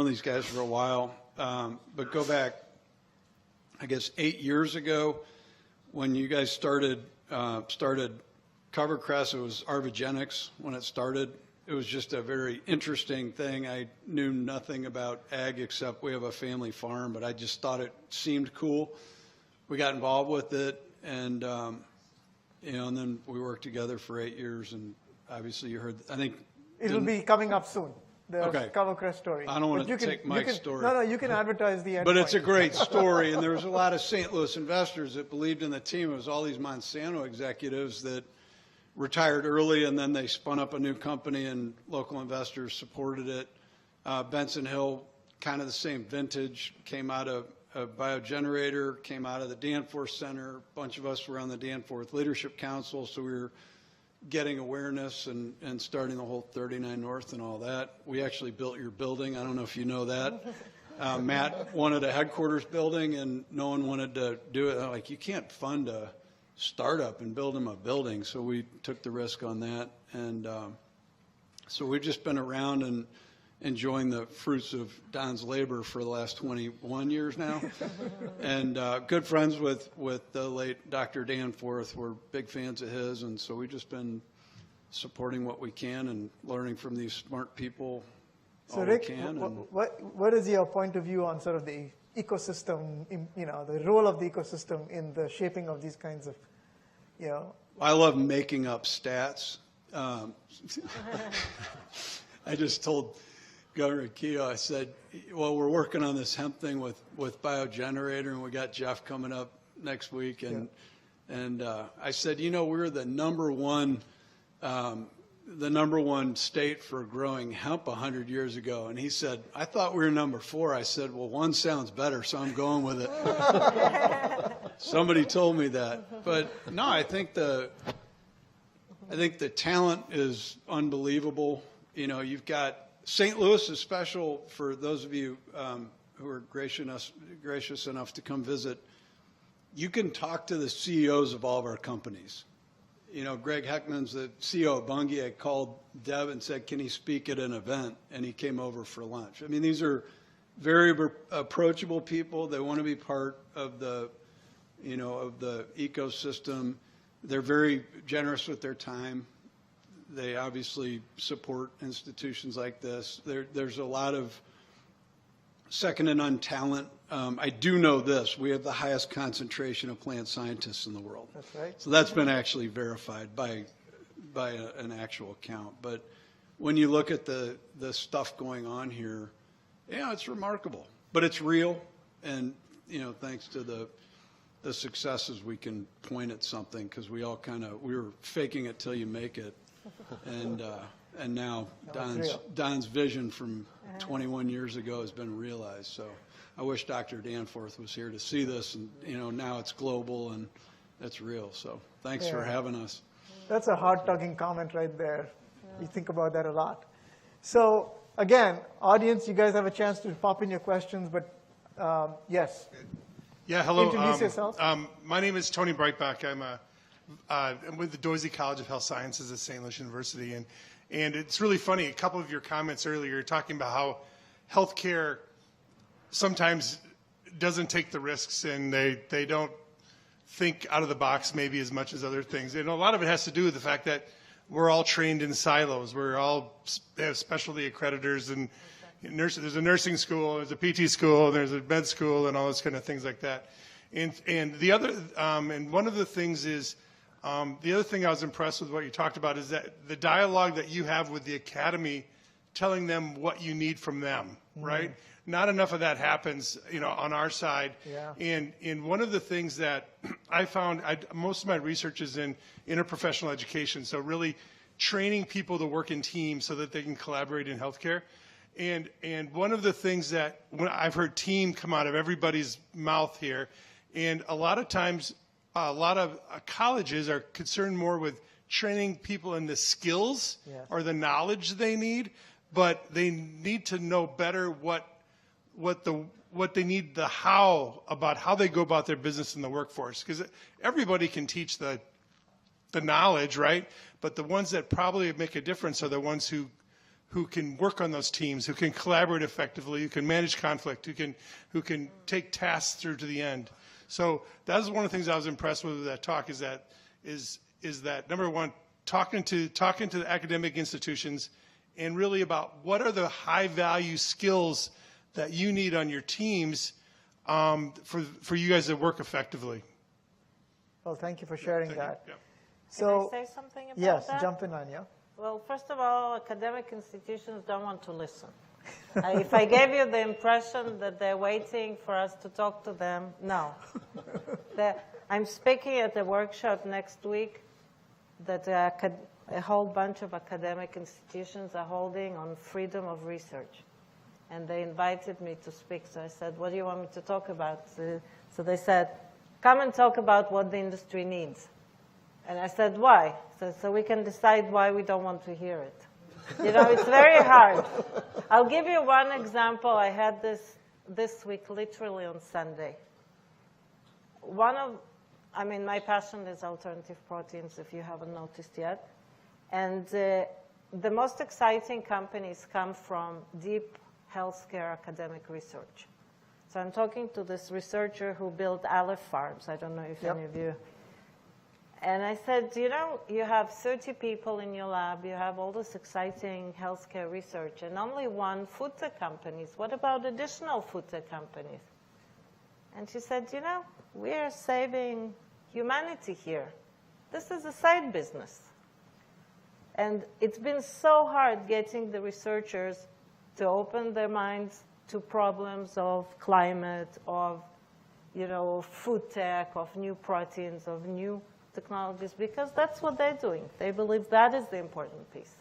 Speaker 11: these guys for a while. But go back, I guess, 8 years ago when you guys started Covercress. It was Arvigenics when it started. It was just a very interesting thing. I knew nothing about ag except we have a family farm, but I just thought it seemed cool. We got involved with it, and and then we worked together for 8 years. And obviously, you heard. I think
Speaker 21: it'll be coming up soon. The Covercress story.
Speaker 11: I don't want to take Mike's story.
Speaker 21: No, you can advertise the end.
Speaker 11: But it's a great story, and there was a lot of St. Louis investors that believed in the team. It was all these Monsanto executives that retired early, and then they spun up a new company, and local investors supported it. Benson Hill, kind of the same vintage, came out of a biogenerator, came out of the Danforth Center. A bunch of us were on the Danforth Leadership Council, so we were getting awareness and starting the whole 39 North and all that. We actually built your building. I don't know if you know that. Matt wanted a headquarters building, and no one wanted to do it. Like, you can't fund a startup and build them a building, so we took the risk on that. And so we've just been around and enjoying the fruits of Don's labor for the last 21 years now. And good friends with the late Dr. Danforth. We're big fans of his, and so we've just been supporting what we can and learning from these smart people all
Speaker 21: Rick,
Speaker 11: we can.
Speaker 21: What is your point of view on sort of the ecosystem, the role of the ecosystem in the shaping of these kinds of,
Speaker 11: I love making up stats. I just told Governor Keogh, I said, well, we're working on this hemp thing with Biogenerator, and we got Jeff coming up next week. And I said, we're the number one state for growing hemp 100 years ago. And he said, I thought we were number 4. I said, well, 1 sounds better, so I'm going with it. Somebody told me that. But no, I think the talent is unbelievable. You've got St. Louis is special for those of you who are gracious enough to come visit. You can talk to the CEOs of all of our companies. Greg Heckman's the CEO of Bunge. I called Deb and said, can he speak at an event? And he came over for lunch. I mean, these are very approachable people. They want to be part of the ecosystem. They're very generous with their time. They obviously support institutions like this. There's a lot of second to none talent. I do know this. We have the highest concentration of plant scientists in the world.
Speaker 21: That's right.
Speaker 11: So that's been actually verified by an actual count. But when you look at the stuff going on here, it's remarkable. But it's real. And, thanks to the successes, we can point at something, because we all we were faking it till you make it. And now Don's vision from 21 years ago has been realized. So I wish Dr. Danforth was here to see this, and now it's global and it's real. So thanks for having us.
Speaker 21: That's a heart-tugging comment right there. You think about that a lot. So again, audience, you guys have a chance to pop in your questions, but yes.
Speaker 14: Yeah, hello.
Speaker 21: Introduce yourself.
Speaker 14: My name is Tony Breitbach. I'm a
Speaker 4: I'm with the Doisy College of Health Sciences at St. Louis University, and it's really funny. A couple of your comments earlier, you're talking about how healthcare sometimes doesn't take the risks, and they don't think out of the box maybe as much as other things. And a lot of it has to do with the fact that we're all trained in silos. We're all have specialty accreditors, and there's a nursing school, there's a PT school, there's a med school, and all those kind of things like that. And the other, and one of the things is, the other thing I was impressed with what you talked about is that the dialogue that you have with the academy, telling them what you need from them, right? Not enough of that happens, on our side. Yeah. And one of the things that I found, most of my research is in interprofessional education, so really training people to work in teams so that they can collaborate in healthcare. And one of the things that when I've heard team come out of everybody's mouth here, and a lot of times, a lot of colleges are concerned more with training people in the skills or the knowledge they need, but they need to know better what they need, the how, about how they go about their business in the workforce. Because everybody can teach the knowledge, right? But the ones that probably make a difference are the ones who can work on those teams, who can collaborate effectively, who can manage conflict, who can take tasks through to the end. So that was one of the things I was impressed with that talk, is that number one, talking to the academic institutions, and really about what are the high value skills that you need on your teams for you guys to work effectively.
Speaker 21: Well, thank you for sharing that.
Speaker 2: Yeah.
Speaker 21: So,
Speaker 2: Can I say something about
Speaker 21: yes,
Speaker 2: that?
Speaker 21: jump in, Anya.
Speaker 2: Well, first of all, academic institutions don't want to listen. If I gave you the impression that they're waiting for us to talk to them, no. I'm speaking at a workshop next week that a whole bunch of academic institutions are holding on freedom of research. And they invited me to speak. So I said, what do you want me to talk about? So they said, come and talk about what the industry needs. And I said, why? So we can decide why we don't want to hear it. It's very hard. I'll give you one example. I had this week, literally on Sunday. My passion is alternative proteins, if you haven't noticed yet. And the most exciting companies come from deep healthcare academic research. So I'm talking to this researcher who built Aleph Farms. I don't know if any of you. And I said, you have 30 people in your lab, you have all this exciting healthcare research, and only one food tech companies. What about additional food tech companies? And she said, we are saving humanity here. This is a side business. And it's been so hard getting the researchers to open their minds to problems of climate, of, food tech, of new proteins, of new technologies, because that's what they're doing. They believe that is the important piece.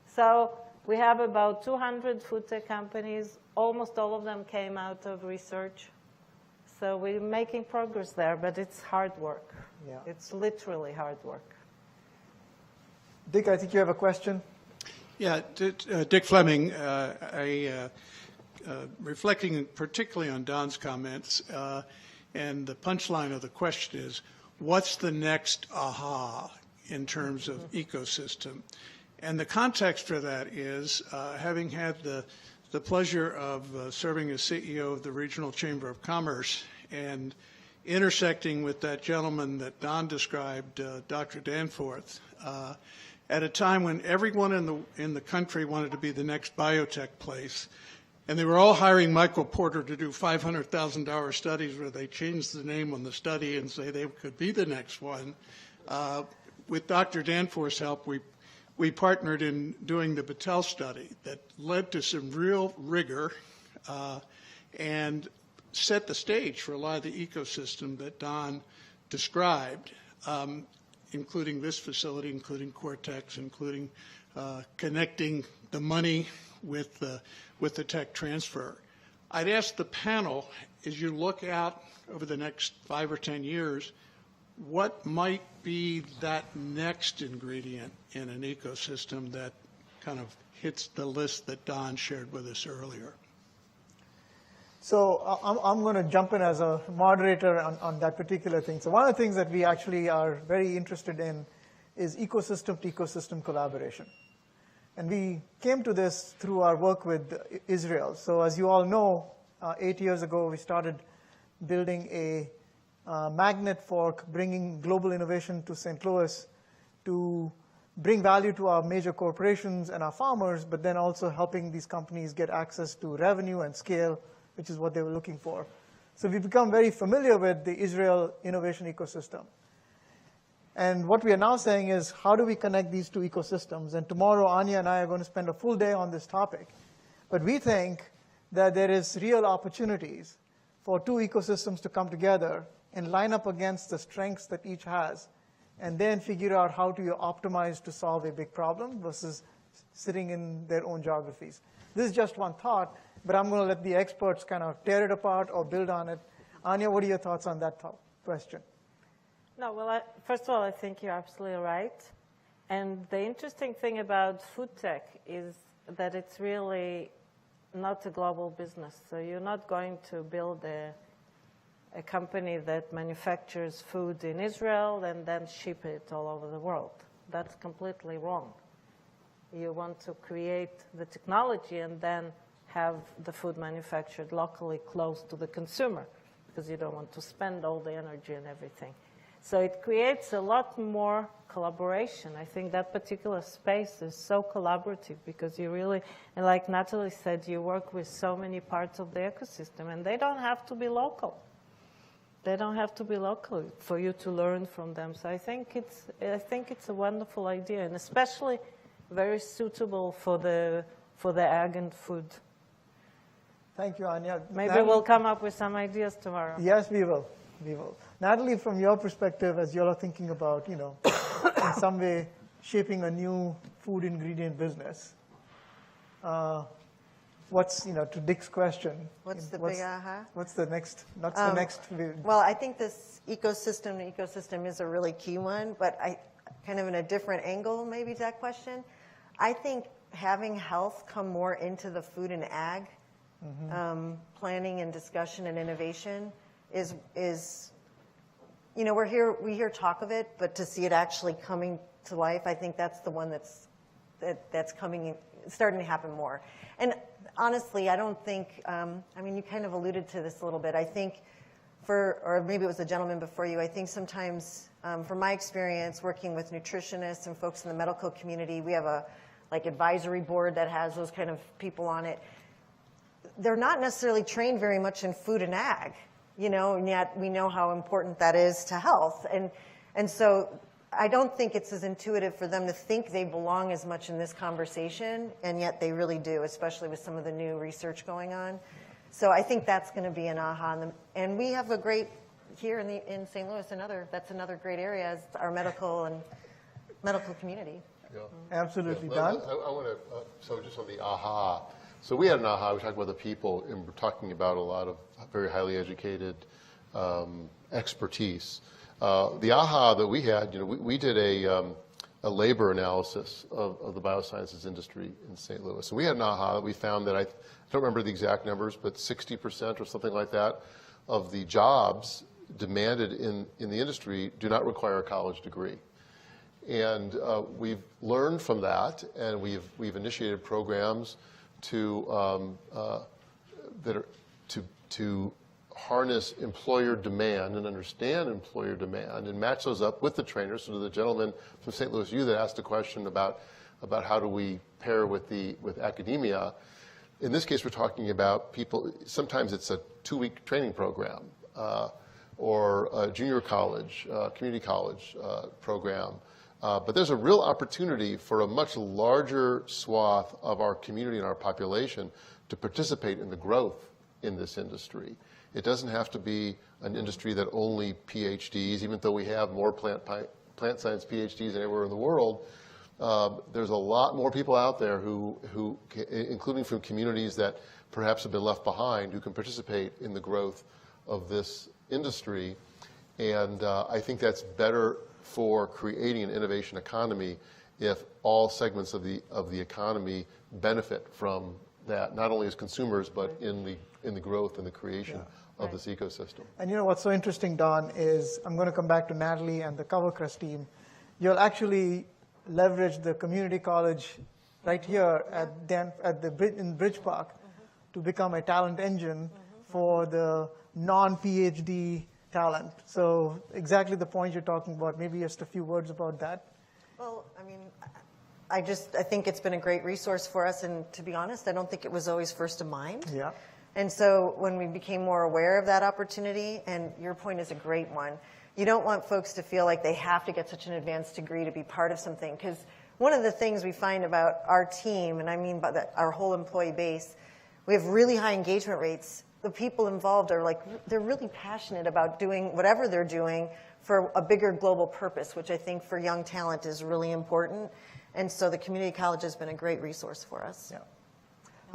Speaker 2: So we have about 200 food tech companies. Almost all of them came out of research. So we're making progress there, but it's hard work.
Speaker 21: Yeah.
Speaker 2: It's literally hard work.
Speaker 21: Dick, I think you have a question.
Speaker 11: Yeah, Dick Fleming, reflecting particularly on Don's comments, and the punchline of the question is, what's the next aha in terms of ecosystem? And the context for that is, having had the pleasure of serving as CEO of the Regional Chamber of Commerce and intersecting with that gentleman that Don described, Dr. Danforth, at a time when everyone in the country wanted to be the next biotech place, and they were all hiring Michael Porter to do $500,000 studies where they changed the name on the study and say they could be the next one. With Dr. Danforth's help, we partnered in doing the Battelle study that led to some real rigor and set the stage for a lot of the ecosystem that Don described, including this facility, including Cortex, including connecting the money with the tech transfer. I'd ask the panel, as you look out over the next 5 or 10 years, what might be that next ingredient in an ecosystem that kind of hits the list that Don shared with us earlier?
Speaker 21: So I'm going to jump in as a moderator on that particular thing. So one of the things that we actually are very interested in is ecosystem-to-ecosystem collaboration. And we came to this through our work with Israel. So as you all know, 8 years ago, we started building a magnet for bringing global innovation to St. Louis to bring value to our major corporations and our farmers, but then also helping these companies get access to revenue and scale, which is what they were looking for. So we've become very familiar with the Israel innovation ecosystem. And what we are now saying is, how do we connect these two ecosystems? And tomorrow, Anya and I are going to spend a full day on this topic. But we think that there is real opportunities for two ecosystems to come together and line up against the strengths that each has, and then figure out how to optimize to solve a big problem versus sitting in their own geographies. This is just one thought, but I'm going to let the experts kind of tear it apart or build on it. Anya, what are your thoughts on that question?
Speaker 2: No, well, first of all, I think you're absolutely right. And the interesting thing about food tech is that it's really not a global business. So you're not going to build a company that manufactures food in Israel and then ship it all over the world. That's completely wrong. You want to create the technology and then have the food manufactured locally close to the consumer, because you don't want to spend all the energy and everything. So it creates a lot more collaboration. I think that particular space is so collaborative because you really, and like Natalie said, you work with so many parts of the ecosystem, and they don't have to be local. They don't have to be local for you to learn from them. So I think it's a wonderful idea, and especially very suitable for the ag and food.
Speaker 21: Thank you, Anya.
Speaker 2: Maybe
Speaker 21: Natalie,
Speaker 2: we'll come up with some ideas tomorrow.
Speaker 21: Yes, we will. We will. Natalie, from your perspective, as you're thinking about, in some way shaping a new food ingredient business, what's, to Dick's question?
Speaker 7: What's the big aha?
Speaker 21: What's the next? What's the next?
Speaker 7: Well, I think this ecosystem is a really key one, but I kind of in a different angle maybe to that question. I think having health come more into the food and ag planning and discussion and innovation is we hear talk of it, but to see it actually coming to life, I think that's the one that's starting to happen more. And honestly, I don't think, you kind of alluded to this a little bit. I think or maybe it was the gentleman before you, I think sometimes, from my experience working with nutritionists and folks in the medical community, we have a advisory board that has those kind of people on it. They're not necessarily trained very much in food and ag, and yet we know how important that is to health. And so I don't think it's as intuitive for them to think they belong as much in this conversation, and yet they really do, especially with some of the new research going on. So I think that's going to be an aha. And we have a great, here in St. Louis, that's another great area, is our medical community.
Speaker 3: Yeah.
Speaker 21: Absolutely.
Speaker 3: Yeah.
Speaker 21: Don?
Speaker 3: I want to, so just on the aha. So we had an aha, we talked about the people, and we're talking about a lot of very highly educated expertise. The aha that we had, we did a labor analysis of the biosciences industry in St. Louis. And we had an aha that we found that, I don't remember the exact numbers, but 60% or something like that of the jobs demanded in the industry do not require a college degree. And we've learned from that, and we've initiated programs to harness employer demand and understand employer demand and match those up with the trainers. So to the gentleman from St. Louis U that asked a question about how do we pair with academia. In this case, we're talking about people. Sometimes it's a 2-week training program or a junior college, community college program. But there's a real opportunity for a much larger swath of our community and our population to participate in the growth in this industry. It doesn't have to be an industry that only PhDs, even though we have more plant science PhDs than anywhere in the world. There's a lot more people out there who, including from communities that perhaps have been left behind, who can participate in the growth of this industry. And I think that's better for creating an innovation economy if all segments of the economy benefit from that, not only as consumers, but in the growth and the creation of this ecosystem.
Speaker 21: And you know what's so interesting, Don, is I'm going to come back to Natalie and the CoverCrest team. You'll actually leverage the community college right here in Bridge Park to become a talent engine for the non-PhD talent. So exactly the point you're talking about. Maybe just a few words about that.
Speaker 7: Well, I mean, I think it's been a great resource for us, and to be honest, I don't think it was always first of mind.
Speaker 21: Yeah.
Speaker 7: And so when we became more aware of that opportunity, and your point is a great one, you don't want folks to feel like they have to get such an advanced degree to be part of something. Because one of the things we find about our team, and I mean by that, our whole employee base, we have really high engagement rates. The people involved are they're really passionate about doing whatever they're doing for a bigger global purpose, which I think for young talent is really important. And so the community college has been a great resource for us.
Speaker 21: Yeah.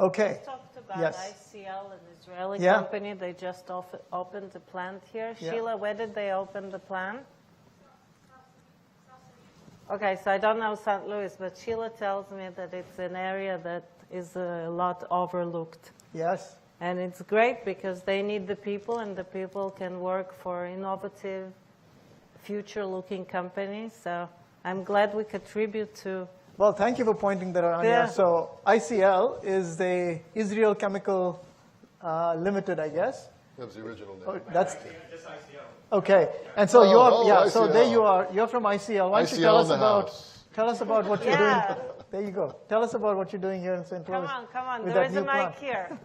Speaker 21: Okay.
Speaker 2: We talked about
Speaker 21: Yes.
Speaker 2: ICL, an Israeli
Speaker 21: Yeah.
Speaker 2: company. They just opened a plant here.
Speaker 21: Yeah.
Speaker 2: Sheila, where did they open the plant? Okay, so I don't know St. Louis, but Sheila tells me that it's an area that is a lot overlooked.
Speaker 21: Yes.
Speaker 2: And it's great because they need the people, and the people can work for innovative, future-looking companies. So I'm glad we contribute to.
Speaker 21: Well, thank you for pointing that out.
Speaker 2: Yeah.
Speaker 21: Here. So ICL is the Israel Chemical Limited, I guess.
Speaker 3: That was the original name.
Speaker 21: Oh, that's okay. And so so
Speaker 3: ICL.
Speaker 21: there you are. You're from ICL. Why don't you
Speaker 3: ICL
Speaker 21: tell
Speaker 3: in
Speaker 21: us
Speaker 3: the
Speaker 21: about
Speaker 3: house.
Speaker 21: what you're doing? There you go. Tell us about what you're doing here in St. Louis.
Speaker 2: Come on.
Speaker 21: with
Speaker 2: There
Speaker 21: that
Speaker 2: is a
Speaker 21: new
Speaker 2: mic
Speaker 21: plant.
Speaker 2: here.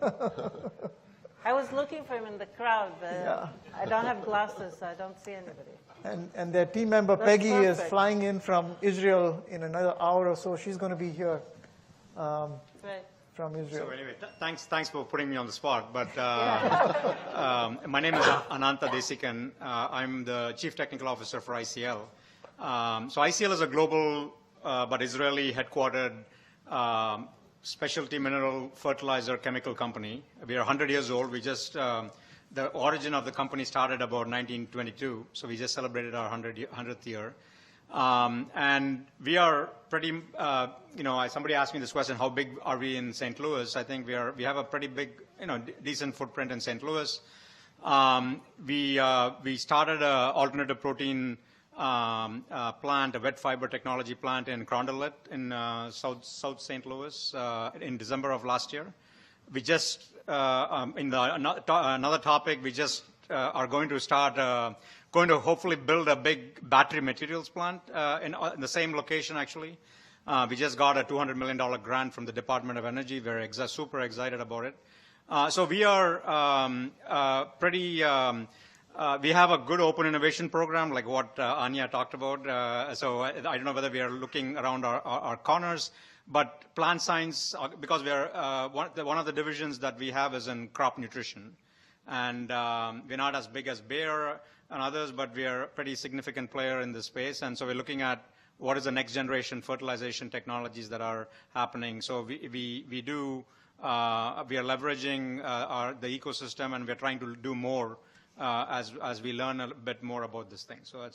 Speaker 2: I was looking for him in the crowd, but I don't have glasses, so I don't see anybody.
Speaker 21: And their team member
Speaker 2: That's
Speaker 21: Peggy is
Speaker 2: perfect.
Speaker 21: flying in from Israel in another hour or so. She's going to be here from Israel.
Speaker 12: So anyway, thanks for putting me on the spot. But my name is Ananta Desikan. I'm the Chief Technical Officer for ICL. So ICL is a global but Israeli headquartered specialty mineral fertilizer chemical company. We are 100 years old. We just the origin of the company started about 1922. So we just celebrated our 100th year. And we are pretty, somebody asked me this question, how big are we in St. Louis? I think we have a pretty big, decent footprint in St. Louis. We started an alternative protein plant, a wet fiber technology plant in Carondelet in South St. Louis in December of last year. We just, another topic, we just are going to hopefully build a big battery materials plant in the same location, actually. We just got a $200 million grant from the Department of Energy. We're super excited about it. So we are we have a good open innovation program, like what Anya talked about. So I don't know whether we are looking around our corners, but plant science, because we are one of the divisions that we have is in crop nutrition. And we're not as big as Bayer and others, but we are a pretty significant player in this space. And so we're looking at what is the next generation fertilization technologies that are happening. So we are leveraging the ecosystem, and we're trying to do more as we learn a bit more about this thing. So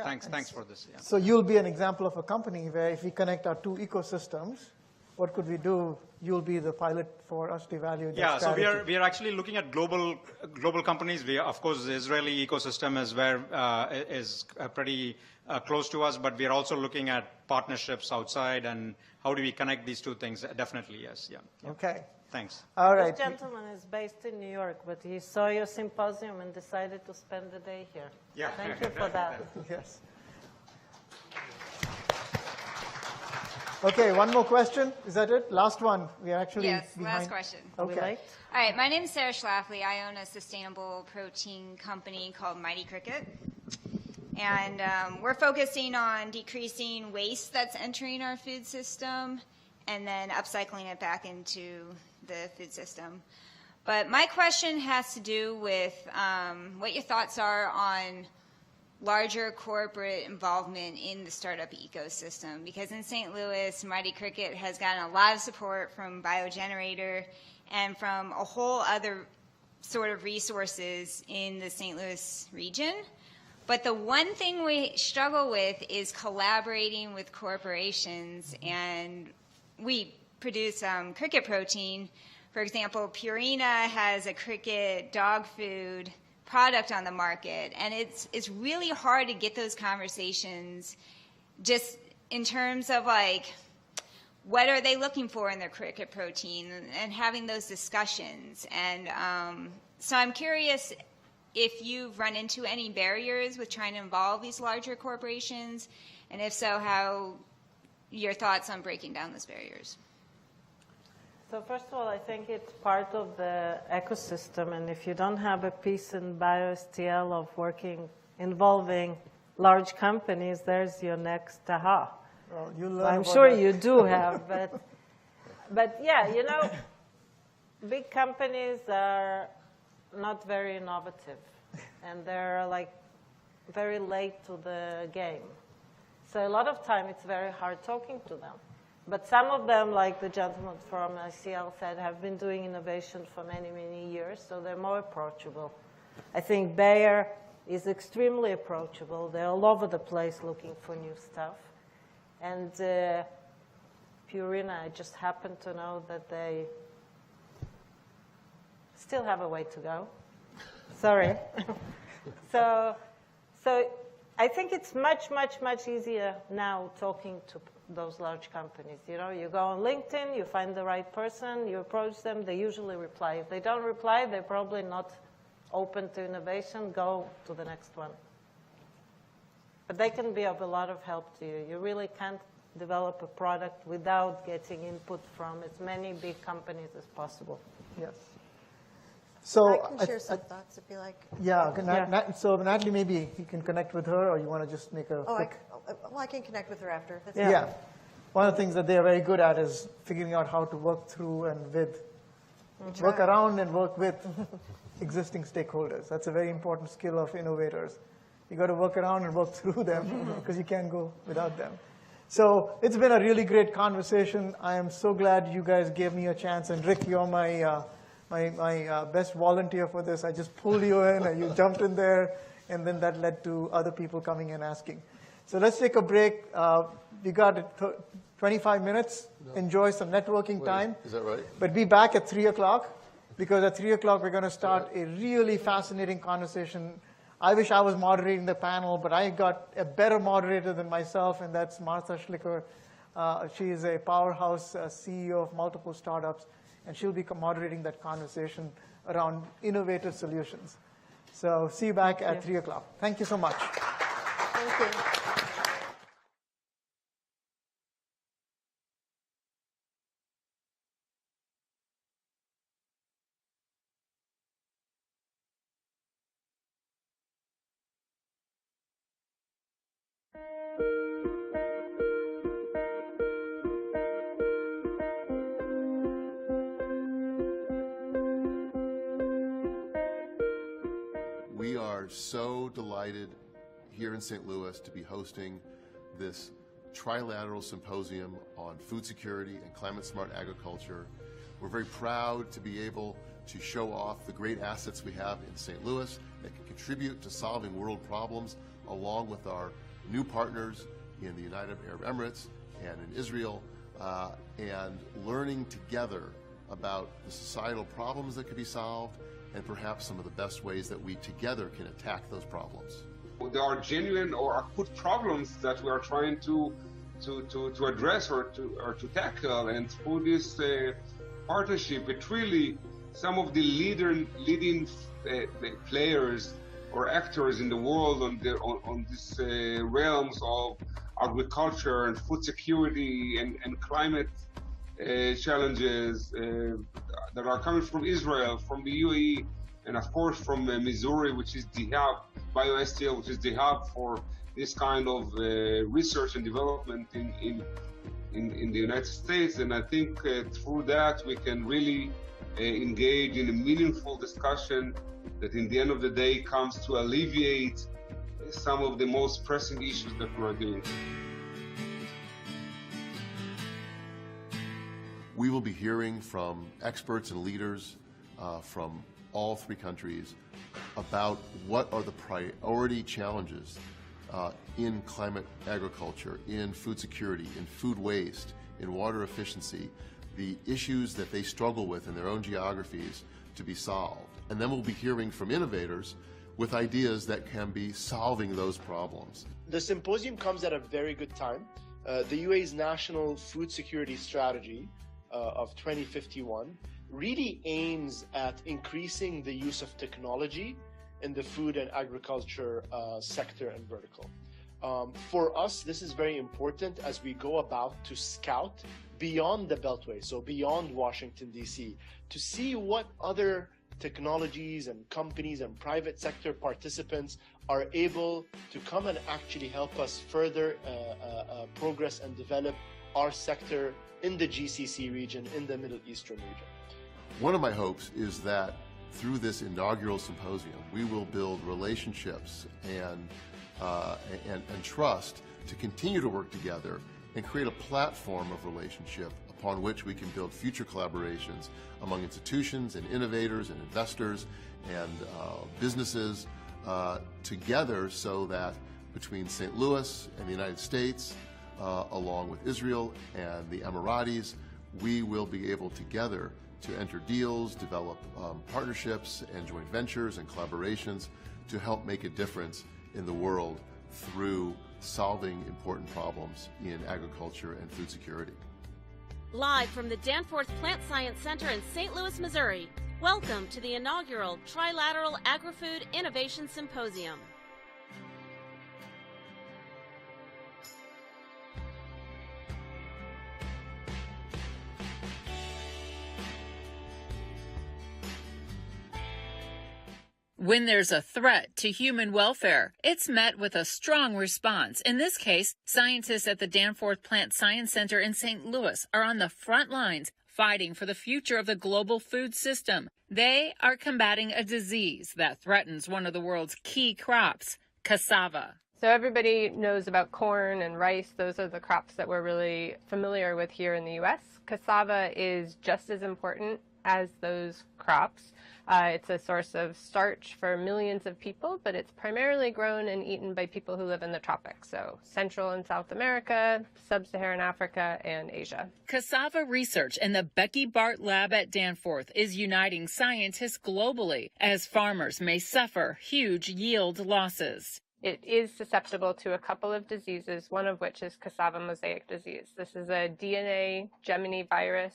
Speaker 12: thanks for this. Yeah.
Speaker 21: So you'll be an example of a company where if we connect our two ecosystems, what could we do? You'll be the pilot for us to evaluate that strategy.
Speaker 12: So we are actually looking at global companies. Of course, the Israeli ecosystem is pretty close to us, but we are also looking at partnerships outside and how do we connect these two things? Definitely, yes. Yeah.
Speaker 21: Okay.
Speaker 12: Thanks.
Speaker 21: All right.
Speaker 2: This gentleman is based in New York, but he saw your symposium and decided to spend the day here.
Speaker 12: Yeah.
Speaker 2: Thank you for that.
Speaker 21: Yes. Okay, one more question. Is that it? Last one. We are actually
Speaker 14: Yes,
Speaker 21: behind.
Speaker 14: last question.
Speaker 21: Okay.
Speaker 14: All right, my name is Sarah Schlafly. I own a sustainable protein company called Mighty Cricket. And we're focusing on decreasing waste that's entering our food system and then upcycling it back into the food system. But my question has to do with what your thoughts are on larger corporate involvement in the startup ecosystem. Because in St. Louis, Mighty Cricket has gotten a lot of support from Biogenerator and from a whole other sort of resources in the St. Louis region. But the one thing we struggle with is collaborating with corporations, and we produce cricket protein. For example, Purina has a cricket dog food product on the market, and it's really hard to get those conversations just in terms of like, what are they looking for in their cricket protein, and having those discussions. And so I'm curious if you've run into any barriers with trying to involve these larger corporations, and if so, how your thoughts on breaking down those barriers.
Speaker 2: So first of all, I think it's part of the ecosystem, and if you don't have a piece in BioSTL of involving large companies, there's your next aha.
Speaker 21: Well, you'll learn
Speaker 2: I'm
Speaker 21: about
Speaker 2: sure
Speaker 21: that.
Speaker 2: you do have, but yeah, you know, big companies are not very innovative, and they're like very late to the game. So a lot of time it's very hard talking to them. But some of them, like the gentleman from ICL said, have been doing innovation for many, many years, so they're more approachable. I think Bayer is extremely approachable. They're all over the place looking for new stuff. And Purina, I just happen to know that they still have a way to go. Sorry. So I think it's much, much, much easier now talking to those large companies. You know, you go on LinkedIn, you find the right person, you approach them, they usually reply. If they don't reply, they're probably not open to innovation. Go to the next one. But they can be of a lot of help to you. You really can't develop a product without getting input from as many big companies as possible.
Speaker 21: Yes. So
Speaker 7: I can share some thoughts if you like.
Speaker 21: Yeah. So Natalie, maybe you can connect with her, or you want to just make a quick...
Speaker 7: Well, I can connect with her after.
Speaker 21: Yeah. One of the things that they are very good at is figuring out how to work through and with, work around and work with existing stakeholders. That's a very important skill of innovators. You got to work around and work through them because you can't go without them. So it's been a really great conversation. I am so glad you guys gave me a chance. And Rick, you're my best volunteer for this. I just pulled you in and you jumped in there, and then that led to other people coming and asking. So let's take a break. We got 25 minutes. No. Enjoy some networking time.
Speaker 3: Is that right?
Speaker 21: But be back at 3 o'clock, because at 3 o'clock we're going to start a really fascinating conversation. I wish I was moderating the panel, but I got a better moderator than myself, and that's Martha Schlicker. She is a powerhouse CEO of multiple startups, and she'll be moderating that conversation around innovative solutions. So see you back at 3 o'clock. Thank you so much.
Speaker 7: Thank you.
Speaker 3: We are so delighted here in St. Louis to be hosting this Trilateral Symposium on food security and climate-smart agriculture. We're very proud to be able to show off the great assets we have in St. Louis that can contribute to solving world problems, along with our new partners in the United Arab Emirates and in Israel, and learning together about the societal problems that could be solved and perhaps some of the best ways that we together can attack those problems.
Speaker 1: There are genuine or acute problems that we are trying to address or to tackle, and through this partnership, it really some of the leading players or actors in the world on these realms of agriculture and food security and climate challenges that are coming from Israel, from the UAE, and of course from Missouri, which is the hub, BioSTL, which is the hub for this kind of research and development in the United States. And I think through that we can really engage in a meaningful discussion that in the end of the day comes to alleviate some of the most pressing issues that we're dealing with.
Speaker 3: We will be hearing from experts and leaders from all three countries about what are the priority challenges in climate agriculture, in food security, in food waste, in water efficiency the issues that they struggle with in their own geographies to be solved. And then we'll be hearing from innovators with ideas that can be solving those problems.
Speaker 5: The symposium comes at a very good time. The UAE's National Food Security Strategy of 2051 really aims at increasing the use of technology in the food and agriculture sector and vertical. For us, this is very important as we go about to scout beyond the Beltway, so beyond Washington, D.C., to see what other technologies and companies and private sector participants are able to come and actually help us further progress and develop our sector in the GCC region, in the Middle Eastern region.
Speaker 3: One of my hopes is that through this inaugural symposium, we will build relationships and trust to continue to work together and create a platform of relationship upon which we can build future collaborations among institutions and innovators and investors and businesses together, so that between St. Louis and the United States, along with Israel and the Emiratis, we will be able together to enter deals, develop partnerships and joint ventures and collaborations to help make a difference in the world through solving important problems in agriculture and food security.
Speaker 6: Live from the Danforth Plant Science Center in St. Louis, Missouri, welcome to the inaugural Trilateral AgriFood Innovation Symposium.
Speaker 19: When there's a threat to human welfare, it's met with a strong response. In this case, scientists at the Danforth Plant Science Center in St. Louis are on the front lines fighting for the future of the global food system. They are combating a disease that threatens one of the world's key crops, cassava.
Speaker 22: So everybody knows about corn and rice. Those are the crops that we're really familiar with here in the U.S. Cassava is just as important as those crops. It's a source of starch for millions of people, but it's primarily grown and eaten by people who live in the tropics, so Central and South America, Sub-Saharan Africa, and Asia.
Speaker 19: Cassava research in the Becky Bart Lab at Danforth is uniting scientists globally as farmers may suffer huge yield losses.
Speaker 22: It is susceptible to a couple of diseases, one of which is cassava mosaic disease. This is a DNA Gemini virus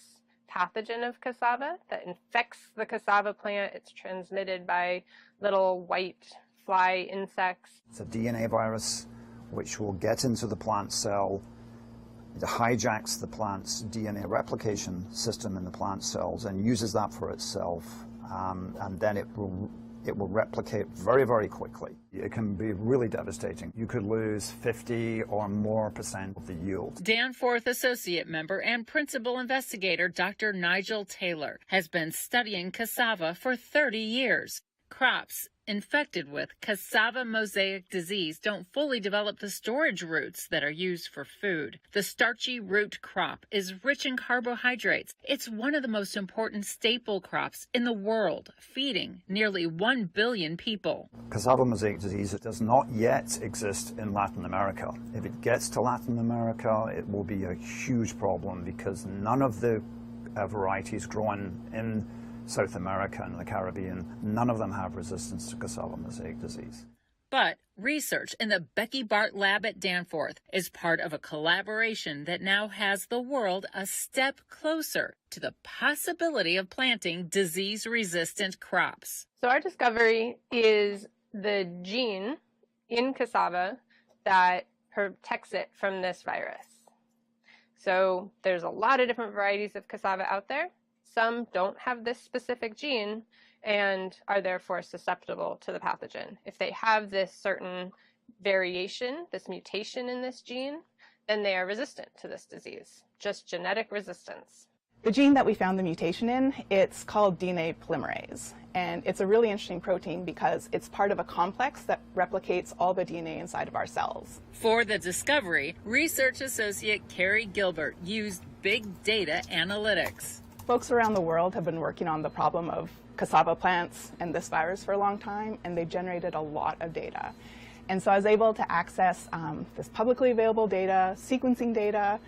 Speaker 22: pathogen of cassava that infects the cassava plant. It's transmitted by little white fly insects.
Speaker 23: It's a DNA virus which will get into the plant cell. It hijacks the plant's DNA replication system in the plant cells and uses that for itself, and then it will replicate very, very quickly. It can be really devastating. You could lose 50 or more % of the yield.
Speaker 19: Danforth Associate Member and Principal Investigator Dr. Nigel Taylor has been studying cassava for 30 years. Crops infected with cassava mosaic disease don't fully develop the storage roots that are used for food. The starchy root crop is rich in carbohydrates. It's one of the most important staple crops in the world, feeding nearly 1 billion people.
Speaker 23: Cassava mosaic disease does not yet exist in Latin America. If it gets to Latin America, it will be a huge problem because none of the varieties grown in South America and the Caribbean, none of them have resistance to cassava mosaic disease.
Speaker 19: But research in the Becky Bart Lab at Danforth is part of a collaboration that now has the world a step closer to the possibility of planting disease-resistant crops.
Speaker 22: So our discovery is the gene in cassava that protects it from this virus. So there's a lot of different varieties of cassava out there. Some don't have this specific gene and are therefore susceptible to the pathogen. If they have this certain variation, this mutation in this gene, then they are resistant to this disease, just genetic resistance.
Speaker 24: The gene that we found the mutation in, it's called DNA polymerase. And it's a really interesting protein because it's part of a complex that replicates all the DNA inside of our cells.
Speaker 19: For the discovery, research associate Carrie Gilbert used big data analytics.
Speaker 24: Folks around the world have been working on the problem of cassava plants and this virus for a long time, and they generated a lot of data. And so I was able to access this publicly available data, sequencing data,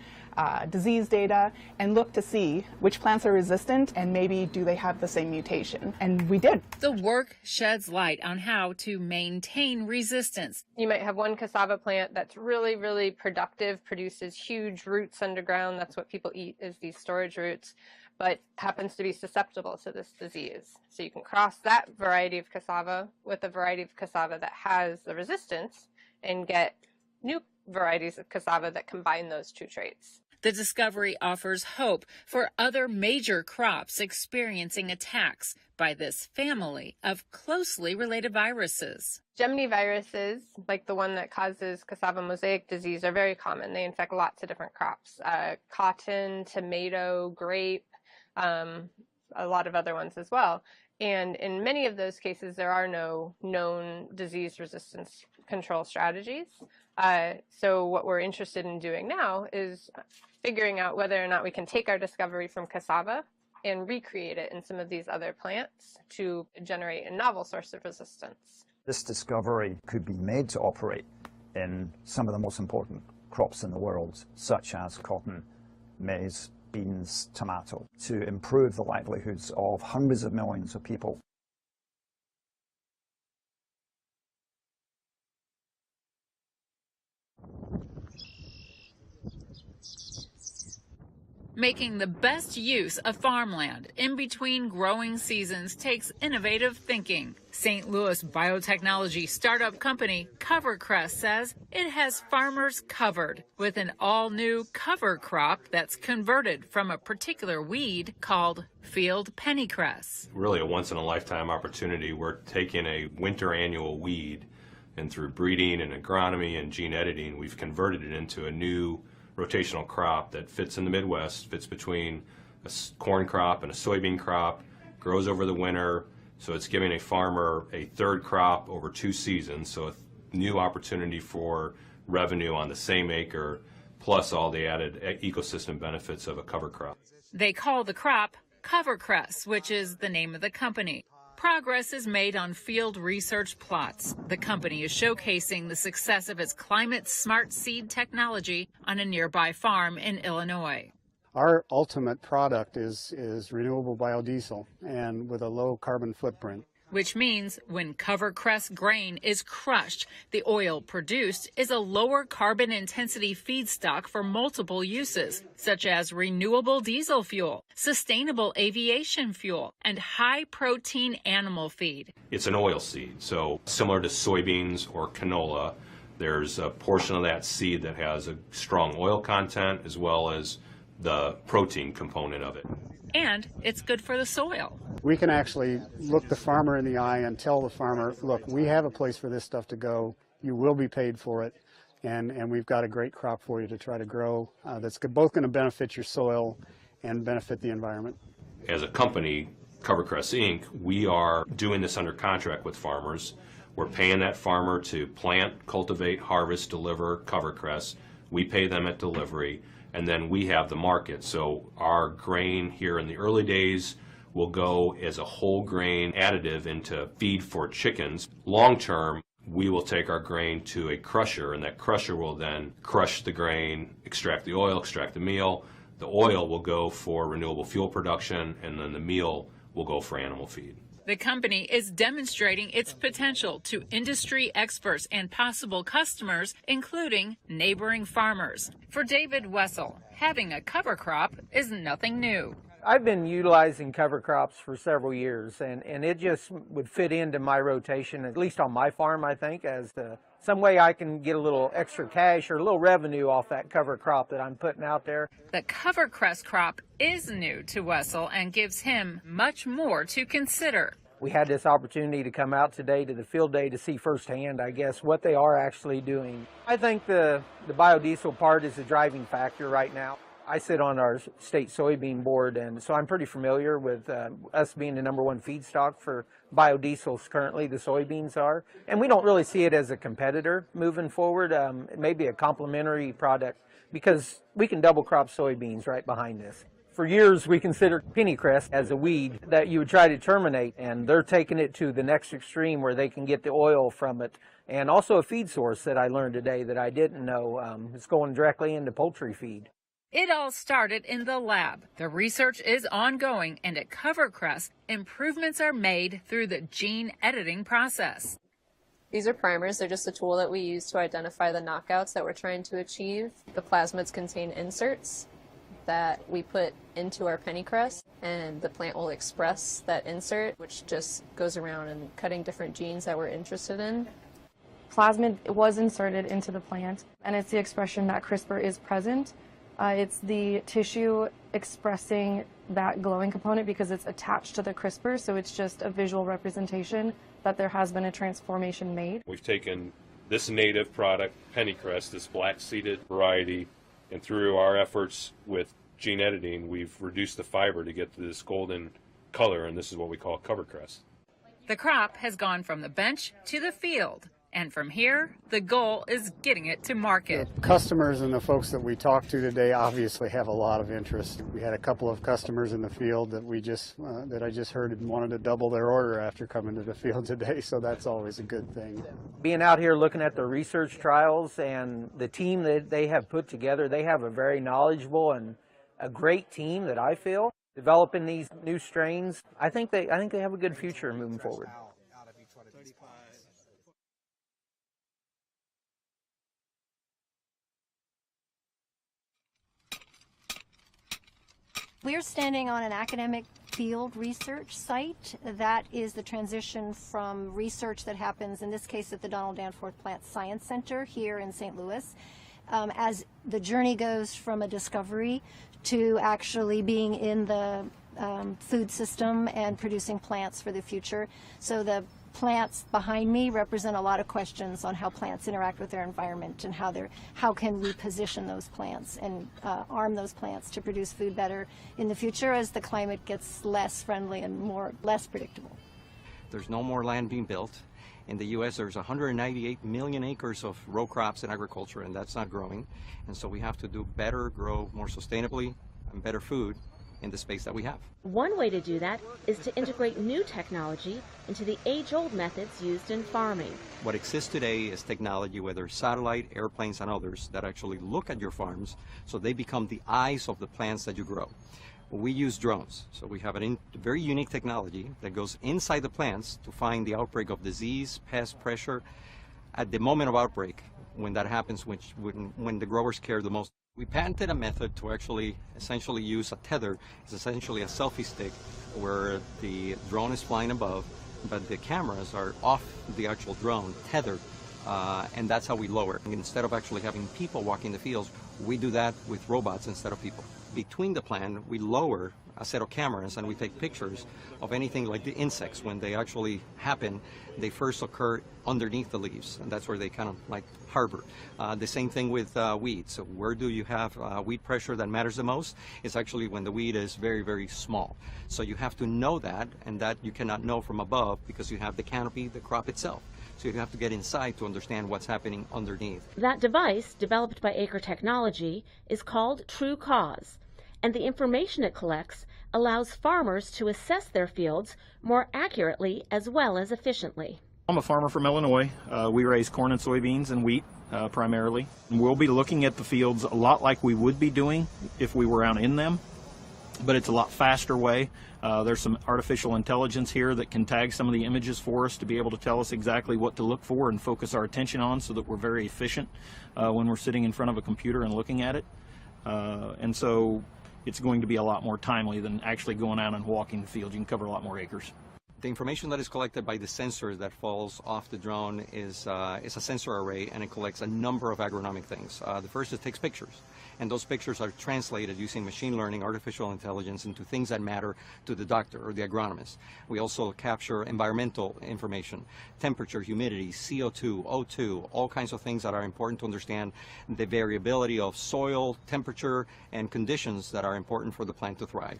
Speaker 24: disease data and look to see which plants are resistant and maybe do they have the same mutation. And we did.
Speaker 19: The work sheds light on how to maintain resistance.
Speaker 22: You might have one cassava plant that's really, really productive, produces huge roots underground. That's what people eat, is these storage roots, but happens to be susceptible to this disease. So you can cross that variety of cassava with a variety of cassava that has the resistance and get new varieties of cassava that combine those two traits.
Speaker 19: The discovery offers hope for other major crops experiencing attacks by this family of closely related viruses.
Speaker 22: Gemini viruses, like the one that causes cassava mosaic disease, are very common. They infect lots of different crops, cotton, tomato, grape, a lot of other ones as well. And in many of those cases, there are no known disease resistance control strategies. So what we're interested in doing now is figuring out whether or not we can take our discovery from cassava and recreate it in some of these other plants to generate a novel source of resistance.
Speaker 23: This discovery could be made to operate in some of the most important crops in the world, such as cotton, maize, beans, tomato, to improve the livelihoods of hundreds of millions of people.
Speaker 19: Making the best use of farmland in between growing seasons takes innovative thinking. St. Louis biotechnology startup company CoverCress says it has farmers covered with an all-new cover crop that's converted from a particular weed called field pennycress.
Speaker 8: Really a once-in-a-lifetime opportunity. We're taking a winter annual weed, and through breeding and agronomy and gene editing, we've converted it into a new rotational crop that fits in the Midwest, fits between a corn crop and a soybean crop, grows over the winter, so it's giving a farmer a third crop over 2 seasons, so a new opportunity for revenue on the same acre, plus all the added ecosystem benefits of a cover crop.
Speaker 19: They call the crop CoverCress, which is the name of the company. Progress is made on field research plots. The company is showcasing the success of its climate-smart seed technology on a nearby farm in Illinois.
Speaker 9: Our ultimate product is renewable biodiesel, and with a low carbon footprint.
Speaker 19: Which means when CoverCress grain is crushed, the oil produced is a lower carbon intensity feedstock for multiple uses, such as renewable diesel fuel, sustainable aviation fuel, and high-protein animal feed.
Speaker 8: It's an oil seed, so similar to soybeans or canola, there's a portion of that seed that has a strong oil content as well as the protein component of it.
Speaker 19: And it's good for the soil.
Speaker 9: We can actually look the farmer in the eye and tell the farmer, look, we have a place for this stuff to go. You will be paid for it, and we've got a great crop for you to try to grow that's both going to benefit your soil and benefit the environment.
Speaker 8: As a company, CoverCress Inc., we are doing this under contract with farmers. We're paying that farmer to plant, cultivate, harvest, deliver CoverCress. We pay them at delivery, and then we have the market. So our grain here in the early days will go as a whole grain additive into feed for chickens. Long term, we will take our grain to a crusher, and that crusher will then crush the grain, extract the oil, extract the meal. The oil will go for renewable fuel production, and then the meal will go for animal feed.
Speaker 19: The company is demonstrating its potential to industry experts and possible customers, including neighboring farmers. For David Wessel, having a cover crop is nothing new.
Speaker 10: I've been utilizing cover crops for several years, and it just would fit into my rotation, at least on my farm, I think, as some way I can get a little extra cash or a little revenue off that cover crop that I'm putting out there.
Speaker 19: The CoverCress crop is new to Wessel and gives him much more to consider.
Speaker 10: We had this opportunity to come out today to the field day to see firsthand, I guess, what they are actually doing. I think the biodiesel part is the driving factor right now. I sit on our state soybean board, and so I'm pretty familiar with us being the #1 feedstock for biodiesels currently, the soybeans are. And we don't really see it as a competitor moving forward. It may be a complementary product because we can double crop soybeans right behind this. For years, we considered pennycress as a weed that you would try to terminate, and they're taking it to the next extreme where they can get the oil from it. And also a feed source that I learned today that I didn't know. It's going directly into poultry feed.
Speaker 19: It all started in the lab. The research is ongoing, and at CoverCress, improvements are made through the gene editing process.
Speaker 13: These are primers. They're just a tool that we use to identify the knockouts that we're trying to achieve. The plasmids contain inserts that we put into our pennycress, and the plant will express that insert, which just goes around and cutting different genes that we're interested in.
Speaker 15: Plasmid was inserted into the plant, and it's the expression that CRISPR is present. It's the tissue expressing that glowing component because it's attached to the CRISPR, so it's just a visual representation that there has been a transformation made.
Speaker 8: We've taken this native product, pennycress, this black-seeded variety, and through our efforts with gene editing, we've reduced the fiber to get to this golden color, and this is what we call covercress.
Speaker 19: The crop has gone from the bench to the field, and from here, the goal is getting it to market.
Speaker 9: The customers and the folks that we talked to today obviously have a lot of interest. We had a couple of customers in the field that I just heard wanted to double their order after coming to the field today, so that's always a good thing.
Speaker 10: Being out here looking at the research trials and the team that they have put together, they have a very knowledgeable and a great team that I feel. Developing these new strains, I think they have a good future moving forward.
Speaker 16: We're standing on an academic field research site. That is the transition from research that happens, in this case, at the Donald Danforth Plant Science Center here in St. Louis, as the journey goes from a discovery to actually being in the food system and producing plants for the future. So the plants behind me represent a lot of questions on how plants interact with their environment and how can we position those plants and arm those plants to produce food better in the future as the climate gets less friendly and less predictable.
Speaker 17: There's no more land being built. In the U.S., there's 198 million acres of row crops in agriculture, and that's not growing. And so we have to do better, grow more sustainably, and better food in the space that we have.
Speaker 6: One way to do that is to integrate new technology into the age-old methods used in farming.
Speaker 17: What exists today is technology, whether satellite, airplanes, and others, that actually look at your farms so they become the eyes of the plants that you grow. We use drones, so we have a very unique technology that goes inside the plants to find the outbreak of disease, pest, pressure, at the moment of outbreak, when that happens, when the growers care the most. We patented a method to actually essentially use a tether. It's essentially a selfie stick where the drone is flying above, but the cameras are off the actual drone, tethered, and that's how we lower. Instead of actually having people walking the fields, we do that with robots instead of people. Between the plant, we lower a set of cameras and we take pictures of anything like the insects. When they actually happen, they first occur underneath the leaves, and that's where they kind of like harbor. The same thing with weeds. So where do you have weed pressure that matters the most? It's actually when the weed is very, very small. So you have to know that, and that you cannot know from above because you have the canopy, the crop itself. So you have to get inside to understand what's happening underneath.
Speaker 6: That device, developed by Acre Technology, is called True Cause, and the information it collects allows farmers to assess their fields more accurately as well as efficiently.
Speaker 18: I'm a farmer from Illinois. We raise corn and soybeans and wheat primarily. We'll be looking at the fields a lot like we would be doing if we were out in them, but it's a lot faster way. There's some artificial intelligence here that can tag some of the images for us to be able to tell us exactly what to look for and focus our attention on so that we're very efficient when we're sitting in front of a computer and looking at it. And so it's going to be a lot more timely than actually going out and walking the field. You can cover a lot more acres.
Speaker 17: The information that is collected by the sensor that falls off the drone is a sensor array, and it collects a number of agronomic things. The first, it takes pictures, and those pictures are translated using machine learning, artificial intelligence, into things that matter to the doctor or the agronomist. We also capture environmental information, temperature, humidity, CO2, O2, all kinds of things that are important to understand the variability of soil, temperature, and conditions that are important for the plant to thrive.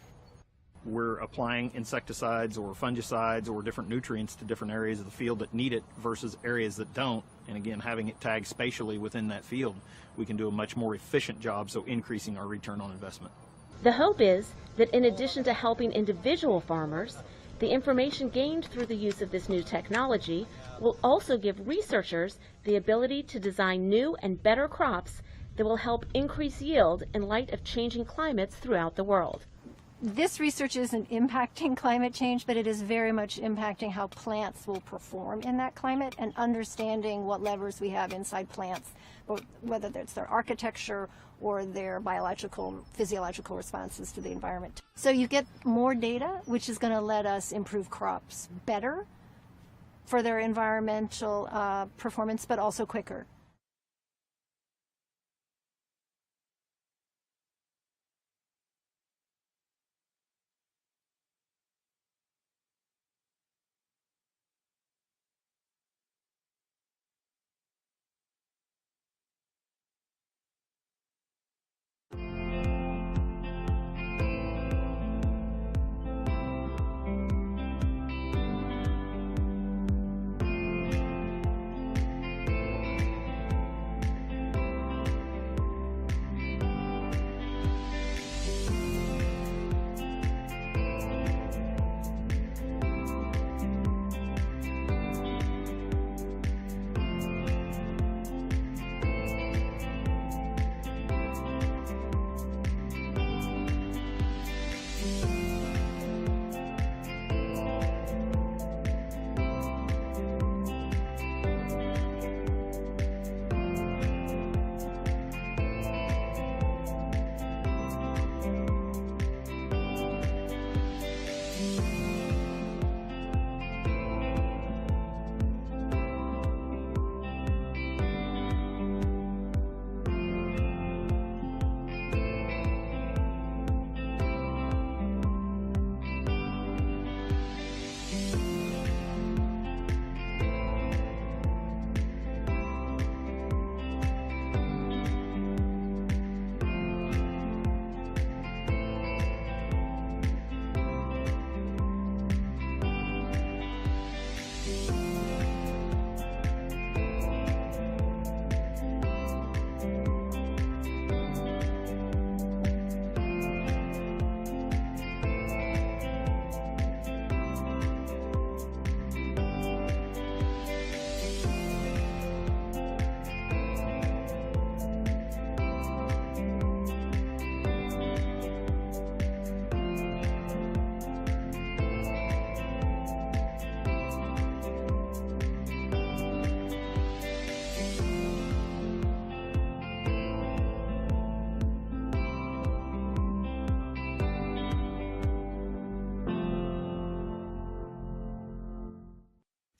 Speaker 18: We're applying insecticides or fungicides or different nutrients to different areas of the field that need it versus areas that don't. And again, having it tagged spatially within that field, we can do a much more efficient job, so increasing our return on investment.
Speaker 6: The hope is that in addition to helping individual farmers, the information gained through the use of this new technology will also give researchers the ability to design new and better crops that will help increase yield in light of changing climates throughout the world.
Speaker 16: This research isn't impacting climate change, but it is very much impacting how plants will perform in that climate and understanding what levers we have inside plants, whether it's their architecture or their biological, physiological responses to the environment. So you get more data, which is going to let us improve crops better for their environmental performance, but also quicker.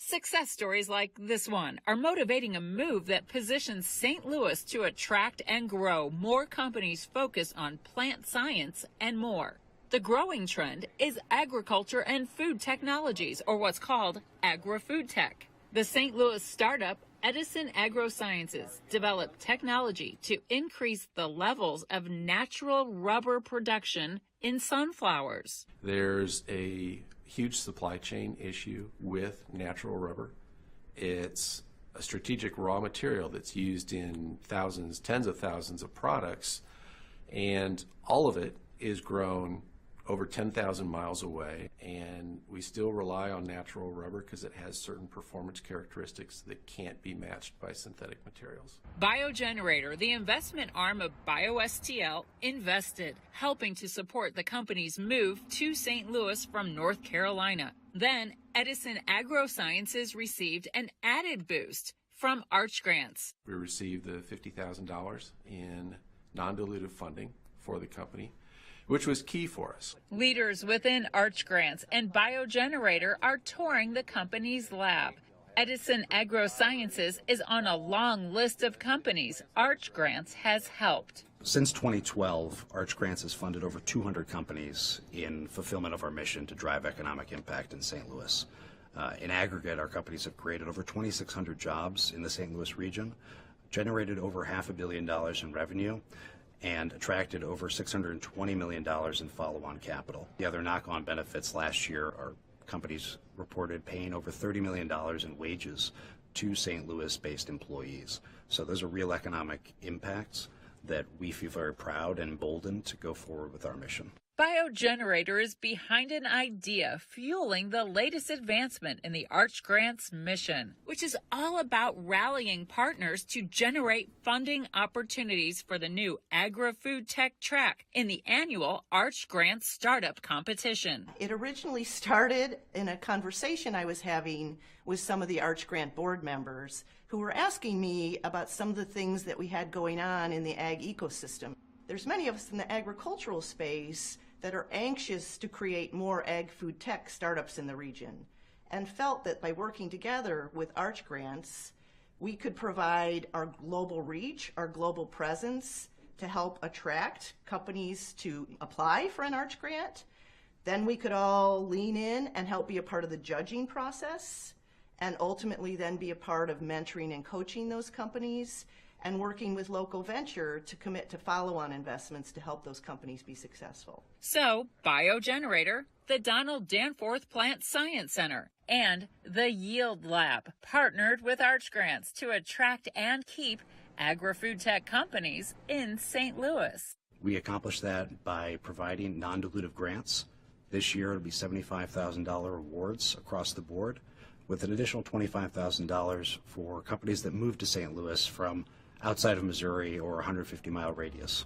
Speaker 19: Success stories like this one are motivating a move that positions St. Louis to attract and grow more companies focused on plant science and more. The growing trend is agriculture and food technologies, or what's called AgriFood tech. The St. Louis startup Edison Agrosciences developed technology to increase the levels of natural rubber production in sunflowers.
Speaker 4: There's a huge supply chain issue with natural rubber. It's a strategic raw material that's used in thousands, tens of thousands of products, and all of it is grown over 10,000 miles away, and we still rely on natural rubber because it has certain performance characteristics that can't be matched by synthetic materials.
Speaker 19: BioGenerator, the investment arm of BioSTL, invested, helping to support the company's move to St. Louis from North Carolina. Then Edison Agrosciences received an added boost from Arch Grants.
Speaker 4: We received the $50,000 in non-dilutive funding for the company, which was key for us.
Speaker 19: Leaders within Arch Grants and BioGenerator are touring the company's lab. Edison Agrosciences is on a long list of companies Arch Grants has helped.
Speaker 11: Since 2012, Arch Grants has funded over 200 companies in fulfillment of our mission to drive economic impact in St. Louis. In aggregate, our companies have created over 2,600 jobs in the St. Louis region, generated over $500 million in revenue, and attracted over $620 million in follow-on capital. The other knock-on benefits last year, our companies reported paying over $30 million in wages to St. Louis-based employees. So those are real economic impacts that we feel very proud and emboldened to go forward with our mission.
Speaker 19: BioGenerator is behind an idea fueling the latest advancement in the Arch Grants mission, which is all about rallying partners to generate funding opportunities for the new AgriFood Tech track in the annual Arch Grants Startup Competition.
Speaker 2: It originally started in a conversation I was having with some of the Arch Grant board members who were asking me about some of the things that we had going on in the ag ecosystem. There's many of us in the agricultural space that are anxious to create more ag food tech startups in the region, and felt that by working together with Arch Grants, we could provide our global reach, our global presence to help attract companies to apply for an Arch Grant. Then we could all lean in and help be a part of the judging process, and ultimately then be a part of mentoring and coaching those companies, and working with local venture to commit to follow-on investments to help those companies be successful.
Speaker 19: So, BioGenerator, the Donald Danforth Plant Science Center, and the Yield Lab partnered with Arch Grants to attract and keep agri-food tech companies in St. Louis.
Speaker 11: We accomplished that by providing non-dilutive grants. This year it'll be $75,000 awards across the board, with an additional $25,000 for companies that move to St. Louis from outside of Missouri or 150-mile radius.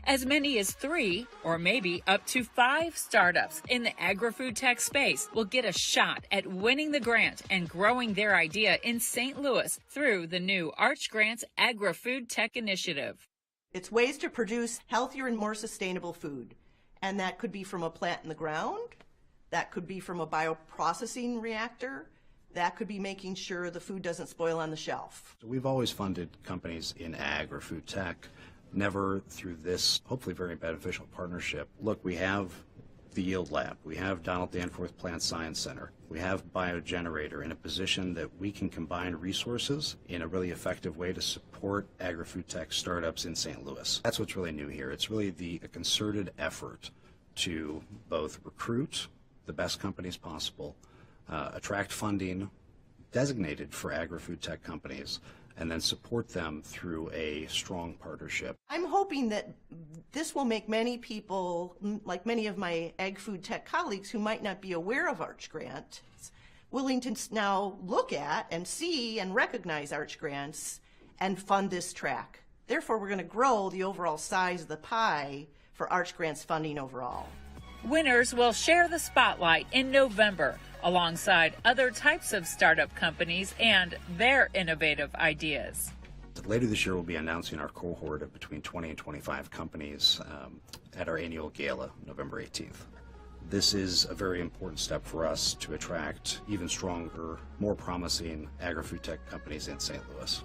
Speaker 19: As many as 3 or maybe up to 5 startups in the agri-food tech space will get a shot at winning the grant and growing their idea in St. Louis through the new Arch Grants Agri-Food Tech Initiative.
Speaker 2: It's ways to produce healthier and more sustainable food, and that could be from a plant in the ground, that could be from a bioprocessing reactor, that could be making sure the food doesn't spoil on the shelf.
Speaker 11: We've always funded companies in ag or food tech, never through this hopefully very beneficial partnership. Look, we have the Yield Lab, we have Donald Danforth Plant Science Center, we have BioGenerator in a position that we can combine resources in a really effective way to support agri-food tech startups in St. Louis. That's what's really new here. It's really a concerted effort to both recruit the best companies possible, attract funding designated for agri-food tech companies, and then support them through a strong partnership.
Speaker 2: I'm hoping that this will make many people, like many of my ag food tech colleagues who might not be aware of Arch Grants, willing to now look at and see and recognize Arch Grants and fund this track. Therefore, we're going to grow the overall size of the pie for Arch Grants funding overall.
Speaker 19: Winners will share the spotlight in November alongside other types of startup companies and their innovative ideas.
Speaker 11: Later this year, we'll be announcing our cohort of between 20 and 25 companies at our annual gala, November 18th. This is a very important step for us to attract even stronger, more promising agri-food tech companies in St. Louis.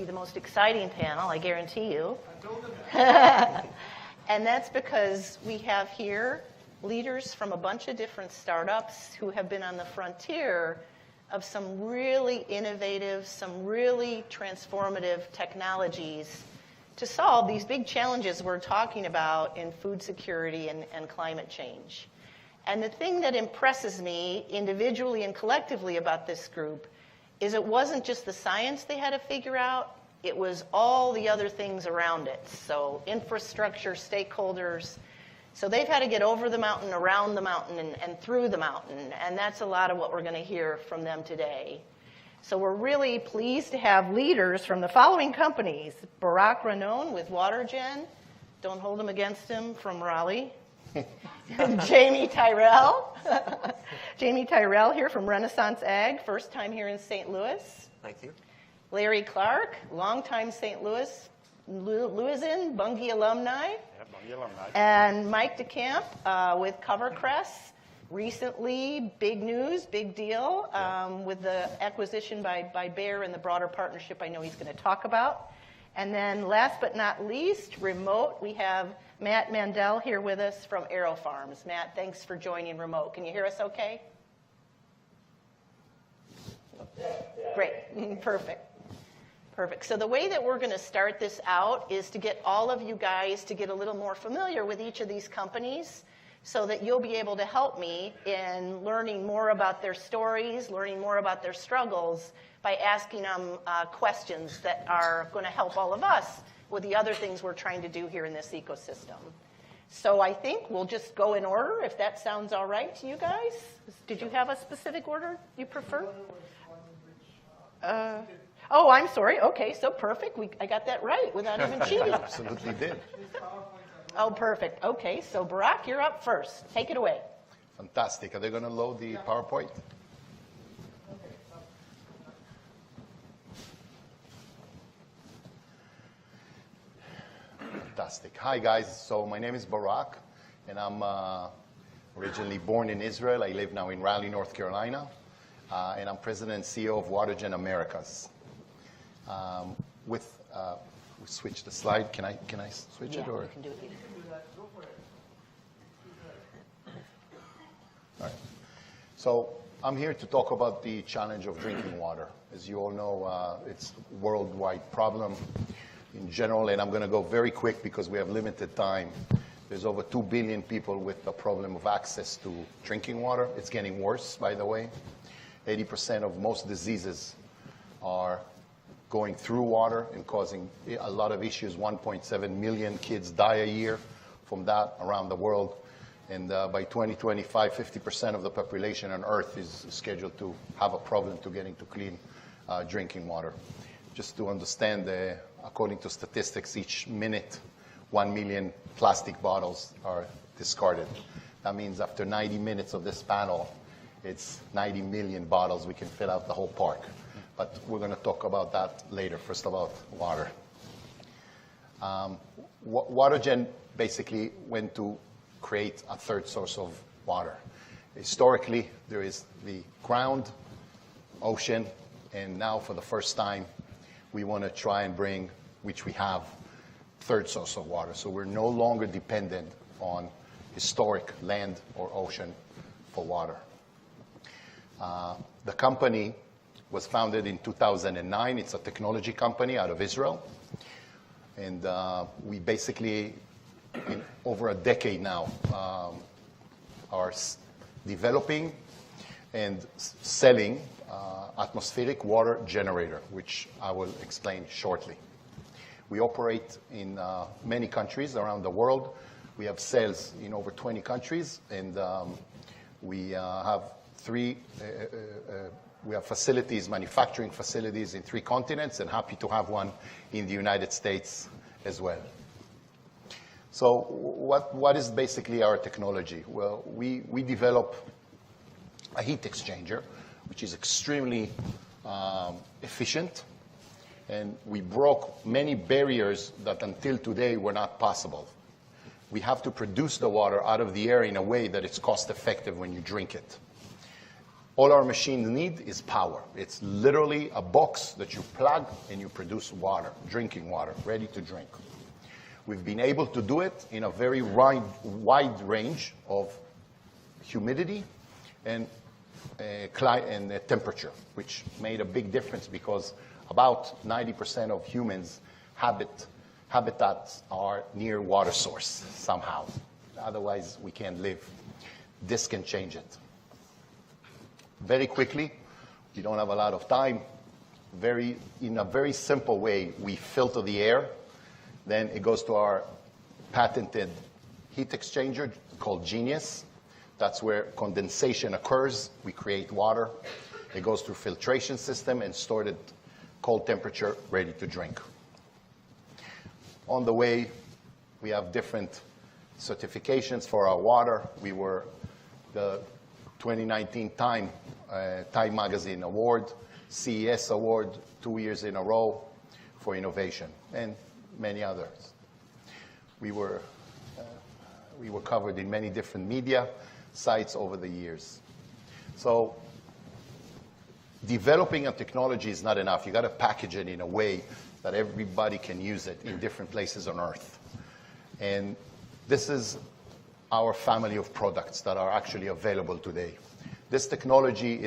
Speaker 2: the most exciting panel, I guarantee you. And that's because we have here leaders from a bunch of different startups who have been on the frontier of some really innovative, some really transformative technologies to solve these big challenges we're talking about in food security and climate change. And the thing that impresses me individually and collectively about this group is it wasn't just the science they had to figure out, it was all the other things around it. So infrastructure, stakeholders. So they've had to get over the mountain, around the mountain, and through the mountain. And that's a lot of what we're going to hear from them today. So we're really pleased to have leaders from the following companies. Barak Ranon with WaterGen. Don't hold him against him, from Raleigh. Jamie Tyrell. Jamie Tyrell here from Renaissance Ag, first time here in St. Louis.
Speaker 12: Thank you.
Speaker 2: Larry Clark, longtime St. Louisan, Bungie alumni.
Speaker 12: Yeah, Bungie alumni.
Speaker 2: And Mike DeCamp with CoverCress. Recently, big news, big deal with the acquisition by Bayer and the broader partnership I know he's going to talk about. And then last but not least, remote, we have Matt Mandel here with us from AeroFarms. Matt, thanks for joining remote. Can you hear us okay? Great, perfect. Perfect. So the way that we're going to start this out is to get all of you guys to get a little more familiar with each of these companies so that you'll be able to help me in learning more about their stories, learning more about their struggles by asking them questions that are going to help all of us with the other things we're trying to do here in this ecosystem. So I think we'll just go in order, if that sounds all right to you guys. Did you have a specific order you prefer? Oh, I'm sorry. Okay, so perfect. I got that right without even cheating.
Speaker 14: Absolutely did.
Speaker 2: Oh, perfect. Okay, so Barak, you're up first. Take it away.
Speaker 14: Fantastic. Are they going to load the PowerPoint? Fantastic. Hi, guys. So my name is Barak, and I'm originally born in Israel. I live now in Raleigh, North Carolina, and I'm President and CEO of WaterGen Americas. We switch the slide. Can I switch it or?
Speaker 2: You can do it.
Speaker 14: All right. So I'm here to talk about the challenge of drinking water. As you all know, it's a worldwide problem in general, and I'm going to go very quick because we have limited time. There's over 2 billion people with the problem of access to drinking water. It's getting worse, by the way. 80% of most diseases are going through water and causing a lot of issues. 1.7 million kids die a year from that around the world. And by 2025, 50% of the population on Earth is scheduled to have a problem to getting to clean drinking water. Just to understand, according to statistics, each minute, 1 million plastic bottles are discarded. That means after 90 minutes of this panel, it's 90 million bottles. We can fill out the whole park. But we're going to talk about that later. First about water. WaterGen basically went to create a third source of water. Historically, there is the ground, ocean, and now for the first time, we want to try and bring, which we have, third source of water. So we're no longer dependent on historic land or ocean for water. The company was founded in 2009. It's a technology company out of Israel. And we basically, in over a decade now, are developing and selling atmospheric water generator, which I will explain shortly. We operate in many countries around the world. We have sales in over 20 countries, and we have facilities, manufacturing facilities in 3 continents, and happy to have one in the United States as well. So what is basically our technology? Well, we develop a heat exchanger, which is extremely efficient, and we broke many barriers that until today were not possible. We have to produce the water out of the air in a way that it's cost effective when you drink it. All our machines need is power. It's literally a box that you plug and you produce water, drinking water, ready to drink. We've been able to do it in a very wide range of humidity and temperature, which made a big difference because about 90% of humans' habitats are near water source somehow. Otherwise, we can't live. This can change it. Very quickly, we don't have a lot of time. In a very simple way, we filter the air. Then it goes to our patented heat exchanger called Genius. That's where condensation occurs. We create water. It goes through filtration system and stored at cold temperature, ready to drink. On the way, we have different certifications for our water. We were the 2019 Time Magazine Award, CES Award, 2 years in a row for innovation, and many others. We were covered in many different media sites over the years. So developing a technology is not enough. You got to package it in a way that everybody can use it in different places on Earth. And this is our family of products that are actually available today. This technology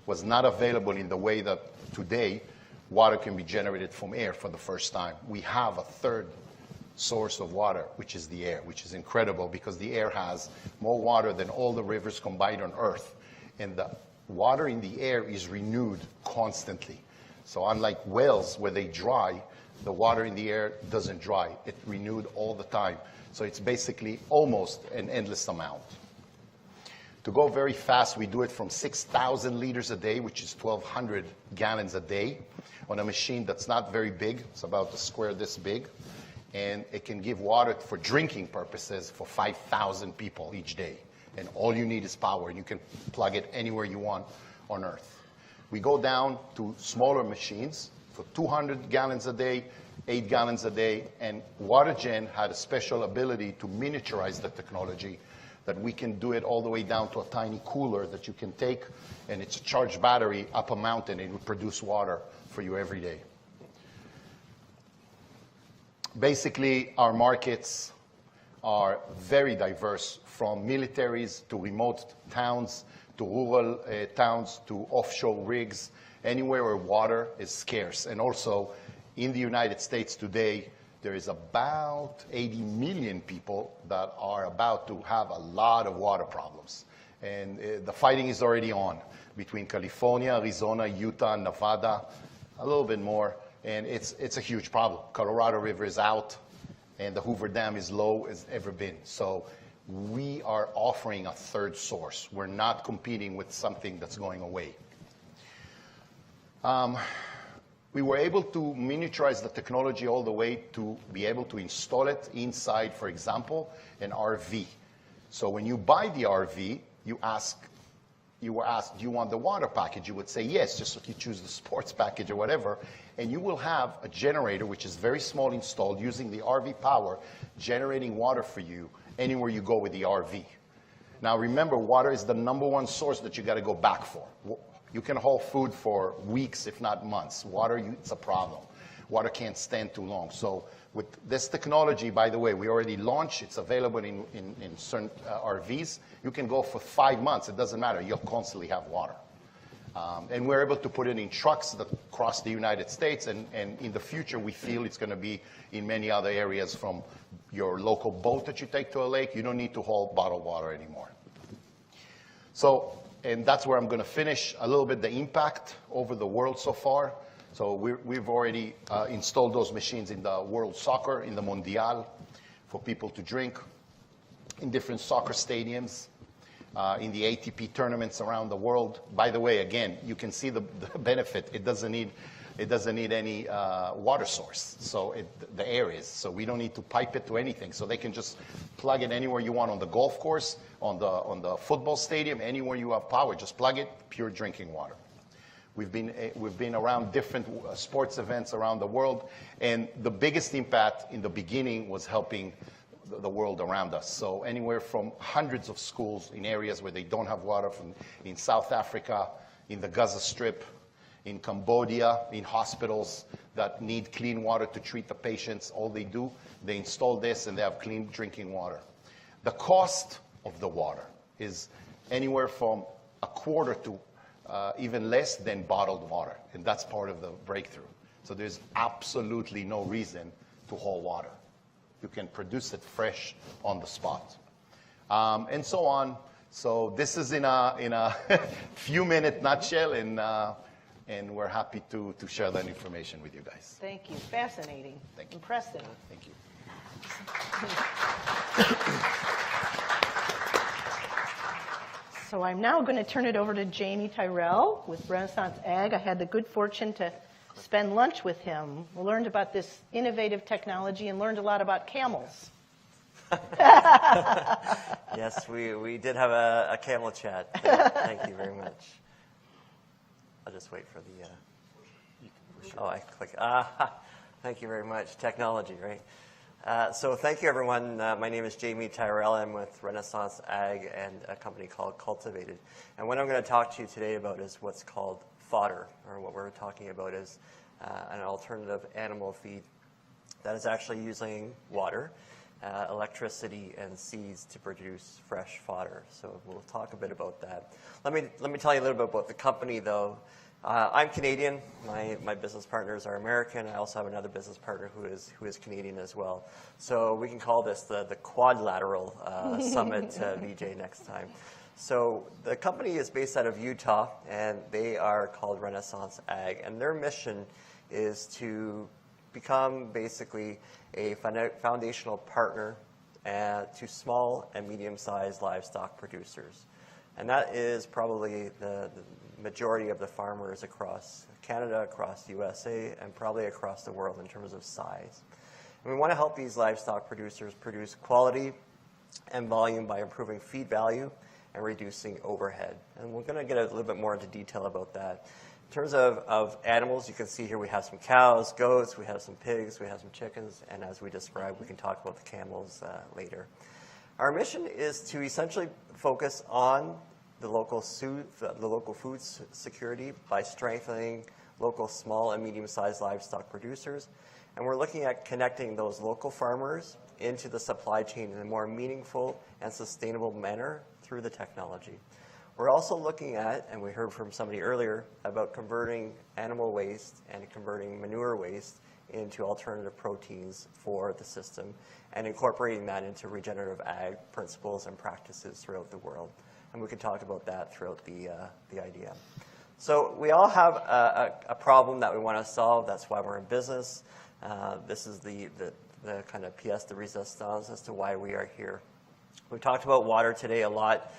Speaker 14: was not available in the way that today water can be generated from air for the first time. We have a third source of water, which is the air, which is incredible because the air has more water than all the rivers combined on Earth. And the water in the air is renewed constantly. So unlike wells where they dry, the water in the air doesn't dry. It's renewed all the time. So it's basically almost an endless amount. To go very fast, we do it from 6,000 liters a day, which is 1,200 gallons a day, on a machine that's not very big. It's about a square this big. And it can give water for drinking purposes for 5,000 people each day. And all you need is power, and you can plug it anywhere you want on Earth. We go down to smaller machines for 200 gallons a day, 8 gallons a day, and WaterGen had a special ability to miniaturize the technology, that we can do it all the way down to a tiny cooler that you can take, and it's a charged battery up a mountain, and it will produce water for you every day. Basically, our markets are very diverse, from militaries to remote towns, to rural towns, to offshore rigs, anywhere where water is scarce. And also, in the United States today, there is about 80 million people that are about to have a lot of water problems. And the fighting is already on between California, Arizona, Utah, Nevada, a little bit more. And it's a huge problem. Colorado River is out, and the Hoover Dam is low as ever been. So we are offering a third source. We're not competing with something that's going away. We were able to miniaturize the technology all the way to be able to install it inside, for example, an RV. So when you buy the RV, you were asked, do you want the water package? You would say yes, just like you choose the sports package or whatever. And you will have a generator, which is very small, installed using the RV power, generating water for you anywhere you go with the RV. Now remember, water is the #1 source that you got to go back for. You can hold food for weeks, if not months. Water, it's a problem. Water can't stand too long. So with this technology, by the way, we already launched. It's available in certain RVs. You can go for 5 months. It doesn't matter. You'll constantly have water. And we're able to put it in trucks that cross the United States. And in the future, we feel it's going to be in many other areas, from your local boat that you take to a lake. You don't need to hold bottled water anymore. So, and that's where I'm going to finish a little bit, the impact over the world so far. So we've already installed those machines in the World Soccer, in the Mondial, for people to drink, in different soccer stadiums, in the ATP tournaments around the world. By the way, again, you can see the benefit. It doesn't need any water source. So the air is. So we don't need to pipe it to anything. So they can just plug it anywhere you want, on the golf course, on the football stadium, anywhere you have power. Just plug it, pure drinking water. We've been around different sports events around the world, and the biggest impact in the beginning was helping the world around us. So anywhere from hundreds of schools in areas where they don't have water, in South Africa, in the Gaza Strip, in Cambodia, in hospitals that need clean water to treat the patients. All they do, they install this and they have clean drinking water. The cost of the water is anywhere from a quarter to even less than bottled water, and that's part of the breakthrough. So there's absolutely no reason to hold water. You can produce it fresh on the spot, and so on. So this is in a few-minute nutshell, and we're happy to share that information with you guys.
Speaker 2: Thank you. Fascinating.
Speaker 14: Thank you.
Speaker 2: Impressive.
Speaker 14: Thank you.
Speaker 2: So I'm now going to turn it over to Jamie Tyrell with Renaissance Ag. I had the good fortune to spend lunch with him. We learned about this innovative technology and learned a lot about camels.
Speaker 7: Yes, we did have a camel chat. Thank you very much. I'll just wait for the... Oh, I click. Thank you very much. Technology, right? So thank you, everyone. My name is Jamie Tyrell. I'm with Renaissance Ag and a company called Cultivated. And what I'm going to talk to you today about is what's called fodder, or what we're talking about is an alternative animal feed that is actually using water, electricity, and seeds to produce fresh fodder. So we'll talk a bit about that. Let me tell you a little bit about the company, though. I'm Canadian. My business partners are American. I also have another business partner who is Canadian as well. So we can call this the Quadlateral Summit, VJ, next time. So the company is based out of Utah, and they are called Renaissance Ag. And their mission is to become basically a foundational partner to small and medium-sized livestock producers. And that is probably the majority of the farmers across Canada, across USA, and probably across the world in terms of size. And we want to help these livestock producers produce quality and volume by improving feed value and reducing overhead. And we're going to get a little bit more into detail about that. In terms of animals, you can see here we have some cows, goats, we have some pigs, we have some chickens, and as we described, we can talk about the camels later. Our mission is to essentially focus on the local food security by strengthening local small and medium-sized livestock producers. And we're looking at connecting those local farmers into the supply chain in a more meaningful and sustainable manner through the technology. We're also looking at, and we heard from somebody earlier, about converting animal waste and converting manure waste into alternative proteins for the system and incorporating that into regenerative ag principles and practices throughout the world. And we can talk about that throughout the idea. So we all have a problem that we want to solve. That's why we're in business. This is the kind of pièce de résistance as to why we are here. We've talked about water today a lot.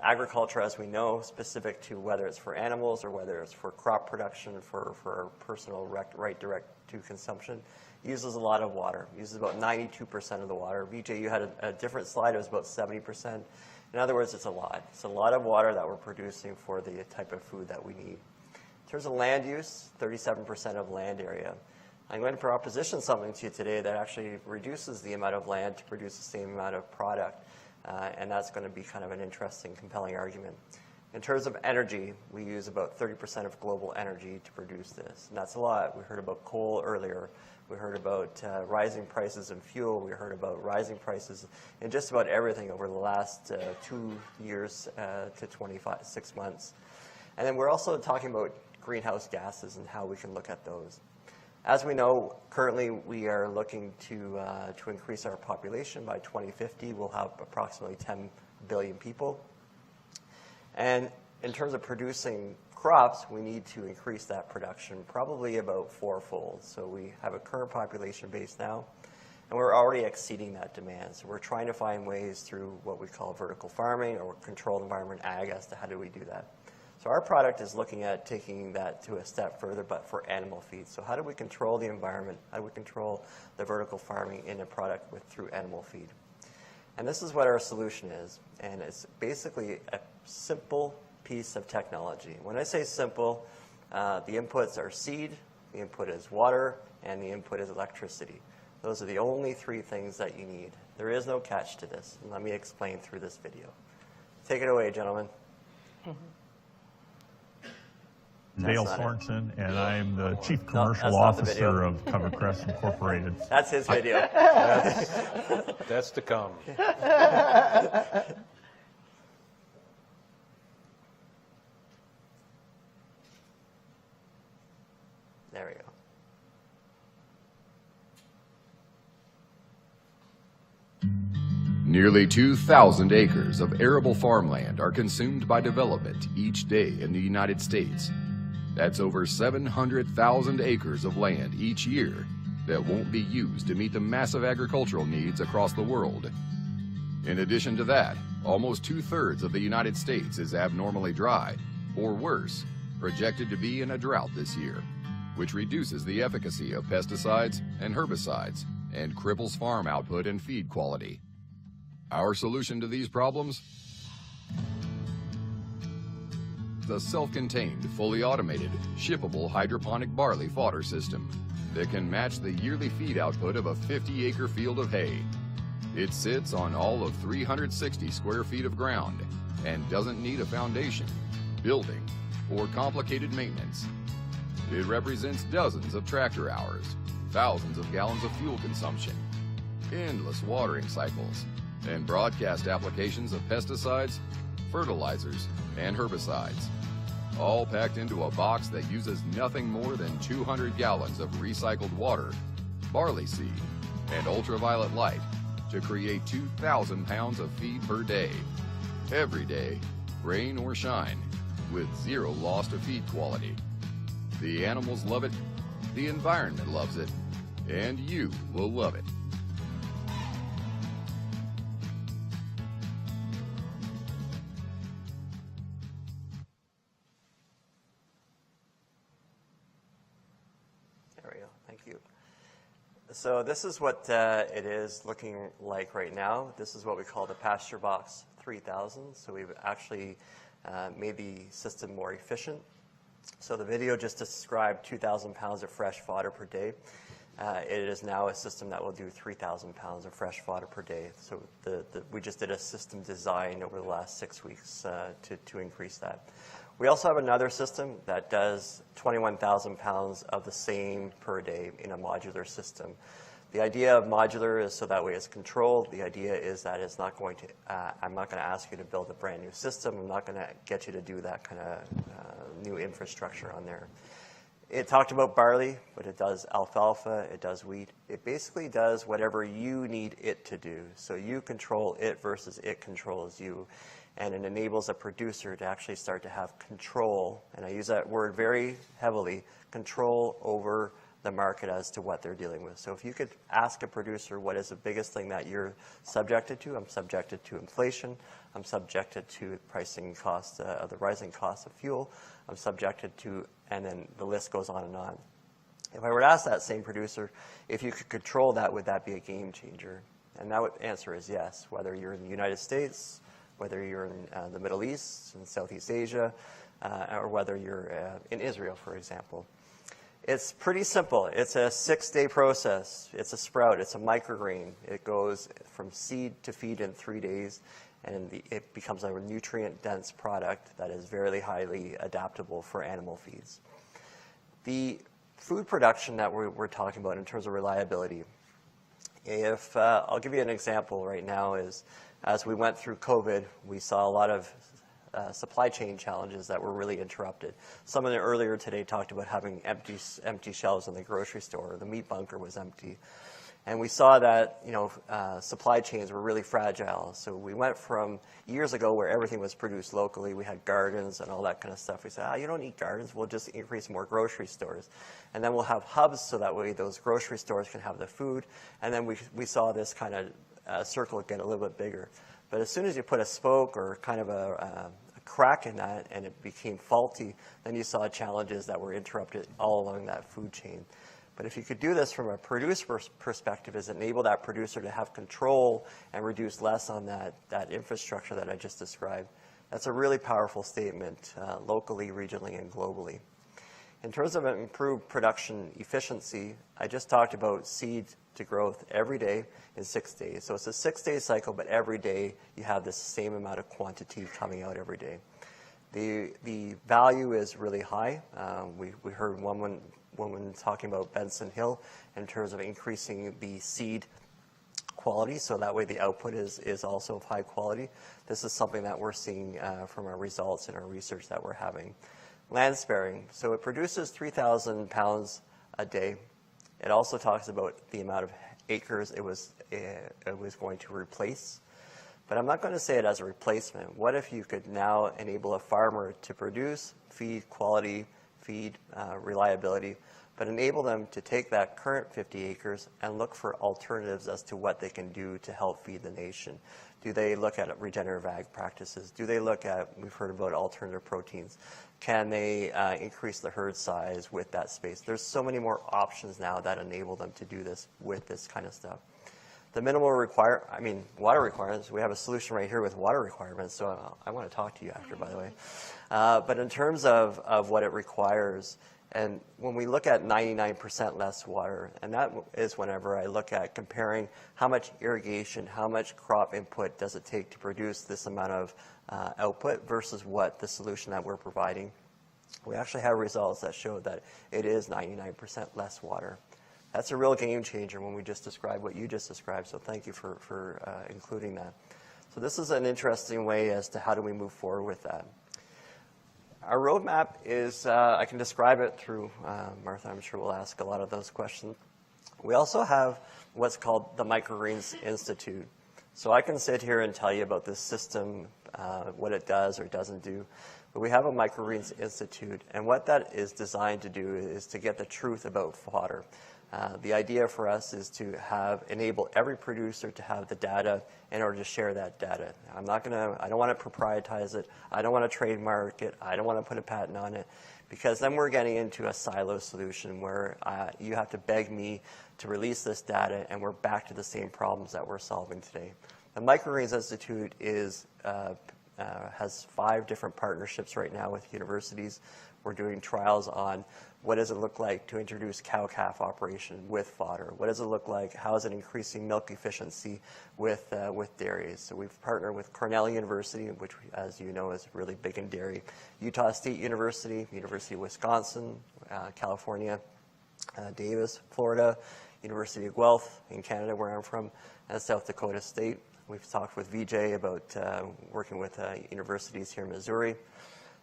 Speaker 7: Agriculture, as we know, specific to whether it's for animals or whether it's for crop production, for personal right direct to consumption, uses a lot of water. Uses about 92% of the water. VJ, you had a different slide. It was about 70%. In other words, it's a lot. It's a lot of water that we're producing for the type of food that we need. In terms of land use, 37% of land area. I'm going to proposition something to you today that actually reduces the amount of land to produce the same amount of product. And that's going to be kind of an interesting, compelling argument. In terms of energy, we use about 30% of global energy to produce this. And that's a lot. We heard about coal earlier. We heard about rising prices in fuel. We heard about rising prices in just about everything over the last 2 years to 6 months. And then we're also talking about greenhouse gases and how we can look at those. As we know, currently we are looking to increase our population. By 2050, we'll have approximately 10 billion people. And in terms of producing crops, we need to increase that production probably about fourfold. So we have a current population base now, and we're already exceeding that demand. So we're trying to find ways through what we call vertical farming or controlled environment ag as to how do we do that. So our product is looking at taking that to a step further, but for animal feed. So how do we control the environment? How do we control the vertical farming in a product through animal feed? And this is what our solution is. And it's basically a simple piece of technology. When I say simple, the inputs are seed, the input is water, and the input is electricity. Those are the only 3 things that you need. There is no catch to this. And let me explain through this video. Take it away, gentlemen.
Speaker 1: Dale Sorensen, and I'm the Chief Commercial Officer of CoverCress Incorporated.
Speaker 7: That's his video.
Speaker 12: That's to come.
Speaker 7: There we go.
Speaker 20: Nearly 2,000 acres of arable farmland are consumed by development each day in the United States. That's over 700,000 acres of land each year that won't be used to meet the massive agricultural needs across the world. In addition to that, almost 2/3 of the United States is abnormally dry, or worse, projected to be in a drought this year, which reduces the efficacy of pesticides and herbicides and cripples farm output and feed quality. Our solution to these problems? The self-contained, fully automated, shippable hydroponic barley fodder system that can match the yearly feed output of a 50-acre field of hay. It sits on all of 360 square feet of ground and doesn't need a foundation, building, or complicated maintenance. It represents dozens of tractor hours, thousands of gallons of fuel consumption, endless watering cycles, and broadcast applications of pesticides, fertilizers, and herbicides, all packed into a box that uses nothing more than 200 gallons of recycled water, barley seed, and ultraviolet light to create 2,000 pounds of feed per day. Every day, rain or shine, with zero loss to feed quality. The animals love it, the environment loves it, and you will love it.
Speaker 7: So this is what it is looking like right now. This is what we call the Pasture Box 3000. So we've actually made the system more efficient. So the video just described 2,000 pounds of fresh fodder per day. It is now a system that will do 3,000 pounds of fresh fodder per day. So we just did a system design over the last 6 weeks to increase that. We also have another system that does 21,000 pounds of the same per day in a modular system. The idea of modular is so that way it's controlled. The idea is that it's not going to, I'm not going to ask you to build a brand new system. I'm not going to get you to do that kind of new infrastructure on there. It talked about barley, but it does alfalfa, it does wheat. It basically does whatever you need it to do. So you control it versus it controls you. And it enables a producer to actually start to have control, and I use that word very heavily, control over the market as to what they're dealing with. So if you could ask a producer what is the biggest thing that you're subjected to, I'm subjected to inflation, I'm subjected to pricing cost, the rising cost of fuel, I'm subjected to, and then the list goes on and on. If I were to ask that same producer, if you could control that, would that be a game changer? And that answer is yes, whether you're in the United States, whether you're in the Middle East, in Southeast Asia, or whether you're in Israel, for example. It's pretty simple. It's a 6-day process. It's a sprout. It's a microgreen. It goes from seed to feed in 3 days, and it becomes a nutrient-dense product that is very highly adaptable for animal feeds. The food production that we're talking about in terms of reliability, if I'll give you an example right now is, as we went through COVID, we saw a lot of supply chain challenges that were really interrupted. Someone earlier today talked about having empty shelves in the grocery store. The meat bunker was empty. And we saw that, supply chains were really fragile. So we went from years ago where everything was produced locally. We had gardens and all that kind of stuff. We said, you don't need gardens. We'll just increase more grocery stores. And then we'll have hubs so that way those grocery stores can have the food. And then we saw this kind of circle get a little bit bigger. But as soon as you put a spoke or kind of a crack in that and it became faulty, then you saw challenges that were interrupted all along that food chain. But if you could do this from a producer's perspective, is enable that producer to have control and reduce less on that infrastructure that I just described, that's a really powerful statement locally, regionally, and globally. In terms of improved production efficiency, I just talked about seed to growth every day in 6 days. So it's a 6-day cycle, but every day you have the same amount of quantity coming out every day. The value is really high. We heard one woman talking about Benson Hill in terms of increasing the seed quality, so that way the output is also of high quality. This is something that we're seeing from our results and our research that we're having. Land sparing, so it produces 3,000 pounds a day. It also talks about the amount of acres it was going to replace. But I'm not going to say it as a replacement. What if you could now enable a farmer to produce feed quality, feed reliability, but enable them to take that current 50 acres and look for alternatives as to what they can do to help feed the nation? Do they look at regenerative ag practices? Do they look at, we've heard about alternative proteins. Can they increase the herd size with that space? There's so many more options now that enable them to do this with this kind of stuff. The minimal water requirements, we have a solution right here with water requirements, so I want to talk to you after, by the way. But in terms of what it requires, and when we look at 99% less water, and that is whenever I look at comparing how much irrigation, how much crop input does it take to produce this amount of output versus what the solution that we're providing, we actually have results that show that it is 99% less water. That's a real game changer when we just described what you just described, so thank you for including that. So this is an interesting way as to how do we move forward with that. Our roadmap is, I can describe it through, Martha, I'm sure will ask a lot of those questions. We also have what's called the Microgreens Institute. So I can sit here and tell you about this system, what it does or doesn't do. But we have a Microgreens Institute, and what that is designed to do is to get the truth about fodder. The idea for us is to enable every producer to have the data in order to share that data. I don't want to proprietize it. I don't want to trademark it. I don't want to put a patent on it, because then we're getting into a silo solution where you have to beg me to release this data, and we're back to the same problems that we're solving today. The Microgreens Institute has 5 different partnerships right now with universities. We're doing trials on what does it look like to introduce cow-calf operation with fodder? What does it look like? How is it increasing milk efficiency with dairies? So we've partnered with Cornell University, which, as you know, is really big in dairy. Utah State University, University of Wisconsin, California, Davis, Florida, University of Guelph in Canada, where I'm from, and South Dakota State. We've talked with VJ about working with universities here in Missouri.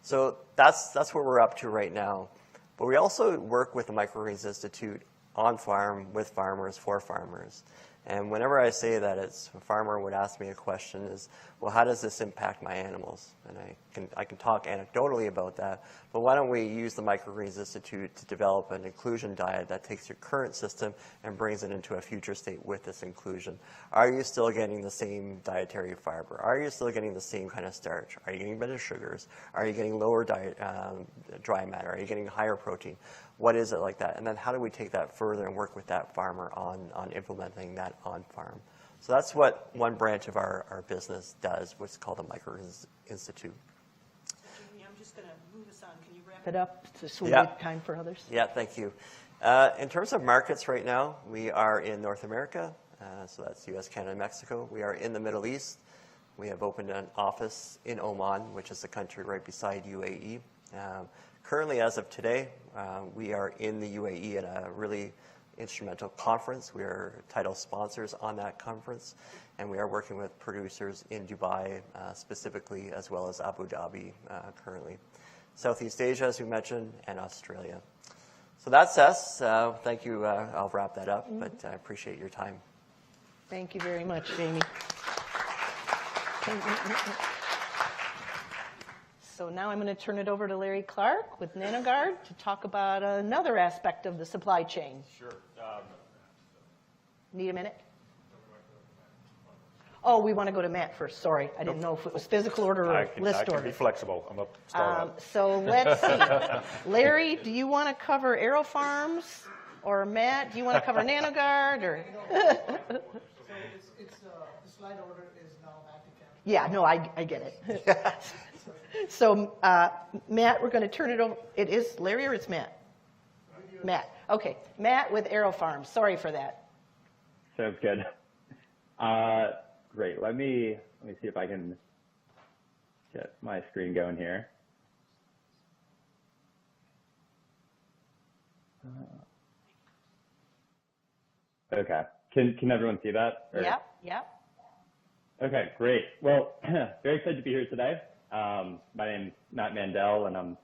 Speaker 7: So that's where we're up to right now. But we also work with the Microgreens Institute on farm, with farmers, for farmers. And whenever I say that, a farmer would ask me a question is, well, how does this impact my animals? And I can talk anecdotally about that, but why don't we use the Microgreens Institute to develop an inclusion diet that takes your current system and brings it into a future state with this inclusion? Are you still getting the same dietary fiber? Are you still getting the same kind of starch? Are you getting better sugars? Are you getting lower dry matter? Are you getting higher protein? What is it like that? And then how do we take that further and work with that farmer on implementing that on farm? So that's what one branch of our business does, what's called the Microgreens Institute.
Speaker 2: Jamie, I'm just going to move us on. Can you wrap it up so we have time for others?
Speaker 7: Yeah, thank you. In terms of markets right now, we are in North America, so that's US, Canada, Mexico. We are in the Middle East. We have opened an office in Oman, which is the country right beside UAE. Currently, as of today, we are in the UAE at a really instrumental conference. We are title sponsors on that conference, and we are working with producers in Dubai specifically, as well as Abu Dhabi currently. Southeast Asia, as we mentioned, and Australia. So that's us. Thank you. I'll wrap that up, but I appreciate your time.
Speaker 2: Thank you very much, Jamie. So now I'm going to turn it over to Larry Clark with NanoGuard to talk about another aspect of the supply chain.
Speaker 12: Sure.
Speaker 2: Need a minute? Oh, we want to go to Matt first. Sorry. I didn't know if it was physical order or list order.
Speaker 12: I can be flexible. I'm a startup.
Speaker 2: So let's see. Larry, do you want to cover AeroFarms? Or Matt, do you want to cover NanoGuard? Or
Speaker 3: the slide order is now back to camera.
Speaker 2: Yeah, no, I get it. So, Matt, we're going to turn it over. It is Larry or it's Matt? Matt. Okay, Matt with Aero Farms. Sorry for that.
Speaker 5: Sounds good. Great. Let me see if I can get my screen going here. Okay. Can everyone see that? Or?
Speaker 2: Yep. Yep.
Speaker 5: Okay, great. Well, very excited to be here today. My name's Matt Mandel, and I'm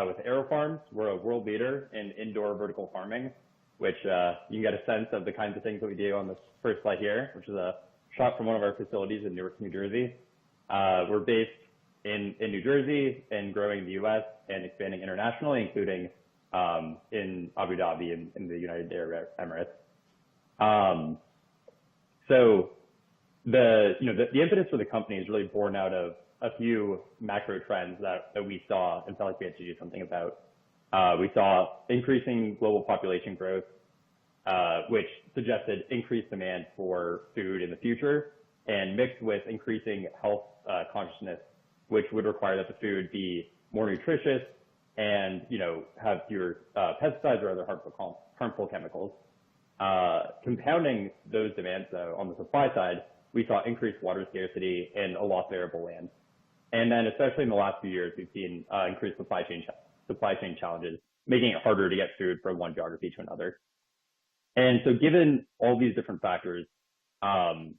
Speaker 5: with Aero Farms. We're a world leader in indoor vertical farming, which you can get a sense of the kinds of things that we do on this first slide here, which is a shot from one of our facilities in Newark, New Jersey. We're based in New Jersey and growing in the U.S. and expanding internationally, including in Abu Dhabi in the United Arab Emirates. So the impetus for the company is really born out of a few macro trends that we saw and felt like we had to do something about. We saw increasing global population growth, which suggested increased demand for food in the future, and mixed with increasing health consciousness, which would require that the food be more nutritious and have fewer pesticides or other harmful chemicals. Compounding those demands, though, on the supply side, we saw increased water scarcity and a loss of arable land. And then, especially in the last few years, we've seen increased supply chain challenges, making it harder to get food from one geography to another. And so, given all these different factors,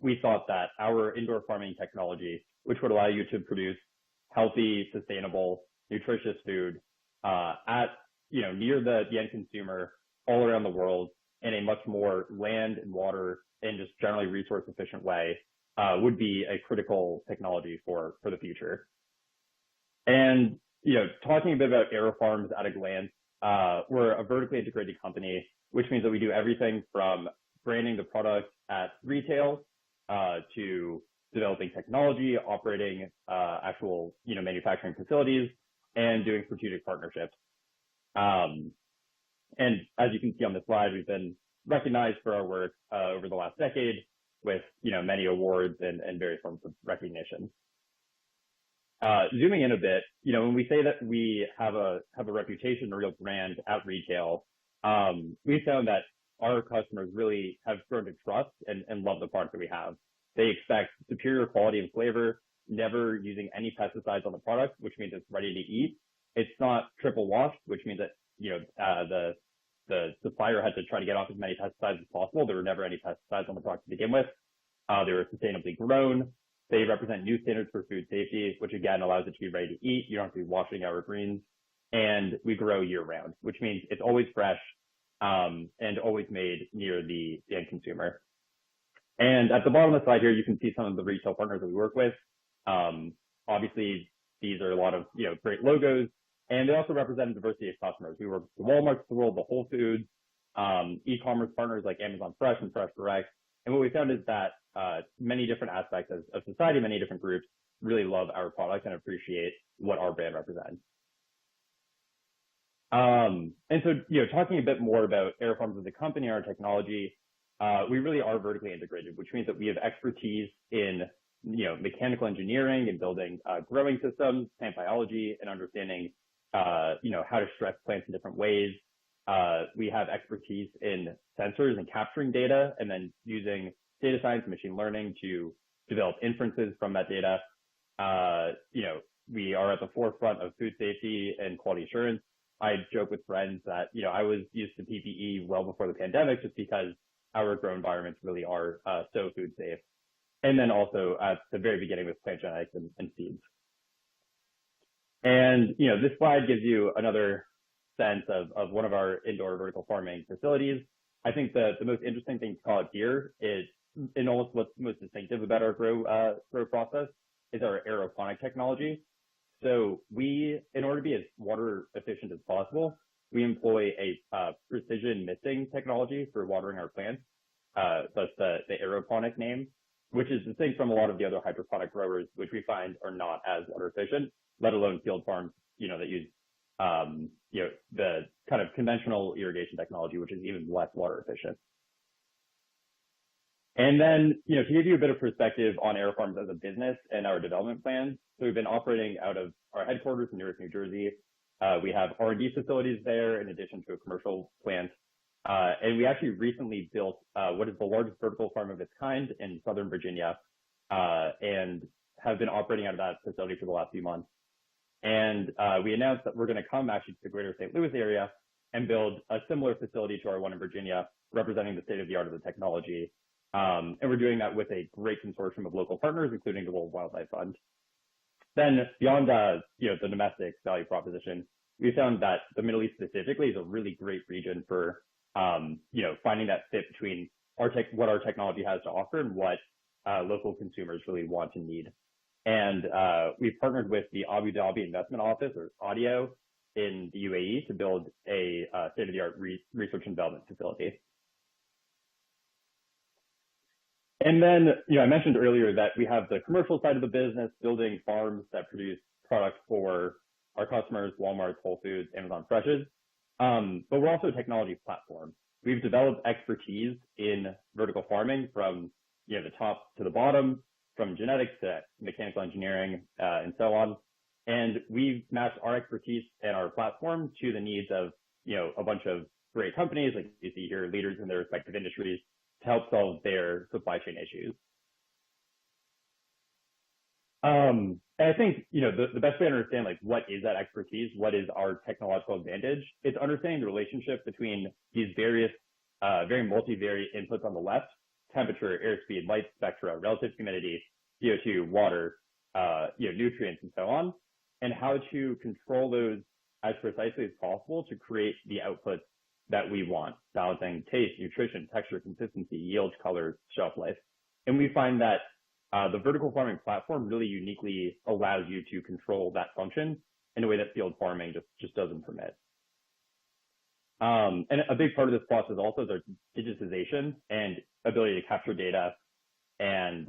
Speaker 5: we thought that our indoor farming technology, which would allow you to produce healthy, sustainable, nutritious food at near the end consumer all around the world in a much more land and water and just generally resource efficient way, would be a critical technology for the future. And talking a bit about Aero Farms at a glance, we're a vertically integrated company, which means that we do everything from branding the product at retail to developing technology, operating actual manufacturing facilities, and doing strategic partnerships. And as you can see on the slide, we've been recognized for our work over the last decade with many awards and various forms of recognition. Zooming in a bit, when we say that we have a reputation, a real brand at retail, we found that our customers really have grown to trust and love the product that we have. They expect superior quality and flavor, never using any pesticides on the product, which means it's ready to eat. It's not triple washed, which means that the supplier had to try to get off as many pesticides as possible. There were never any pesticides on the product to begin with. They were sustainably grown. They represent new standards for food safety, which again allows it to be ready to eat. You don't have to be washing our greens. And we grow year round, which means it's always fresh and always made near the end consumer. And at the bottom of the slide here, you can see some of the retail partners that we work with. Obviously, these are a lot of great logos, and they also represent a diversity of customers. We work with the Walmarts of the world, the Whole Foods, e-commerce partners like Amazon Fresh and Fresh Direct. And what we found is that many different aspects of society, many different groups really love our product and appreciate what our brand represents. And so, talking a bit more about Aero Farms as a company, our technology, we really are vertically integrated, which means that we have expertise in mechanical engineering and building growing systems, plant biology, and understanding how to stress plants in different ways. We have expertise in sensors and capturing data, and then using data science and machine learning to develop inferences from that data. We are at the forefront of food safety and quality assurance. I joke with friends that I was used to PPE well before the pandemic, just because our grow environments really are so food safe. And then also at the very beginning with plant genetics and seeds. And this slide gives you another sense of one of our indoor vertical farming facilities. I think the most interesting thing to call it here is, and almost what's most distinctive about our grow process, is our aeroponic technology. So we, in order to be as water efficient as possible, we employ a precision misting technology for watering our plants. That's the aeroponic name, which is distinct from a lot of the other hydroponic growers, which we find are not as water efficient, let alone field farms, that use, the kind of conventional irrigation technology, which is even less water efficient. And then, to give you a bit of perspective on Aero Farms as a business and our development plans, so we've been operating out of our headquarters in Newark, New Jersey We have R&D facilities there in addition to a commercial plant. And we actually recently built what is the largest vertical farm of its kind in Southern Virginia, and have been operating out of that facility for the last few months. And we announced that we're going to come actually to the greater St. Louis area and build a similar facility to our one in Virginia, representing the state of the art of the technology. And we're doing that with a great consortium of local partners, including the World Wildlife Fund. Then beyond the domestic value proposition, we found that the Middle East specifically is a really great region for finding that fit between what our technology has to offer and what local consumers really want and need. And we've partnered with the Abu Dhabi Investment Office, or ADIO, in the UAE to build a state-of-the-art research and development facility. And then, I mentioned earlier that we have the commercial side of the business, building farms that produce products for our customers, Walmart, Whole Foods, Amazon Freshes. But we're also a technology platform. We've developed expertise in vertical farming from the top to the bottom, from genetics to mechanical engineering, and so on. And we've matched our expertise and our platform to the needs of a bunch of great companies, like you see here, leaders in their respective industries, to help solve their supply chain issues. And I think, the best way to understand, what is that expertise? What is our technological advantage? It's understanding the relationship between these various, very multivariate inputs on the left: temperature, airspeed, light spectra, relative humidity, CO2, water, nutrients, and so on, and how to control those as precisely as possible to create the outputs that we want, balancing taste, nutrition, texture, consistency, yield, color, shelf life. And we find that the vertical farming platform really uniquely allows you to control that function in a way that field farming just doesn't permit. And a big part of this process also is our digitization and ability to capture data and,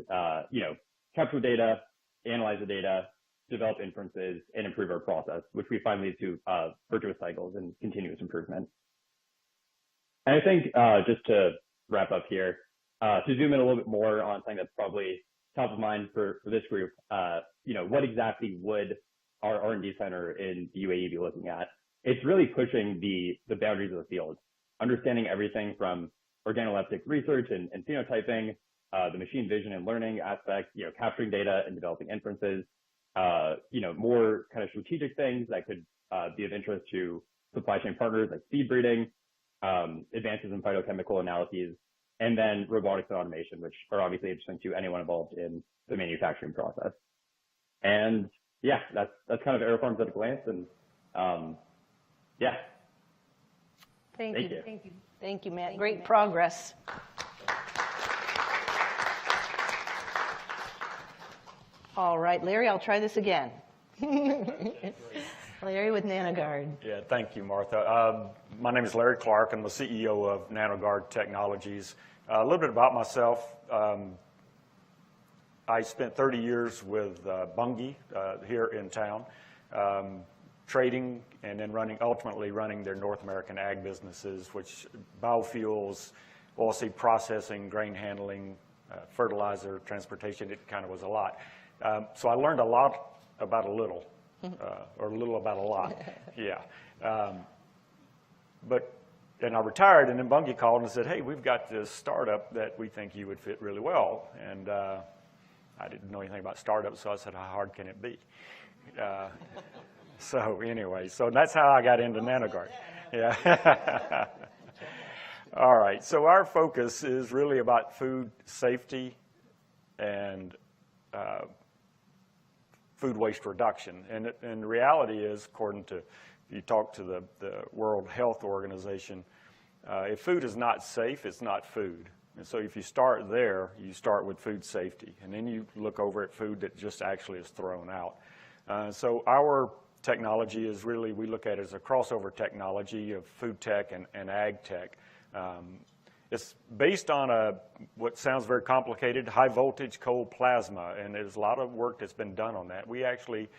Speaker 5: capture data, analyze the data, develop inferences, and improve our process, which we find leads to virtuous cycles and continuous improvement. And I think just to wrap up here, to zoom in a little bit more on something that's probably top of mind for this group, what exactly would our R&D center in the UAE be looking at? It's really pushing the boundaries of the field, understanding everything from organoleptic research and phenotyping, the machine vision and learning aspect, capturing data and developing inferences, more kind of strategic things that could be of interest to supply chain partners like seed breeding, advances in phytochemical analyses, and then robotics and automation, which are obviously interesting to anyone involved in the manufacturing process. And yeah, that's kind of AeroFarms at a glance. And yeah.
Speaker 2: Thank you. Thank you, Matt. Great progress. All right, Larry, I'll try this again. Larry with NanoGuard.
Speaker 12: Yeah, thank you, Martha. My name is Larry Clark. I'm the CEO of NanoGuard Technologies. A little bit about myself. I spent 30 years with Bunge here in town, trading and then ultimately running their North American ag businesses, which biofuels, oilseed processing, grain handling, fertilizer, transportation. It kind of was a lot. So I learned a lot about a little, or a little about a lot. Yeah. And I retired, and then Bunge called and said, hey, we've got this startup that we think you would fit really well. And I didn't know anything about startups, so I said, how hard can it be? So anyway, so that's how I got into NanoGuard. Yeah. All right, so our focus is really about food safety and food waste reduction. And the reality is, according to, you talk to the World Health Organization, if food is not safe, it's not food. And so if you start there, you start with food safety. And then you look over at food that just actually is thrown out. So our technology is really, we look at it as a crossover technology of food tech and ag tech. It's based on what sounds very complicated, high voltage cold plasma, and there's a lot of work that's been done on that. We actually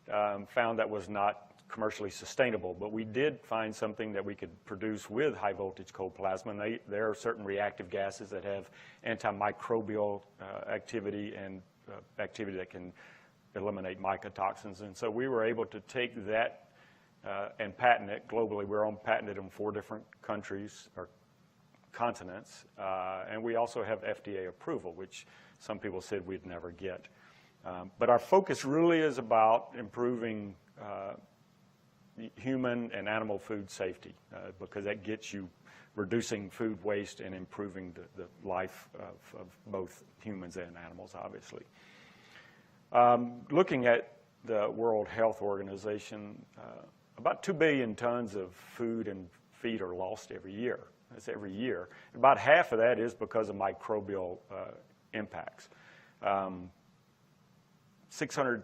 Speaker 12: found that was not commercially sustainable, but we did find something that we could produce with high voltage cold plasma, and there are certain reactive gases that have antimicrobial activity and activity that can eliminate mycotoxins. And so we were able to take that and patent it globally. We're patented in 4 different countries or continents, and we also have FDA approval, which some people said we'd never get. But our focus really is about improving human and animal food safety, because that gets you reducing food waste and improving the life of both humans and animals, obviously. Looking at the World Health Organization, about 2 billion tons of food and feed are lost every year. That's every year. About half of that is because of microbial impacts. 600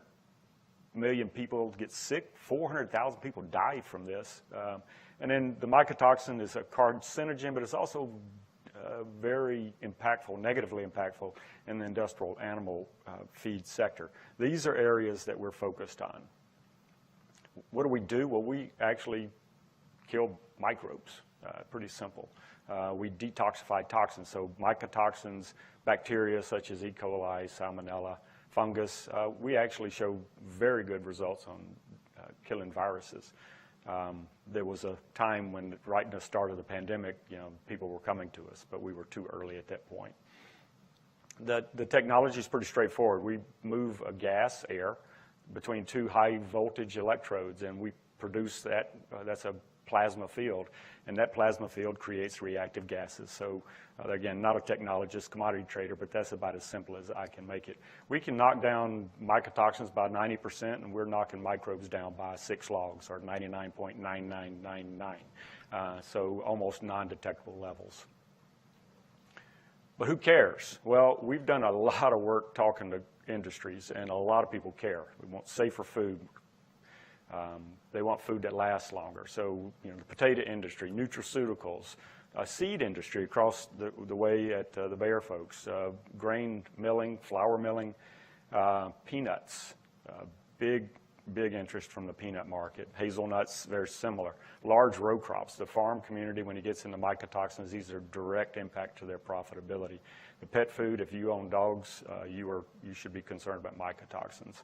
Speaker 12: million people get sick, 400,000 people die from this. And then the mycotoxin is a carcinogen, but it's also very impactful, negatively impactful in the industrial animal feed sector. These are areas that we're focused on. What do? Well, we actually kill microbes, pretty simple. We detoxify toxins, so mycotoxins, bacteria such as E. coli, salmonella, fungus. We actually show very good results on killing viruses. There was a time when, right in the start of the pandemic, people were coming to us, but we were too early at that point. The technology is pretty straightforward. We move a gas, air, between 2 high voltage electrodes, and we produce that. That's a plasma field, and that plasma field creates reactive gases. So again, not a technologist, commodity trader, but that's about as simple as I can make it. We can knock down mycotoxins by 90%, and we're knocking microbes down by 6 logs, or 99.9999, so almost non-detectable levels. But who cares? Well, we've done a lot of work talking to industries, and a lot of people care. We want safer food. They want food that lasts longer. So, the potato industry, nutraceuticals, seed industry across the way at the Bayer folks, grain milling, flour milling, peanuts, big interest from the peanut market. Hazelnuts, very similar. Large row crops. The farm community, when it gets into mycotoxins, these are direct impact to their profitability. The pet food, if you own dogs, you should be concerned about mycotoxins.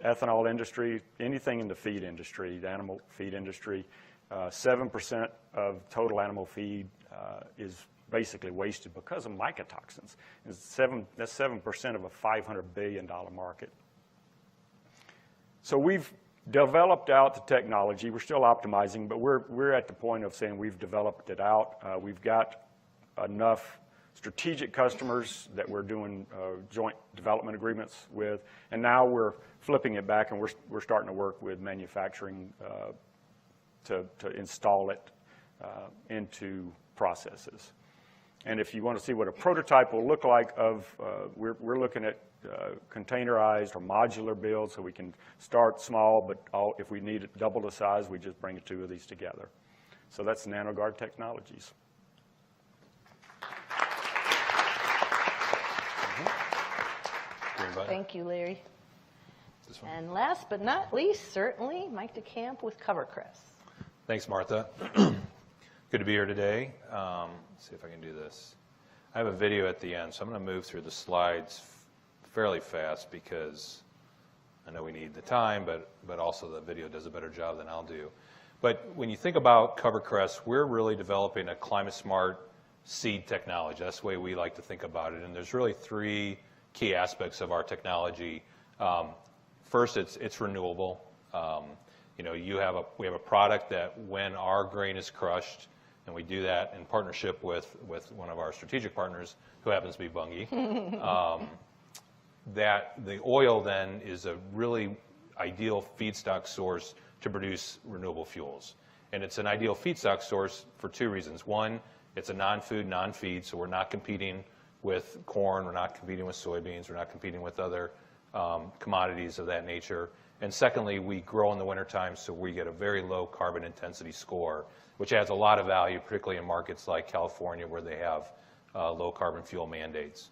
Speaker 12: Ethanol industry, anything in the feed industry, the animal feed industry, 7% of total animal feed is basically wasted because of mycotoxins. That's 7% of a $500 billion market. So we've developed out the technology. We're still optimizing, but we're at the point of saying we've developed it out. We've got enough strategic customers that we're doing joint development agreements with, and now we're flipping it back, and we're starting to work with manufacturing to install it into processes. And if you want to see what a prototype will look like, we're looking at containerized or modular builds, so we can start small, but if we need it double the size, we just bring 2 of these together. So that's NanoGuard Technologies.
Speaker 2: Thank you, Larry. And last but not least, certainly, Mike DeCamp with CoverCress.
Speaker 8: Thanks, Martha. Good to be here today. Let's see if I can do this. I have a video at the end, so I'm going to move through the slides fairly fast because I know we need the time, but also the video does a better job than I'll do. But when you think about CoverCress, we're really developing a climate-smart seed technology. That's the way we like to think about it. And there's really 3 key aspects of our technology. First, it's renewable. We have a product that when our grain is crushed, and we do that in partnership with one of our strategic partners, who happens to be Bunge, that the oil then is a really ideal feedstock source to produce renewable fuels. And it's an ideal feedstock source for 2 reasons. One, it's a non-food, non-feed, so we're not competing with corn, we're not competing with soybeans, we're not competing with other commodities of that nature. And secondly, we grow in the wintertime, so we get a very low carbon intensity score, which adds a lot of value, particularly in markets like California, where they have low carbon fuel mandates.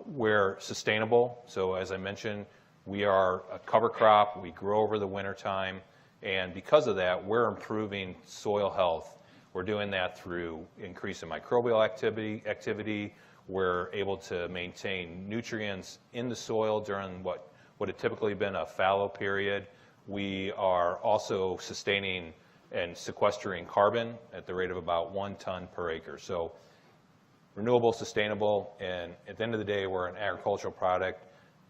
Speaker 8: We're sustainable, so as I mentioned, we are a cover crop, we grow over the wintertime, and because of that, we're improving soil health. We're doing that through increasing microbial activity. We're able to maintain nutrients in the soil during what had typically been a fallow period. We are also sustaining and sequestering carbon at the rate of about 1 ton per acre. So renewable, sustainable, and at the end of the day, we're an agricultural product.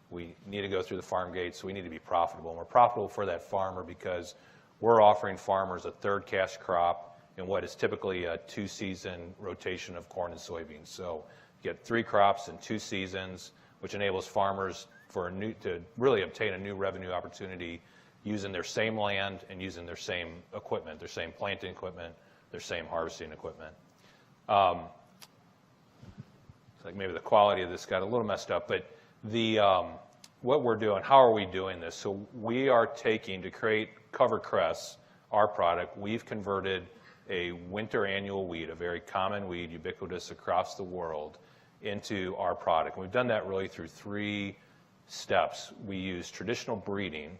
Speaker 8: We need to go through the farm gate, so we need to be profitable. And we're profitable for that farmer because we're offering farmers a third cash crop in what is typically a 2-season rotation of corn and soybeans. So you get 3 crops in 2 seasons, which enables farmers to really obtain a new revenue opportunity using their same land and using their same equipment, their same planting equipment, their same harvesting equipment. It's like maybe the quality of this got a little messed up, but what we're doing, how are we doing this? So we are taking, to create cover cress, our product, we've converted a winter annual weed, a very common weed, ubiquitous across the world, into our product. And we've done that really through 3 steps. We use traditional breeding,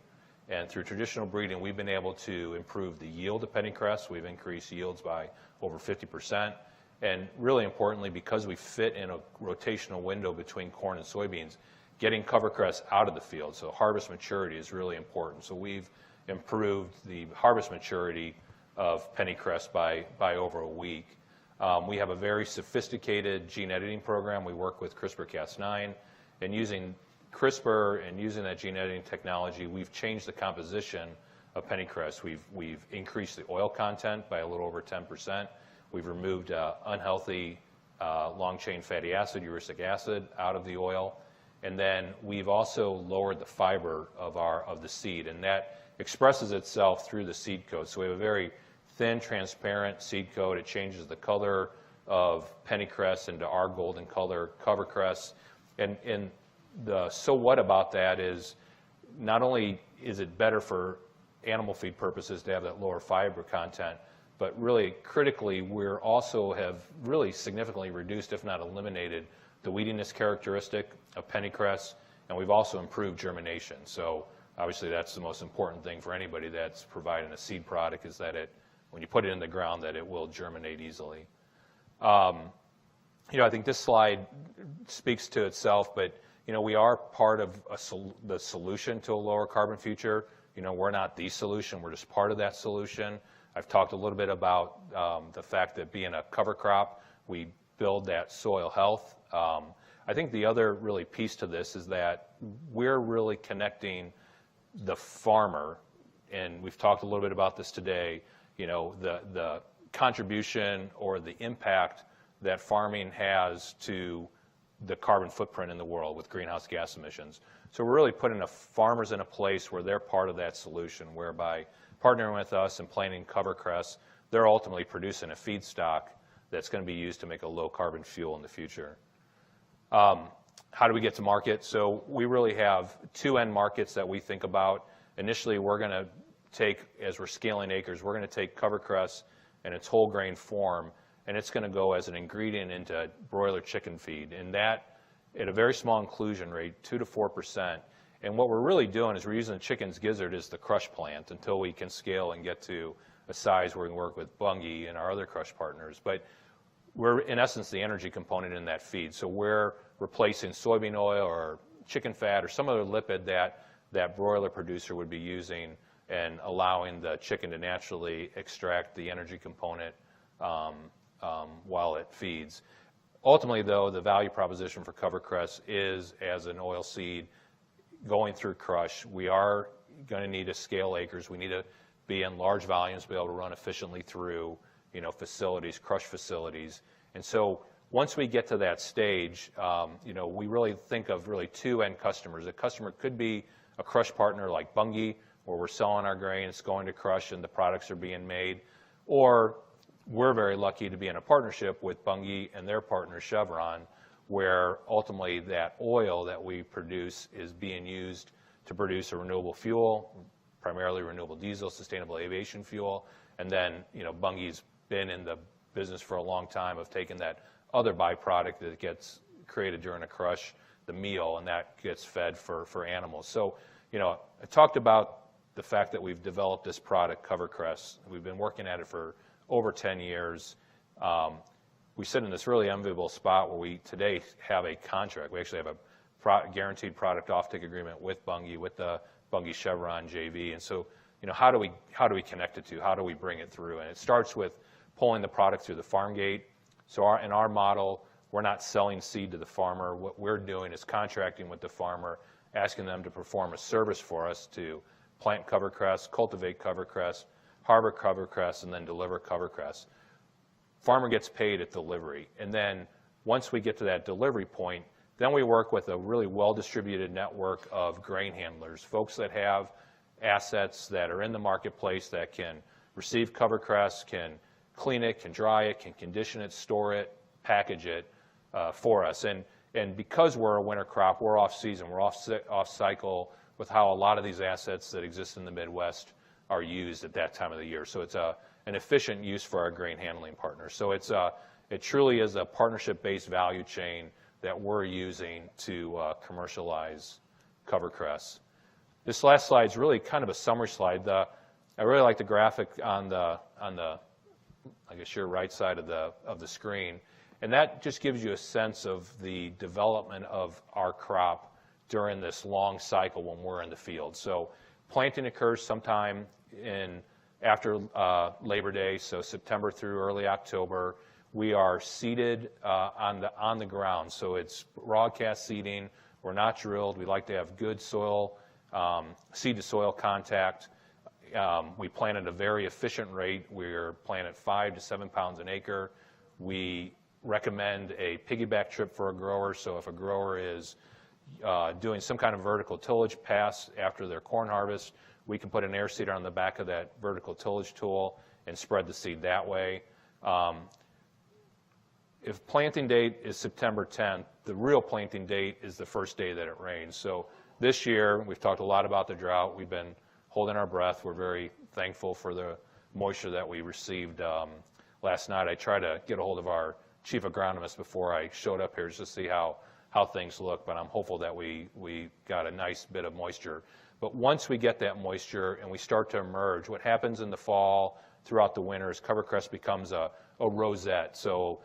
Speaker 8: and through traditional breeding, we've been able to improve the yield of pennycress. We've increased yields by over 50%. And really importantly, because we fit in a rotational window between corn and soybeans, getting cover cress out of the field. So harvest maturity is really important. So we've improved the harvest maturity of pennycress by over a week. We have a very sophisticated gene editing program. We work with CRISPR-Cas9, and using CRISPR and using that gene editing technology, we've changed the composition of pennycress. We've increased the oil content by a little over 10%. We've removed unhealthy long-chain fatty acid, uracil acid, out of the oil. And then we've also lowered the fiber of the seed, and that expresses itself through the seed coat. So we have a very thin, transparent seed coat. It changes the color of pennycress into our golden color cover cress. And the so what about that is not only is it better for animal feed purposes to have that lower fiber content, but really critically, we're also have really significantly reduced, if not eliminated, the weediness characteristic of pennycress, and we've also improved germination. So obviously that's the most important thing for anybody that's providing a seed product, is that when you put it in the ground, that it will germinate easily. I think this slide speaks to itself, but we are part of the solution to a lower carbon future. We're not the solution, we're just part of that solution. I've talked a little bit about the fact that being a cover crop, we build that soil health. I think the other really piece to this is that we're really connecting the farmer, and we've talked a little bit about this today, the contribution or the impact that farming has to the carbon footprint in the world with greenhouse gas emissions. So we're really putting the farmers in a place where they're part of that solution, whereby partnering with us and planting cover cress, they're ultimately producing a feedstock that's going to be used to make a low carbon fuel in the future. How do we get to market? So we really have 2 end markets that we think about. Initially, we're going to take, as we're scaling acres, we're going to take cover cress in its whole grain form, and it's going to go as an ingredient into broiler chicken feed, and that at a very small inclusion rate, 2 to 4%. And what we're really doing is we're using the chicken's gizzard as the crush plant until we can scale and get to a size where we can work with Bunge and our other crush partners. But we're, in essence, the energy component in that feed. So we're replacing soybean oil or chicken fat or some other lipid that broiler producer would be using, and allowing the chicken to naturally extract the energy component while it feeds. Ultimately, though, the value proposition for cover cress is as an oil seed going through crush. We are going to need to scale acres. We need to be in large volumes to be able to run efficiently through facilities, crush facilities. And so once we get to that stage, we really think of really 2 end customers. A customer could be a crush partner like Bunge, where we're selling our grain, it's going to crush and the products are being made. Or we're very lucky to be in a partnership with Bunge and their partner Chevron, where ultimately that oil that we produce is being used to produce a renewable fuel, primarily renewable diesel, sustainable aviation fuel. And then, Bunge's been in the business for a long time of taking that other byproduct that gets created during a crush, the meal, and that gets fed for animals. So, I talked about the fact that we've developed this product, cover cress. We've been working at it for over 10 years. We sit in this really enviable spot where we today have a contract. We actually have a guaranteed product offtake agreement with Bunge, with the
Speaker 21: Bunge Chevron JV. And so, you know, how do we connect it to? How do we bring it through? And it starts with pulling the product through the farm gate. So in our model, we're not selling seed to the farmer. What we're doing is contracting with the farmer, asking them to perform a service for us to plant covercress, cultivate covercress, harbor covercress, and then deliver covercress. Farmer gets paid at delivery. And then once we get to that delivery point, then we work with a really well-distributed network of grain handlers, folks that have assets that are in the marketplace that can receive covercress, can clean it, can dry it, can condition it, store it, package it for us. And because we're a winter crop, we're off-season, we're off-cycle with how a lot of these assets that exist in the Midwest are used at that time of the year. So it's an efficient use for our grain handling partners. So it truly is a partnership-based value chain that we're using to commercialize covercress. This last slide is really kind of a summary slide. I really like the graphic on the I guess your right side of the screen, and that just gives you a sense of the development of our crop during this long cycle when we're in the field. So planting occurs sometime after Labor Day, so September through early October. We are seeded on the ground, so it's broadcast seeding. We're not drilled. We like to have good soil, seed to soil contact. We plant at a very efficient rate. We're planting at 5 to 7 pounds an acre. We recommend a piggyback trip for a grower, so if a grower is doing some kind of vertical tillage pass after their corn harvest, we can put an air seeder on the back of that vertical tillage tool and spread the seed that way. If planting date is September 10th, the real planting date is the first day that it rains. So this year, we've talked a lot about the drought. We've been holding our breath. We're very thankful for the moisture that we received last night. I tried to get a hold of our chief agronomist before I showed up here just to see how things look, but I'm hopeful that we got a nice bit of moisture. But once we get that moisture and we start to emerge, what happens in the fall throughout the winter is covercress becomes a rosette. So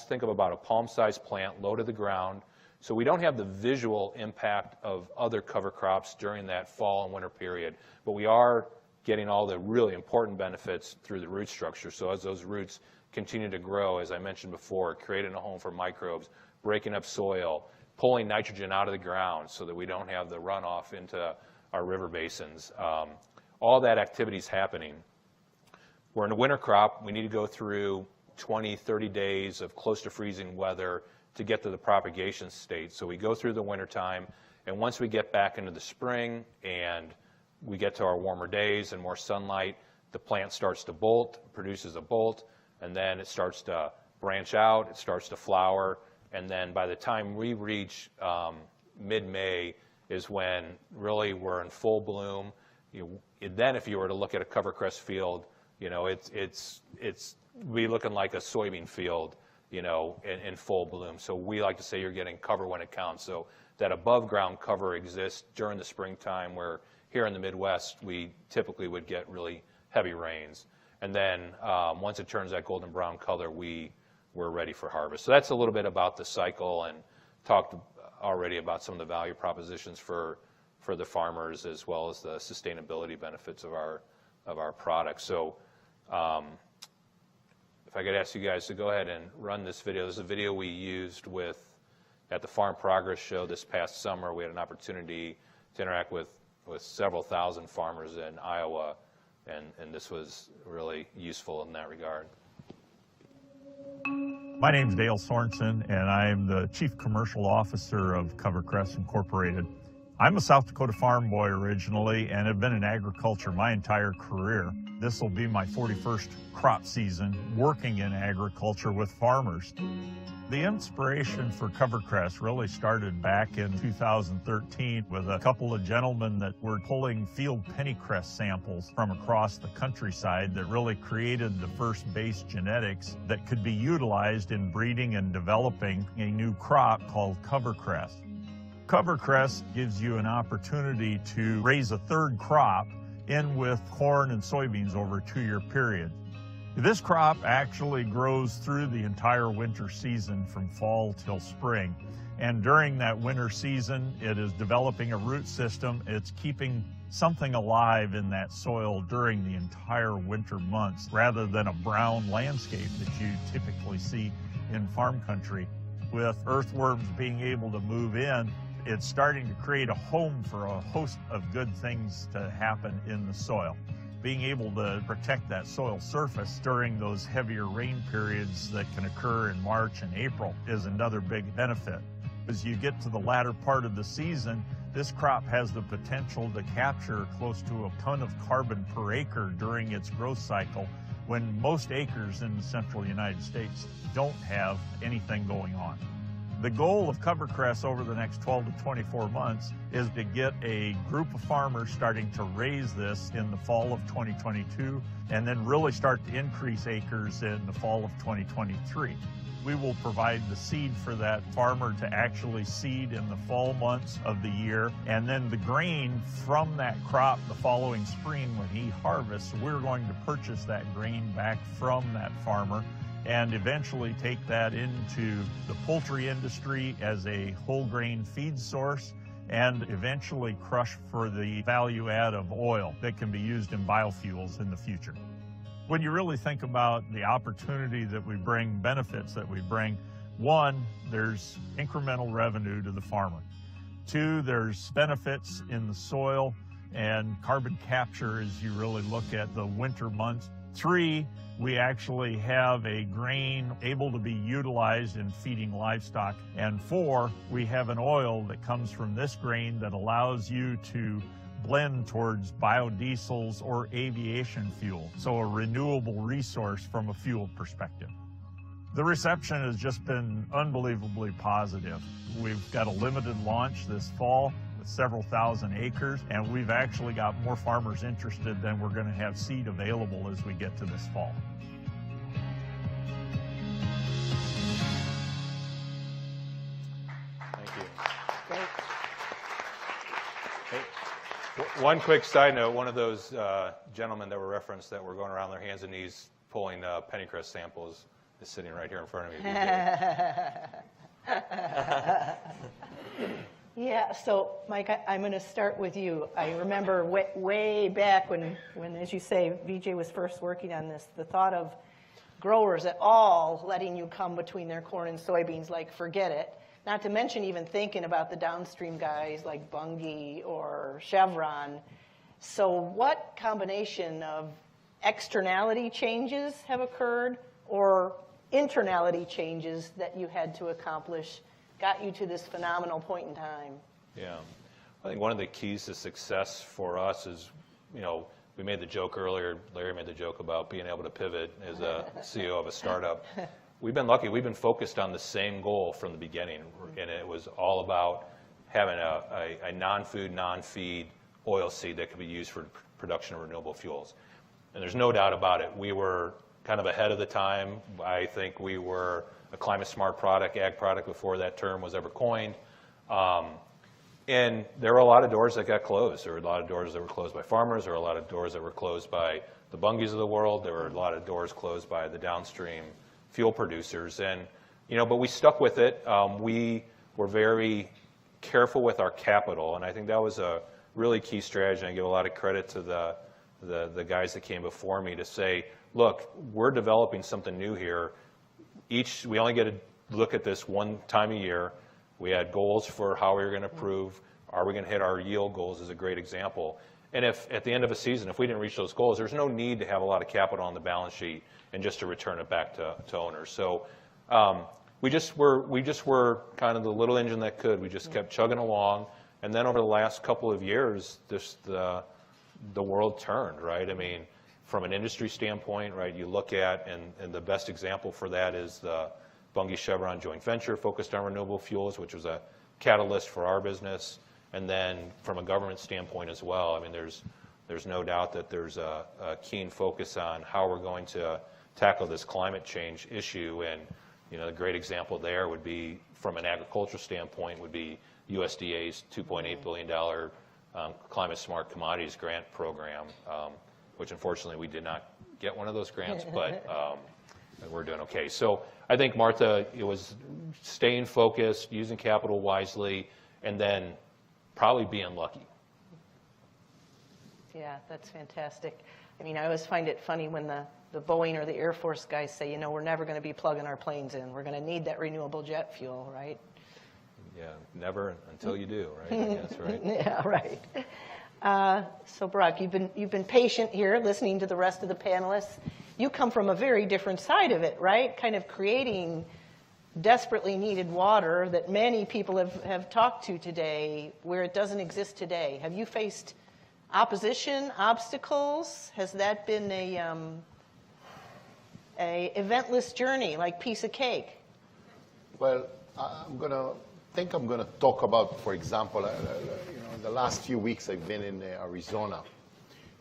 Speaker 21: think of about a palm-sized plant low to the ground. So we don't have the visual impact of other cover crops during that fall and winter period, but we are getting all the really important benefits through the root structure. So as those roots continue to grow, as I mentioned before, creating a home for microbes, breaking up soil, pulling nitrogen out of the ground so that we don't have the runoff into our river basins. All that activity is happening. We're in a winter crop. We need to go through 20, 30 days of close to freezing weather to get to the propagation state. So we go through the winter time, and once we get back into the spring and we get to our warmer days and more sunlight, the plant starts to bolt, produces a bolt, and then it starts to branch out, it starts to flower, and then by the time we reach mid-May is when really we're in full bloom. Then if you were to look at a covercress field, it's be looking like a soybean field, in full bloom. So we like to say you're getting cover when it counts. So that above ground cover exists during the springtime, where here in the Midwest, we typically would get really heavy rains. And then once it turns that golden brown color, we're ready for harvest. So that's a little bit about the cycle, and talked already about some of the value propositions for the farmers, as well as the sustainability benefits of our products. So if I could ask you guys to go ahead and run this video. This is a video we used at the Farm Progress Show this past summer. We had an opportunity to interact with several thousand farmers in Iowa, and this was really useful in that regard.
Speaker 1: My name's Dale Sorensen, and I'm the Chief Commercial Officer of CoverCress Incorporated. I'm a South Dakota farm boy originally and have been in agriculture my entire career. This will be my 41st crop season working in agriculture with farmers. The inspiration for CoverCress really started back in 2013 with a couple of gentlemen that were pulling field pennycress samples from across the countryside that really created the first base genetics that could be utilized in breeding and developing a new crop called CoverCress. CoverCress gives you an opportunity to raise a third crop in with corn and soybeans over a 2-year period. This crop actually grows through the entire winter season from fall till spring. And during that winter season, it is developing a root system. It's keeping something alive in that soil during the entire winter months, rather than a brown landscape that you typically see in farm country. With earthworms being able to move in, it's starting to create a home for a host of good things to happen in the soil. Being able to protect that soil surface during those heavier rain periods that can occur in March and April is another big benefit. As you get to the latter part of the season, this crop has the potential to capture close to a ton of carbon per acre during its growth cycle, when most acres in the central United States don't have anything going on. The goal of covercress over the next 12 to 24 months is to get a group of farmers starting to raise this in the fall of 2022, and then really start to increase acres in the fall of 2023. We will provide the seed for that farmer to actually seed in the fall months of the year, and then the grain from that crop the following spring when he harvests, we're going to purchase that grain back from that farmer and eventually take that into the poultry industry as a whole grain feed source, and eventually crush for the value add of oil that can be used in biofuels in the future. When you really think about the opportunity that we bring, benefits that we bring, one, there's incremental revenue to the farmer. Two, there's benefits in the soil and carbon capture as you really look at the winter months. Three, we actually have a grain able to be utilized in feeding livestock. And four, we have an oil that comes from this grain that allows you to blend towards biodiesels or aviation fuel, so a renewable resource from a fuel perspective. The reception has just been unbelievably positive. We've got a limited launch this fall with several thousand acres, and we've actually got more farmers interested than we're going to have seed available as we get to this fall.
Speaker 21: Thank you. One quick side note, one of those gentlemen that were referenced that were going around their hands and knees pulling pennycress samples is sitting right here in front of me.
Speaker 2: Yeah, so Mike, I'm going to start with you. I remember way back when, as you say, VJ was first working on this, the thought of growers at all letting you come between their corn and soybeans, like forget it. Not to mention even thinking about the downstream guys like Bunge or Chevron. So what combination of externality changes have occurred or internality changes that you had to accomplish got you to this phenomenal point in time?
Speaker 21: Yeah. I think one of the keys to success for us is, you know, we made the joke earlier, Larry made the joke about being able to pivot as a CEO of a startup. We've been lucky. We've been focused on the same goal from the beginning, and it was all about having a non-food, non-feed oil seed that could be used for production of renewable fuels. And there's no doubt about it. We were kind of ahead of the time. I think we were a climate-smart product, ag product, before that term was ever coined. And there were a lot of doors that got closed. There were a lot of doors that were closed by farmers. There were a lot of doors that were closed by the Bunges of the world. There were a lot of doors closed by the downstream fuel producers, and but we stuck with it. We were very careful with our capital, and I think that was a really key strategy. I give a lot of credit to the guys that came before me to say, look, we're developing something new here. We only get to look at this one time a year. We had goals for how we were going to prove. Are we going to hit our yield goals is a great example. And if at the end of a season, if we didn't reach those goals, there's no need to have a lot of capital on the balance sheet and just to return it back to owners. So we just were kind of the little engine that could. We just kept chugging along, and then over the last couple of years, the world turned, right? I mean, from an industry standpoint, right? You look at, and the best example for that is the Bunge Chevron joint venture focused on renewable fuels, which was a catalyst for our business, and then from a government standpoint as well. I mean, there's no doubt that there's a keen focus on how we're going to tackle this climate change issue, and the great example there would be, from an agricultural standpoint, would be USDA's $2.8 billion Climate Smart Commodities Grant Program, which unfortunately we did not get one of those grants, but we're doing okay. So I think, Martha, it was staying focused, using capital wisely, and then probably being lucky.
Speaker 2: Yeah, that's fantastic. I mean, I always find it funny when the Boeing or the Air Force guys say, you know, we're never going to be plugging our planes in. We're going to need that renewable jet fuel, right?
Speaker 21: Yeah, never until you do, right? I guess, right?
Speaker 2: Yeah, right. So, Brock, you've been patient here, listening to the rest of the panelists. You come from a very different side of it, right? Kind of creating desperately needed water that many people have talked to today, where it doesn't exist today. Have you faced opposition, obstacles? Has that been a eventless journey, like piece of cake?
Speaker 14: Well, I'm gonna talk about, for example, in the last few weeks I've been in Arizona,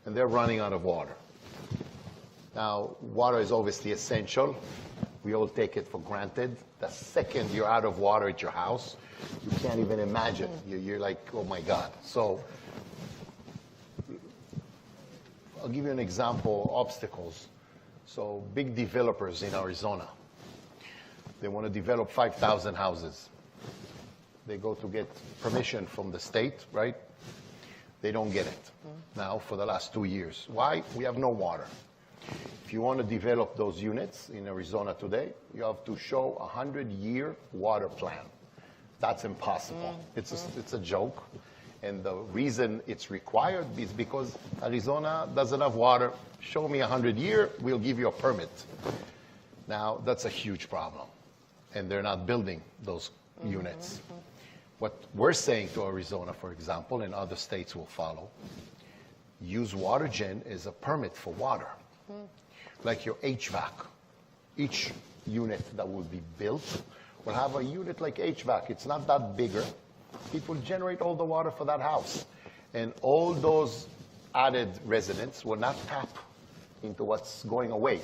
Speaker 14: and they're running out of water. Now, water is obviously essential. We all take it for granted. The second you're out of water at your house, you can't even imagine. You're like, oh my God. So I'll give you an example, obstacles. So big developers in Arizona, they want to develop 5,000 houses. They go to get permission from the state, right? They don't get it now for the last 2 years. Why? We have no water. If you want to develop those units in Arizona today, you have to show a 100-year water plan. That's impossible. It's a joke. And the reason it's required is because Arizona doesn't have water. Show me 100-year, we'll give you a permit. Now, that's a huge problem. And they're not building those units. What we're saying to Arizona, for example, and other states will follow, use water gen as a permit for water. Like your HVAC. Each unit that will be built will have a unit like HVAC. It's not that bigger. It will generate all the water for that house. And all those added residents will not tap into what's going away.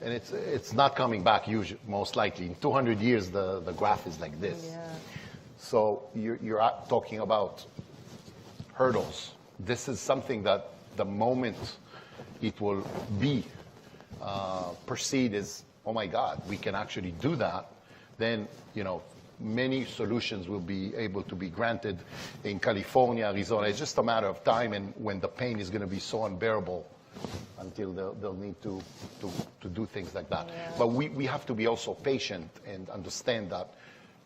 Speaker 14: And it's not coming back usually, most likely. In 200 years, the graph is like this. Yeah. So you're talking about hurdles. This is something that the moment it will be perceived as, oh my God, we can actually do that, then, you know, many solutions will be able to be granted in California, Arizona. It's just a matter of time, and when the pain is going to be so unbearable until they'll need to do things like that. Yeah. But we have to be also patient and understand that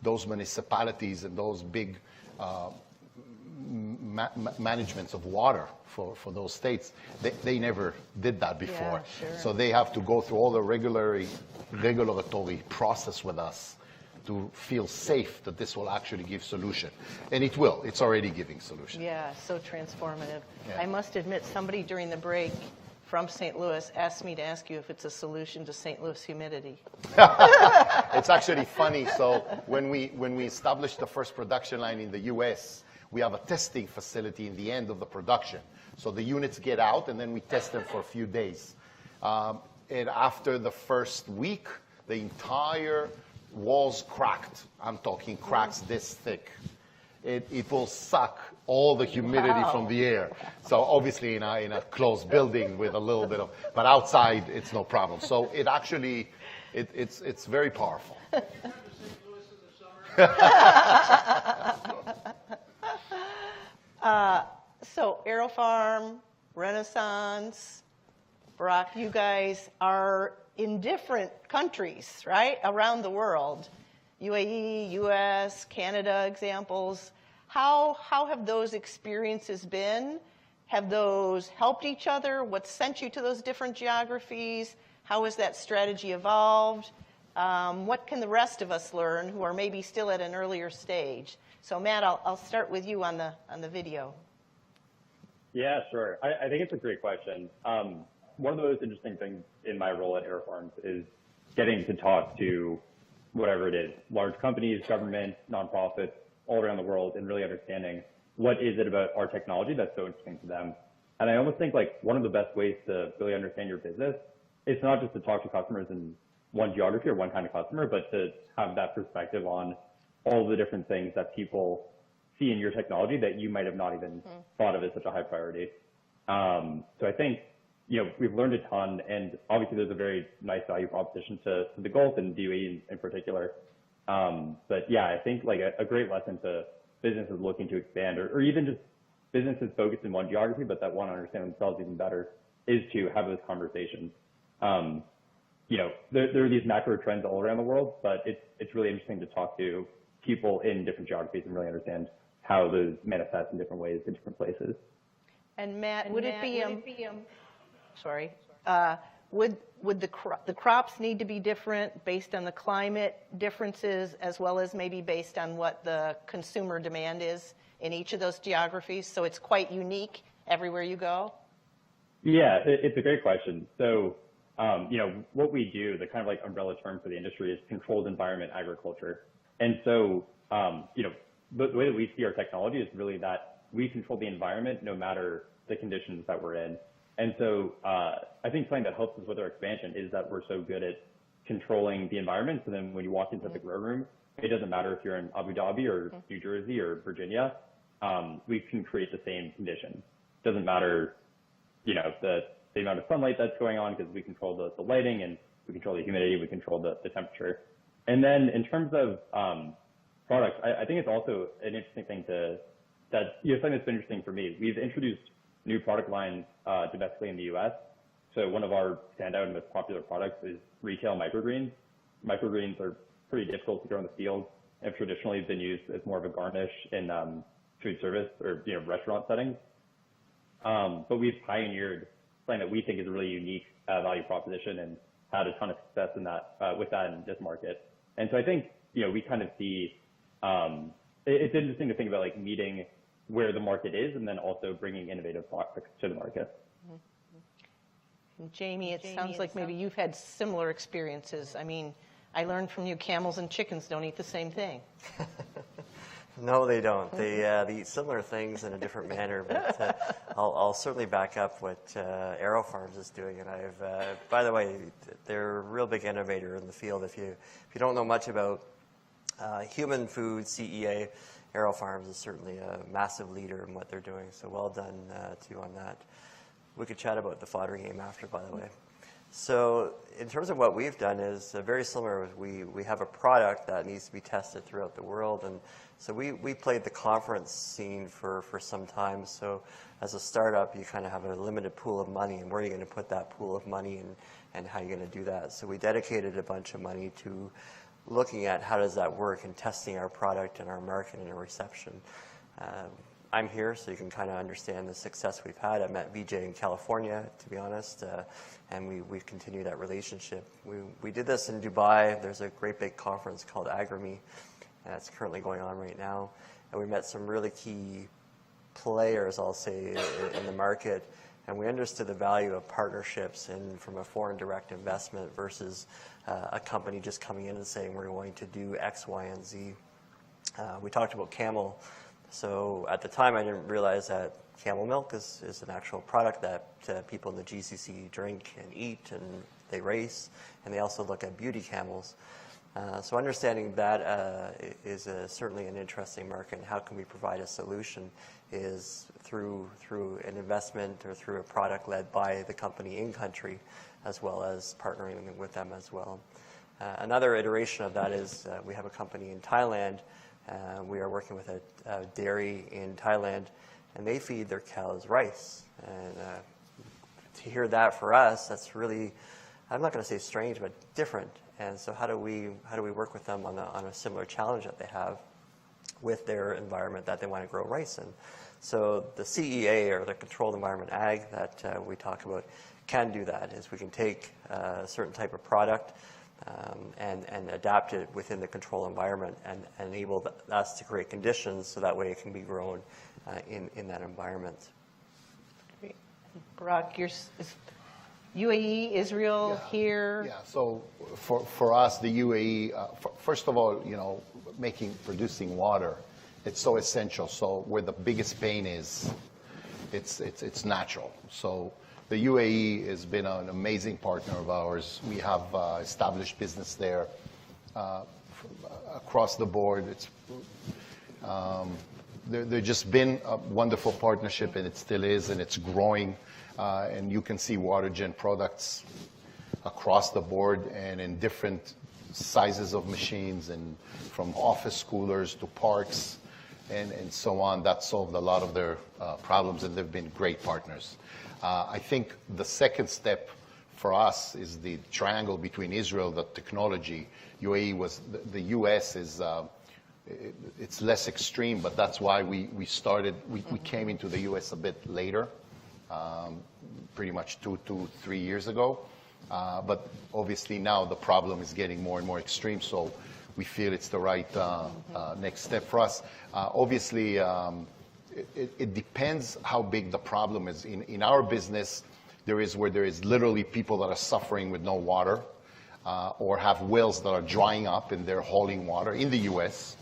Speaker 14: those municipalities and those big managements of water for those states, they never did that before. Yeah, sure. So they have to go through all the regulatory process with us to feel safe that this will actually give solution. And it will. It's already giving solution.
Speaker 2: Yeah, so transformative.
Speaker 14: Yeah.
Speaker 2: I must admit, somebody during the break from St. Louis asked me to ask you if it's a solution to St. Louis humidity.
Speaker 14: It's actually funny. So when we established the first production line in the U.S., we have a testing facility in the end of the production. So the units get out, and then we test them for a few days. And after the first week, the entire walls cracked. I'm talking cracks this thick. It will suck all the humidity from the air. So obviously in a closed building with a little bit of, but outside it's no problem. So it actually, it's very powerful.
Speaker 2: So AeroFarm, Renaissance, Brock, you guys are in different countries, right, around the world. UAE, US, Canada examples. How have those experiences been? Have those helped each other? What sent you to those different geographies? How has that strategy evolved? What can the rest of us learn who are maybe still at an earlier stage? So Matt, I'll start with you on the video.
Speaker 5: Yeah, sure. I think it's a great question. One of the most interesting things in my role at AeroFarms is getting to talk to whatever it is, large companies, government, nonprofits, all around the world, and really understanding what is it about our technology that's so interesting to them. And I almost think like one of the best ways to really understand your business is not just to talk to customers in one geography or one kind of customer, but to have that perspective on all the different things that people see in your technology that you might have not even thought of as such a high priority. So I think, we've learned a ton, and obviously there's a very nice value proposition to the Gulf and the UAE in particular. But yeah, I think like a great lesson to businesses looking to expand, or even just businesses focused in one geography but that want to understand themselves even better, is to have those conversations. There are these macro trends all around the world, but it's really interesting to talk to people in different geographies and really understand how those manifest in different ways in different places.
Speaker 2: And Matt, would it be would the crops need to be different based on the climate differences, as well as maybe based on what the consumer demand is in each of those geographies? So it's quite unique everywhere you go?
Speaker 5: Yeah, it's a great question. So, what we do, the kind of like umbrella term for the industry, is controlled environment agriculture. And so, the way that we see our technology is really that we control the environment no matter the conditions that we're in. And so I think something that helps us with our expansion is that we're so good at controlling the environment. So then when you walk into the grow room, it doesn't matter if you're in Abu Dhabi or New Jersey or Virginia, we can create the same conditions. It doesn't matter, the amount of sunlight that's going on, because we control the lighting, and we control the humidity, we control the temperature. And then in terms of products, I think it's also an interesting thing something that's been interesting for me. We've introduced new product lines domestically in the U.S. So one of our standout and most popular products is retail microgreens. Microgreens are pretty difficult to grow in the field and have traditionally been used as more of a garnish in food service or restaurant settings. But we've pioneered something that we think is a really unique value proposition and had a ton of success in that with that in this market. And so I think we kind of see it's interesting to think about like meeting where the market is and then also bringing innovative products to the market.
Speaker 2: And Jamie, it sounds like maybe you've had similar experiences. I mean, I learned from you camels and chickens don't eat the same thing.
Speaker 7: No, they don't. They eat similar things in a different manner, but I'll certainly back up what AeroFarms is doing. And by the way, they're a real big innovator in the field. If you don't know much about human food, CEA, AeroFarms is certainly a massive leader in what they're doing. So well done to you on that. We could chat about the fodder game after, by the way. So in terms of what we've done is very similar. We have a product that needs to be tested throughout the world. And so we played the conference scene for some time. So as a startup, you kind of have a limited pool of money, and where are you going to put that pool of money, and how are you going to do that? So we dedicated a bunch of money to looking at how does that work and testing our product and our market and our reception. I'm here so you can kind of understand the success we've had. I met VJ in California, to be honest, and we've continued that relationship. We did this in Dubai. There's a great big conference called AgriFood that's currently going on right now. And we met some really key players, I'll say, in the market. And we understood the value of partnerships and from a foreign direct investment versus a company just coming in and saying we're going to do X, Y, and Z. We talked about camel. So at the time, I didn't realize that camel milk is an actual product that people in the GCC drink and eat, and they race, and they also look at beauty camels. So understanding that is certainly an interesting market, and how can we provide a solution is through an investment or through a product led by the company in country, as well as partnering with them as well. Another iteration of that is we have a company in Thailand. We are working with a dairy in Thailand, and they feed their cows rice. And to hear that for us, that's really, I'm not going to say strange, but different. And so how do we work with them on a similar challenge that they have with their environment that they want to grow rice in? So the CEA, or the Controlled Environment Ag, that we talk about can do that. Is we can take a certain type of product and adapt it within the control environment and enable us to create conditions so that way it can be grown in that environment.
Speaker 2: Great. Barak, UAE, Israel, here?
Speaker 14: Yeah, so for us, the UAE, first of all, producing water, it's so essential. So where the biggest pain is, it's natural. So the UAE has been an amazing partner of ours. We have established business there across the board. There's just been a wonderful partnership, and it still is, and it's growing. And you can see WaterGen products across the board and in different sizes of machines, and from office coolers to parks and so on. That solved a lot of their problems, and they've been great partners. I think the second step for us is the triangle between Israel, the technology. UAE was, the US is, it's less extreme, but that's why we came into the US a bit later, pretty much 3 years ago. But obviously now the problem is getting more and more extreme, so we feel it's the right next step for us. Obviously, it depends how big the problem is. In our business, there is literally people that are suffering with no water, or have wells that are drying up and they're hauling water in the U.S.,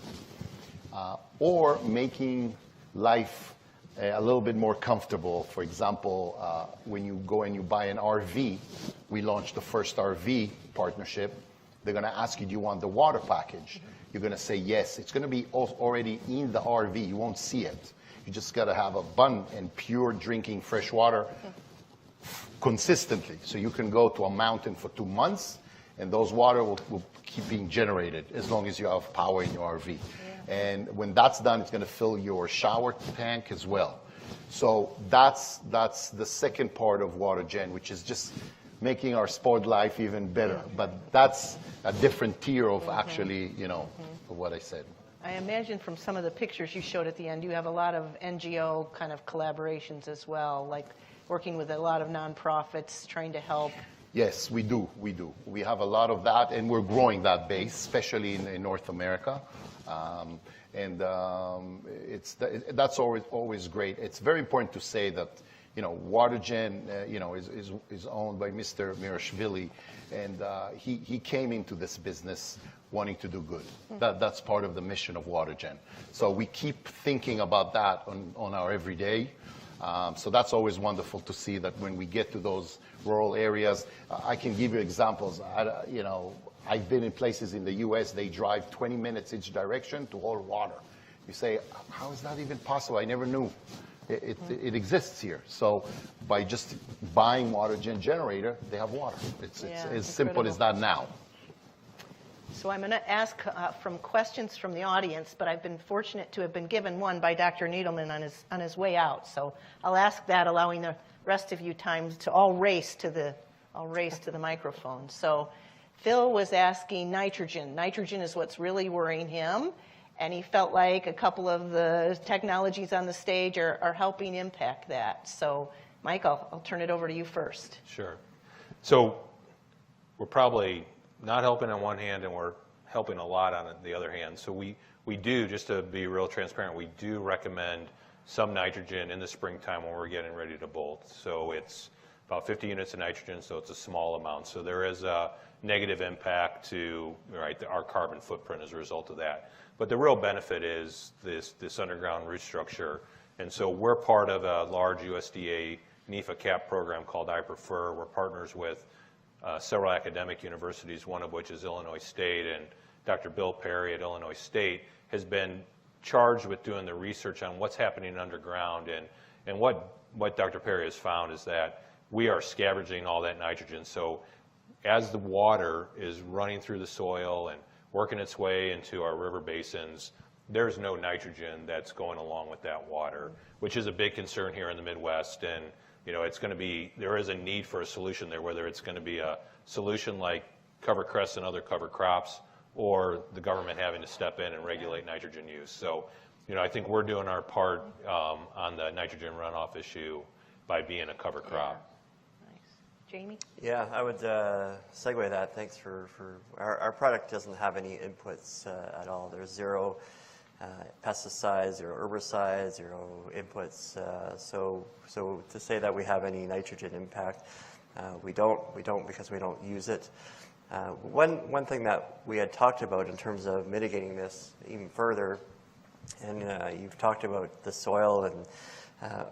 Speaker 14: or making life a little bit more comfortable. For example, when you go and you buy an RV, we launched the first RV partnership. They're going to ask you, do you want the water package? You're going to say yes. It's going to be already in the RV. You won't see it. You just got to have abundant and pure drinking fresh water consistently. So you can go to a mountain for 2 months, and those water will keep being generated as long as you have power in your RV. And when that's done, it's going to fill your shower tank as well. So that's the second part of WaterGen, which is just making our sport life even better. But that's a different tier of actually, of what I said.
Speaker 2: I imagine from some of the pictures you showed at the end, you have a lot of NGO kind of collaborations as well, like working with a lot of nonprofits trying to help.
Speaker 14: Yes, we do. We have a lot of that, and we're growing that base, especially in North America. That's always great. It's very important to say that, WaterGen, is owned by Mr. Mirashvili, and he came into this business wanting to do good. That's part of the mission of WaterGen. So we keep thinking about that on our everyday. So that's always wonderful to see that when we get to those rural areas. I can give you examples. I've been in places in the U.S., they drive 20 minutes each direction to haul water. You say, how is that even possible? I never knew. It exists here. So by just buying WaterGen generator, they have water. It's as simple as that now.
Speaker 2: So I'm going to ask from questions from the audience, but I've been fortunate to have been given one by Dr. Needleman on his way out. So I'll ask that, allowing the rest of you time to all race to the microphone. So Phil was asking nitrogen. Nitrogen is what's really worrying him, and he felt like a couple of the technologies on the stage are helping impact that. So Mike, I'll turn it over to you first.
Speaker 21: Sure. So we're probably not helping on one hand, and we're helping a lot on the other hand. So we do, just to be real transparent, we do recommend some nitrogen in the springtime when we're getting ready to bolt. So it's about 50 units of nitrogen, so it's a small amount. So there is a negative impact to our carbon footprint as a result of that. But the real benefit is this underground root structure. And so we're part of a large USDA NEFA CAP program called I Prefer. We're partners with several academic universities, one of which is Illinois State, and Dr. Bill Perry at Illinois State has been charged with doing the research on what's happening underground. And what Dr. Perry has found is that we are scavenging all that nitrogen. So as the water is running through the soil and working its way into our river basins, there's no nitrogen that's going along with that water, which is a big concern here in the Midwest. And there is a need for a solution there, whether it's going to be a solution like cover crests and other cover crops, or the government having to step in and regulate nitrogen use. So, I think we're doing our part on the nitrogen runoff issue by being a cover crop.
Speaker 2: Nice. Jamie?
Speaker 7: Yeah, I would segue that. Thanks for our product doesn't have any inputs at all. There's zero pesticides, zero herbicides, zero inputs. So to say that we have any nitrogen impact, we don't because we don't use it. One thing that we had talked about in terms of mitigating this even further, and you've talked about the soil, and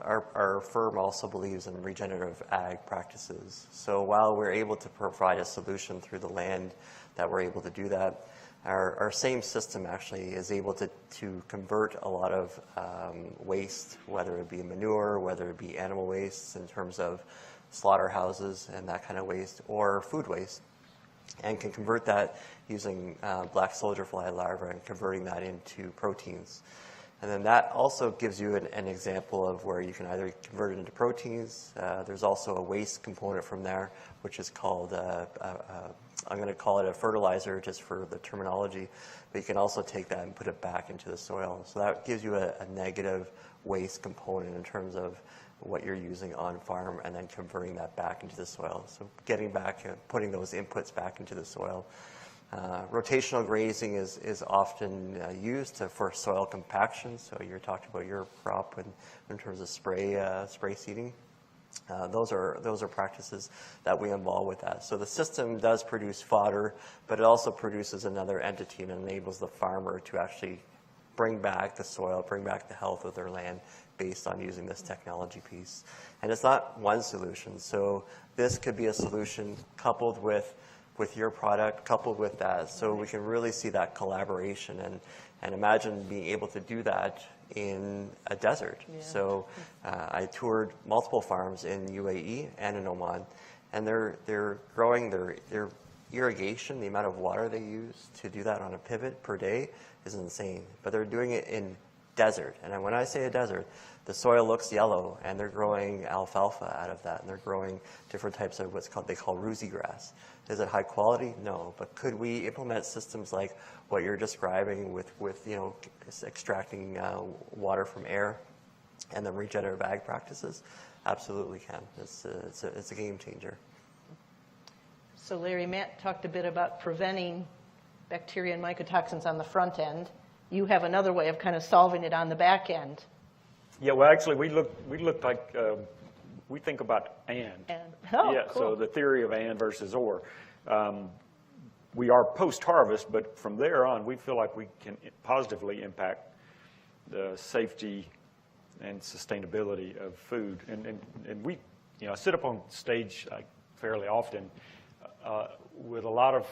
Speaker 7: our firm also believes in regenerative ag practices. So while we're able to provide a solution through the land that we're able to do that, Our same system actually is able to convert a lot of waste, whether it be manure, whether it be animal waste in terms of slaughterhouses and that kind of waste, or food waste, and can convert that using black soldier fly larvae and converting that into proteins. And then that also gives you an example of where you can either convert it into proteins. There's also a waste component from there, which is called, I'm going to call it a fertilizer just for the terminology, but you can also take that and put it back into the soil. So that gives you a negative waste component in terms of what you're using on farm and then converting that back into the soil. So getting back and putting those inputs back into the soil. Rotational grazing is often used for soil compaction. So you're talking about your crop in terms of spray seeding. Those are practices that we involve with that. So the system does produce fodder, but it also produces another entity and enables the farmer to actually bring back the soil, bring back the health of their land based on using this technology piece. And it's not one solution. So this could be a solution coupled with your product, coupled with that. So we can really see that collaboration and imagine being able to do that in a desert. Yeah. So I toured multiple farms in UAE and in Oman, and they're growing their irrigation, the amount of water they use to do that on a pivot per day is insane. But they're doing it in desert. And when I say a desert, the soil looks yellow, and they're growing alfalfa out of that, and they're growing different types of they call roosie grass. Is it high quality? No. But could we implement systems like what you're describing with extracting water from air and then regenerative ag practices? Absolutely can. It's a game changer.
Speaker 2: So Larry, Matt talked a bit about preventing bacteria and mycotoxins on the front end. You have another way of kind of solving it on the back end.
Speaker 12: Yeah, well, actually, we look like we think about and.
Speaker 2: Oh,
Speaker 12: yeah,
Speaker 2: cool.
Speaker 12: So the theory of and versus or. We are post-harvest, but from there on, we feel like we can positively impact the safety and sustainability of food. And we, I sit up on stage fairly often with a lot of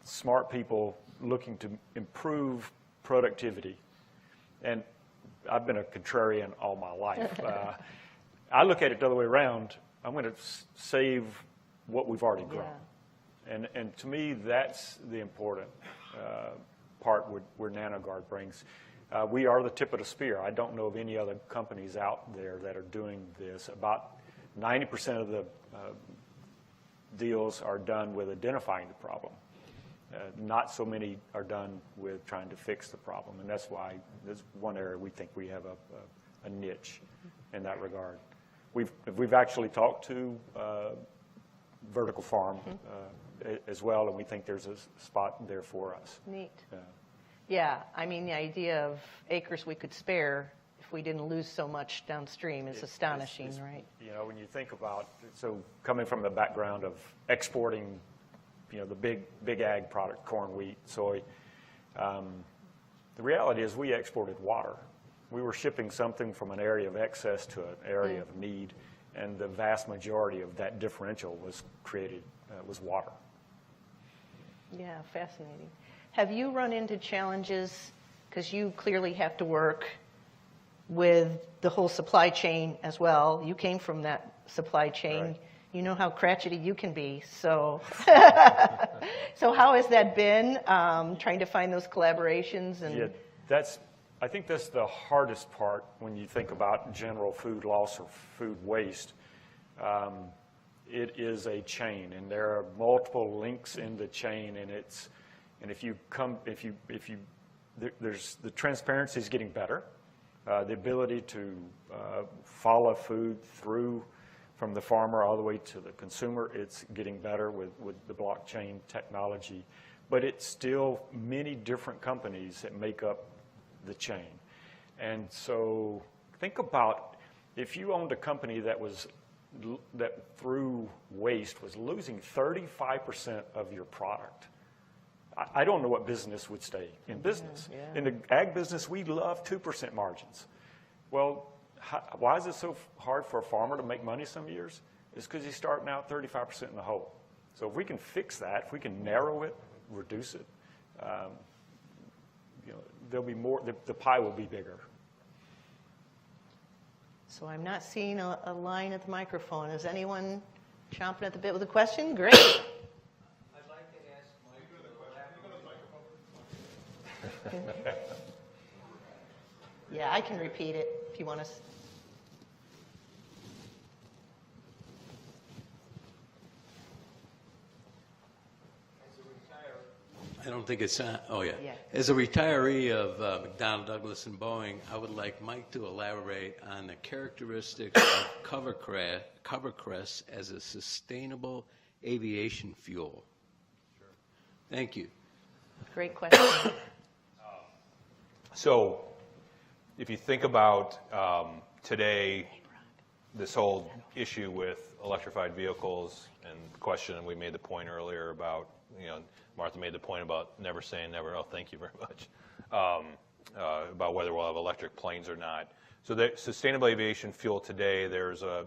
Speaker 12: smart people looking to improve productivity. And I've been a contrarian all my life. I look at it the other way around. I'm going to save what we've already grown. Yeah. And to me, that's the important part where NanoGuard brings. We are the tip of the spear. I don't know of any other companies out there that are doing this. About 90% of the deals are done with identifying the problem. Not so many are done with trying to fix the problem, and that's why there's one area we think we have a niche in that regard. We've actually talked to vertical farm as well, and we think there's a spot there for us.
Speaker 2: Neat. Yeah, I mean, the idea of acres we could spare if we didn't lose so much downstream is astonishing, right?
Speaker 12: When you think about, so coming from the background of exporting the big ag product, corn, wheat, soy. The reality is we exported water. We were shipping something from an area of excess to an area of need, and the vast majority of that differential was water.
Speaker 2: Yeah, fascinating. Have you run into challenges, because you clearly have to work with the whole supply chain as well. You came from that supply chain. Right. You know how crotchety you can be. So so how has that been, trying to find those collaborations? And
Speaker 12: yeah, I think that's the hardest part when you think about general food loss or food waste. It is a chain, and there are multiple links in the chain, and there's the transparency is getting better. The ability to follow food through from the farmer all the way to the consumer, it's getting better with the blockchain technology. But it's still many different companies that make up the chain. And so think about if you owned a company that through waste was losing 35% of your product. I don't know what business would stay in business. Yeah. In the ag business, we love 2% margins. Well, why is it so hard for a farmer to make money some years? It's because he's starting out 35% in the hole. So if we can fix that, if we can narrow it, reduce it, there'll be more. The pie will be bigger.
Speaker 2: So I'm not seeing a line at the microphone. Is anyone chomping at the bit with a question? Great.
Speaker 13: I'd like to ask Mike.
Speaker 2: Yeah, I can repeat it if you want to.
Speaker 22: I don't think it's on. Oh, yeah.
Speaker 2: Yeah.
Speaker 22: As a retiree of McDonnell Douglas and Boeing, I would like Mike to elaborate on the characteristics of covercress as a sustainable aviation fuel. Sure. Thank you.
Speaker 2: Great question.
Speaker 21: So if you think about today, this whole issue with electrified vehicles and the question, and we made the point earlier about, Martha made the point about never saying never. Oh, thank you very much. About whether we'll have electric planes or not. So the sustainable aviation fuel today, there's a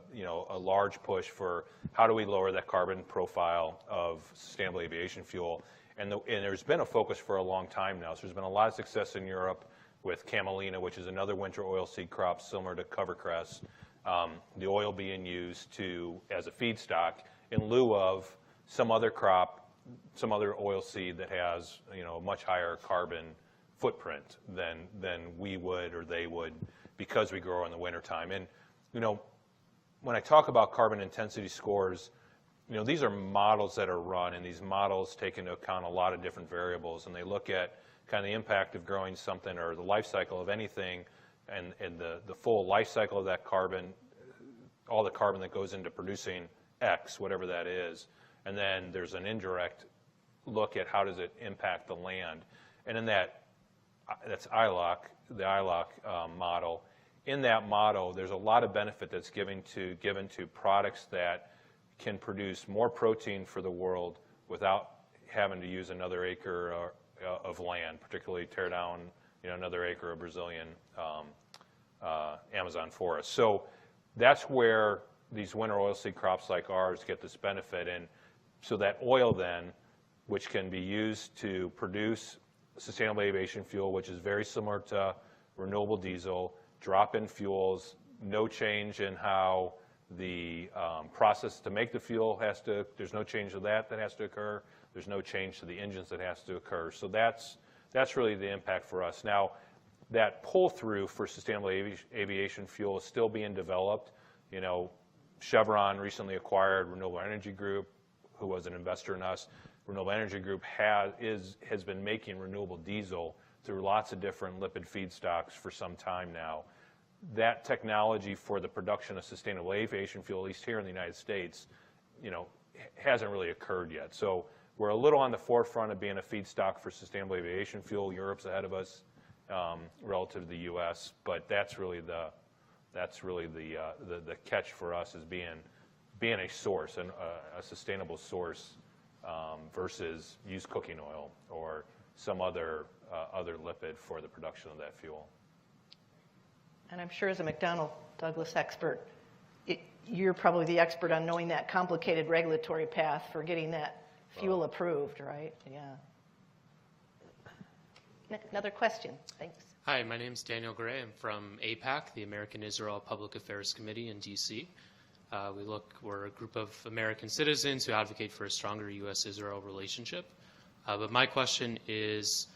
Speaker 21: large push for how do we lower that carbon profile of sustainable aviation fuel. And there's been a focus for a long time now. So there's been a lot of success in Europe with camelina, which is another winter oilseed crop similar to covercress. The oil being used as a feedstock in lieu of some other crop, some other oilseed that has a much higher carbon footprint than we would or they would because we grow in the wintertime. And when I talk about carbon intensity scores, these are models that are run, and these models take into account a lot of different variables, and they look at kind of the impact of growing something or the life cycle of anything and the full life cycle of that carbon, all the carbon that goes into producing X, whatever that is. And then there's an indirect look at how does it impact the land. And in that's ILOC, the ILOC model. In that model, there's a lot of benefit that's given to products that can produce more protein for the world without having to use another acre of land, particularly tear down another acre of Brazilian Amazon forest. So that's where these winter oilseed crops like ours get this benefit. And so that oil then, which can be used to produce sustainable aviation fuel, which is very similar to renewable diesel, drop-in fuels, no change in how the process to make the fuel there's no change to that has to occur. There's no change to the engines that has to occur. So that's really the impact for us. Now, that pull-through for sustainable aviation fuel is still being developed. Chevron recently acquired Renewable Energy Group, who was an investor in us. Renewable Energy Group has been making renewable diesel through lots of different lipid feedstocks for some time now. That technology for the production of sustainable aviation fuel, at least here in the United States, hasn't really occurred yet. So we're a little on the forefront of being a feedstock for sustainable aviation fuel. Europe's ahead of us relative to the U.S., but that's really the catch for us is being a source and a sustainable source versus used cooking oil or some other lipid for the production of that fuel.
Speaker 2: And I'm sure as a McDonnell Douglas expert, you're probably the expert on knowing that complicated regulatory path for getting that fuel approved, right? Yeah. Another question. Thanks.
Speaker 23: Hi, my name is Daniel Gray. I'm from APAC, the American Israel Public Affairs Committee in D.C. We're a group of American citizens who advocate for a stronger U.S.-Israel relationship. But my question is,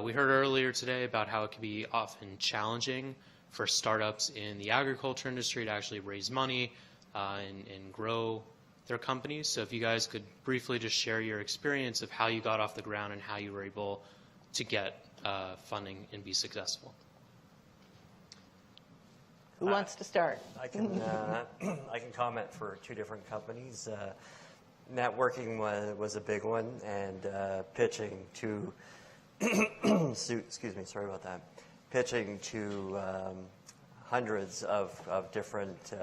Speaker 23: we heard earlier today about how it can be often challenging for startups in the agriculture industry to actually raise money and grow their companies. So if you guys could briefly just share your experience of how you got off the ground and how you were able to get funding and be successful.
Speaker 2: Who wants to start?
Speaker 7: I can comment for two different companies. Networking was a big one, and pitching to excuse me, sorry about that. Pitching to hundreds of different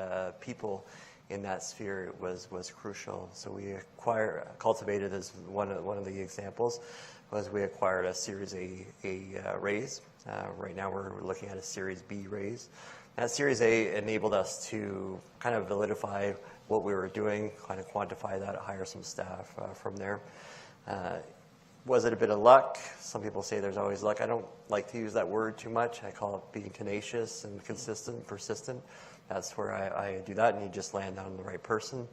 Speaker 7: people in that sphere was crucial. So we cultivated as one of the examples was we acquired a Series A raise. Right now we're looking at a Series B raise. That Series A enabled us to kind of validify what we were doing, kind of quantify that, hire some staff from there. Was it a bit of luck? Some people say there's always luck. I don't like to use that word too much. I call it being tenacious and consistent, persistent. That's where I do that, and you just land on the right person.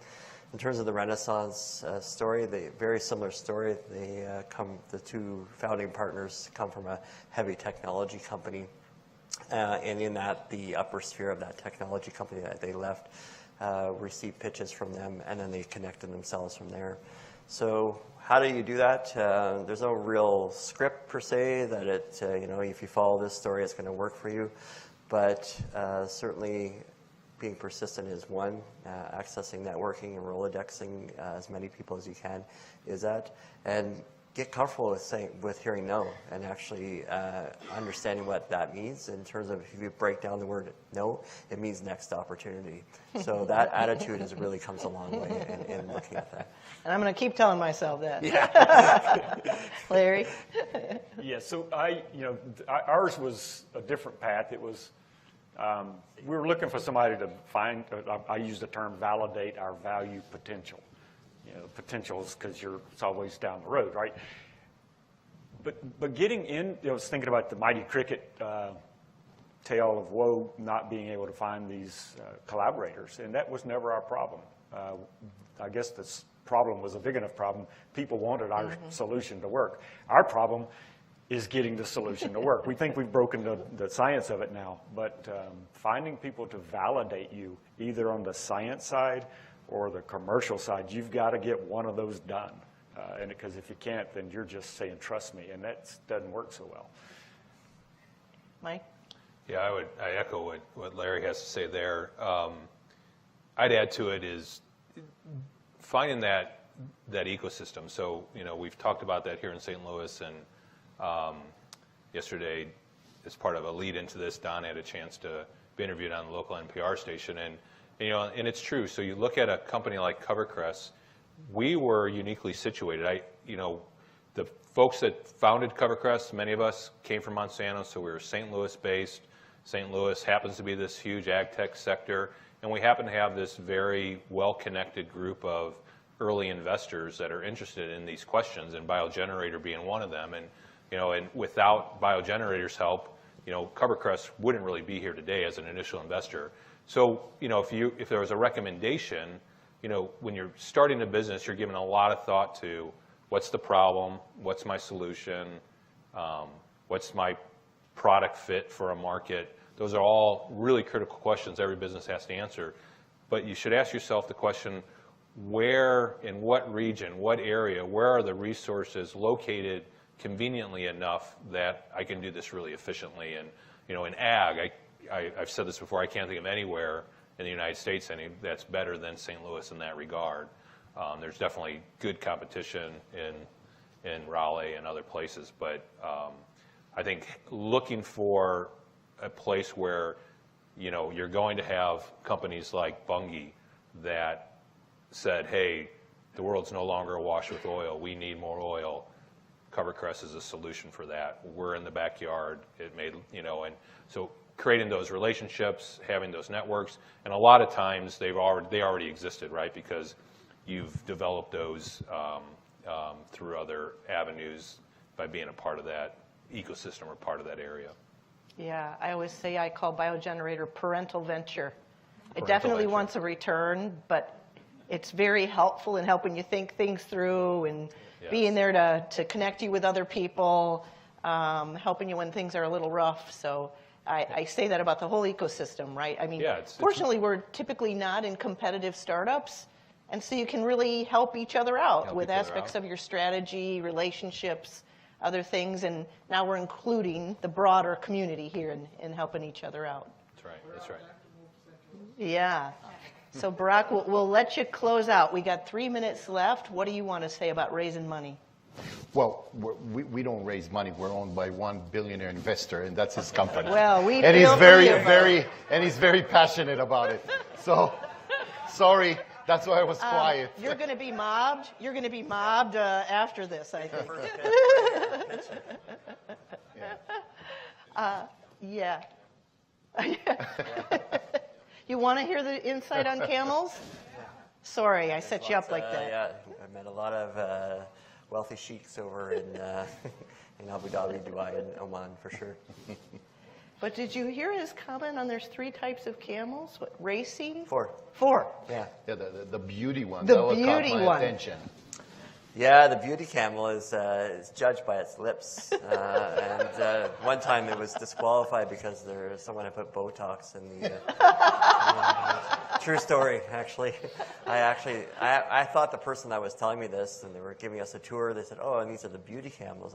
Speaker 7: In terms of the Renaissance story, very similar story. The two founding partners come from a heavy technology company, and in that, the upper sphere of that technology company that they left received pitches from them, and then they connected themselves from there. So how do you do that? There's no real script per se that if you follow this story, it's going to work for you. But certainly being persistent is one. Accessing networking and Rolodexing as many people as you can is that. And get comfortable with hearing no and actually understanding what that means in terms of if you break down the word no, it means next opportunity. So that attitude really comes a long way in looking at that.
Speaker 2: And I'm going to keep telling myself that.
Speaker 7: Yeah.
Speaker 2: Larry?
Speaker 12: Yeah, so ours was a different path. It was, we were looking for somebody to find, I use the term validate our value potential. Potential is because it's always down the road, right? But getting in, I was thinking about the mighty cricket tale of woe, not being able to find these collaborators, and that was never our problem. I guess this problem was a big enough problem. People wanted our solution to work. Our problem is getting the solution to work. We think we've broken the science of it now, but finding people to validate you, either on the science side or the commercial side, you've got to get one of those done. And because if you can't, then you're just saying, trust me, and that doesn't work so well.
Speaker 2: Mike?
Speaker 21: Yeah, I echo what Larry has to say there. I'd add to it is finding that ecosystem. So, we've talked about that here in St. Louis, and yesterday, as part of a lead into this, Don had a chance to be interviewed on the local NPR station, and it's true. So you look at a company like CoverCress, we were uniquely situated. The folks that founded CoverCress, many of us came from Monsanto, so we were St. Louis based. St. Louis happens to be this huge ag tech sector, and we happen to have this very well-connected group of early investors that are interested in these questions, and BioGenerator being one of them. And without BioGenerator's help, CoverCress wouldn't really be here today as an initial investor. So, if there was a recommendation, when you're starting a business, you're giving a lot of thought to what's the problem, what's my solution, what's my product fit for a market. Those are all really critical questions every business has to answer. But you should ask yourself the question, where, in what region, what area, where are the resources located conveniently enough that I can do this really efficiently? And, in ag, I've said this before, I can't think of anywhere in the United States that's better than St. Louis in that regard. There's definitely good competition in Raleigh and other places, but I think looking for a place where you're going to have companies like Bunge that said, hey, the world's no longer awash with oil, we need more oil. CoverCress is a solution for that. We're in the backyard. And so creating those relationships, having those networks, and a lot of times they already existed, right? Because you've developed those through other avenues by being a part of that ecosystem or part of that area.
Speaker 2: Yeah, I always say I call BioGenerator parental venture. It definitely wants a return, but it's very helpful in helping you think things through and being there to connect you with other people, helping you when things are a little rough. So I say that about the whole ecosystem, right? I mean, fortunately, we're typically not in competitive startups, and so you can really help each other out with aspects of your strategy, relationships, other things, and now we're including the broader community here in helping each other out.
Speaker 21: That's right.
Speaker 2: Yeah. So, Barack, we'll let you close out. We got 3 minutes left. What do you want to say about raising money?
Speaker 14: Well, we don't raise money. We're owned by one billionaire investor, and that's his company.
Speaker 2: Well,
Speaker 14: and he's very passionate about it. So, sorry, that's why I was quiet.
Speaker 2: You're going to be mobbed. You're going to be mobbed after this, I think. Yeah. You want to hear the insight on camels? Sorry, I set you up like that.
Speaker 7: Yeah, I met a lot of wealthy sheiks over in Abu Dhabi, Dubai, and Oman for sure.
Speaker 2: But did you hear his comment on there's 3 types of camels? What, racing?
Speaker 7: 4.
Speaker 2: 4.
Speaker 7: Yeah.
Speaker 14: Yeah, the beauty one.
Speaker 2: The
Speaker 14: that what
Speaker 2: beauty
Speaker 14: caught my
Speaker 2: one.
Speaker 14: attention.
Speaker 7: Yeah, the beauty camel is judged by its lips. And one time it was disqualified because someone had put Botox in the... true story, actually. I thought the person that was telling me this, and they were giving us a tour, they said, oh, and these are the beauty camels.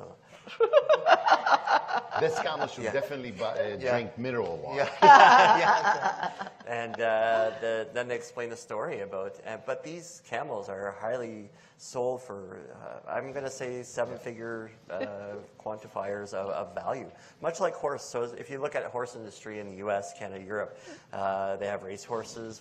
Speaker 14: This camel should definitely drink mineral water.
Speaker 7: Yeah. And then they explain the story about, but these camels are highly sold for, I'm going to say 7-figure quantifiers of value, much like horse. So if you look at horse industry in the U.S., Canada, Europe, they have race horses.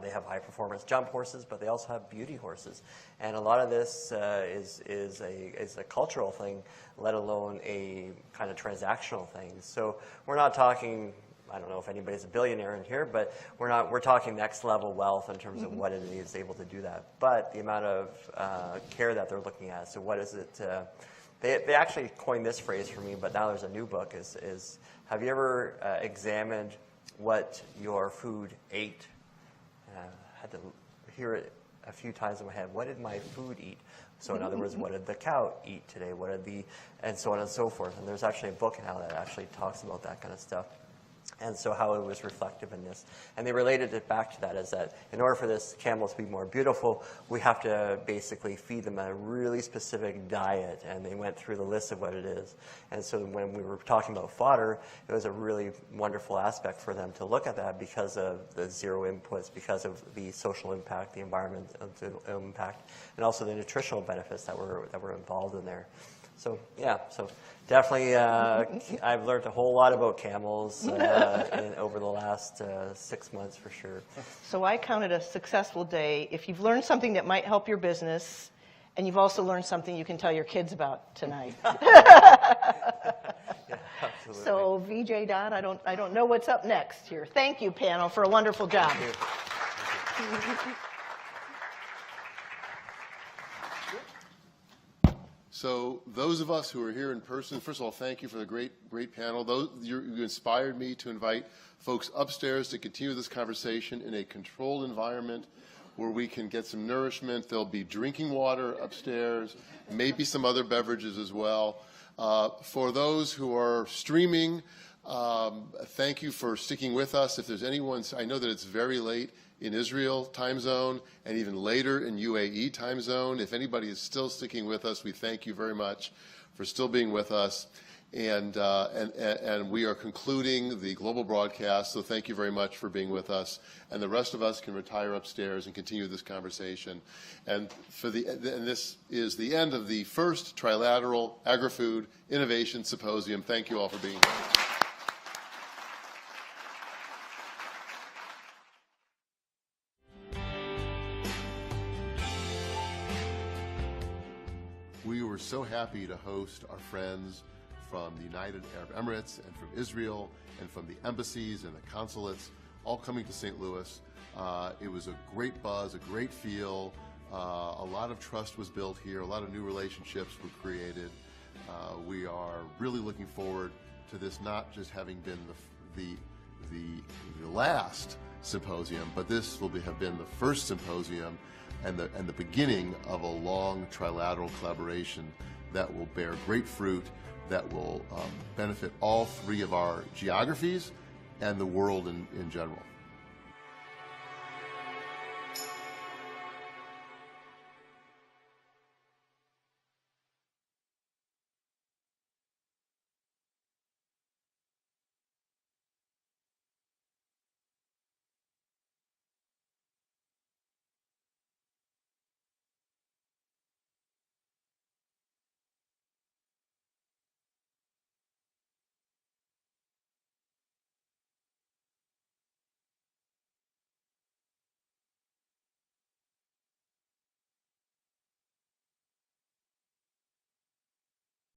Speaker 7: They have high-performance jump horses, but they also have beauty horses. And a lot of this is a cultural thing, let alone a kind of transactional thing. So we're not talking, I don't know if anybody's a billionaire in here, but we're talking next-level wealth in terms of what it is able to do that. But the amount of care that they're looking at, so what is it? They actually coined this phrase for me, but now there's a new book, is have you ever examined what your food ate? Had to hear it a few times in my head. What did my food eat? So in other words, what did the cow eat today? What did and so on and so forth. And there's actually a book now that actually talks about that kind of stuff. And so how it was reflective in this. And they related it back to that, is that in order for this camel to be more beautiful, we have to basically feed them a really specific diet. And they went through the list of what it is. And so when we were talking about fodder, it was a really wonderful aspect for them to look at that because of the zero inputs, because of the social impact, the environmental impact, and also the nutritional benefits that were involved in there. So yeah, so definitely I've learned a whole lot about camels over the last 6 months for sure.
Speaker 2: So I count it a successful day if you've learned something that might help your business, and you've also learned something you can tell your kids about tonight.
Speaker 7: Yeah, absolutely.
Speaker 2: So VJ Dodd, I don't know what's up next here. Thank you, panel, for a wonderful job.
Speaker 7: Thank you.
Speaker 9: So those of us who are here in person, first of all, thank you for the great panel. You inspired me to invite folks upstairs to continue this conversation in a controlled environment where we can get some nourishment. There'll be drinking water upstairs, maybe some other beverages as well. For those who are streaming, thank you for sticking with us. If there's anyone, I know that it's very late in Israel time zone and even later in UAE time zone. If anybody is still sticking with us, we thank you very much for still being with us. And we are concluding the global broadcast, so thank you very much for being with us. And the rest of us can retire upstairs and continue this conversation. And this is the end of the first Trilateral AgriFood Innovation Symposium. Thank you all for being here. We were so happy to host our friends from the United Arab Emirates and from Israel and from the embassies and the consulates, all coming to St. Louis. It was a great buzz, a great feel. A lot of trust was built here. A lot of new relationships were created. We are really looking forward to this not just having been the last symposium, but this will have been the first symposium and the beginning of a long trilateral collaboration that will bear great fruit, that will benefit all 3 of our geographies and the world in general.